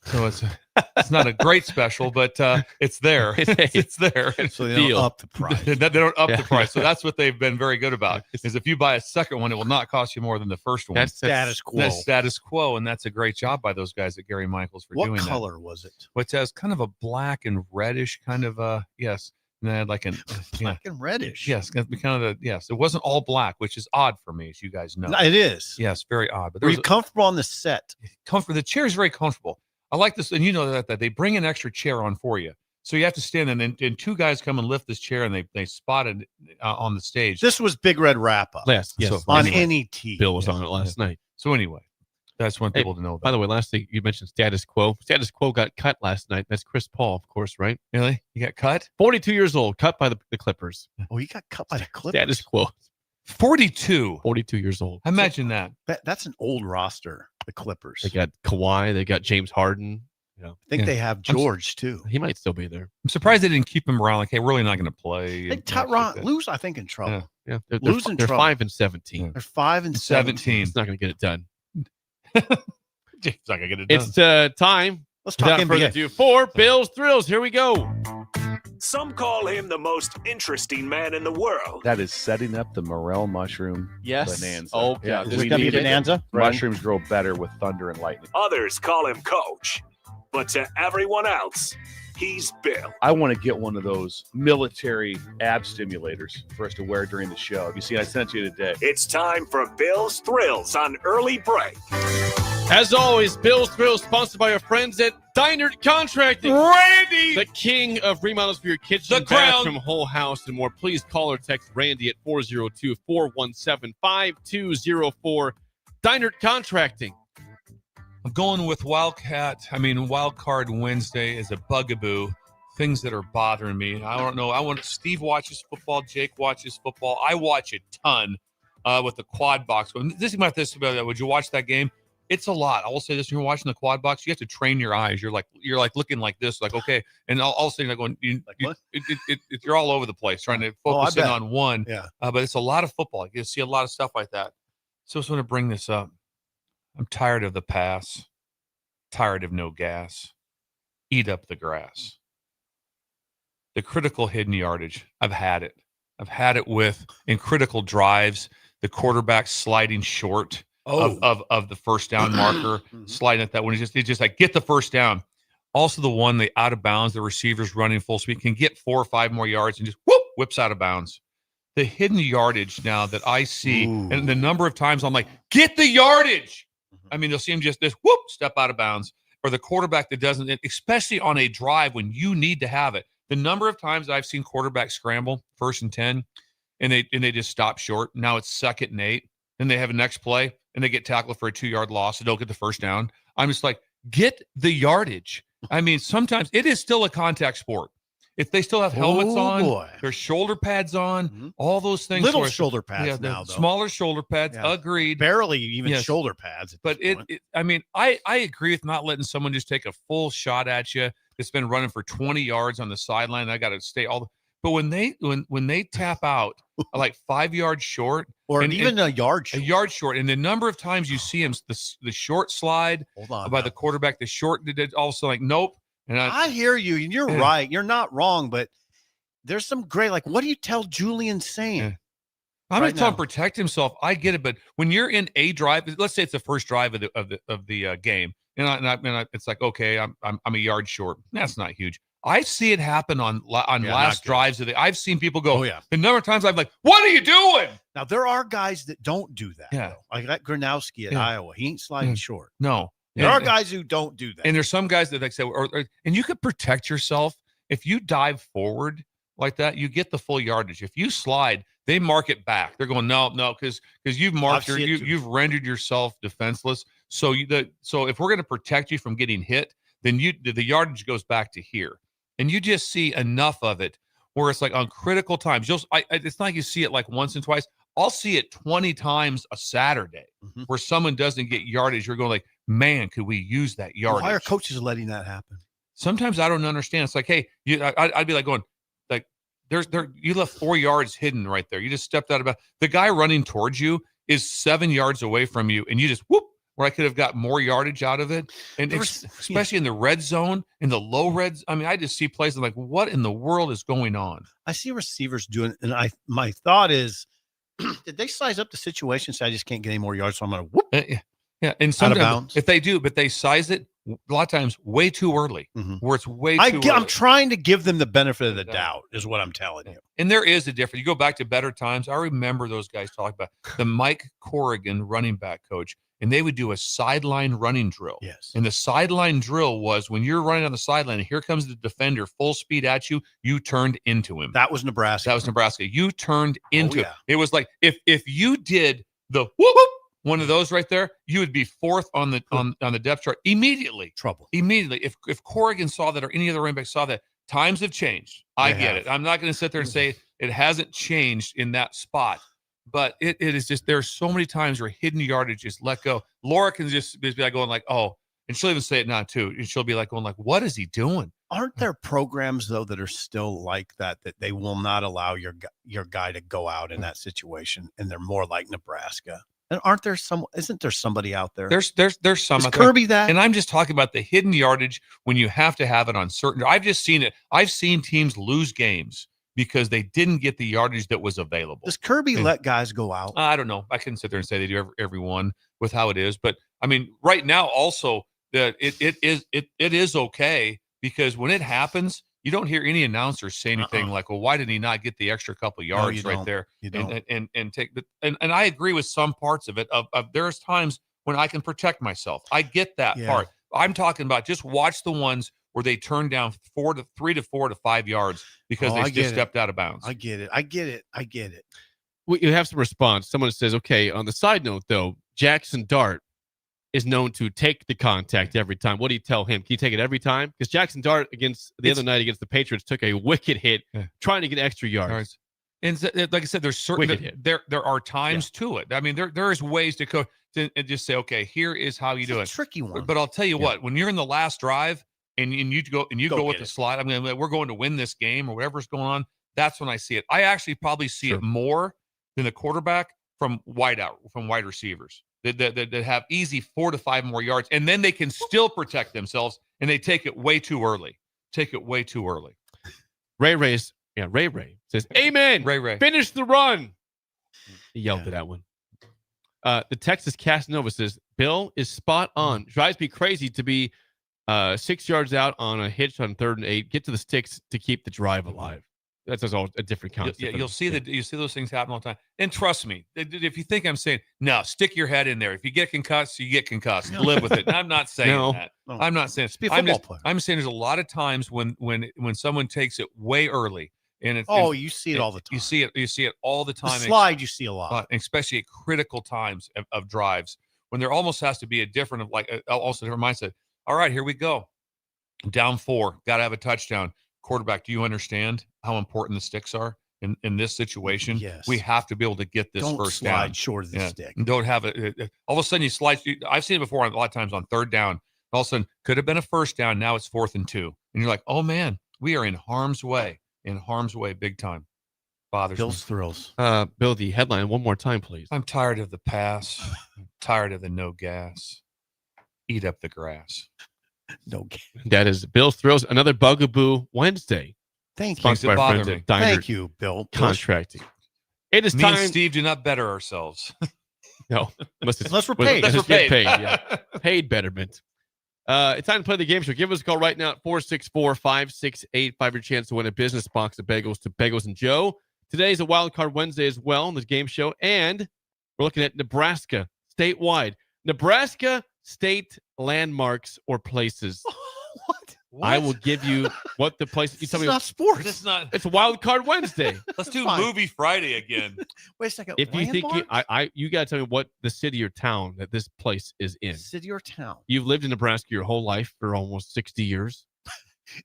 [SPEAKER 6] So it's not a great special, but it's there. It's there.
[SPEAKER 7] So they don't up the price.
[SPEAKER 6] They don't up the price. So that's what they've been very good about. Is if you buy a second one, it will not cost you more than the first one.
[SPEAKER 7] That's status quo.
[SPEAKER 6] That's status quo, and that's a great job by those guys at Gary Michaels for doing that.
[SPEAKER 7] What color was it?
[SPEAKER 6] It has kind of a black and reddish kind of yes. And then like
[SPEAKER 7] black and reddish.
[SPEAKER 6] Yes, kind of yes. It wasn't all black, which is odd for me, as you guys know.
[SPEAKER 7] It is.
[SPEAKER 6] Yes, very odd. But
[SPEAKER 7] were you comfortable on the set?
[SPEAKER 6] The chair is very comfortable. I like this, and you know that they bring an extra chair on for you. So you have to stand and two guys come and lift this chair, and they spotted on the stage.
[SPEAKER 7] This was Big Red wrap up.
[SPEAKER 5] Yes.
[SPEAKER 7] On NET.
[SPEAKER 5] Bill was on it last night.
[SPEAKER 6] So anyway, that's one people to know about.
[SPEAKER 5] By the way, last thing you mentioned status quo. Status quo got cut last night. That's Chris Paul, of course, right?
[SPEAKER 6] Really? He got cut?
[SPEAKER 5] 42 years old, cut by the Clippers.
[SPEAKER 7] Oh, he got cut by the Clippers.
[SPEAKER 5] Status quo.
[SPEAKER 6] 42
[SPEAKER 5] years old.
[SPEAKER 6] Imagine that.
[SPEAKER 7] That's an old roster, the Clippers.
[SPEAKER 5] They got Kawhi. They got James Harden.
[SPEAKER 7] I think they have George, too.
[SPEAKER 5] He might still be there.
[SPEAKER 6] I'm surprised they didn't keep him around. Like, hey, we're really not going to play.
[SPEAKER 7] They Lou's, I think, in trouble.
[SPEAKER 5] Yeah.
[SPEAKER 7] They're
[SPEAKER 5] They're 5-17.
[SPEAKER 7] They're 5-17.
[SPEAKER 5] It's not going to get it done.
[SPEAKER 6] It's not going to get it done.
[SPEAKER 5] It's time.
[SPEAKER 7] Let's talk
[SPEAKER 5] Without further
[SPEAKER 7] NBA.
[SPEAKER 5] ado, for Bills Thrills. Here we go.
[SPEAKER 1] Some call him the most interesting man in the world.
[SPEAKER 8] That is setting up the morel mushroom bonanza.
[SPEAKER 5] Oh,
[SPEAKER 8] yeah.
[SPEAKER 5] is
[SPEAKER 7] this
[SPEAKER 8] we
[SPEAKER 7] gonna be
[SPEAKER 8] need it.
[SPEAKER 7] bonanza?
[SPEAKER 8] Mushrooms grow better with thunder and lightning.
[SPEAKER 1] Others call him Coach. But to everyone else, he's Bill.
[SPEAKER 8] I want to get one of those military ab stimulators for us to wear during the show. Have you seen? I sent you today.
[SPEAKER 1] It's time for Bill's Thrills on Early Break.
[SPEAKER 5] As always, Bill's Thrills sponsored by our friends at Dinert Contracting.
[SPEAKER 6] Randy!
[SPEAKER 5] The king of remodels for your kitchen,
[SPEAKER 6] The crown.
[SPEAKER 5] bathroom, whole house, and more. Please call or text Randy at 402-417-5204. Dinert Contracting.
[SPEAKER 6] I'm going with Wildcat. Wild Card Wednesday is a bugaboo. Things that are bothering me. I don't know. Steve watches football. Jake watches football. I watch a ton with the quad box. Would you watch that game? It's a lot. I will say this: when you're watching the quad box, you have to train your eyes. You're like looking like this, like okay, and all of a sudden you're going, you're all over the place trying to focus in on one.
[SPEAKER 7] Yeah.
[SPEAKER 6] But it's a lot of football. You see a lot of stuff like that. So I just want to bring this up. I'm tired of the pass, tired of no gas. Eat up the grass. The critical hidden yardage. I've had it. I've had it in critical drives, the quarterback sliding short of the first down marker, sliding at that one. It's just like, get the first down. Also the one, the out of bounds, the receivers running full speed can get 4 or 5 more yards and just whips out of bounds. The hidden yardage now that I see, and the number of times I'm like, get the yardage. You'll see him just this step out of bounds, or the quarterback that doesn't, especially on a drive when you need to have it. The number of times I've seen quarterbacks scramble 1st and 10, and they just stop short. Now it's 2nd and 8, and they have a next play, and they get tackled for a 2-yard loss, and don't get the first down. I'm just like, get the yardage. Sometimes it is still a contact sport. If they still have helmets on, their shoulder pads on, all those things.
[SPEAKER 7] Little shoulder pads now, though.
[SPEAKER 6] Smaller shoulder pads, agreed.
[SPEAKER 7] Barely even shoulder pads.
[SPEAKER 6] But I agree with not letting someone just take a full shot at you. It's been running for 20 yards on the sideline. I got to stay but when they tap out like 5 yards short,
[SPEAKER 7] or even a yard
[SPEAKER 6] short, and the number of times you see him, the short slide by the quarterback, the short, also like, nope. And
[SPEAKER 7] I hear you, and you're right. You're not wrong, but there's some great, like, what do you tell Julian saying?
[SPEAKER 6] I'm going to tell him protect himself. I get it, but when you're in a drive, let's say it's the first drive of the game, and it's like, okay, I'm a yard short. That's not huge. I see it happen on last drives of I've seen people go.
[SPEAKER 7] Oh yeah.
[SPEAKER 6] The number of times I'm like, what are you doing?
[SPEAKER 7] Now there are guys that don't do that.
[SPEAKER 6] Yeah.
[SPEAKER 7] Though. Like that Gronowski at Iowa, he ain't sliding short.
[SPEAKER 6] No.
[SPEAKER 7] There are guys who don't do that.
[SPEAKER 6] And there's some guys that, like I said, and you could protect yourself. If you dive forward like that, you get the full yardage. If you slide, they mark it back. They're going, no, because you've marked you've rendered yourself defenseless. So if we're going to protect you from getting hit, then the yardage goes back to here. And you just see enough of it where it's like on critical times. It's not like you see it like once and twice. I'll see it 20 times a Saturday where someone doesn't get yardage. You're going like, man, could we use that yardage?
[SPEAKER 7] Why are coaches letting that happen?
[SPEAKER 6] Sometimes I don't understand. It's like, hey, I'd be like going, like, you left 4 yards hidden right there. You just stepped out about the guy running towards you is 7 yards away from you, and you just whoop. Where I could have got more yardage out of it, and especially in the red zone, in the low reds. I just see plays like, what in the world is going on?
[SPEAKER 7] I see receivers doing, and my thought is, did they size up the situation so I just can't get any more yards, so I'm going to whoop?
[SPEAKER 6] Yeah, and sometimes if they do, but they size it a lot of times way too early, where it's way too early.
[SPEAKER 7] I'm trying to give them the benefit of the doubt, is what I'm telling you.
[SPEAKER 6] And there is a difference. You go back to better times. I remember those guys talking about the Mike Corrigan running back coach. and they would do a sideline running drill.
[SPEAKER 7] Yes.
[SPEAKER 6] And the sideline drill was when you're running on the sideline and here comes the defender full speed at you, you turned into him.
[SPEAKER 7] That was Nebraska.
[SPEAKER 6] That was Nebraska. You turned into
[SPEAKER 7] yeah.
[SPEAKER 6] it. It was like if you did the whoop whoop, one of those right there, you would be fourth on the depth chart immediately.
[SPEAKER 7] Trouble.
[SPEAKER 6] Immediately. If Corrigan saw that or any other running back saw that, times have changed. I get it. I'm not going to sit there and say it hasn't changed in that spot. But it is just, there's so many times where hidden yardage is let go. Laura can just be like going like, oh, and she'll even say it now too. And she'll be like going like, what is he doing?
[SPEAKER 7] Aren't there programs though that are still like that they will not allow your guy to go out in that situation, and they're more like Nebraska? And isn't there somebody out there?
[SPEAKER 6] There's some
[SPEAKER 7] Is
[SPEAKER 6] out there.
[SPEAKER 7] Kirby that?
[SPEAKER 6] And I'm just talking about the hidden yardage when you have to have it on certain. I've just seen it. I've seen teams lose games because they didn't get the yardage that was available.
[SPEAKER 7] Does Kirby let guys go out?
[SPEAKER 6] I don't know. I couldn't sit there and say they do every one with how it is, but I mean, right now also that it is okay, because when it happens, you don't hear any announcers say anything like, well, why did he not get the extra couple yards right there?
[SPEAKER 7] You don't.
[SPEAKER 6] And take the, and I agree with some parts of it. Of there's times when I can protect myself. I get that part. I'm talking about just watch the ones where they turn down 3 to 4 to 5 yards because they just stepped out of bounds.
[SPEAKER 7] I get it.
[SPEAKER 5] Well, you have some response. Someone says, okay, on the side note, though, Jackson Dart is known to take the contact every time. What do you tell him? Can you take it every time? Because Jackson Dart other night against the Patriots took a wicked hit trying to get extra yards.
[SPEAKER 6] And like I said, there's certain there are times to it. I mean, there is ways to go and just say, okay, here is how you do it.
[SPEAKER 7] Tricky one.
[SPEAKER 6] But I'll tell you what, when you're in the last drive and you go with the slide, I mean, we're going to win this game or whatever's going on. That's when I see it. I actually probably see it more than the quarterback from wide receivers that have easy 4 to 5 more yards, and then they can still protect themselves, and they take it way too early.
[SPEAKER 5] Ray says, amen.
[SPEAKER 6] Ray.
[SPEAKER 5] Finish the run. He yelled at that one. The Texas Casanova says, Bill is spot on. Drives me crazy to be 6 yards out on a hitch on 3rd and 8. Get to the sticks to keep the drive alive. That's all a different concept.
[SPEAKER 6] Yeah, you see those things happen all the time. And trust me, if you think I'm saying, no, stick your head in there. If you get concussed, you get concussed. Live with it. And I'm not saying that. No. I'm not saying.
[SPEAKER 7] Be a football player.
[SPEAKER 6] I'm saying there's a lot of times when someone takes it way early. And
[SPEAKER 7] you see it all the time.
[SPEAKER 6] You see it all the time.
[SPEAKER 7] The slide, you see a lot,
[SPEAKER 6] especially at critical times of drives when there almost has to be a different also different mindset. All right, here we go. Down 4, got to have a touchdown. Quarterback, do you understand how important the sticks are in this situation?
[SPEAKER 7] Yes.
[SPEAKER 6] We have to be able to get this first down.
[SPEAKER 7] Don't slide short of the stick.
[SPEAKER 6] And don't have it. All of a sudden you slide. I've seen it before a lot of times on 3rd down. All of a sudden could have been a first down. Now it's 4th and 2. And you're like, oh man, we are in harm's way. Big time. Bothers
[SPEAKER 7] Bill's
[SPEAKER 6] me.
[SPEAKER 7] thrills.
[SPEAKER 5] Bill, the headline one more time, please.
[SPEAKER 6] I'm tired of the pass. I'm tired of the no gas. Eat up the grass.
[SPEAKER 7] No gas.
[SPEAKER 5] That is Bill's Thrills. Another Bugaboo Wednesday.
[SPEAKER 7] Thank you. Thank you, Bill.
[SPEAKER 6] Contracting.
[SPEAKER 5] It is
[SPEAKER 6] Me
[SPEAKER 5] time.
[SPEAKER 6] and Steve do not better ourselves.
[SPEAKER 5] No, unless
[SPEAKER 7] we're paid.
[SPEAKER 5] Unless we're paid. Yeah. Paid betterment. It's time to play the game show. Give us a call right now at 464-5685. Your chance to win a business box of bagels to Bagels and Joe. Today's a Wild Card Wednesday as well on this game show. And we're looking at Nebraska statewide. Nebraska state landmarks or places.
[SPEAKER 7] What?
[SPEAKER 5] I will give you what the place. You tell me.
[SPEAKER 7] It's not sports.
[SPEAKER 5] It's Wild Card Wednesday.
[SPEAKER 6] Let's do Movie Friday again.
[SPEAKER 7] Wait a second.
[SPEAKER 5] If you think you got to tell me what the city or town that this place is in.
[SPEAKER 7] City or town?
[SPEAKER 5] You've lived in Nebraska your whole life for almost 60 years.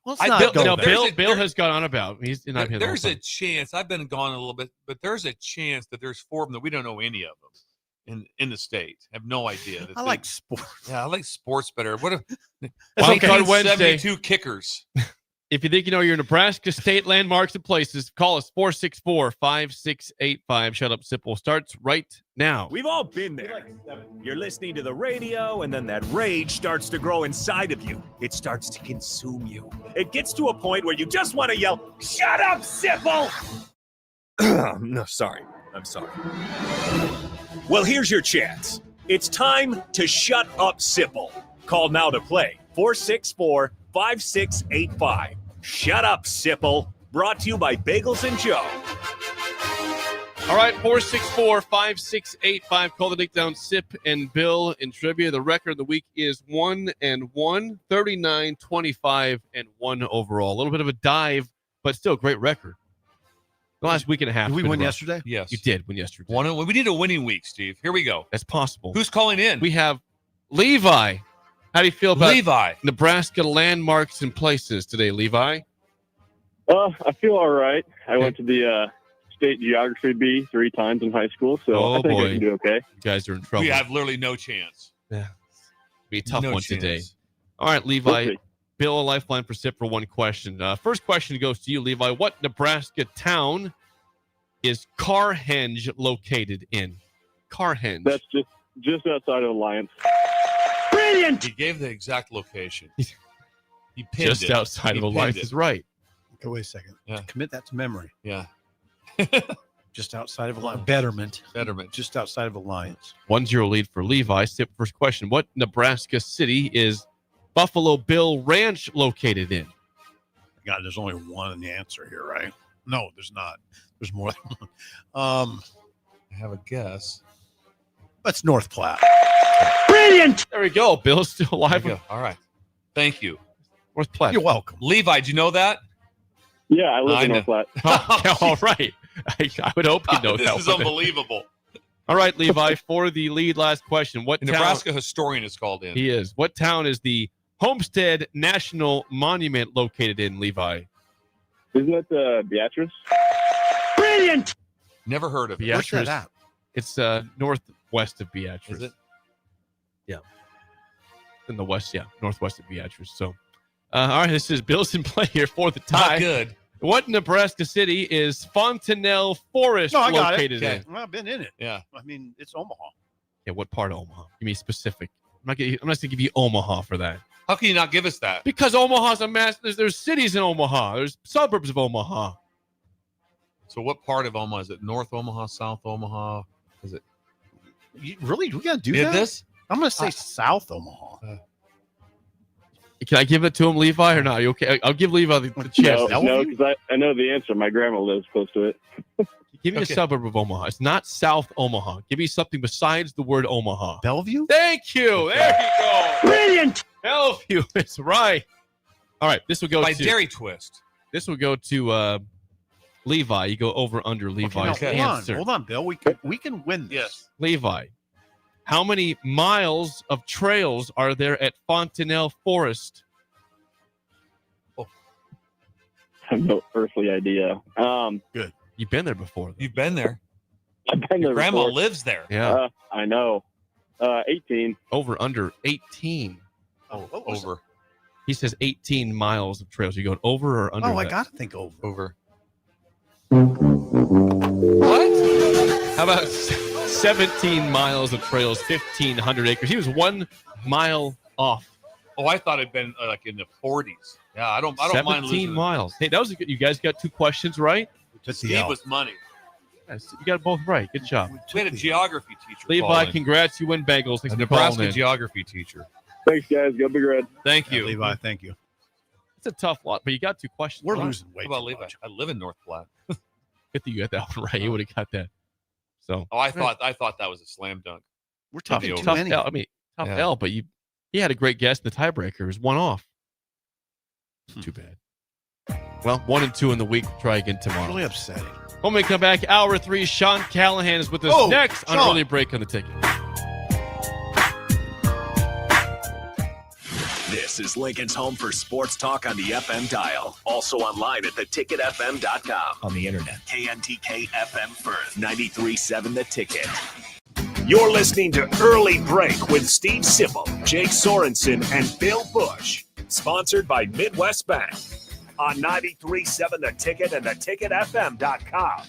[SPEAKER 7] Well,
[SPEAKER 5] Bill has gone on about.
[SPEAKER 6] There's a chance. I've been gone a little bit, but there's a chance that there's 4 of them that we don't know any of them in the state. I have no idea.
[SPEAKER 7] I like sports.
[SPEAKER 6] Yeah, I like sports better. What if
[SPEAKER 5] Wild Card Wednesday?
[SPEAKER 6] 72 kickers.
[SPEAKER 5] If you think you know your Nebraska state landmarks and places, call us 464-5685. Shut Up Sipple starts right now.
[SPEAKER 1] We've all been there. You're listening to the radio, and then that rage starts to grow inside of you. It starts to consume you. It gets to a point where you just want to yell, "Shut up, Sipple!" No, sorry. I'm sorry. Well, here's your chance. It's time to shut up, Sipple. Call now to play. 464-5685. Shut up, Sipple. Brought to you by Bagels and Joe.
[SPEAKER 5] All right, 464-5685. Call the Dickdown Sip and Bill in trivia. The record of the week is 1-1, 39-25, and 1 overall. A little bit of a dive, but still a great record. The last week and a half.
[SPEAKER 7] Did we win yesterday?
[SPEAKER 6] Yes.
[SPEAKER 5] You did win yesterday.
[SPEAKER 6] We need a winning week, Steve. Here we go.
[SPEAKER 5] That's possible.
[SPEAKER 6] Who's calling in?
[SPEAKER 5] We have Levi. How do you feel about
[SPEAKER 6] Levi?
[SPEAKER 5] Nebraska landmarks and places today, Levi?
[SPEAKER 11] I feel all right. I went to the state geography bee 3 times in high school, so I think I can do okay.
[SPEAKER 5] You guys are in trouble.
[SPEAKER 6] We have literally no chance.
[SPEAKER 5] Yeah. Be a tough
[SPEAKER 6] No
[SPEAKER 5] one
[SPEAKER 6] chance.
[SPEAKER 5] today. All right, Levi.
[SPEAKER 11] Okay.
[SPEAKER 5] Bill, a lifeline for Sip for one question. First question goes to you, Levi. What Nebraska town is Carhenge located in? Carhenge.
[SPEAKER 11] That's just outside of Alliance.
[SPEAKER 6] Brilliant! He gave the exact location. He pinned
[SPEAKER 5] Just
[SPEAKER 6] it.
[SPEAKER 5] outside
[SPEAKER 6] He
[SPEAKER 5] of Alliance
[SPEAKER 6] pinned
[SPEAKER 5] is right.
[SPEAKER 7] Okay, wait a second.
[SPEAKER 6] Yeah.
[SPEAKER 7] Commit that to memory.
[SPEAKER 6] Yeah.
[SPEAKER 7] Just outside of Alliance. Betterment.
[SPEAKER 6] Betterment.
[SPEAKER 7] Just outside of Alliance.
[SPEAKER 5] 1-0 lead for Levi. Sip, first question. What Nebraska city is Buffalo Bill Ranch located in?
[SPEAKER 7] God, there's only one answer here, right? No, there's not. There's more than one.
[SPEAKER 6] I have a guess.
[SPEAKER 7] That's North Platte.
[SPEAKER 5] Brilliant! There we go. Bill's still alive.
[SPEAKER 6] There you go. All right. Thank you.
[SPEAKER 5] North Platte.
[SPEAKER 7] You're welcome.
[SPEAKER 6] Levi, do you know that?
[SPEAKER 11] Yeah, I live
[SPEAKER 6] I
[SPEAKER 11] in
[SPEAKER 6] know.
[SPEAKER 11] North Platte.
[SPEAKER 5] Yeah, all right. I would hope you know
[SPEAKER 6] This
[SPEAKER 5] that
[SPEAKER 6] is
[SPEAKER 5] one.
[SPEAKER 6] unbelievable.
[SPEAKER 5] All right, Levi, for the lead last question. What
[SPEAKER 6] A
[SPEAKER 5] town?
[SPEAKER 6] Nebraska historian is called in.
[SPEAKER 5] He is. What town is the Homestead National Monument located in, Levi?
[SPEAKER 11] Isn't that Beatrice?
[SPEAKER 5] Brilliant!
[SPEAKER 6] Never heard of it.
[SPEAKER 5] Beatrice.
[SPEAKER 7] Where's that at?
[SPEAKER 5] It's northwest of Beatrice.
[SPEAKER 6] Is it?
[SPEAKER 5] Yeah. In the west, yeah. Northwest of Beatrice. So, all right, this is Bill's in play here for the tie.
[SPEAKER 6] Not good.
[SPEAKER 5] What Nebraska city is Fontenelle Forest
[SPEAKER 7] No, I got
[SPEAKER 5] located
[SPEAKER 7] it.
[SPEAKER 5] in?
[SPEAKER 7] Well, I've been in it.
[SPEAKER 6] Yeah.
[SPEAKER 7] I mean, it's Omaha.
[SPEAKER 5] Yeah, what part of Omaha? Give me specific. I'm not going to give you Omaha for that.
[SPEAKER 6] How can you not give us that?
[SPEAKER 5] Because Omaha's a mass. There's cities in Omaha. There's suburbs of Omaha.
[SPEAKER 6] So what part of Omaha? Is it North Omaha, South Omaha? Is it?
[SPEAKER 7] Really? We got to do
[SPEAKER 6] Did
[SPEAKER 7] that?
[SPEAKER 6] this?
[SPEAKER 7] I'm going to say South Omaha.
[SPEAKER 5] Can I give it to him, Levi, or not? Are you okay? I'll give Levi the chance.
[SPEAKER 11] No, because I know the answer. My grandma lives close to it.
[SPEAKER 5] Give me
[SPEAKER 6] Okay.
[SPEAKER 5] a suburb of Omaha. It's not South Omaha. Give me something besides the word Omaha.
[SPEAKER 7] Bellevue?
[SPEAKER 5] Thank you. There you go.
[SPEAKER 7] Brilliant.
[SPEAKER 5] Bellevue is right. All right, this will go
[SPEAKER 6] By
[SPEAKER 5] to
[SPEAKER 6] Dairy Twist.
[SPEAKER 5] This will go to Levi. You go over under Levi's
[SPEAKER 7] Okay, now,
[SPEAKER 5] answer.
[SPEAKER 7] hold on, Bill. We can win this.
[SPEAKER 6] Yes.
[SPEAKER 5] Levi, how many miles of trails are there at Fontenelle Forest?
[SPEAKER 11] I have no earthly idea.
[SPEAKER 7] Good.
[SPEAKER 5] You've been there before. Though.
[SPEAKER 6] You've been there.
[SPEAKER 11] I've been
[SPEAKER 6] Your
[SPEAKER 11] there
[SPEAKER 6] grandma
[SPEAKER 11] before.
[SPEAKER 6] lives there.
[SPEAKER 5] Yeah.
[SPEAKER 11] I know. 18.
[SPEAKER 5] Over under 18.
[SPEAKER 7] Oh, what was
[SPEAKER 6] Over.
[SPEAKER 5] He says 18 miles of trails. You going over or under?
[SPEAKER 7] Oh, I
[SPEAKER 5] that?
[SPEAKER 7] got to think over.
[SPEAKER 6] Over.
[SPEAKER 5] What? How about 17 miles of trails, 1,500 acres? He was 1 mile off.
[SPEAKER 6] Oh, I thought it'd been like in the 40s. Yeah, I don't mind
[SPEAKER 5] 17
[SPEAKER 6] losing.
[SPEAKER 5] miles. Hey, that was a good. You guys got 2 questions right.
[SPEAKER 6] Steve was money.
[SPEAKER 5] Yes, you got it both right. Good job.
[SPEAKER 6] We had a geography teacher.
[SPEAKER 5] Levi,
[SPEAKER 6] call in.
[SPEAKER 5] congrats. You win Bengals. Thanks
[SPEAKER 6] A
[SPEAKER 5] for calling
[SPEAKER 6] Nebraska
[SPEAKER 5] in.
[SPEAKER 6] geography teacher.
[SPEAKER 11] Thanks, guys. Go Big Red.
[SPEAKER 6] Thank you.
[SPEAKER 7] Levi, thank you.
[SPEAKER 5] It's a tough lot, but you got 2 questions.
[SPEAKER 7] We're
[SPEAKER 5] right.
[SPEAKER 7] losing weight.
[SPEAKER 6] How about Levi? I live in North Platte.
[SPEAKER 5] Good that you got that one right. You would have got that. So.
[SPEAKER 6] Oh, I thought that was a slam dunk.
[SPEAKER 7] We're
[SPEAKER 5] Tough,
[SPEAKER 7] taking too
[SPEAKER 5] tough
[SPEAKER 7] many.
[SPEAKER 5] L. I mean, tough
[SPEAKER 6] Yeah.
[SPEAKER 5] L. But he had a great guess in the tiebreaker. It was 1 off. Too bad. Well, 1 and 2 in the week. Try again tomorrow.
[SPEAKER 7] Really upsetting.
[SPEAKER 5] When we come back, hour 3, Sean Callahan is with us
[SPEAKER 7] Oh,
[SPEAKER 5] next on
[SPEAKER 7] Sean.
[SPEAKER 5] Early Break on the Ticket.
[SPEAKER 1] This is Lincoln's home for sports talk on the FM dial. Also online at theticketfm.com.
[SPEAKER 19] On the internet.
[SPEAKER 1] KNTK FM Firth, 93.7 The Ticket. You're listening to Early Break with Steve Sipple, Jake Sorensen, and Bill Busch. Sponsored by Midwest Bank. On 93.7 The Ticket and theticketfm.com.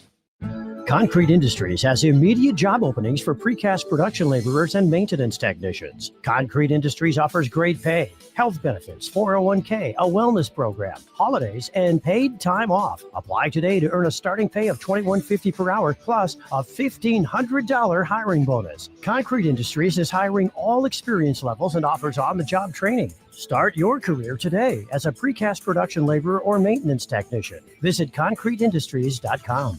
[SPEAKER 9] Concrete Industries has immediate job openings for precast production laborers and maintenance technicians. Concrete Industries offers great pay, health benefits, 401k, a wellness program, holidays, and paid time off. Apply today to earn a starting pay of $21.50 per hour plus a $1,500 hiring bonus. Concrete Industries is hiring all experience levels and offers on-the-job training. Start your career today as a precast production laborer or maintenance technician. Visit concreteindustries.com.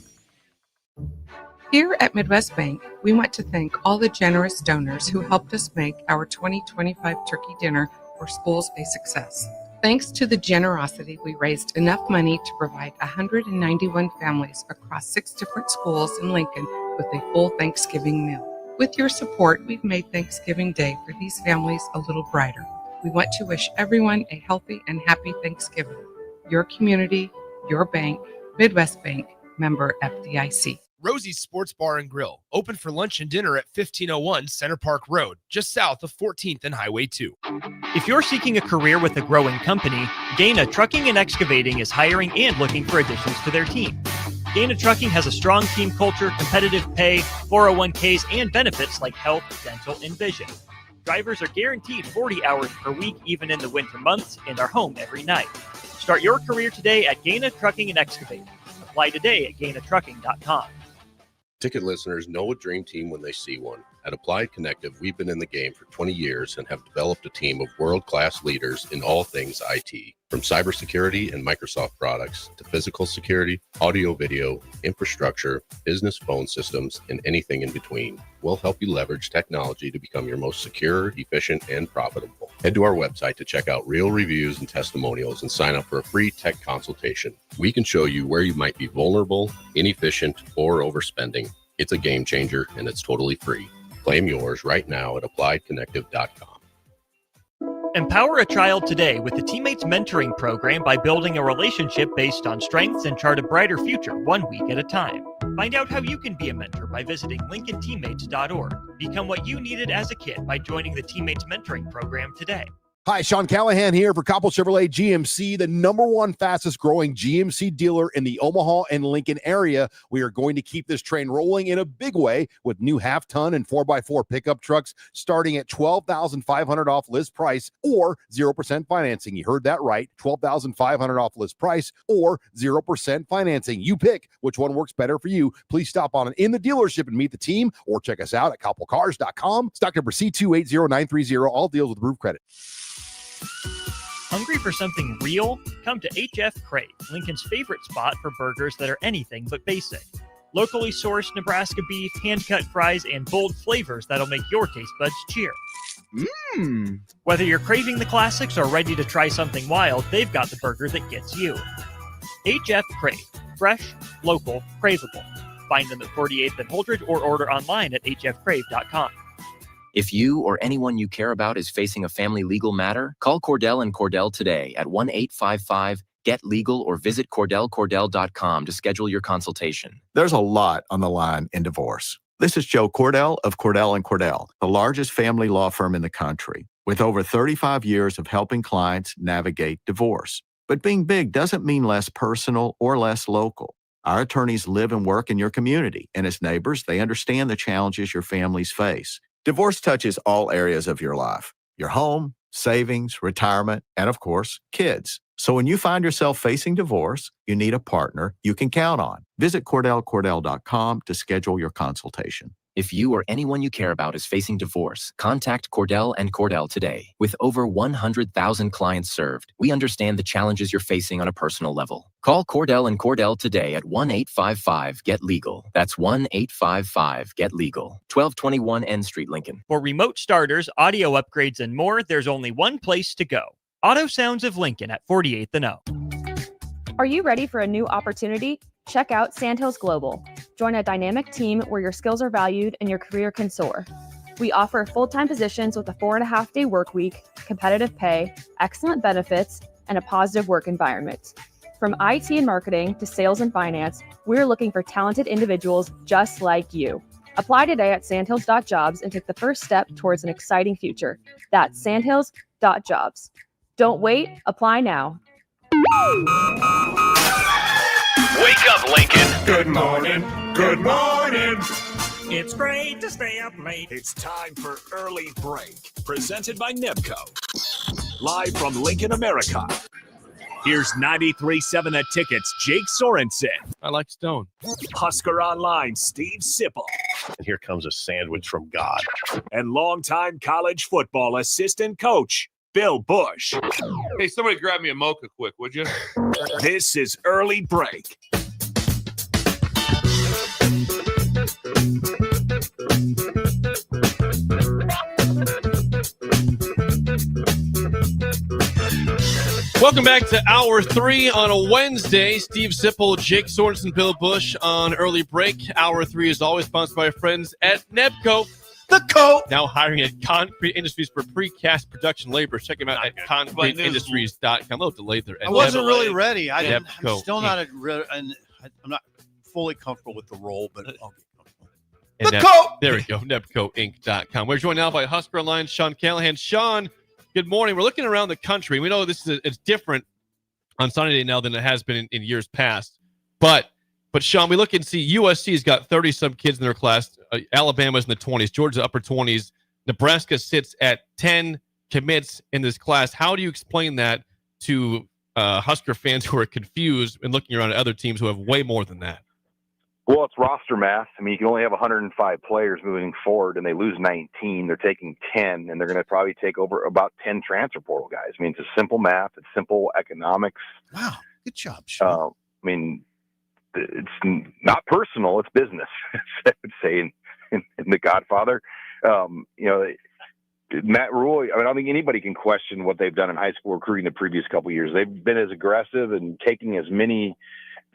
[SPEAKER 2] Here at Midwest Bank, we want to thank all the generous donors who helped us make our 2025 turkey dinner for schools a success. Thanks to the generosity, we raised enough money to provide 191 families across 6 different schools in Lincoln with a full Thanksgiving meal. With your support, we've made Thanksgiving Day for these families a little brighter. We want to wish everyone a healthy and happy Thanksgiving. Your community, your bank, Midwest Bank, member FDIC.
[SPEAKER 10] Rosie's Sports Bar and Grill, open for lunch and dinner at 1501 Center Park Road, just south of 14th and Highway 2.
[SPEAKER 14] If you're seeking a career with a growing company, Gaina Trucking and Excavating is hiring and looking for additions to their team. Gaina Trucking has a strong team culture, competitive pay, 401ks, and benefits like health, dental, and vision. Drivers are guaranteed 40 hours per week, even in the winter months, and are home every night. Start your career today at Gaina Trucking and Excavating. Apply today at GainaTrucking.com.
[SPEAKER 19] Ticket listeners know a dream team when they see one. At Applied Connective, we've been in the game for 20 years and have developed a team of world-class leaders in all things IT. From cybersecurity and Microsoft products to physical security, audio-video, infrastructure, business phone systems, and anything in between. We'll help you leverage technology to become your most secure, efficient, and profitable. Head to our website to check out real reviews and testimonials and sign up for a free tech consultation. We can show you where you might be vulnerable, inefficient, or overspending. It's a game changer, and it's totally free. Claim yours right now at appliedconnective.com.
[SPEAKER 14] Empower a child today with the Teammates Mentoring Program by building a relationship based on strengths and chart a brighter future 1 week at a time. Find out how you can be a mentor by visiting LincolnTeammates.org. Become what you needed as a kid by joining the Teammates Mentoring Program today.
[SPEAKER 20] Hi, Sean Callahan here for Coppell Chevrolet GMC, the #1 fastest growing GMC dealer in the Omaha and Lincoln area. We are going to keep this train rolling in a big way with new half-ton and 4x4 pickup trucks starting at $12,500 off list price or 0% financing. You heard that right, $12,500 off list price or 0% financing. You pick which one works better for you. Please stop on in the dealership and meet the team or check us out at koppelcars.com. Stock number C280930. All deals with approved credit.
[SPEAKER 14] Hungry for something real? Come to HF Crave, Lincoln's favorite spot for burgers that are anything but basic. Locally sourced Nebraska beef, hand-cut fries, and bold flavors that'll make your taste buds cheer. Whether you're craving the classics or ready to try something wild, they've got the burger that gets you. HF Crave. Fresh, local, craveable. Find them at 48th and Holdridge or order online at hfcrave.com.
[SPEAKER 24] If you or anyone you care about is facing a family legal matter, call Cordell and Cordell today at 1-855-GET-LEGAL or visit CordellCordell.com to schedule your consultation.
[SPEAKER 25] There's a lot on the line in divorce. This is Joe Cordell of Cordell & Cordell, the largest family law firm in the country, with over 35 years of helping clients navigate divorce. But being big doesn't mean less personal or less local. Our attorneys live and work in your community, and as neighbors, they understand the challenges your families face. Divorce touches all areas of your life, your home, savings, retirement, and of course, kids. So when you find yourself facing divorce, you need a partner you can count on. Visit CordellCordell.com to schedule your consultation.
[SPEAKER 24] If you or anyone you care about is facing divorce, contact Cordell and Cordell today. With over 100,000 clients served, we understand the challenges you're facing on a personal level. Call Cordell and Cordell today at 1-855-GET-LEGAL. That's 1-855-GET-LEGAL. 1221 N Street, Lincoln.
[SPEAKER 14] For remote starters, audio upgrades, and more, there's only one place to go. Auto Sounds of Lincoln at 48th and O.
[SPEAKER 26] Are you ready for a new opportunity? Check out Sandhills Global. Join a dynamic team where your skills are valued and your career can soar. We offer full-time positions with a 4.5-day work week, competitive pay, excellent benefits, and a positive work environment. From IT and marketing to sales and finance, we're looking for talented individuals just like you. Apply today at sandhills.jobs and take the first step towards an exciting future. That's sandhills.jobs. Don't wait, apply now.
[SPEAKER 1] Wake up, Lincoln.
[SPEAKER 27] Good morning. Good morning.
[SPEAKER 1] It's great to stay up late. It's time for Early Break, presented by Nebco. Live from Lincoln, America. Here's 93.7 The Ticket's Jake Sorensen.
[SPEAKER 5] I like Stone.
[SPEAKER 1] Husker Online, Steve Sipple.
[SPEAKER 7] And here comes a sandwich from God.
[SPEAKER 1] And longtime college football assistant coach, Bill Busch.
[SPEAKER 6] Hey, somebody grab me a mocha quick, would you?
[SPEAKER 1] This is Early Break.
[SPEAKER 5] Welcome back to Hour 3 on a Wednesday. Steve Sipple, Jake Sorensen, Bill Busch on early break. Hour 3 is always sponsored by our friends at Nebco.
[SPEAKER 7] The coat.
[SPEAKER 5] Now hiring at Concrete Industries for precast production labor. Check them out at concreteindustries.com. A little delayed there.
[SPEAKER 7] I wasn't really ready. I'm
[SPEAKER 5] Nebco.
[SPEAKER 7] still not I'm not fully comfortable with the role, but I'll
[SPEAKER 5] And
[SPEAKER 7] the coat.
[SPEAKER 5] There we go. NebcoInc.com. We're joined now by Husker Online Sean Callahan. Sean, good morning. We're looking around the country. We know it's different on Sunday now than it has been in years past. But Sean, we look and see USC's got 30-some kids in their class. Alabama's in the 20s. Georgia upper 20s. Nebraska sits at 10 commits in this class. How do you explain that to Husker fans who are confused and looking around at other teams who have way more than that?
[SPEAKER 3] Well, it's roster math. I mean, you can only have 105 players moving forward, and they lose 19. They're taking 10, and they're going to probably take over about 10 transfer portal guys. I mean, it's a simple math. It's simple economics.
[SPEAKER 7] Wow, good job, Sean.
[SPEAKER 3] I mean, it's not personal. It's business, I would say in The Godfather. Matt Rule, I don't think anybody can question what they've done in high school recruiting the previous couple of years. They've been as aggressive and taking as many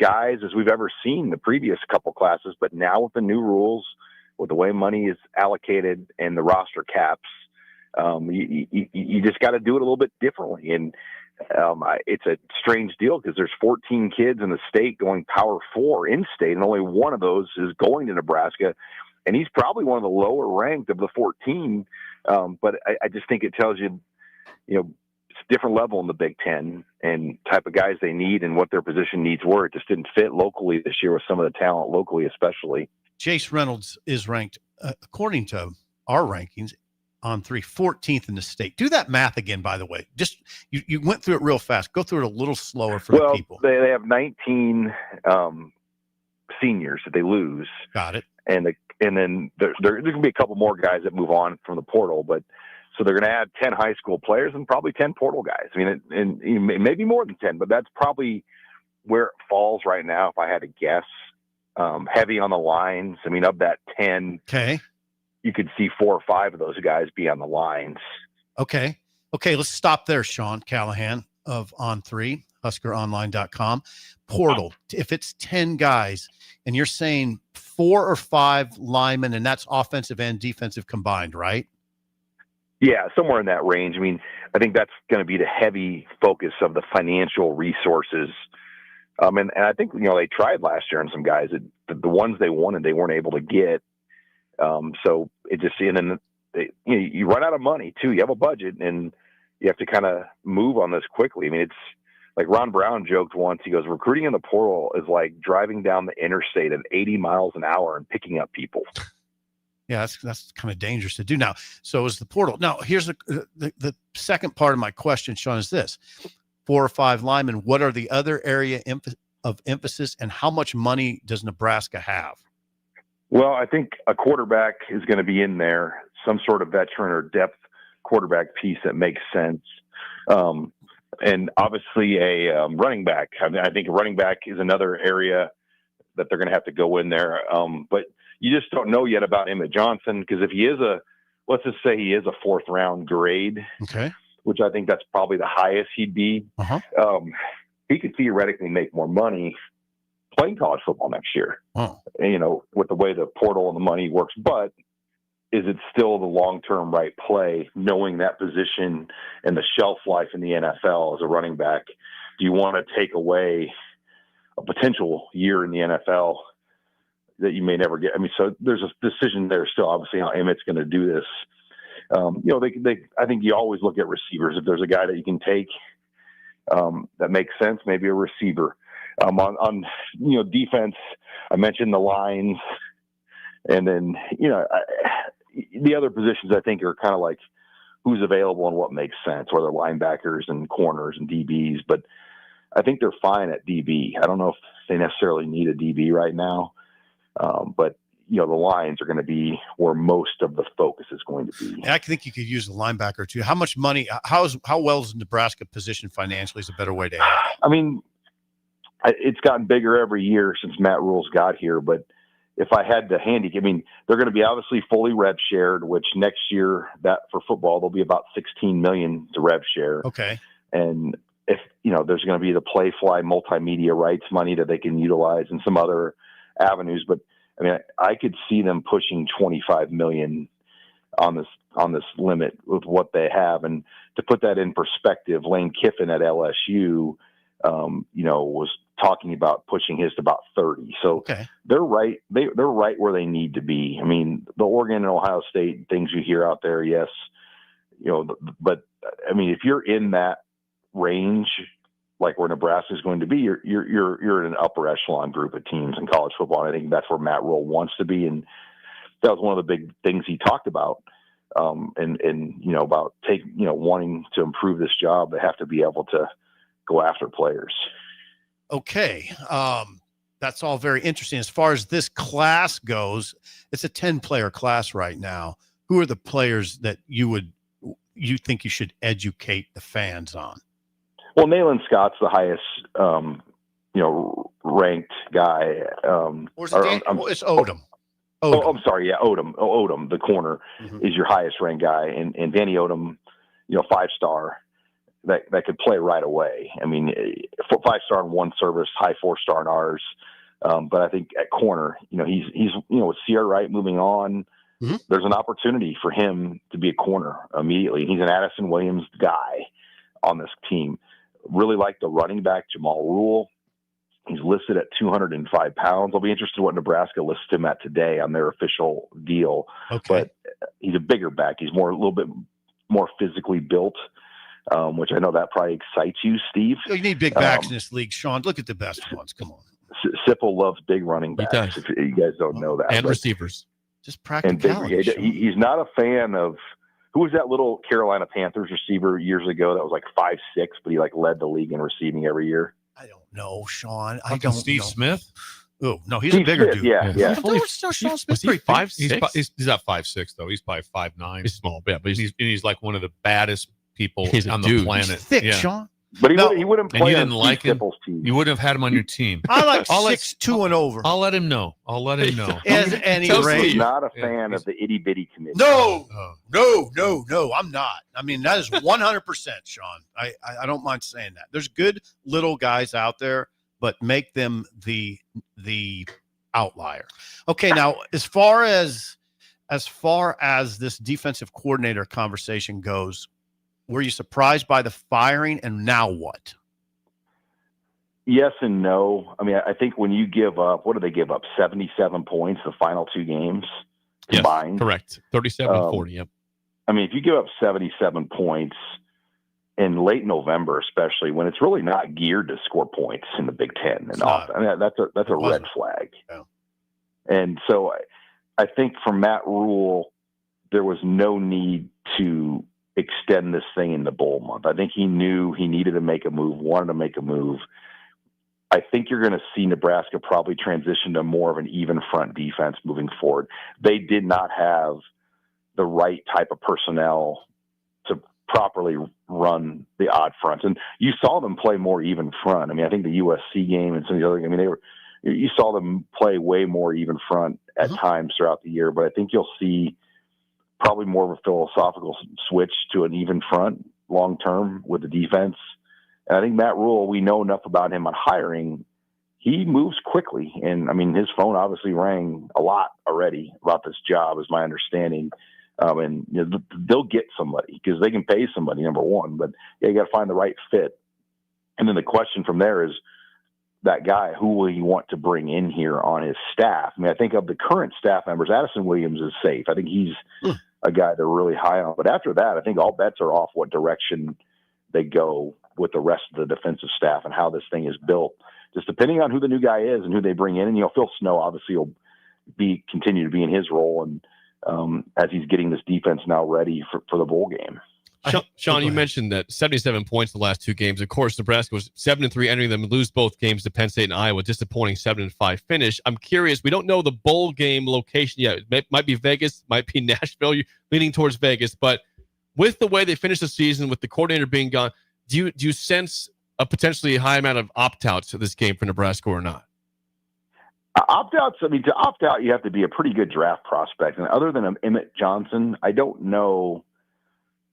[SPEAKER 3] guys as we've ever seen the previous couple classes, but now with the new rules, with the way money is allocated and the roster caps, you just got to do it a little bit differently. And it's a strange deal because there's 14 kids in the state going Power 4 in state, and only one of those is going to Nebraska, and he's probably one of the lower ranked of the 14. But I just think it tells you, it's a different level in the Big Ten and type of guys they need and what their position needs were. It just didn't fit locally this year with some of the talent locally, especially.
[SPEAKER 7] Jace Reynolds is ranked, according to our rankings, on 14th in the state. Do that math again, by the way. Just you went through it real fast. Go through it a little slower for the people.
[SPEAKER 3] They have 19 seniors that they lose.
[SPEAKER 7] Got it.
[SPEAKER 3] And then there's going to be a couple more guys that move on from the portal, but so they're going to add 10 high school players and probably 10 portal guys. I mean, and maybe more than 10, but that's probably where it falls right now. If I had to guess, heavy on the lines. I mean, of that 10,
[SPEAKER 7] okay,
[SPEAKER 3] you could see 4 or 5 of those guys be on the lines.
[SPEAKER 7] Okay. Let's stop there. Sean Callahan of On3, HuskerOnline.com. Portal. If it's 10 guys and you're saying 4 or 5 linemen, and that's offensive and defensive combined, right?
[SPEAKER 3] Yeah, somewhere in that range. I mean, I think that's going to be the heavy focus of the financial resources. And I think, they tried last year on some guys that the ones they wanted, they weren't able to get. So it just, and then you run out of money too. You have a budget and you have to kind of move on this quickly. I mean, it's like Ron Brown joked once, he goes, recruiting in the portal is like driving down the interstate at 80 miles an hour and picking up people.
[SPEAKER 7] Yeah, that's kind of dangerous to do now. So is the portal. Now, here's the second part of my question, Sean, is this. 4 or 5 linemen, what are the other area of emphasis, and how much money does Nebraska have?
[SPEAKER 3] Well, I think a quarterback is going to be in there, some sort of veteran or depth quarterback piece that makes sense. And obviously a running back. I think a running back is another area that they're going to have to go in there. But you just don't know yet about Emmett Johnson, because if he is let's just say he is a 4th round grade,
[SPEAKER 7] okay,
[SPEAKER 3] which I think that's probably the highest he'd be. He could theoretically make more money playing college football next year, with the way the portal and the money works. But is it still the long-term right play, knowing that position and the shelf life in the NFL as a running back? Do you want to take away a potential year in the NFL that you may never get? I mean, so there's a decision there still, obviously, how Emmett's going to do this. I think you always look at receivers. If there's a guy that you can take that makes sense, maybe a receiver. On defense, I mentioned the lines, and then the other positions I think are kind of like who's available and what makes sense, whether linebackers and corners and DBs. But I think they're fine at DB. I don't know if they necessarily need a DB right now, but the lines are going to be where most of the focus is going to be.
[SPEAKER 7] And I think you could use a linebacker too. How much money? How well is Nebraska positioned financially? Is a better way to ask.
[SPEAKER 3] I mean, it's gotten bigger every year since Matt Rule's got here, but if I had to handicap, I mean, they're going to be obviously fully rev shared, which next year that for football, there'll be about 16 million to rev share.
[SPEAKER 7] Okay.
[SPEAKER 3] And if, there's going to be the play fly multimedia rights money that they can utilize and some other avenues. But I mean, I could see them pushing 25 million on this limit with what they have. And to put that in perspective, Lane Kiffin at LSU, was talking about pushing his to about 30. So they're right. They're right where they need to be. I mean, the Oregon and Ohio State things you hear out there, yes, but I mean, if you're in that range, like where Nebraska is going to be, you're in an upper echelon group of teams in college football. And I think that's where Matt Rule wants to be. And that was one of the big things he talked about. About wanting to improve this job, they have to be able to go after players.
[SPEAKER 7] Okay. That's all very interesting. As far as this class goes, it's a 10-player class right now. Who are the players that you think you should educate the fans on?
[SPEAKER 3] Well, Nayland Scott's the highest, ranked guy.
[SPEAKER 7] It's Odom.
[SPEAKER 3] Oh, I'm sorry. Yeah, Odom. Odom, the corner, is your highest ranked guy, and Danny Odom, 5-star that could play right away. I mean, 5-star in one service, high 4-star in ours. But I think at corner, he's with Sierra Wright moving on, there's an opportunity for him to be a corner immediately. He's an Addison Williams guy on this team. Really like the running back Jamal Rule. He's listed at 205 pounds. I'll be interested in what Nebraska lists him at today on their official deal.
[SPEAKER 7] Okay.
[SPEAKER 3] But he's a bigger back. He's a little bit more physically built, which I know that probably excites you, Steve.
[SPEAKER 7] You need big backs in this league, Sean. Look at the best ones. Come on.
[SPEAKER 3] Sipple loves big running backs. If you guys don't know that.
[SPEAKER 5] And receivers.
[SPEAKER 7] Just practicality.
[SPEAKER 3] He's not a fan of who was that little Carolina Panthers receiver years ago that was like 5'6", but he led the league in receiving every year.
[SPEAKER 7] No, Sean. I don't
[SPEAKER 6] Steve
[SPEAKER 7] know.
[SPEAKER 6] Smith?
[SPEAKER 7] Oh, no, he's a bigger dude.
[SPEAKER 3] Yeah.
[SPEAKER 7] Sean Smith's
[SPEAKER 6] Was he
[SPEAKER 7] pretty
[SPEAKER 6] 5'6"? He's not 5'6", though. He's probably 5'9".
[SPEAKER 5] He's small, yeah, but
[SPEAKER 6] he's like one of the baddest people on the
[SPEAKER 5] dude.
[SPEAKER 6] planet.
[SPEAKER 7] He's thick,
[SPEAKER 6] yeah.
[SPEAKER 7] Sean.
[SPEAKER 3] But he wouldn't
[SPEAKER 6] And
[SPEAKER 3] play
[SPEAKER 6] you
[SPEAKER 3] on
[SPEAKER 6] didn't like him.
[SPEAKER 3] Sipple's team.
[SPEAKER 6] You wouldn't have had him on your team.
[SPEAKER 7] I like 6'2" and over.
[SPEAKER 6] I'll let him know.
[SPEAKER 7] At any rate,
[SPEAKER 3] He's not a fan of the itty bitty committee.
[SPEAKER 7] No, I'm not. I mean, that is 100%, Sean. I don't mind saying that. There's good little guys out there, but make them the outlier. Okay, now as far as this defensive coordinator conversation goes, were you surprised by the firing, and now what?
[SPEAKER 3] Yes and no. I mean, I think when you give up, what do they give up? 77 points the final two games combined.
[SPEAKER 5] Yes, correct. 37-40. Yep.
[SPEAKER 3] I mean, if you give up 77 points in late November, especially when it's really not geared to score points in the Big Ten, and I mean, that's a red flag.
[SPEAKER 7] Yeah.
[SPEAKER 3] And so I think for Matt Rule, there was no need to extend this thing in the bowl month. I think he knew he needed to make a move, wanted to make a move. I think you're going to see Nebraska probably transition to more of an even front defense moving forward. They did not have the right type of personnel to properly run the odd fronts. And you saw them play more even front. I mean, I think the USC game and some of the other, you saw them play way more even front at times throughout the year, but I think you'll see probably more of a philosophical switch to an even front long-term with the defense. And I think Matt Rule, we know enough about him on hiring. He moves quickly. And I mean, his phone obviously rang a lot already about this job is my understanding. And they'll get somebody because they can pay somebody, number one, but you got to find the right fit. And then the question from there is that guy, who will he want to bring in here on his staff? I mean, I think of the current staff members, Addison Williams is safe. I think he's a guy they're really high on. But after that, I think all bets are off what direction they go with the rest of the defensive staff and how this thing is built. Just depending on who the new guy is and who they bring in. And, Phil Snow obviously will continue to be in his role. And as he's getting this defense now ready for the bowl game.
[SPEAKER 5] Sean, you mentioned that 77 points the last two games. Of course, Nebraska was 7-3 entering them, lose both games to Penn State and Iowa. Disappointing 7-5 finish. I'm curious. We don't know the bowl game location yet. It might be Vegas, might be Nashville. You're leaning towards Vegas, but with the way they finished the season, with the coordinator being gone, do you sense a potentially high amount of opt-outs to this game for Nebraska or not?
[SPEAKER 3] Opt-outs, I mean, to opt out, you have to be a pretty good draft prospect. And other than Emmett Johnson, I don't know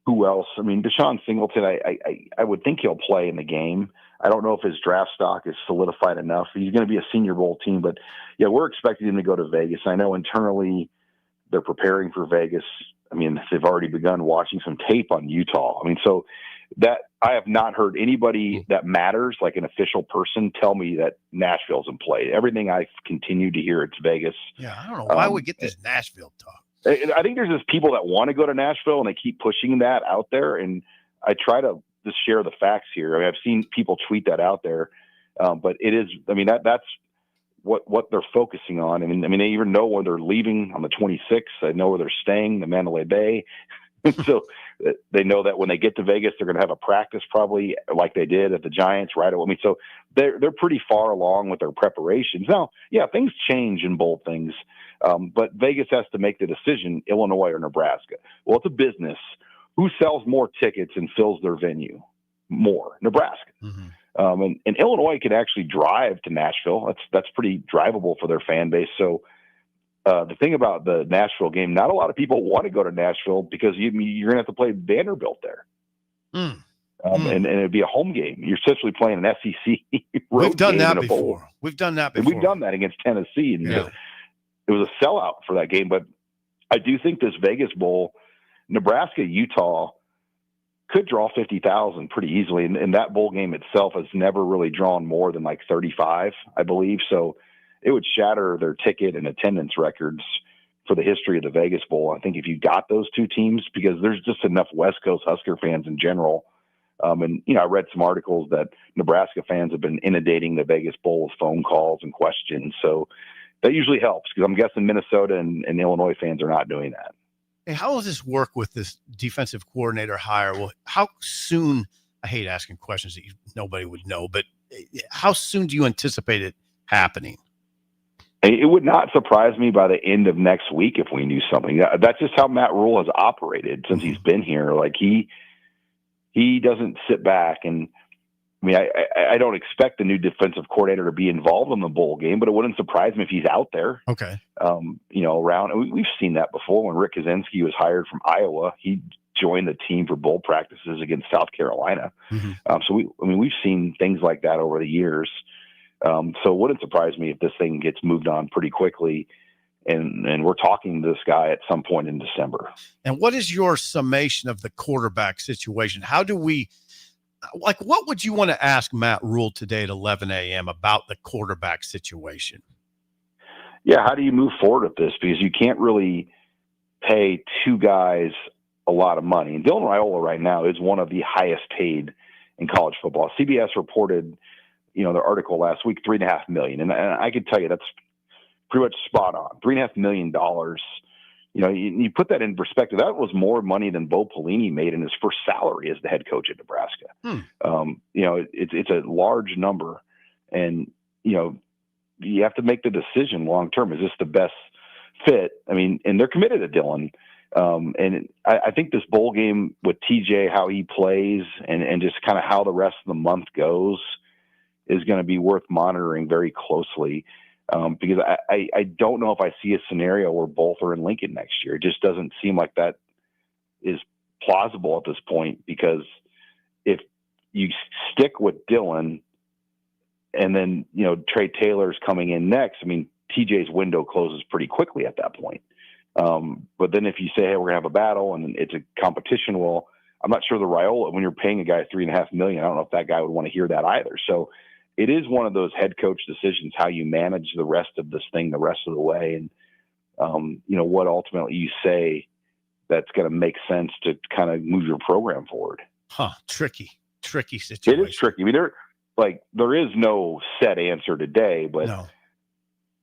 [SPEAKER 3] who else. I mean, Deshaun Singleton, I would think he'll play in the game. I don't know if his draft stock is solidified enough. He's going to be a Senior Bowl team, but yeah, we're expecting him to go to Vegas. I know internally they're preparing for Vegas. I mean, they've already begun watching some tape on Utah. I mean, so that I have not heard anybody that matters, like an official person, tell me that Nashville's in play. Everything I've continued to hear, it's Vegas.
[SPEAKER 7] Yeah, I don't know why we get this Nashville talk.
[SPEAKER 3] I think there's just people that want to go to Nashville and they keep pushing that out there. And I try to just share the facts here. I mean, I've seen people tweet that out there, but it is, I mean, that's what they're focusing on. I mean, they even know when they're leaving on the 26th. They know where they're staying, the Mandalay Bay. So they know that when they get to Vegas, they're going to have a practice probably like they did at the Giants right away. I mean, so they're pretty far along with their preparations. Now, yeah, things change in bowl things, but Vegas has to make the decision, Illinois or Nebraska. Well, it's a business. Who sells more tickets and fills their venue more? Nebraska. And Illinois can actually drive to Nashville. That's pretty drivable for their fan base. So the thing about the Nashville game, not a lot of people want to go to Nashville because you're going to have to play Vanderbilt there. And it'd be a home game. You're essentially playing an SEC road
[SPEAKER 7] We've done
[SPEAKER 3] game
[SPEAKER 7] that
[SPEAKER 3] in a
[SPEAKER 7] before.
[SPEAKER 3] bowl.
[SPEAKER 7] We've done that
[SPEAKER 3] And
[SPEAKER 7] before.
[SPEAKER 3] we've done that against Tennessee. And it was a sellout for that game. But I do think this Vegas Bowl, Nebraska, Utah, could draw 50,000 pretty easily. And that bowl game itself has never really drawn more than like 35, I believe. So it would shatter their ticket and attendance records for the history of the Vegas Bowl. I think if you got those two teams, because there's just enough West Coast Husker fans in general. And, you know, I read some articles that Nebraska fans have been inundating the Vegas Bowl with phone calls and questions. So that usually helps, because I'm guessing Minnesota and Illinois fans are not doing that.
[SPEAKER 7] Hey, how will this work with this defensive coordinator hire? Well, how soon, I hate asking questions that nobody would know, but how soon do you anticipate it happening?
[SPEAKER 3] It would not surprise me by the end of next week if we knew something. That's just how Matt Rule has operated since he's been here. Like he doesn't sit back. And I mean, I don't expect the new defensive coordinator to be involved in the bowl game, but it wouldn't surprise me if he's out there.
[SPEAKER 7] Okay.
[SPEAKER 3] You know, around. We've seen that before. When Rick Kaczynski was hired from Iowa, he joined the team for bowl practices against South Carolina. So we've seen things like that over the years. So it wouldn't surprise me if this thing gets moved on pretty quickly. And we're talking to this guy at some point in December.
[SPEAKER 7] And what is your summation of the quarterback situation? How do we, like, what would you want to ask Matt Rule today at 11 a.m. about the quarterback situation?
[SPEAKER 3] Yeah, how do you move forward with this? Because you can't really pay two guys a lot of money. And Dylan Raiola right now is one of the highest paid in college football. CBS reported, you know, their article last week, $3.5 million. And I can tell you that's pretty much spot on. $3.5 million. You know, you put that in perspective. That was more money than Bo Pelini made in his first salary as the head coach at Nebraska. You know, it's a large number, and you know, you have to make the decision long term. Is this the best fit? I mean, and they're committed to Dylan. And I think this bowl game with TJ, how he plays, and just kind of how the rest of the month goes, is going to be worth monitoring very closely. Because I don't know if I see a scenario where both are in Lincoln next year. It just doesn't seem like that is plausible at this point, because if you stick with Dylan and then, you know, Trey Taylor's coming in next, I mean, TJ's window closes pretty quickly at that point. But then if you say, hey, we're gonna have a battle and it's a competition, well, I'm not sure the Raiola, when you're paying a guy $3.5 million, I don't know if that guy would want to hear that either. So it is one of those head coach decisions, how you manage the rest of this thing the rest of the way. And, you know, what ultimately you say that's going to make sense to kind of move your program forward.
[SPEAKER 7] Tricky situation.
[SPEAKER 3] It is tricky. I mean, there is no set answer today, but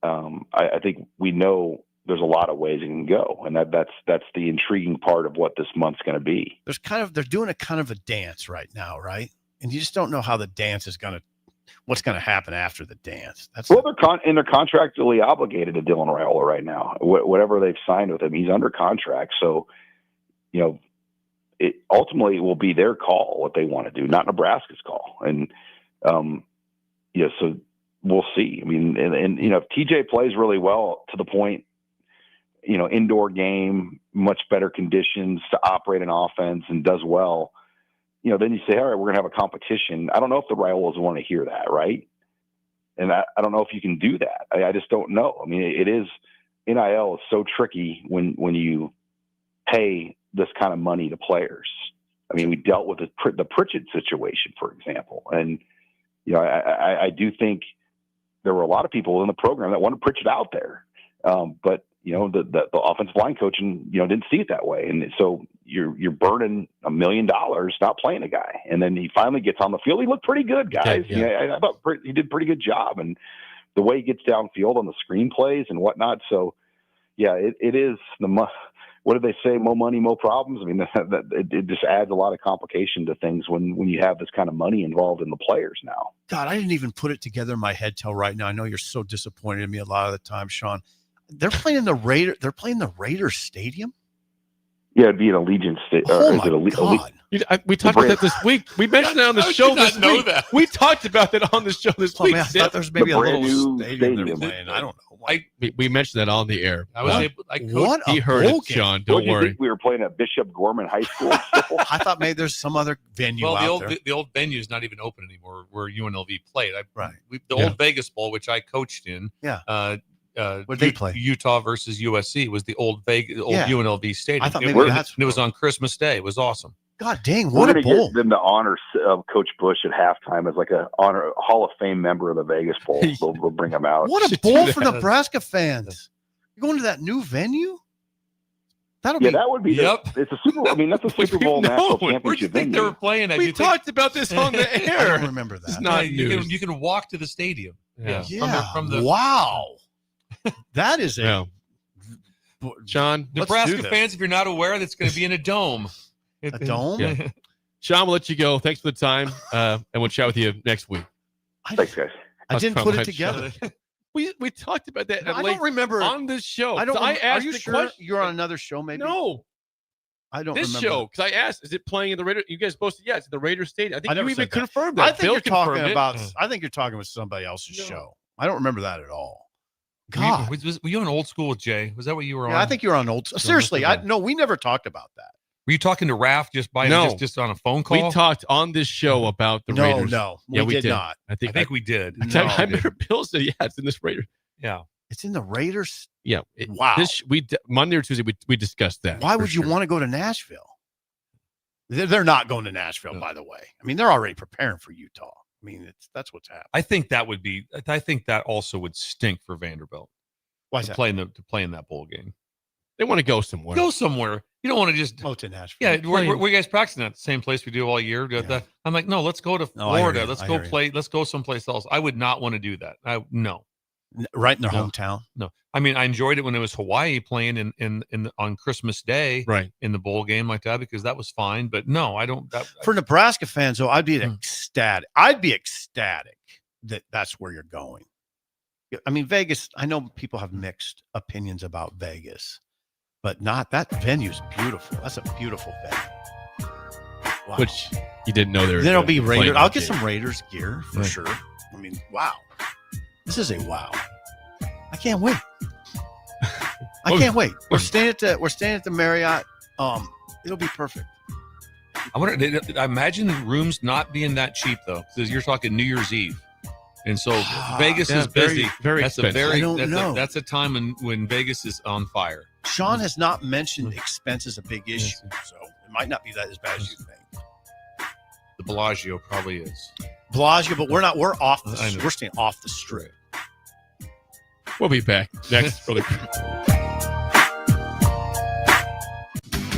[SPEAKER 3] I think we know there's a lot of ways it can go. And that's the intriguing part of what this month's going to be.
[SPEAKER 7] They're doing a kind of a dance right now, right? And you just don't know how the dance is going to, what's going to happen after the dance.
[SPEAKER 3] They're contractually obligated to Dylan Raiola right now. Whatever they've signed with him, he's under contract. So, you know, it ultimately will be their call what they want to do, not Nebraska's call. And, so we'll see. I mean, and if TJ plays really well to the point, indoor game, much better conditions to operate an offense and does well, then you say, all right, we're going to have a competition. I don't know if the Raiolas want to hear that, right? And I don't know if you can do that. I just don't know. I mean, it is, NIL is so tricky when you pay this kind of money to players. I mean, we dealt with the Pritchett situation, for example. And, I do think there were a lot of people in the program that wanted Pritchett out there. But, the offensive line coach didn't see it that way. And so you're burning $1 million not playing a guy. And then he finally gets on the field. He looked pretty good, guys. I thought he did a pretty good job. And the way he gets downfield on the screenplays and whatnot. So, yeah, it is what do they say? More money, more problems. I mean, it just adds a lot of complication to things when you have this kind of money involved in the players now.
[SPEAKER 7] God, I didn't even put it together in my head till right now. I know you're so disappointed in me a lot of the time, Sean. They're playing the Raiders Stadium.
[SPEAKER 3] Yeah, it'd be an Allegiant Stadium.
[SPEAKER 5] We talked about that this week. We mentioned that on the show this week. We talked about that on the show this week.
[SPEAKER 7] Man, I thought there was maybe a little stadium they're playing. I don't know.
[SPEAKER 5] We mentioned that on the air.
[SPEAKER 7] He
[SPEAKER 5] heard it, Sean. Don't worry.
[SPEAKER 3] Think we were playing at Bishop Gorman High School.
[SPEAKER 7] I thought maybe there's some other venue out there.
[SPEAKER 6] The old venue is not even open anymore where UNLV played. Old Vegas Bowl, which I coached in.
[SPEAKER 7] Yeah. What they play?
[SPEAKER 6] Utah versus USC was the old UNLV stadium.
[SPEAKER 7] I thought maybe
[SPEAKER 6] it was on Christmas Day. It was awesome.
[SPEAKER 7] God dang, what a bowl!
[SPEAKER 3] Get them the honor of Coach Busch at halftime as like a Hall of Fame member of the Vegas Bowl. We'll bring them out.
[SPEAKER 7] What a bowl for Nebraska fans! You're going to that new venue?
[SPEAKER 3] That would be. It's a Super Bowl. I mean, that's a Super Bowl national championship venue.
[SPEAKER 6] They were playing at.
[SPEAKER 5] We talked about this on the air.
[SPEAKER 7] I don't remember that.
[SPEAKER 5] It's not news.
[SPEAKER 6] You can walk to the stadium.
[SPEAKER 7] Wow. That is
[SPEAKER 5] John,
[SPEAKER 6] Nebraska fans, if you're not aware, that's going to be in a dome.
[SPEAKER 7] A dome?
[SPEAKER 5] Yeah. Sean, we'll let you go. Thanks for the time, and we'll chat with you next week.
[SPEAKER 3] Thanks, guys.
[SPEAKER 7] I didn't put it together.
[SPEAKER 5] We talked about that.
[SPEAKER 7] I don't remember
[SPEAKER 5] on this show.
[SPEAKER 7] I don't.
[SPEAKER 5] I asked
[SPEAKER 7] are you sure you're on another show? Maybe
[SPEAKER 5] no.
[SPEAKER 7] I don't
[SPEAKER 5] this
[SPEAKER 7] remember.
[SPEAKER 5] show because I asked, is it playing in the Raiders? You guys both said yes, it's the Raiders Stadium. I think you even
[SPEAKER 7] that.
[SPEAKER 5] confirmed that.
[SPEAKER 7] I think
[SPEAKER 5] Bill
[SPEAKER 7] you're talking
[SPEAKER 5] confirmed
[SPEAKER 7] about.
[SPEAKER 5] it.
[SPEAKER 7] I think you're talking with somebody else's show. I don't remember that at all. God,
[SPEAKER 6] were you on Old School with Jay? Was that what you were on?
[SPEAKER 7] Yeah, I think you were on Old. Seriously, no, we never talked about that.
[SPEAKER 6] Were you talking to Raph just on a phone call?
[SPEAKER 5] We talked on this show about the Raiders.
[SPEAKER 7] No,
[SPEAKER 5] we
[SPEAKER 7] did not.
[SPEAKER 5] I think
[SPEAKER 6] we did.
[SPEAKER 5] I remember Bill said, "Yeah, it's in this Raiders."
[SPEAKER 6] Yeah,
[SPEAKER 7] it's in the Raiders.
[SPEAKER 5] Yeah.
[SPEAKER 7] Wow.
[SPEAKER 5] Monday or Tuesday we discussed that.
[SPEAKER 7] Why would you want to go to Nashville? They're not going to Nashville, by the way. I mean, they're already preparing for Utah. I mean, that's what's happening.
[SPEAKER 6] I think that also would stink for Vanderbilt.
[SPEAKER 7] Why is that?
[SPEAKER 6] To play in that bowl game.
[SPEAKER 5] They want to go somewhere.
[SPEAKER 6] Go somewhere. You don't want to just
[SPEAKER 7] to Nashville.
[SPEAKER 6] Yeah, we're guys practicing at the same place we do all year. Yeah. I'm like, no, let's go to Florida. Let's go play. Let's go someplace else. I would not want to do that. No.
[SPEAKER 7] Right in their hometown.
[SPEAKER 6] No. I mean, I enjoyed it when it was Hawaii playing on Christmas Day,
[SPEAKER 5] right,
[SPEAKER 6] in the bowl game like that, because that was fine. But no, I don't.
[SPEAKER 7] For Nebraska fans, though, I'd be ecstatic. I'd be ecstatic that that's where you're going. I mean, Vegas. I know people have mixed opinions about Vegas, but not that venue's beautiful. That's a beautiful venue. Wow.
[SPEAKER 5] Which you didn't know there.
[SPEAKER 7] Then it'll be Raiders. I'll get some Raiders gear for sure. I mean, wow. This is a wow. I can't wait. I can't wait. We're staying at the Marriott. It'll be perfect.
[SPEAKER 6] I wonder. I imagine the rooms not being that cheap though, because you're talking New Year's Eve, and so Vegas is busy.
[SPEAKER 5] Very
[SPEAKER 6] that's
[SPEAKER 5] expensive.
[SPEAKER 6] I don't know. That's a time when Vegas is on fire.
[SPEAKER 7] Sean has not mentioned expense as a big issue, so it might not be that as bad as you think.
[SPEAKER 6] The Bellagio probably is.
[SPEAKER 7] Bellagio, but we're not. We're off. We're staying off the strip.
[SPEAKER 5] We'll be back next.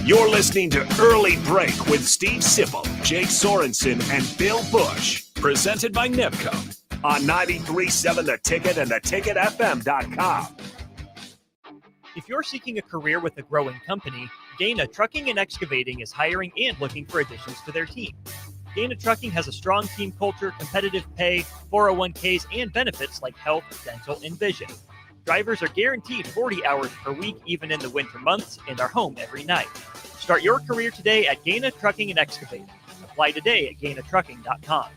[SPEAKER 1] You're listening to Early Break with Steve Sipple, Jake Sorensen, and Bill Busch. Presented by Nevco on 93.7 The Ticket and theticketfm.com.
[SPEAKER 14] If you're seeking a career with a growing company, Gaina Trucking and Excavating is hiring and looking for additions to their team. Gaina Trucking has a strong team culture, competitive pay, 401ks, and benefits like health, dental, and vision. Drivers are guaranteed 40 hours per week, even in the winter months, and are home every night. Start your career today at Gaina Trucking and Excavating. Apply today at gainatrucking.com.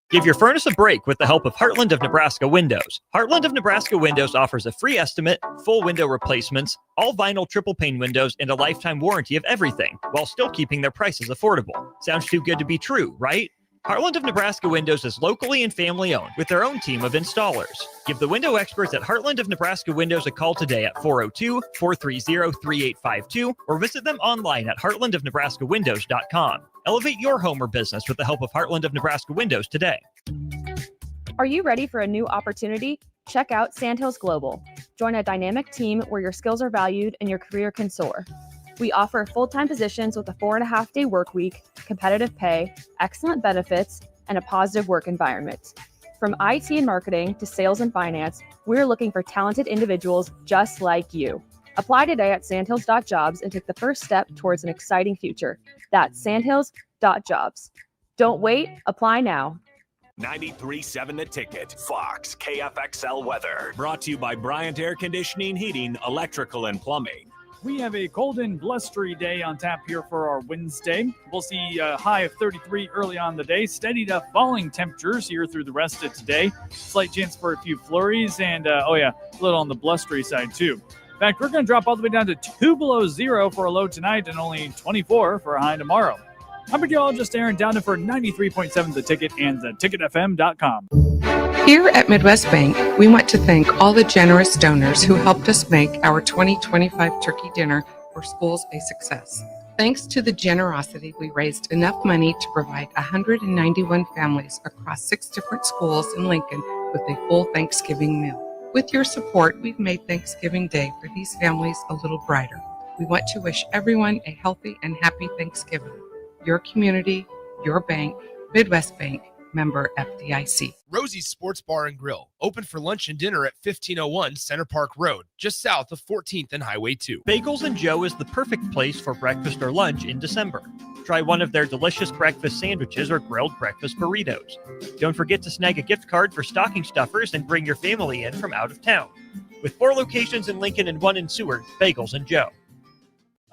[SPEAKER 14] Give your furnace a break with the help of Heartland of Nebraska Windows. Heartland of Nebraska Windows offers a free estimate, full window replacements, all vinyl triple pane windows, and a lifetime warranty of everything, while still keeping their prices affordable. Sounds too good to be true, right? Heartland of Nebraska Windows is locally and family owned with their own team of installers. Give the window experts at Heartland of Nebraska Windows a call today at 402-430-3852 or visit them online at heartlandofnebraskawindows.com. Elevate your home or business with the help of Heartland of Nebraska Windows today.
[SPEAKER 26] Are you ready for a new opportunity? Check out Sandhills Global. Join a dynamic team where your skills are valued and your career can soar. We offer full-time positions with a 4.5-day work week, competitive pay, excellent benefits, and a positive work environment. From IT and marketing to sales and finance, we're looking for talented individuals just like you. Apply today at sandhills.jobs and take the first step towards an exciting future. That's sandhills.jobs. Don't wait, apply now.
[SPEAKER 1] 93.7 The Ticket, Fox, KFXL weather. Brought to you by Bryant Air Conditioning, Heating, Electrical, and Plumbing.
[SPEAKER 4] We have a cold and blustery day on tap here for our Wednesday. We'll see a high of 33 early on the day, steady to falling temperatures here through the rest of today. Slight chance for a few flurries and, a little on the blustery side too. In fact, we're going to drop all the way down to 2 below zero for a low tonight and only 24 for a high tomorrow. I'm meteorologist Aaron Dowden for 93.7 The Ticket and theticketfm.com.
[SPEAKER 2] Here at Midwest Bank, we want to thank all the generous donors who helped us make our 2025 turkey dinner for schools a success. Thanks to the generosity, we raised enough money to provide 191 families across 6 different schools in Lincoln with a full Thanksgiving meal. With your support, we've made Thanksgiving Day for these families a little brighter. We want to wish everyone a healthy and happy Thanksgiving. Your community, your bank, Midwest Bank, member FDIC.
[SPEAKER 10] Rosie's Sports Bar and Grill, open for lunch and dinner at 1501 Center Park Road, just south of 14th and Highway 2.
[SPEAKER 14] Bagels and Joe is the perfect place for breakfast or lunch in December. Try one of their delicious breakfast sandwiches or grilled breakfast burritos. Don't forget to snag a gift card for stocking stuffers and bring your family in from out of town. With 4 locations in Lincoln and 1 in Seward, Bagels and Joe.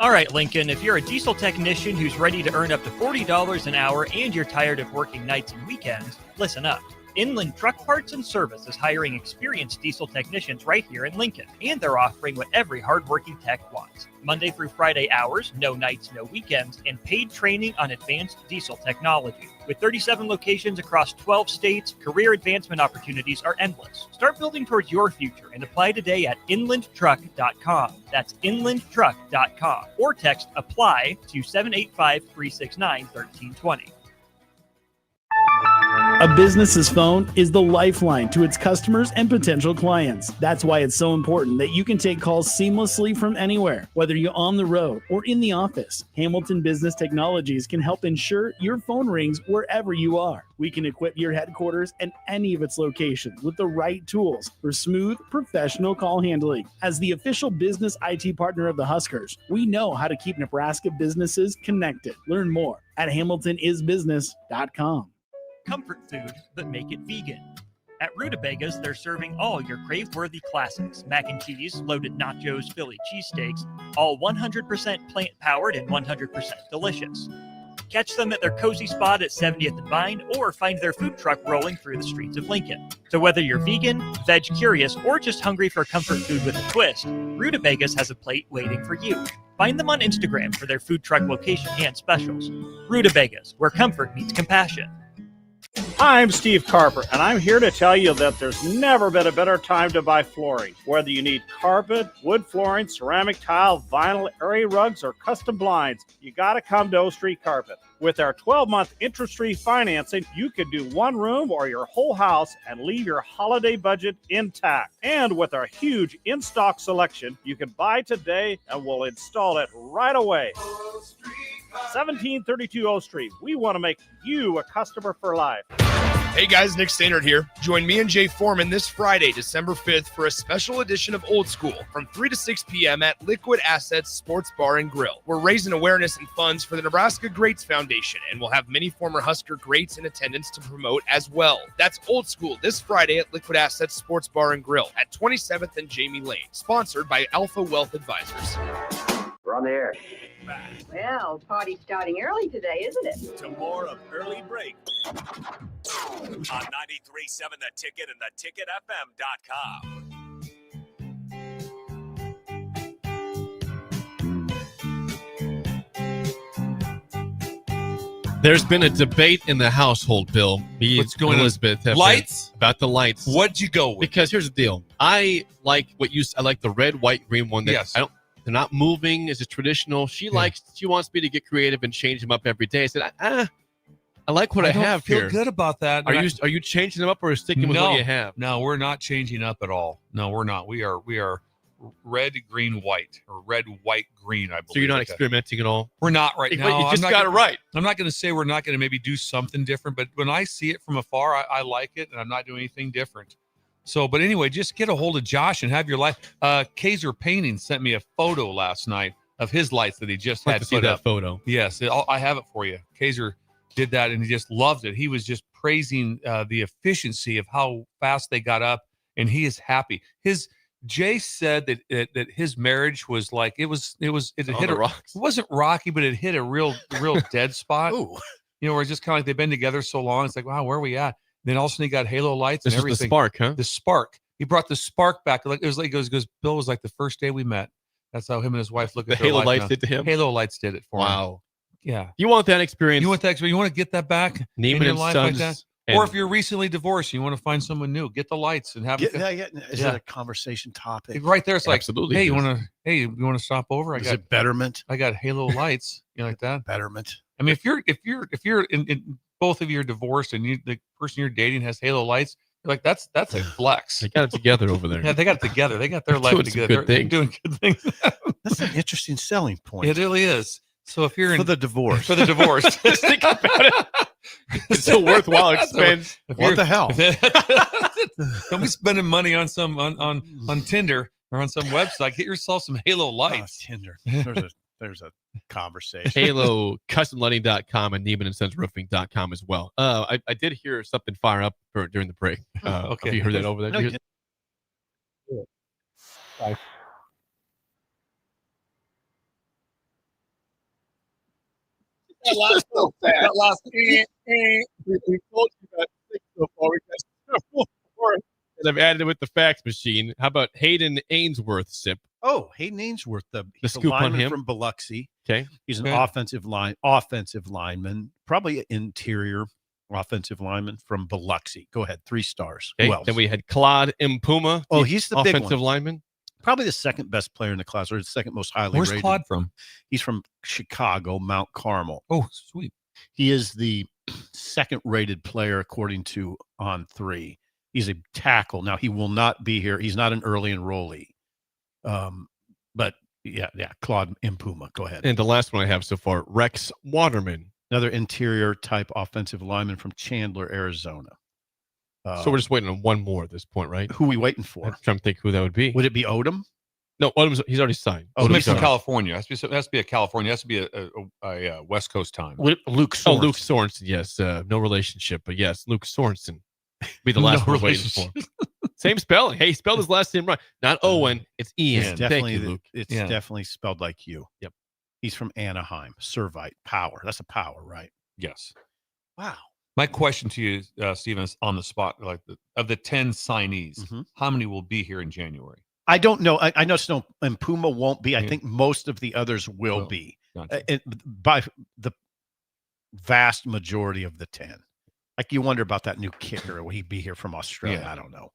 [SPEAKER 14] All right, Lincoln, if you're a diesel technician who's ready to earn up to $40 an hour and you're tired of working nights and weekends, listen up. Inland Truck Parts and Service is hiring experienced diesel technicians right here in Lincoln, and they're offering what every hardworking tech wants. Monday through Friday hours, no nights, no weekends, and paid training on advanced diesel technology. With 37 locations across 12 states, career advancement opportunities are endless. Start building towards your future and apply today at inlandtruck.com. That's inlandtruck.com. Or text APPLY to 785-369-1320.
[SPEAKER 12] A business's phone is the lifeline to its customers and potential clients. That's why it's so important that you can take calls seamlessly from anywhere, whether you're on the road or in the office. Hamilton Business Technologies can help ensure your phone rings wherever you are. We can equip your headquarters and any of its locations with the right tools for smooth, professional call handling. As the official business IT partner of the Huskers, we know how to keep Nebraska businesses connected. Learn more at hamiltonisbusiness.com.
[SPEAKER 14] Comfort food, but make it vegan. At Rutabagas, they're serving all your crave-worthy classics. Mac and cheese, loaded nachos, Philly cheesesteaks, all 100% plant-powered and 100% delicious. Catch them at their cozy spot at 70th and Vine, or find their food truck rolling through the streets of Lincoln. So whether you're vegan, veg curious, or just hungry for comfort food with a twist, Rutabagas has a plate waiting for you. Find them on Instagram for their food truck location and specials. Rutabagas, where comfort meets compassion.
[SPEAKER 15] Hi, I'm Steve Carper, and I'm here to tell you that there's never been a better time to buy flooring. Whether you need carpet, wood flooring, ceramic tile, vinyl, area rugs, or custom blinds, you got to come to O Street Carpet. With our 12-month interest-free financing, you can do one room or your whole house and leave your holiday budget intact. And with our huge in-stock selection, you can buy today and we'll install it right away. 1732 O Street. We want to make you a customer for life.
[SPEAKER 10] Hey guys, Nick Stainert here. Join me and Jay Foreman this Friday, December 5th for a special edition of Old School from 3 to 6 p.m. at Liquid Assets Sports Bar and Grill. We're raising awareness and funds for the Nebraska Greats Foundation, and we'll have many former Husker greats in attendance to promote as well. That's Old School this Friday at Liquid Assets Sports Bar and Grill at 27th and Jamie Lane, sponsored by Alpha Wealth Advisors.
[SPEAKER 18] We're on the air. Well, party's starting early today, isn't it?
[SPEAKER 1] To more of Early Break On 93.7 The Ticket and theticketfm.com.
[SPEAKER 5] There's been a debate in the household, Bill.
[SPEAKER 6] What's going on?
[SPEAKER 5] Elizabeth have
[SPEAKER 6] Lights?
[SPEAKER 5] been about the lights.
[SPEAKER 6] What'd you go with?
[SPEAKER 5] Because here's the deal. I like the red, white, green one. That
[SPEAKER 6] Yes.
[SPEAKER 5] They're not moving. Is it traditional? She wants me to get creative and change them up every day. I said, I like what I have
[SPEAKER 6] feel
[SPEAKER 5] here.
[SPEAKER 6] good about that.
[SPEAKER 5] Are you changing them up or sticking with what you have?
[SPEAKER 6] No, we're not changing up at all. No, we're not. We are red, green, white, or red, white, green, I believe.
[SPEAKER 5] So you're not experimenting at all?
[SPEAKER 6] We're not right now.
[SPEAKER 5] You just got it right.
[SPEAKER 6] I'm not going to say we're not going to maybe do something different, but when I see it from afar, I like it, and I'm not doing anything different. So, but anyway, just get a hold of Josh and have your light. Kaiser Painting sent me a photo last night of his lights that he just had
[SPEAKER 5] to see
[SPEAKER 6] put
[SPEAKER 5] that
[SPEAKER 6] up.
[SPEAKER 5] photo.
[SPEAKER 6] Yes, I have it for you. Kaiser did that, and he just loved it. He was just praising the efficiency of how fast they got up, and he is happy. Jay said that his marriage was like it hit
[SPEAKER 5] rocks.
[SPEAKER 6] It wasn't rocky, but it hit a real dead spot.
[SPEAKER 7] Ooh.
[SPEAKER 6] You know, where it's just kind of like they've been together so long. It's like, wow, where are we at? Then all of a sudden he got halo lights
[SPEAKER 5] This
[SPEAKER 6] and
[SPEAKER 5] is
[SPEAKER 6] everything.
[SPEAKER 5] the spark, huh?
[SPEAKER 6] The spark. He brought the spark back. Like it was Bill was like the first day we met. That's how him and his wife look at
[SPEAKER 5] The
[SPEAKER 6] their
[SPEAKER 5] halo
[SPEAKER 6] life
[SPEAKER 5] lights
[SPEAKER 6] now.
[SPEAKER 5] did to him?
[SPEAKER 6] Halo lights did it for him.
[SPEAKER 5] Wow.
[SPEAKER 6] Yeah.
[SPEAKER 5] You want that experience?
[SPEAKER 6] You want that experience? You want to get that back in
[SPEAKER 5] Neiman
[SPEAKER 6] your
[SPEAKER 5] and
[SPEAKER 6] life
[SPEAKER 5] Sons
[SPEAKER 6] like that?
[SPEAKER 5] and-
[SPEAKER 6] Or if you're recently divorced, you want to find someone new, get the lights and have
[SPEAKER 7] Is that a conversation topic?
[SPEAKER 6] right there. It's like,
[SPEAKER 5] Absolutely
[SPEAKER 6] hey,
[SPEAKER 5] it
[SPEAKER 6] you
[SPEAKER 5] is.
[SPEAKER 6] want to stop over?
[SPEAKER 7] Is it betterment?
[SPEAKER 6] I got halo lights. You like that?
[SPEAKER 7] Betterment.
[SPEAKER 6] I mean, if you're in both of you are divorced and the person you're dating has halo lights, you're like that's a flex.
[SPEAKER 5] They got it together over there.
[SPEAKER 6] Yeah, they got it together. They got their life
[SPEAKER 5] doing some
[SPEAKER 6] together.
[SPEAKER 5] good
[SPEAKER 6] They're
[SPEAKER 5] things.
[SPEAKER 6] doing good things.
[SPEAKER 7] That's an interesting selling point.
[SPEAKER 6] It really is. So if you're
[SPEAKER 7] for the divorce.
[SPEAKER 6] for the divorced,
[SPEAKER 5] Think about it. It's a worthwhile expense.
[SPEAKER 7] What the hell?
[SPEAKER 6] Don't be spending money on some on Tinder or on some website. Get yourself some halo lights.
[SPEAKER 7] Tinder. There's a conversation.
[SPEAKER 5] HaloCustomLighting.com and Neiman and Sons Roofing.com as well. I did hear something fire up during the break.
[SPEAKER 6] Okay.
[SPEAKER 5] Have you heard that over there?
[SPEAKER 7] No,
[SPEAKER 5] Did
[SPEAKER 7] you
[SPEAKER 5] you-
[SPEAKER 7] didn't.
[SPEAKER 5] That last we told you about 6 so far. We got several more. And I've added it with the fax machine. How about Hayden Ainsworth, Sip?
[SPEAKER 7] Oh, Hayden Ainsworth, he's a
[SPEAKER 5] scoop on
[SPEAKER 7] lineman
[SPEAKER 5] him?
[SPEAKER 7] from Biloxi.
[SPEAKER 5] Okay.
[SPEAKER 7] He's an
[SPEAKER 6] Okay.
[SPEAKER 7] offensive lineman, probably an interior offensive lineman from Biloxi. Go ahead, 3 stars.
[SPEAKER 5] Okay.
[SPEAKER 7] Who else?
[SPEAKER 5] Then we had Claude Impuma.
[SPEAKER 7] Oh, he's the big
[SPEAKER 5] offensive
[SPEAKER 7] one.
[SPEAKER 5] lineman.
[SPEAKER 7] Probably the second best player in the class, or the second most highly
[SPEAKER 6] Where's
[SPEAKER 7] rated.
[SPEAKER 6] Claude from?
[SPEAKER 7] He's from Chicago, Mount Carmel.
[SPEAKER 6] Oh, sweet.
[SPEAKER 7] He is the second rated player according to On3. He's a tackle. Now, he will not be here. He's not an early enrollee. But yeah, Claude Impuma. Go ahead.
[SPEAKER 5] And the last one I have so far, Rex Waterman.
[SPEAKER 7] Another interior type offensive lineman from Chandler, Arizona.
[SPEAKER 5] So we're just waiting on one more at this point, right?
[SPEAKER 7] Who are we waiting for?
[SPEAKER 5] I'm trying to think who that would be.
[SPEAKER 7] Would it be Odom?
[SPEAKER 5] No, he's already signed.
[SPEAKER 6] Oh, maybe from
[SPEAKER 5] Odom's
[SPEAKER 6] California. It has to be a California. It has to be a West Coast time.
[SPEAKER 7] Would Luke Sorensen?
[SPEAKER 5] Oh, Luke Sorensen. Yes, no relationship, but yes, Luke Sorensen. Be the last one we're waiting for. Same spelling. Hey, he spelled his last name right. Not Owen. It's Ian.
[SPEAKER 7] It's
[SPEAKER 5] Thank
[SPEAKER 7] definitely,
[SPEAKER 5] you, Luke.
[SPEAKER 7] it's
[SPEAKER 6] Yeah.
[SPEAKER 7] definitely spelled like you.
[SPEAKER 5] Yep.
[SPEAKER 7] He's from Anaheim. Servite. Power. That's a power, right?
[SPEAKER 6] Yes.
[SPEAKER 7] Wow.
[SPEAKER 6] My question to you, Stephen, is on the spot, like of the 10 signees,
[SPEAKER 7] Mhm.
[SPEAKER 6] how many will be here in January?
[SPEAKER 7] I don't know. I know Snow and Puma won't be. I think most of the others will be.
[SPEAKER 6] Gotcha.
[SPEAKER 7] By the vast majority of the 10. Like you wonder about that new kicker. Will he be here from Australia?
[SPEAKER 6] Yeah.
[SPEAKER 7] I don't know.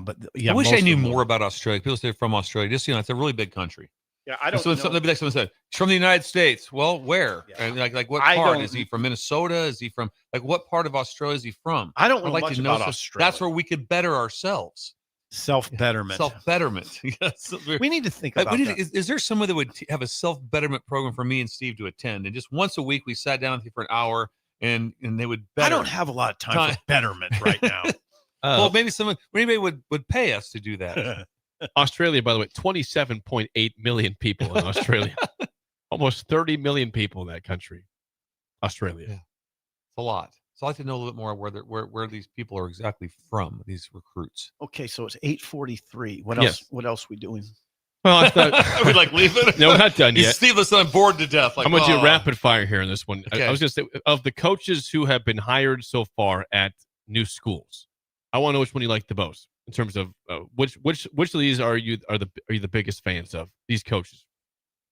[SPEAKER 7] But yeah,
[SPEAKER 6] I wish
[SPEAKER 7] most
[SPEAKER 6] I knew
[SPEAKER 7] of them will.
[SPEAKER 6] more about Australia. People say from Australia. Just it's a really big country.
[SPEAKER 7] Yeah, I don't
[SPEAKER 6] So
[SPEAKER 7] know.
[SPEAKER 6] something like someone said, he's from the United States. Well, where?
[SPEAKER 7] Yeah.
[SPEAKER 6] And like what
[SPEAKER 7] I
[SPEAKER 6] part?
[SPEAKER 7] don't-
[SPEAKER 6] Is he from Minnesota? Is he from what part of Australia is he from?
[SPEAKER 7] I don't
[SPEAKER 6] I'd
[SPEAKER 7] know
[SPEAKER 6] like
[SPEAKER 7] much
[SPEAKER 6] to know
[SPEAKER 7] about
[SPEAKER 6] so
[SPEAKER 7] Australia.
[SPEAKER 6] That's where we could better ourselves.
[SPEAKER 7] Self-betterment.
[SPEAKER 6] Self-betterment. Yes.
[SPEAKER 7] We need to think about that.
[SPEAKER 6] Is there someone that would have a self-betterment program for me and Steve to attend? And just once a week, we sat down with you for an hour and they would better.
[SPEAKER 7] I don't have a lot of time for betterment right now.
[SPEAKER 6] Well, maybe anybody would pay us to do that.
[SPEAKER 5] Australia, by the way, 27.8 million people in Australia. Almost 30 million people in that country. Australia.
[SPEAKER 6] Yeah. It's a lot. So I'd like to know a little bit more where these people are exactly from, these recruits.
[SPEAKER 7] Okay, so it's 8:43. What
[SPEAKER 5] Yes.
[SPEAKER 7] else? What else we doing?
[SPEAKER 5] Well, I thought,
[SPEAKER 6] Are we like leaving?
[SPEAKER 5] no, we're not done yet.
[SPEAKER 6] Steve is on board to death. Like,
[SPEAKER 5] I'm going to
[SPEAKER 6] oh.
[SPEAKER 5] do rapid fire here in this one.
[SPEAKER 6] Okay.
[SPEAKER 5] I was going to say, of the coaches who have been hired so far at new schools. I want to know which one you like the most in terms of which of these are you the biggest fans of, these coaches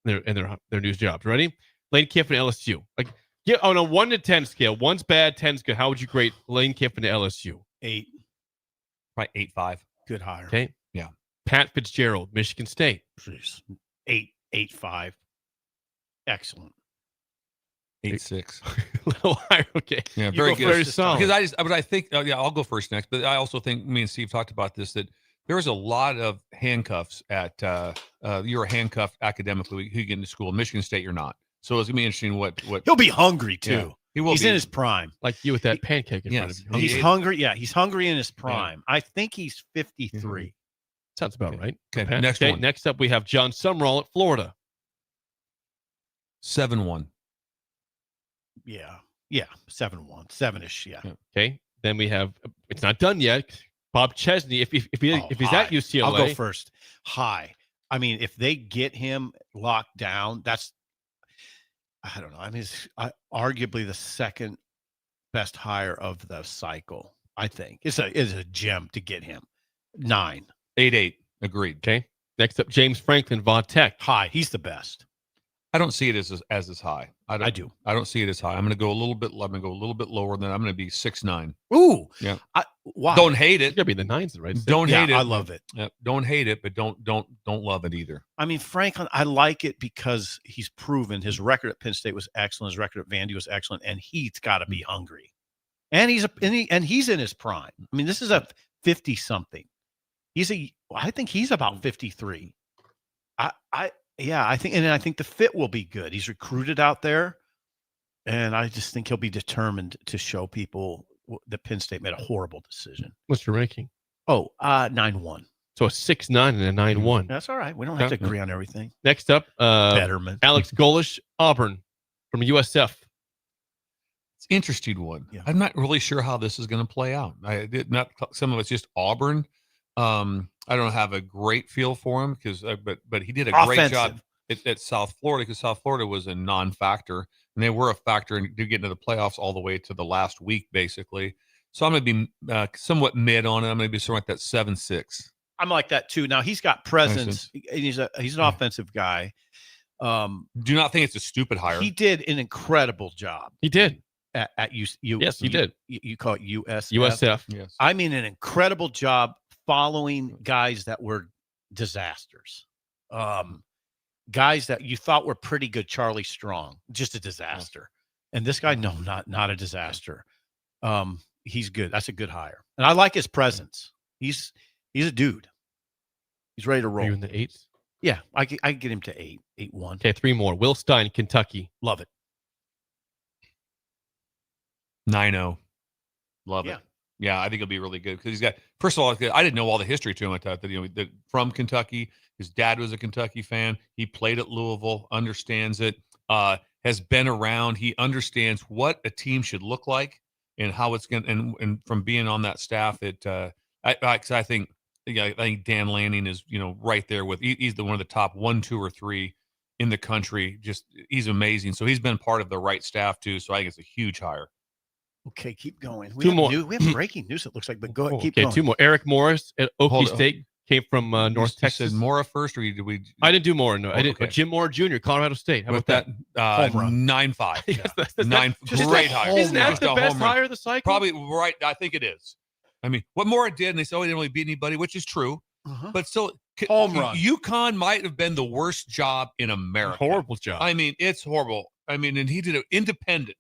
[SPEAKER 5] and their new jobs. Ready? Lane Kiffin, LSU. Like, yeah, on a 1 to 10 scale, 1's bad, 10's good. How would you grade Lane Kiffin to LSU?
[SPEAKER 7] 8.
[SPEAKER 6] Probably 8.5.
[SPEAKER 7] Good hire.
[SPEAKER 5] Okay.
[SPEAKER 6] Yeah.
[SPEAKER 5] Pat Fitzgerald, Michigan State.
[SPEAKER 7] 8.5. Excellent.
[SPEAKER 6] 8.6.
[SPEAKER 5] A little higher. Okay.
[SPEAKER 6] Yeah, very good.
[SPEAKER 5] Very solid.
[SPEAKER 6] Because I think, I'll go first next, but I also think me and Steve talked about this, that there was a lot of handcuffs at, you're a handcuffed academically who you get into school. Michigan State, you're not. So it's going to be interesting what
[SPEAKER 7] he'll be hungry too.
[SPEAKER 6] Yeah, he will.
[SPEAKER 7] He's in his prime.
[SPEAKER 5] Like you with that pancake in front of you.
[SPEAKER 7] He's hungry. Yeah, he's hungry in his prime. Yeah. I think he's 53.
[SPEAKER 5] Mm-hmm. Sounds about right.
[SPEAKER 6] Okay, next one.
[SPEAKER 5] Next up, we have John Summerall at Florida.
[SPEAKER 6] 7-1.
[SPEAKER 7] Yeah. 7-1. 7-ish. Yeah.
[SPEAKER 5] Okay. Then we have, it's not done yet, Bob Chesney. If he's at UCLA.
[SPEAKER 7] I'll go first. High. I mean, if they get him locked down, that's, I don't know. I mean, it's arguably the second best hire of the cycle. I think it's a gem to get him. 9.
[SPEAKER 6] 8.8. Agreed.
[SPEAKER 5] Okay. Next up, James Franklin, Va Tech.
[SPEAKER 7] High. He's the best.
[SPEAKER 6] I don't see it as high.
[SPEAKER 7] I do.
[SPEAKER 6] I don't see it as high. I'm going to go a little bit lower than I'm going to be 6.9.
[SPEAKER 7] Ooh.
[SPEAKER 6] Yeah.
[SPEAKER 7] Why?
[SPEAKER 6] Don't hate it.
[SPEAKER 5] It's going to be the 9s, right?
[SPEAKER 6] Don't hate it.
[SPEAKER 7] I love it.
[SPEAKER 6] Yeah, don't hate it, but don't love it either.
[SPEAKER 7] I mean, Franklin, I like it because he's proven his record at Penn State was excellent. His record at Vandy was excellent, and he's got to be hungry. And he's in his prime. I mean, this is a 50-something. I think he's about 53. I think the fit will be good. He's recruited out there, and I just think he'll be determined to show people that Penn State made a horrible decision.
[SPEAKER 5] What's your ranking?
[SPEAKER 7] 9-1.
[SPEAKER 5] So a 6.9 and a 9.1.
[SPEAKER 7] That's all right. We don't have to agree on everything.
[SPEAKER 5] Next up,
[SPEAKER 7] Betterment.
[SPEAKER 5] Alex Golish, Auburn, from USF.
[SPEAKER 6] It's an interesting one.
[SPEAKER 7] Yeah.
[SPEAKER 6] I'm not really sure how this is going to play out. Some of it's just Auburn. I don't have a great feel for him because, but he did a great job at South Florida, because South Florida was a non-factor, and they were a factor in getting to the playoffs all the way to the last week, basically. So I'm going to be somewhat mid on it. I'm going to be somewhere at that 7.6.
[SPEAKER 7] I'm like that too. Now he's got presence. He's an offensive guy.
[SPEAKER 6] Do not think it's a stupid hire.
[SPEAKER 7] He did an incredible job.
[SPEAKER 5] He did
[SPEAKER 7] at
[SPEAKER 5] yes, he did.
[SPEAKER 7] You call it USF.
[SPEAKER 5] USF.
[SPEAKER 6] Yes.
[SPEAKER 7] I mean, an incredible job following guys that were disasters. Guys that you thought were pretty good. Charlie Strong, just a disaster. And this guy, no, not a disaster. He's good. That's a good hire. And I like his presence. He's a dude. He's ready to roll.
[SPEAKER 5] Are you in the 8s?
[SPEAKER 7] Yeah, I get him to 8.1.
[SPEAKER 5] Okay, 3 more. Will Stein, Kentucky.
[SPEAKER 7] Love it.
[SPEAKER 6] 9.0. Love it. Yeah, I think he'll be really good because he's got. First of all, I didn't know all the history to him. I thought that from Kentucky, his dad was a Kentucky fan. He played at Louisville, understands it, has been around. He understands what a team should look like and how it's going. And from being on that staff, I think Dan Lanning is right there with. He's one of the top 1, 2, or 3 in the country. Just he's amazing. So he's been part of the right staff too. So I think it's a huge hire.
[SPEAKER 7] Okay, keep going.
[SPEAKER 5] Two more.
[SPEAKER 7] We have breaking news, it looks like, but go ahead, keep
[SPEAKER 5] going.
[SPEAKER 7] going.
[SPEAKER 5] 2 more. Eric Morris at Okie State came from North Texas.
[SPEAKER 6] You said Mora first, or did we?
[SPEAKER 5] I didn't do Mora. No, I didn't.
[SPEAKER 6] Okay.
[SPEAKER 5] Jim Mora Jr., Colorado State. How about that?
[SPEAKER 6] 9.5.
[SPEAKER 5] Yes,
[SPEAKER 6] 9. Great hire.
[SPEAKER 5] Isn't that the best hire of the cycle?
[SPEAKER 6] Probably right. I think it is. I mean, what Mora did, and they said, he didn't really beat anybody, which is true. But still,
[SPEAKER 7] home run.
[SPEAKER 6] UConn might have been the worst job in America.
[SPEAKER 5] Horrible job.
[SPEAKER 6] I mean, it's horrible. I mean, and he did it independent,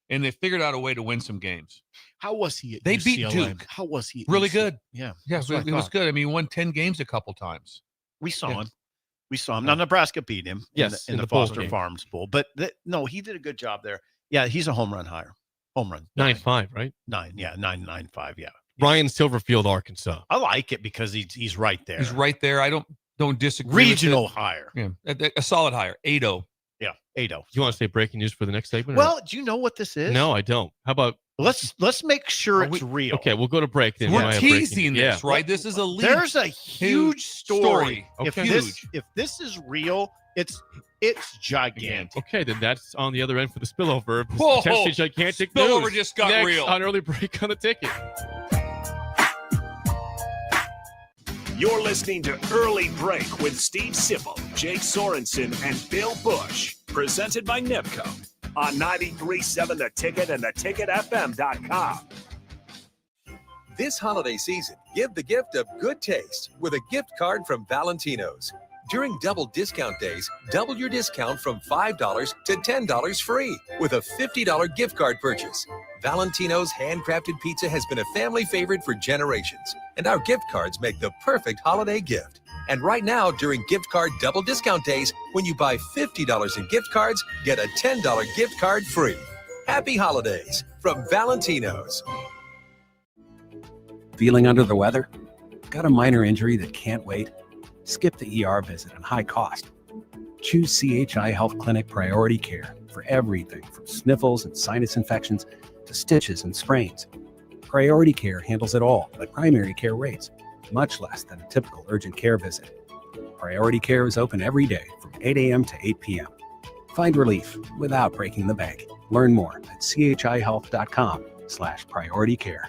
[SPEAKER 6] and they figured out a way to win some games.
[SPEAKER 7] How was he at
[SPEAKER 6] They
[SPEAKER 7] UCLA?
[SPEAKER 6] beat Duke.
[SPEAKER 7] How was he?
[SPEAKER 6] Really good.
[SPEAKER 7] Yeah.
[SPEAKER 6] Yeah, it was good. I mean, he won 10 games a couple times.
[SPEAKER 7] We saw him. Now, Nebraska beat him in the Foster Farms Bowl. But no, he did a good job there. Yeah, he's a home run hire. Home run.
[SPEAKER 5] 9.5, right?
[SPEAKER 7] 9.5, yeah.
[SPEAKER 5] Ryan Silverfield, Arkansas.
[SPEAKER 7] I like it because he's right there.
[SPEAKER 6] He's right there. I don't disagree.
[SPEAKER 7] Regional hire.
[SPEAKER 6] Yeah, a solid hire. 8.0.
[SPEAKER 7] Yeah, 8.0.
[SPEAKER 5] Do you want to say breaking news for the next segment?
[SPEAKER 7] Well, do you know what this is?
[SPEAKER 5] No, I don't. How about
[SPEAKER 7] let's make sure it's real.
[SPEAKER 5] Okay, we'll go to break then.
[SPEAKER 6] We're teasing this, right? This is a lead.
[SPEAKER 7] There's a huge story.
[SPEAKER 5] Okay.
[SPEAKER 7] If this is real, It's gigantic.
[SPEAKER 5] Okay, then that's on the other end for the spillover.
[SPEAKER 6] Whoa,
[SPEAKER 5] Potentially gigantic
[SPEAKER 6] spillover
[SPEAKER 5] news.
[SPEAKER 6] just got
[SPEAKER 5] Next
[SPEAKER 6] real.
[SPEAKER 5] on early break on the ticket.
[SPEAKER 1] You're listening to Early Break with Steve Sipple, Jake Sorensen, and Bill Busch. Presented by Nipco on 93.7 The Ticket and theticketfm.com.
[SPEAKER 13] This holiday season, give the gift of good taste with a gift card from Valentino's. During double discount days, double your discount from $5 to $10 free with a $50 gift card purchase. Valentino's handcrafted pizza has been a family favorite for generations, and our gift cards make the perfect holiday gift. And right now, during gift card double discount days, when you buy $50 in gift cards, get a $10 gift card free. Happy holidays from Valentino's.
[SPEAKER 16] Feeling under the weather? Got a minor injury that can't wait? Skip the ER visit and high cost. Choose CHI Health Clinic Priority Care for everything from sniffles and sinus infections to stitches and sprains. Priority Care handles it all at primary care rates, much less than a typical urgent care visit. Priority Care is open every day from 8 a.m. to 8 p.m. Find relief without breaking the bank. Learn more at chihealth.com/prioritycare.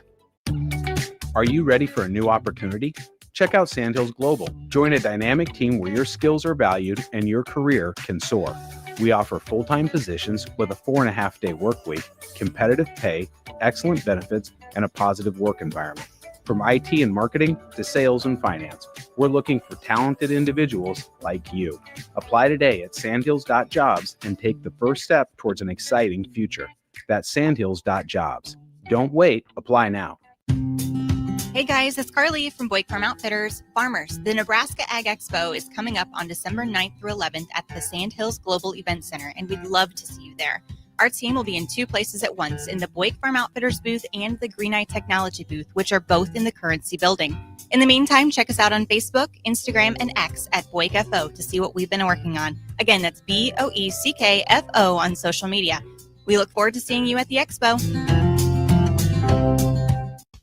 [SPEAKER 17] Are you ready for a new opportunity? Check out Sandhills Global. Join a dynamic team where your skills are valued and your career can soar. We offer full-time positions with a 4.5-day work week, competitive pay, excellent benefits, and a positive work environment. From IT and marketing to sales and finance, we're looking for talented individuals like you. Apply today at sandhills.jobs and take the first step towards an exciting future. That's sandhills.jobs. Don't wait. Apply now.
[SPEAKER 18] Hey guys, it's Carly from Buick Farm Outfitters. Farmers, the Nebraska Ag Expo is coming up on December 9th through 11th at the Sandhills Global Event Center, and we'd love to see you there. Our team will be in two places at once, in the Buick Farm Outfitters booth and the Green Eye Technology booth, which are both in the Currency building. In the meantime, check us out on Facebook, Instagram, and X at BuickFO to see what we've been working on. Again, that's BOECKFO on social media. We look forward to seeing you at the Expo.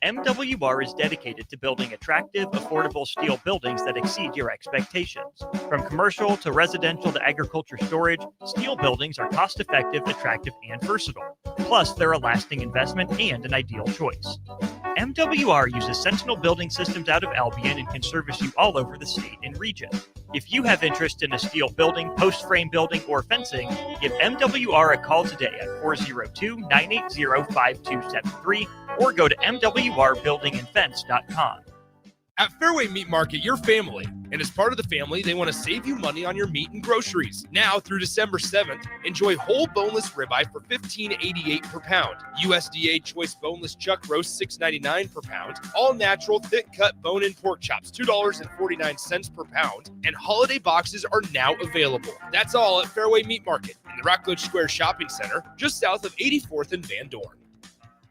[SPEAKER 14] MWR is dedicated to building attractive, affordable steel buildings that exceed your expectations. From commercial to residential to agriculture storage, steel buildings are cost-effective, attractive, and versatile. Plus, they're a lasting investment and an ideal choice. MWR uses Sentinel Building Systems out of Albion and can service you all over the state and region. If you have interest in a steel building, post-frame building, or fencing, give MWR a call today at 402-980-5273 or go to mwrbuildingandfence.com.
[SPEAKER 10] At Fairway Meat Market, you're family. And as part of the family, they want to save you money on your meat and groceries. Now through December 7th, enjoy whole boneless ribeye for $15.88 per pound. USDA choice boneless chuck roast $6.99 per pound. All natural thick cut bone-in pork chops $2.49 per pound. And holiday boxes are now available. That's all at Fairway Meat Market in the Rockledge Square Shopping Center, just south of 84th and Van Dorn.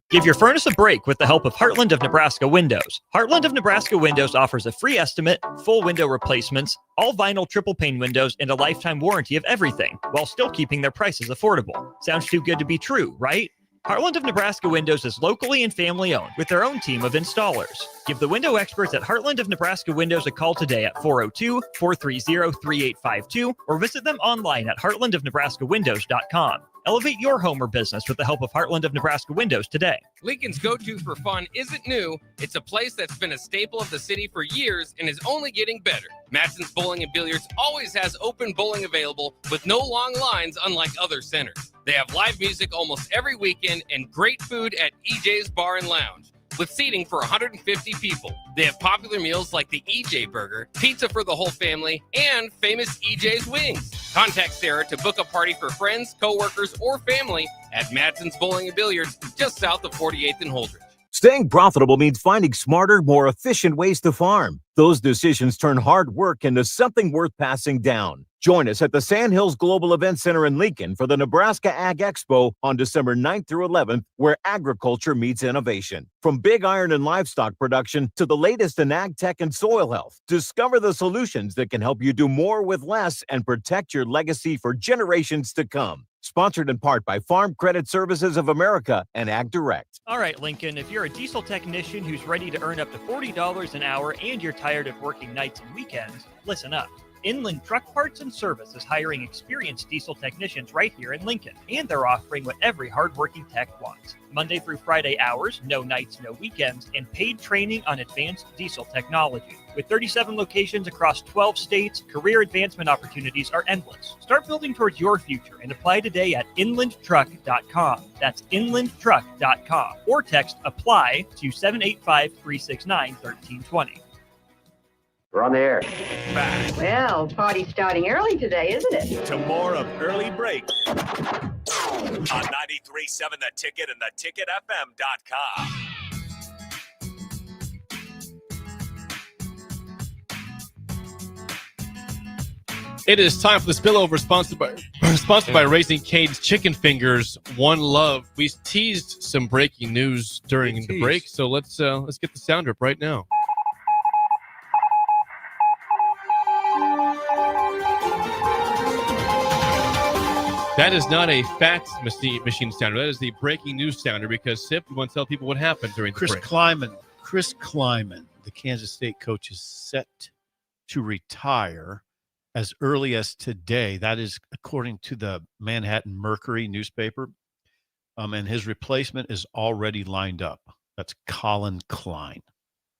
[SPEAKER 14] Give your furnace a break with the help of Heartland of Nebraska Windows. Heartland of Nebraska Windows offers a free estimate, full window replacements, all vinyl triple pane windows, and a lifetime warranty of everything, while still keeping their prices affordable. Sounds too good to be true, right? Heartland of Nebraska Windows is locally and family owned with their own team of installers. Give the window experts at Heartland of Nebraska Windows a call today at 402-430-3852 or visit them online at heartlandofnebraskawindows.com. Elevate your home or business with the help of Heartland of Nebraska Windows today.
[SPEAKER 21] Lincoln's go-to for fun isn't new. It's a place that's been a staple of the city for years and is only getting better. Matson's Bowling and Billiards always has open bowling available with no long lines unlike other centers. They have live music almost every weekend and great food at EJ's Bar and Lounge, with seating for 150 people. They have popular meals like the EJ Burger, pizza for the whole family, and famous EJ's Wings. Contact Sarah to book a party for friends, coworkers, or family at Matson's Bowling and Billiards, just south of 48th and Holdridge.
[SPEAKER 22] Staying profitable means finding smarter, more efficient ways to farm. Those decisions turn hard work into something worth passing down. Join us at the Sandhills Global Event Center in Lincoln for the Nebraska Ag Expo on December 9th through 11th, where agriculture meets innovation. From big iron and livestock production to the latest in ag tech and soil health, discover the solutions that can help you do more with less and protect your legacy for generations to come. Sponsored in part by Farm Credit Services of America and Ag Direct.
[SPEAKER 14] All right, Lincoln, if you're a diesel technician who's ready to earn up to $40 an hour and you're tired of working nights and weekends, listen up. Inland Truck Parts and Service is hiring experienced diesel technicians right here in Lincoln, and they're offering what every hardworking tech wants. Monday through Friday hours, no nights, no weekends, and paid training on advanced diesel technology. With 37 locations across 12 states, career advancement opportunities are endless. Start building towards your future and apply today at inlandtruck.com. That's inlandtruck.com. Or text APPLY to 785-369-1320.
[SPEAKER 8] We're on the air.
[SPEAKER 1] Back
[SPEAKER 8] Well, party's starting early today, isn't it?
[SPEAKER 1] to more of Early Break on 93.7 The Ticket and theticketfm.com.
[SPEAKER 5] It is time for the spillover, sponsored by Raising Cane's Chicken Fingers. One Love. We teased some breaking news during the break, so let's get the sound up right now. That is not a fax machine sounder. That is the breaking news sounder because, Sip, you want to tell people what happened during the break.
[SPEAKER 7] Chris Kleiman, the Kansas State coach, is set to retire as early as today. That is according to the Manhattan Mercury newspaper. And his replacement is already lined up. That's Colin Klein.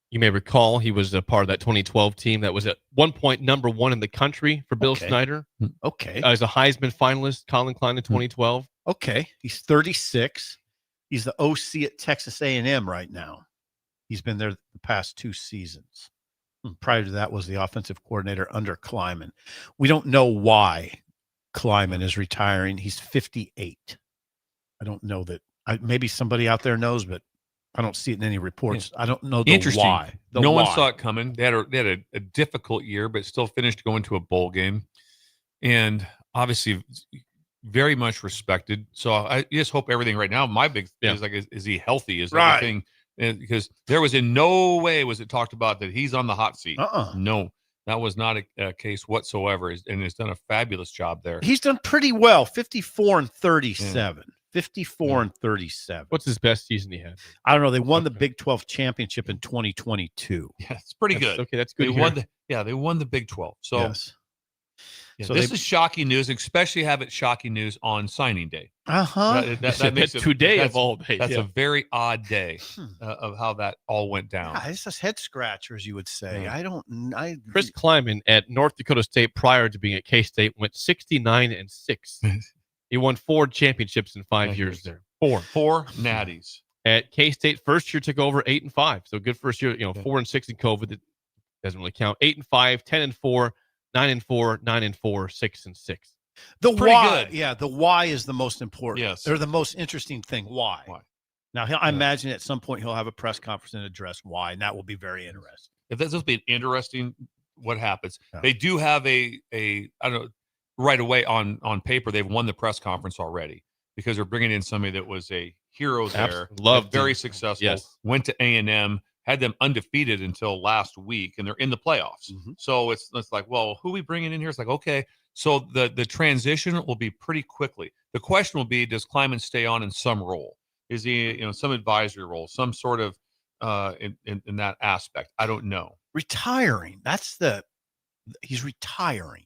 [SPEAKER 5] You may recall he was a part of that 2012 team that was at one point number one in the country for Bill Snyder.
[SPEAKER 7] Okay.
[SPEAKER 5] As a Heisman finalist, Colin Klein in 2012.
[SPEAKER 7] Okay. He's 36. He's the OC at Texas A&M right now. He's been there the past 2 seasons. Prior to that was the offensive coordinator under Kleiman. We don't know why Kleiman is retiring. He's 58. I don't know that. Maybe somebody out there knows, but I don't see it in any reports. I don't know the why.
[SPEAKER 6] No one saw it coming. They had a difficult year, but still finished going to a bowl game. And obviously very much respected. So I just hope everything right now, my big thing is like, is he healthy? Is everything? Because there was in no way was it talked about that he's on the hot seat. No, that was not a case whatsoever. And he's done a fabulous job there.
[SPEAKER 7] He's done pretty well. 54 and 37. 54 and 37.
[SPEAKER 5] What's his best season he had?
[SPEAKER 7] I don't know. They won the Big 12 championship in 2022.
[SPEAKER 6] Yeah, it's pretty good.
[SPEAKER 5] Okay, that's good.
[SPEAKER 6] They won the Big 12. So,
[SPEAKER 7] yes.
[SPEAKER 6] So this is shocking news, especially have it shocking news on signing day.
[SPEAKER 5] That makes it today of all days.
[SPEAKER 6] That's a very odd day of how that all went down.
[SPEAKER 7] Yeah, it's just head scratchers, you would say.
[SPEAKER 6] Yeah.
[SPEAKER 5] Chris Kleiman at North Dakota State prior to being at K-State went 69-6. He won 4 championships in 5 years there.
[SPEAKER 6] 4 natties.
[SPEAKER 5] At K-State, first year took over 8-5. So good first year, 4-6 in COVID. It doesn't really count. 8-5, 10-4, 9-4, 9-4, 6-6.
[SPEAKER 7] The
[SPEAKER 5] Pretty
[SPEAKER 7] why,
[SPEAKER 5] good.
[SPEAKER 7] yeah, the why is the most important.
[SPEAKER 6] Yes.
[SPEAKER 7] Or the most interesting thing. Why? Now, I imagine at some point he'll have a press conference and address why, and that will be very interesting.
[SPEAKER 6] If that's supposed to be interesting, what happens? Yeah. They do have a I don't know, right away on paper, they've won the press conference already because they're bringing in somebody that was a hero there. Very successful.
[SPEAKER 5] Yes.
[SPEAKER 6] Went to A&M, had them undefeated until last week, and they're in the playoffs. So it's like, well, who are we bringing in here? It's like, okay. So the transition will be pretty quickly. The question will be, does Kleiman stay on in some role? Is he, some advisory role, some sort of in that aspect? I don't know.
[SPEAKER 7] Retiring. He's retiring.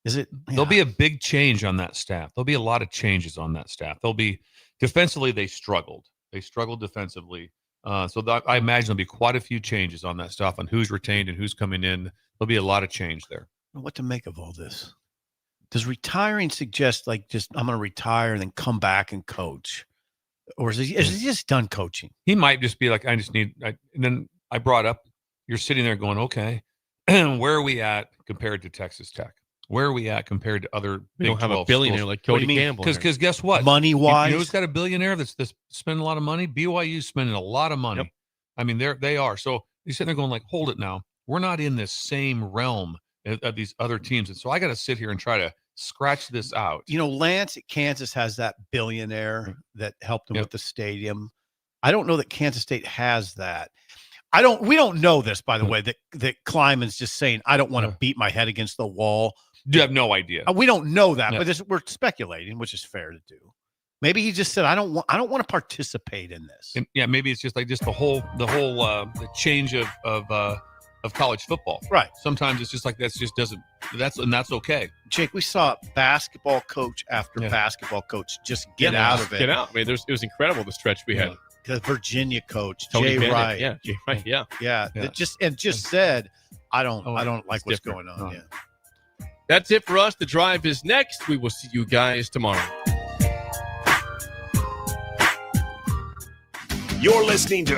[SPEAKER 7] Is it? Yeah.
[SPEAKER 6] There'll be a big change on that staff. There'll be a lot of changes on that staff. There'll be defensively, they struggled. They struggled defensively. So I imagine there'll be quite a few changes on that stuff on who's retained and who's coming in. There'll be a lot of change there.
[SPEAKER 7] What to make of all this? Does retiring suggest I'm going to retire and then come back and coach? Or is he just done coaching?
[SPEAKER 6] He might just be like, and then I brought up, you're sitting there going, okay, where are we at compared to Texas Tech? Where are we at compared to other
[SPEAKER 5] We don't
[SPEAKER 6] Big
[SPEAKER 5] have a
[SPEAKER 6] 12
[SPEAKER 5] billionaire
[SPEAKER 6] schools?
[SPEAKER 5] like Cody Gamble.
[SPEAKER 6] Because guess what?
[SPEAKER 7] Money-wise?
[SPEAKER 6] You know who's got a billionaire that's spending a lot of money? BYU's spending a lot of money.
[SPEAKER 5] Yep.
[SPEAKER 6] I mean, they are. So you're sitting there going like, hold it now. We're not in this same realm of these other teams. And so I got to sit here and try to scratch this out.
[SPEAKER 7] Lance at Kansas has that billionaire that helped him with the stadium. I don't know that Kansas State has that. We don't know this, by the way, that Kleiman's just saying, I don't want to beat my head against the wall.
[SPEAKER 6] You have no idea.
[SPEAKER 7] We don't know that, but we're speculating, which is fair to do. Maybe he just said, I don't want to participate in this.
[SPEAKER 6] And maybe it's just like the whole change of of college football.
[SPEAKER 7] Right.
[SPEAKER 6] Sometimes it's just like that's okay.
[SPEAKER 7] Jake, we saw basketball coach after basketball coach just get out of it.
[SPEAKER 5] Get out. I mean, it was incredible the stretch we had.
[SPEAKER 7] The Virginia coach,
[SPEAKER 5] Tony
[SPEAKER 7] Jay
[SPEAKER 5] Bennett.
[SPEAKER 7] Wright.
[SPEAKER 5] Yeah, Jay Wright. Yeah.
[SPEAKER 7] That just said, I don't like what's going on. Yeah.
[SPEAKER 5] That's it for us. The Drive is next. We will see you guys tomorrow.
[SPEAKER 1] You're listening to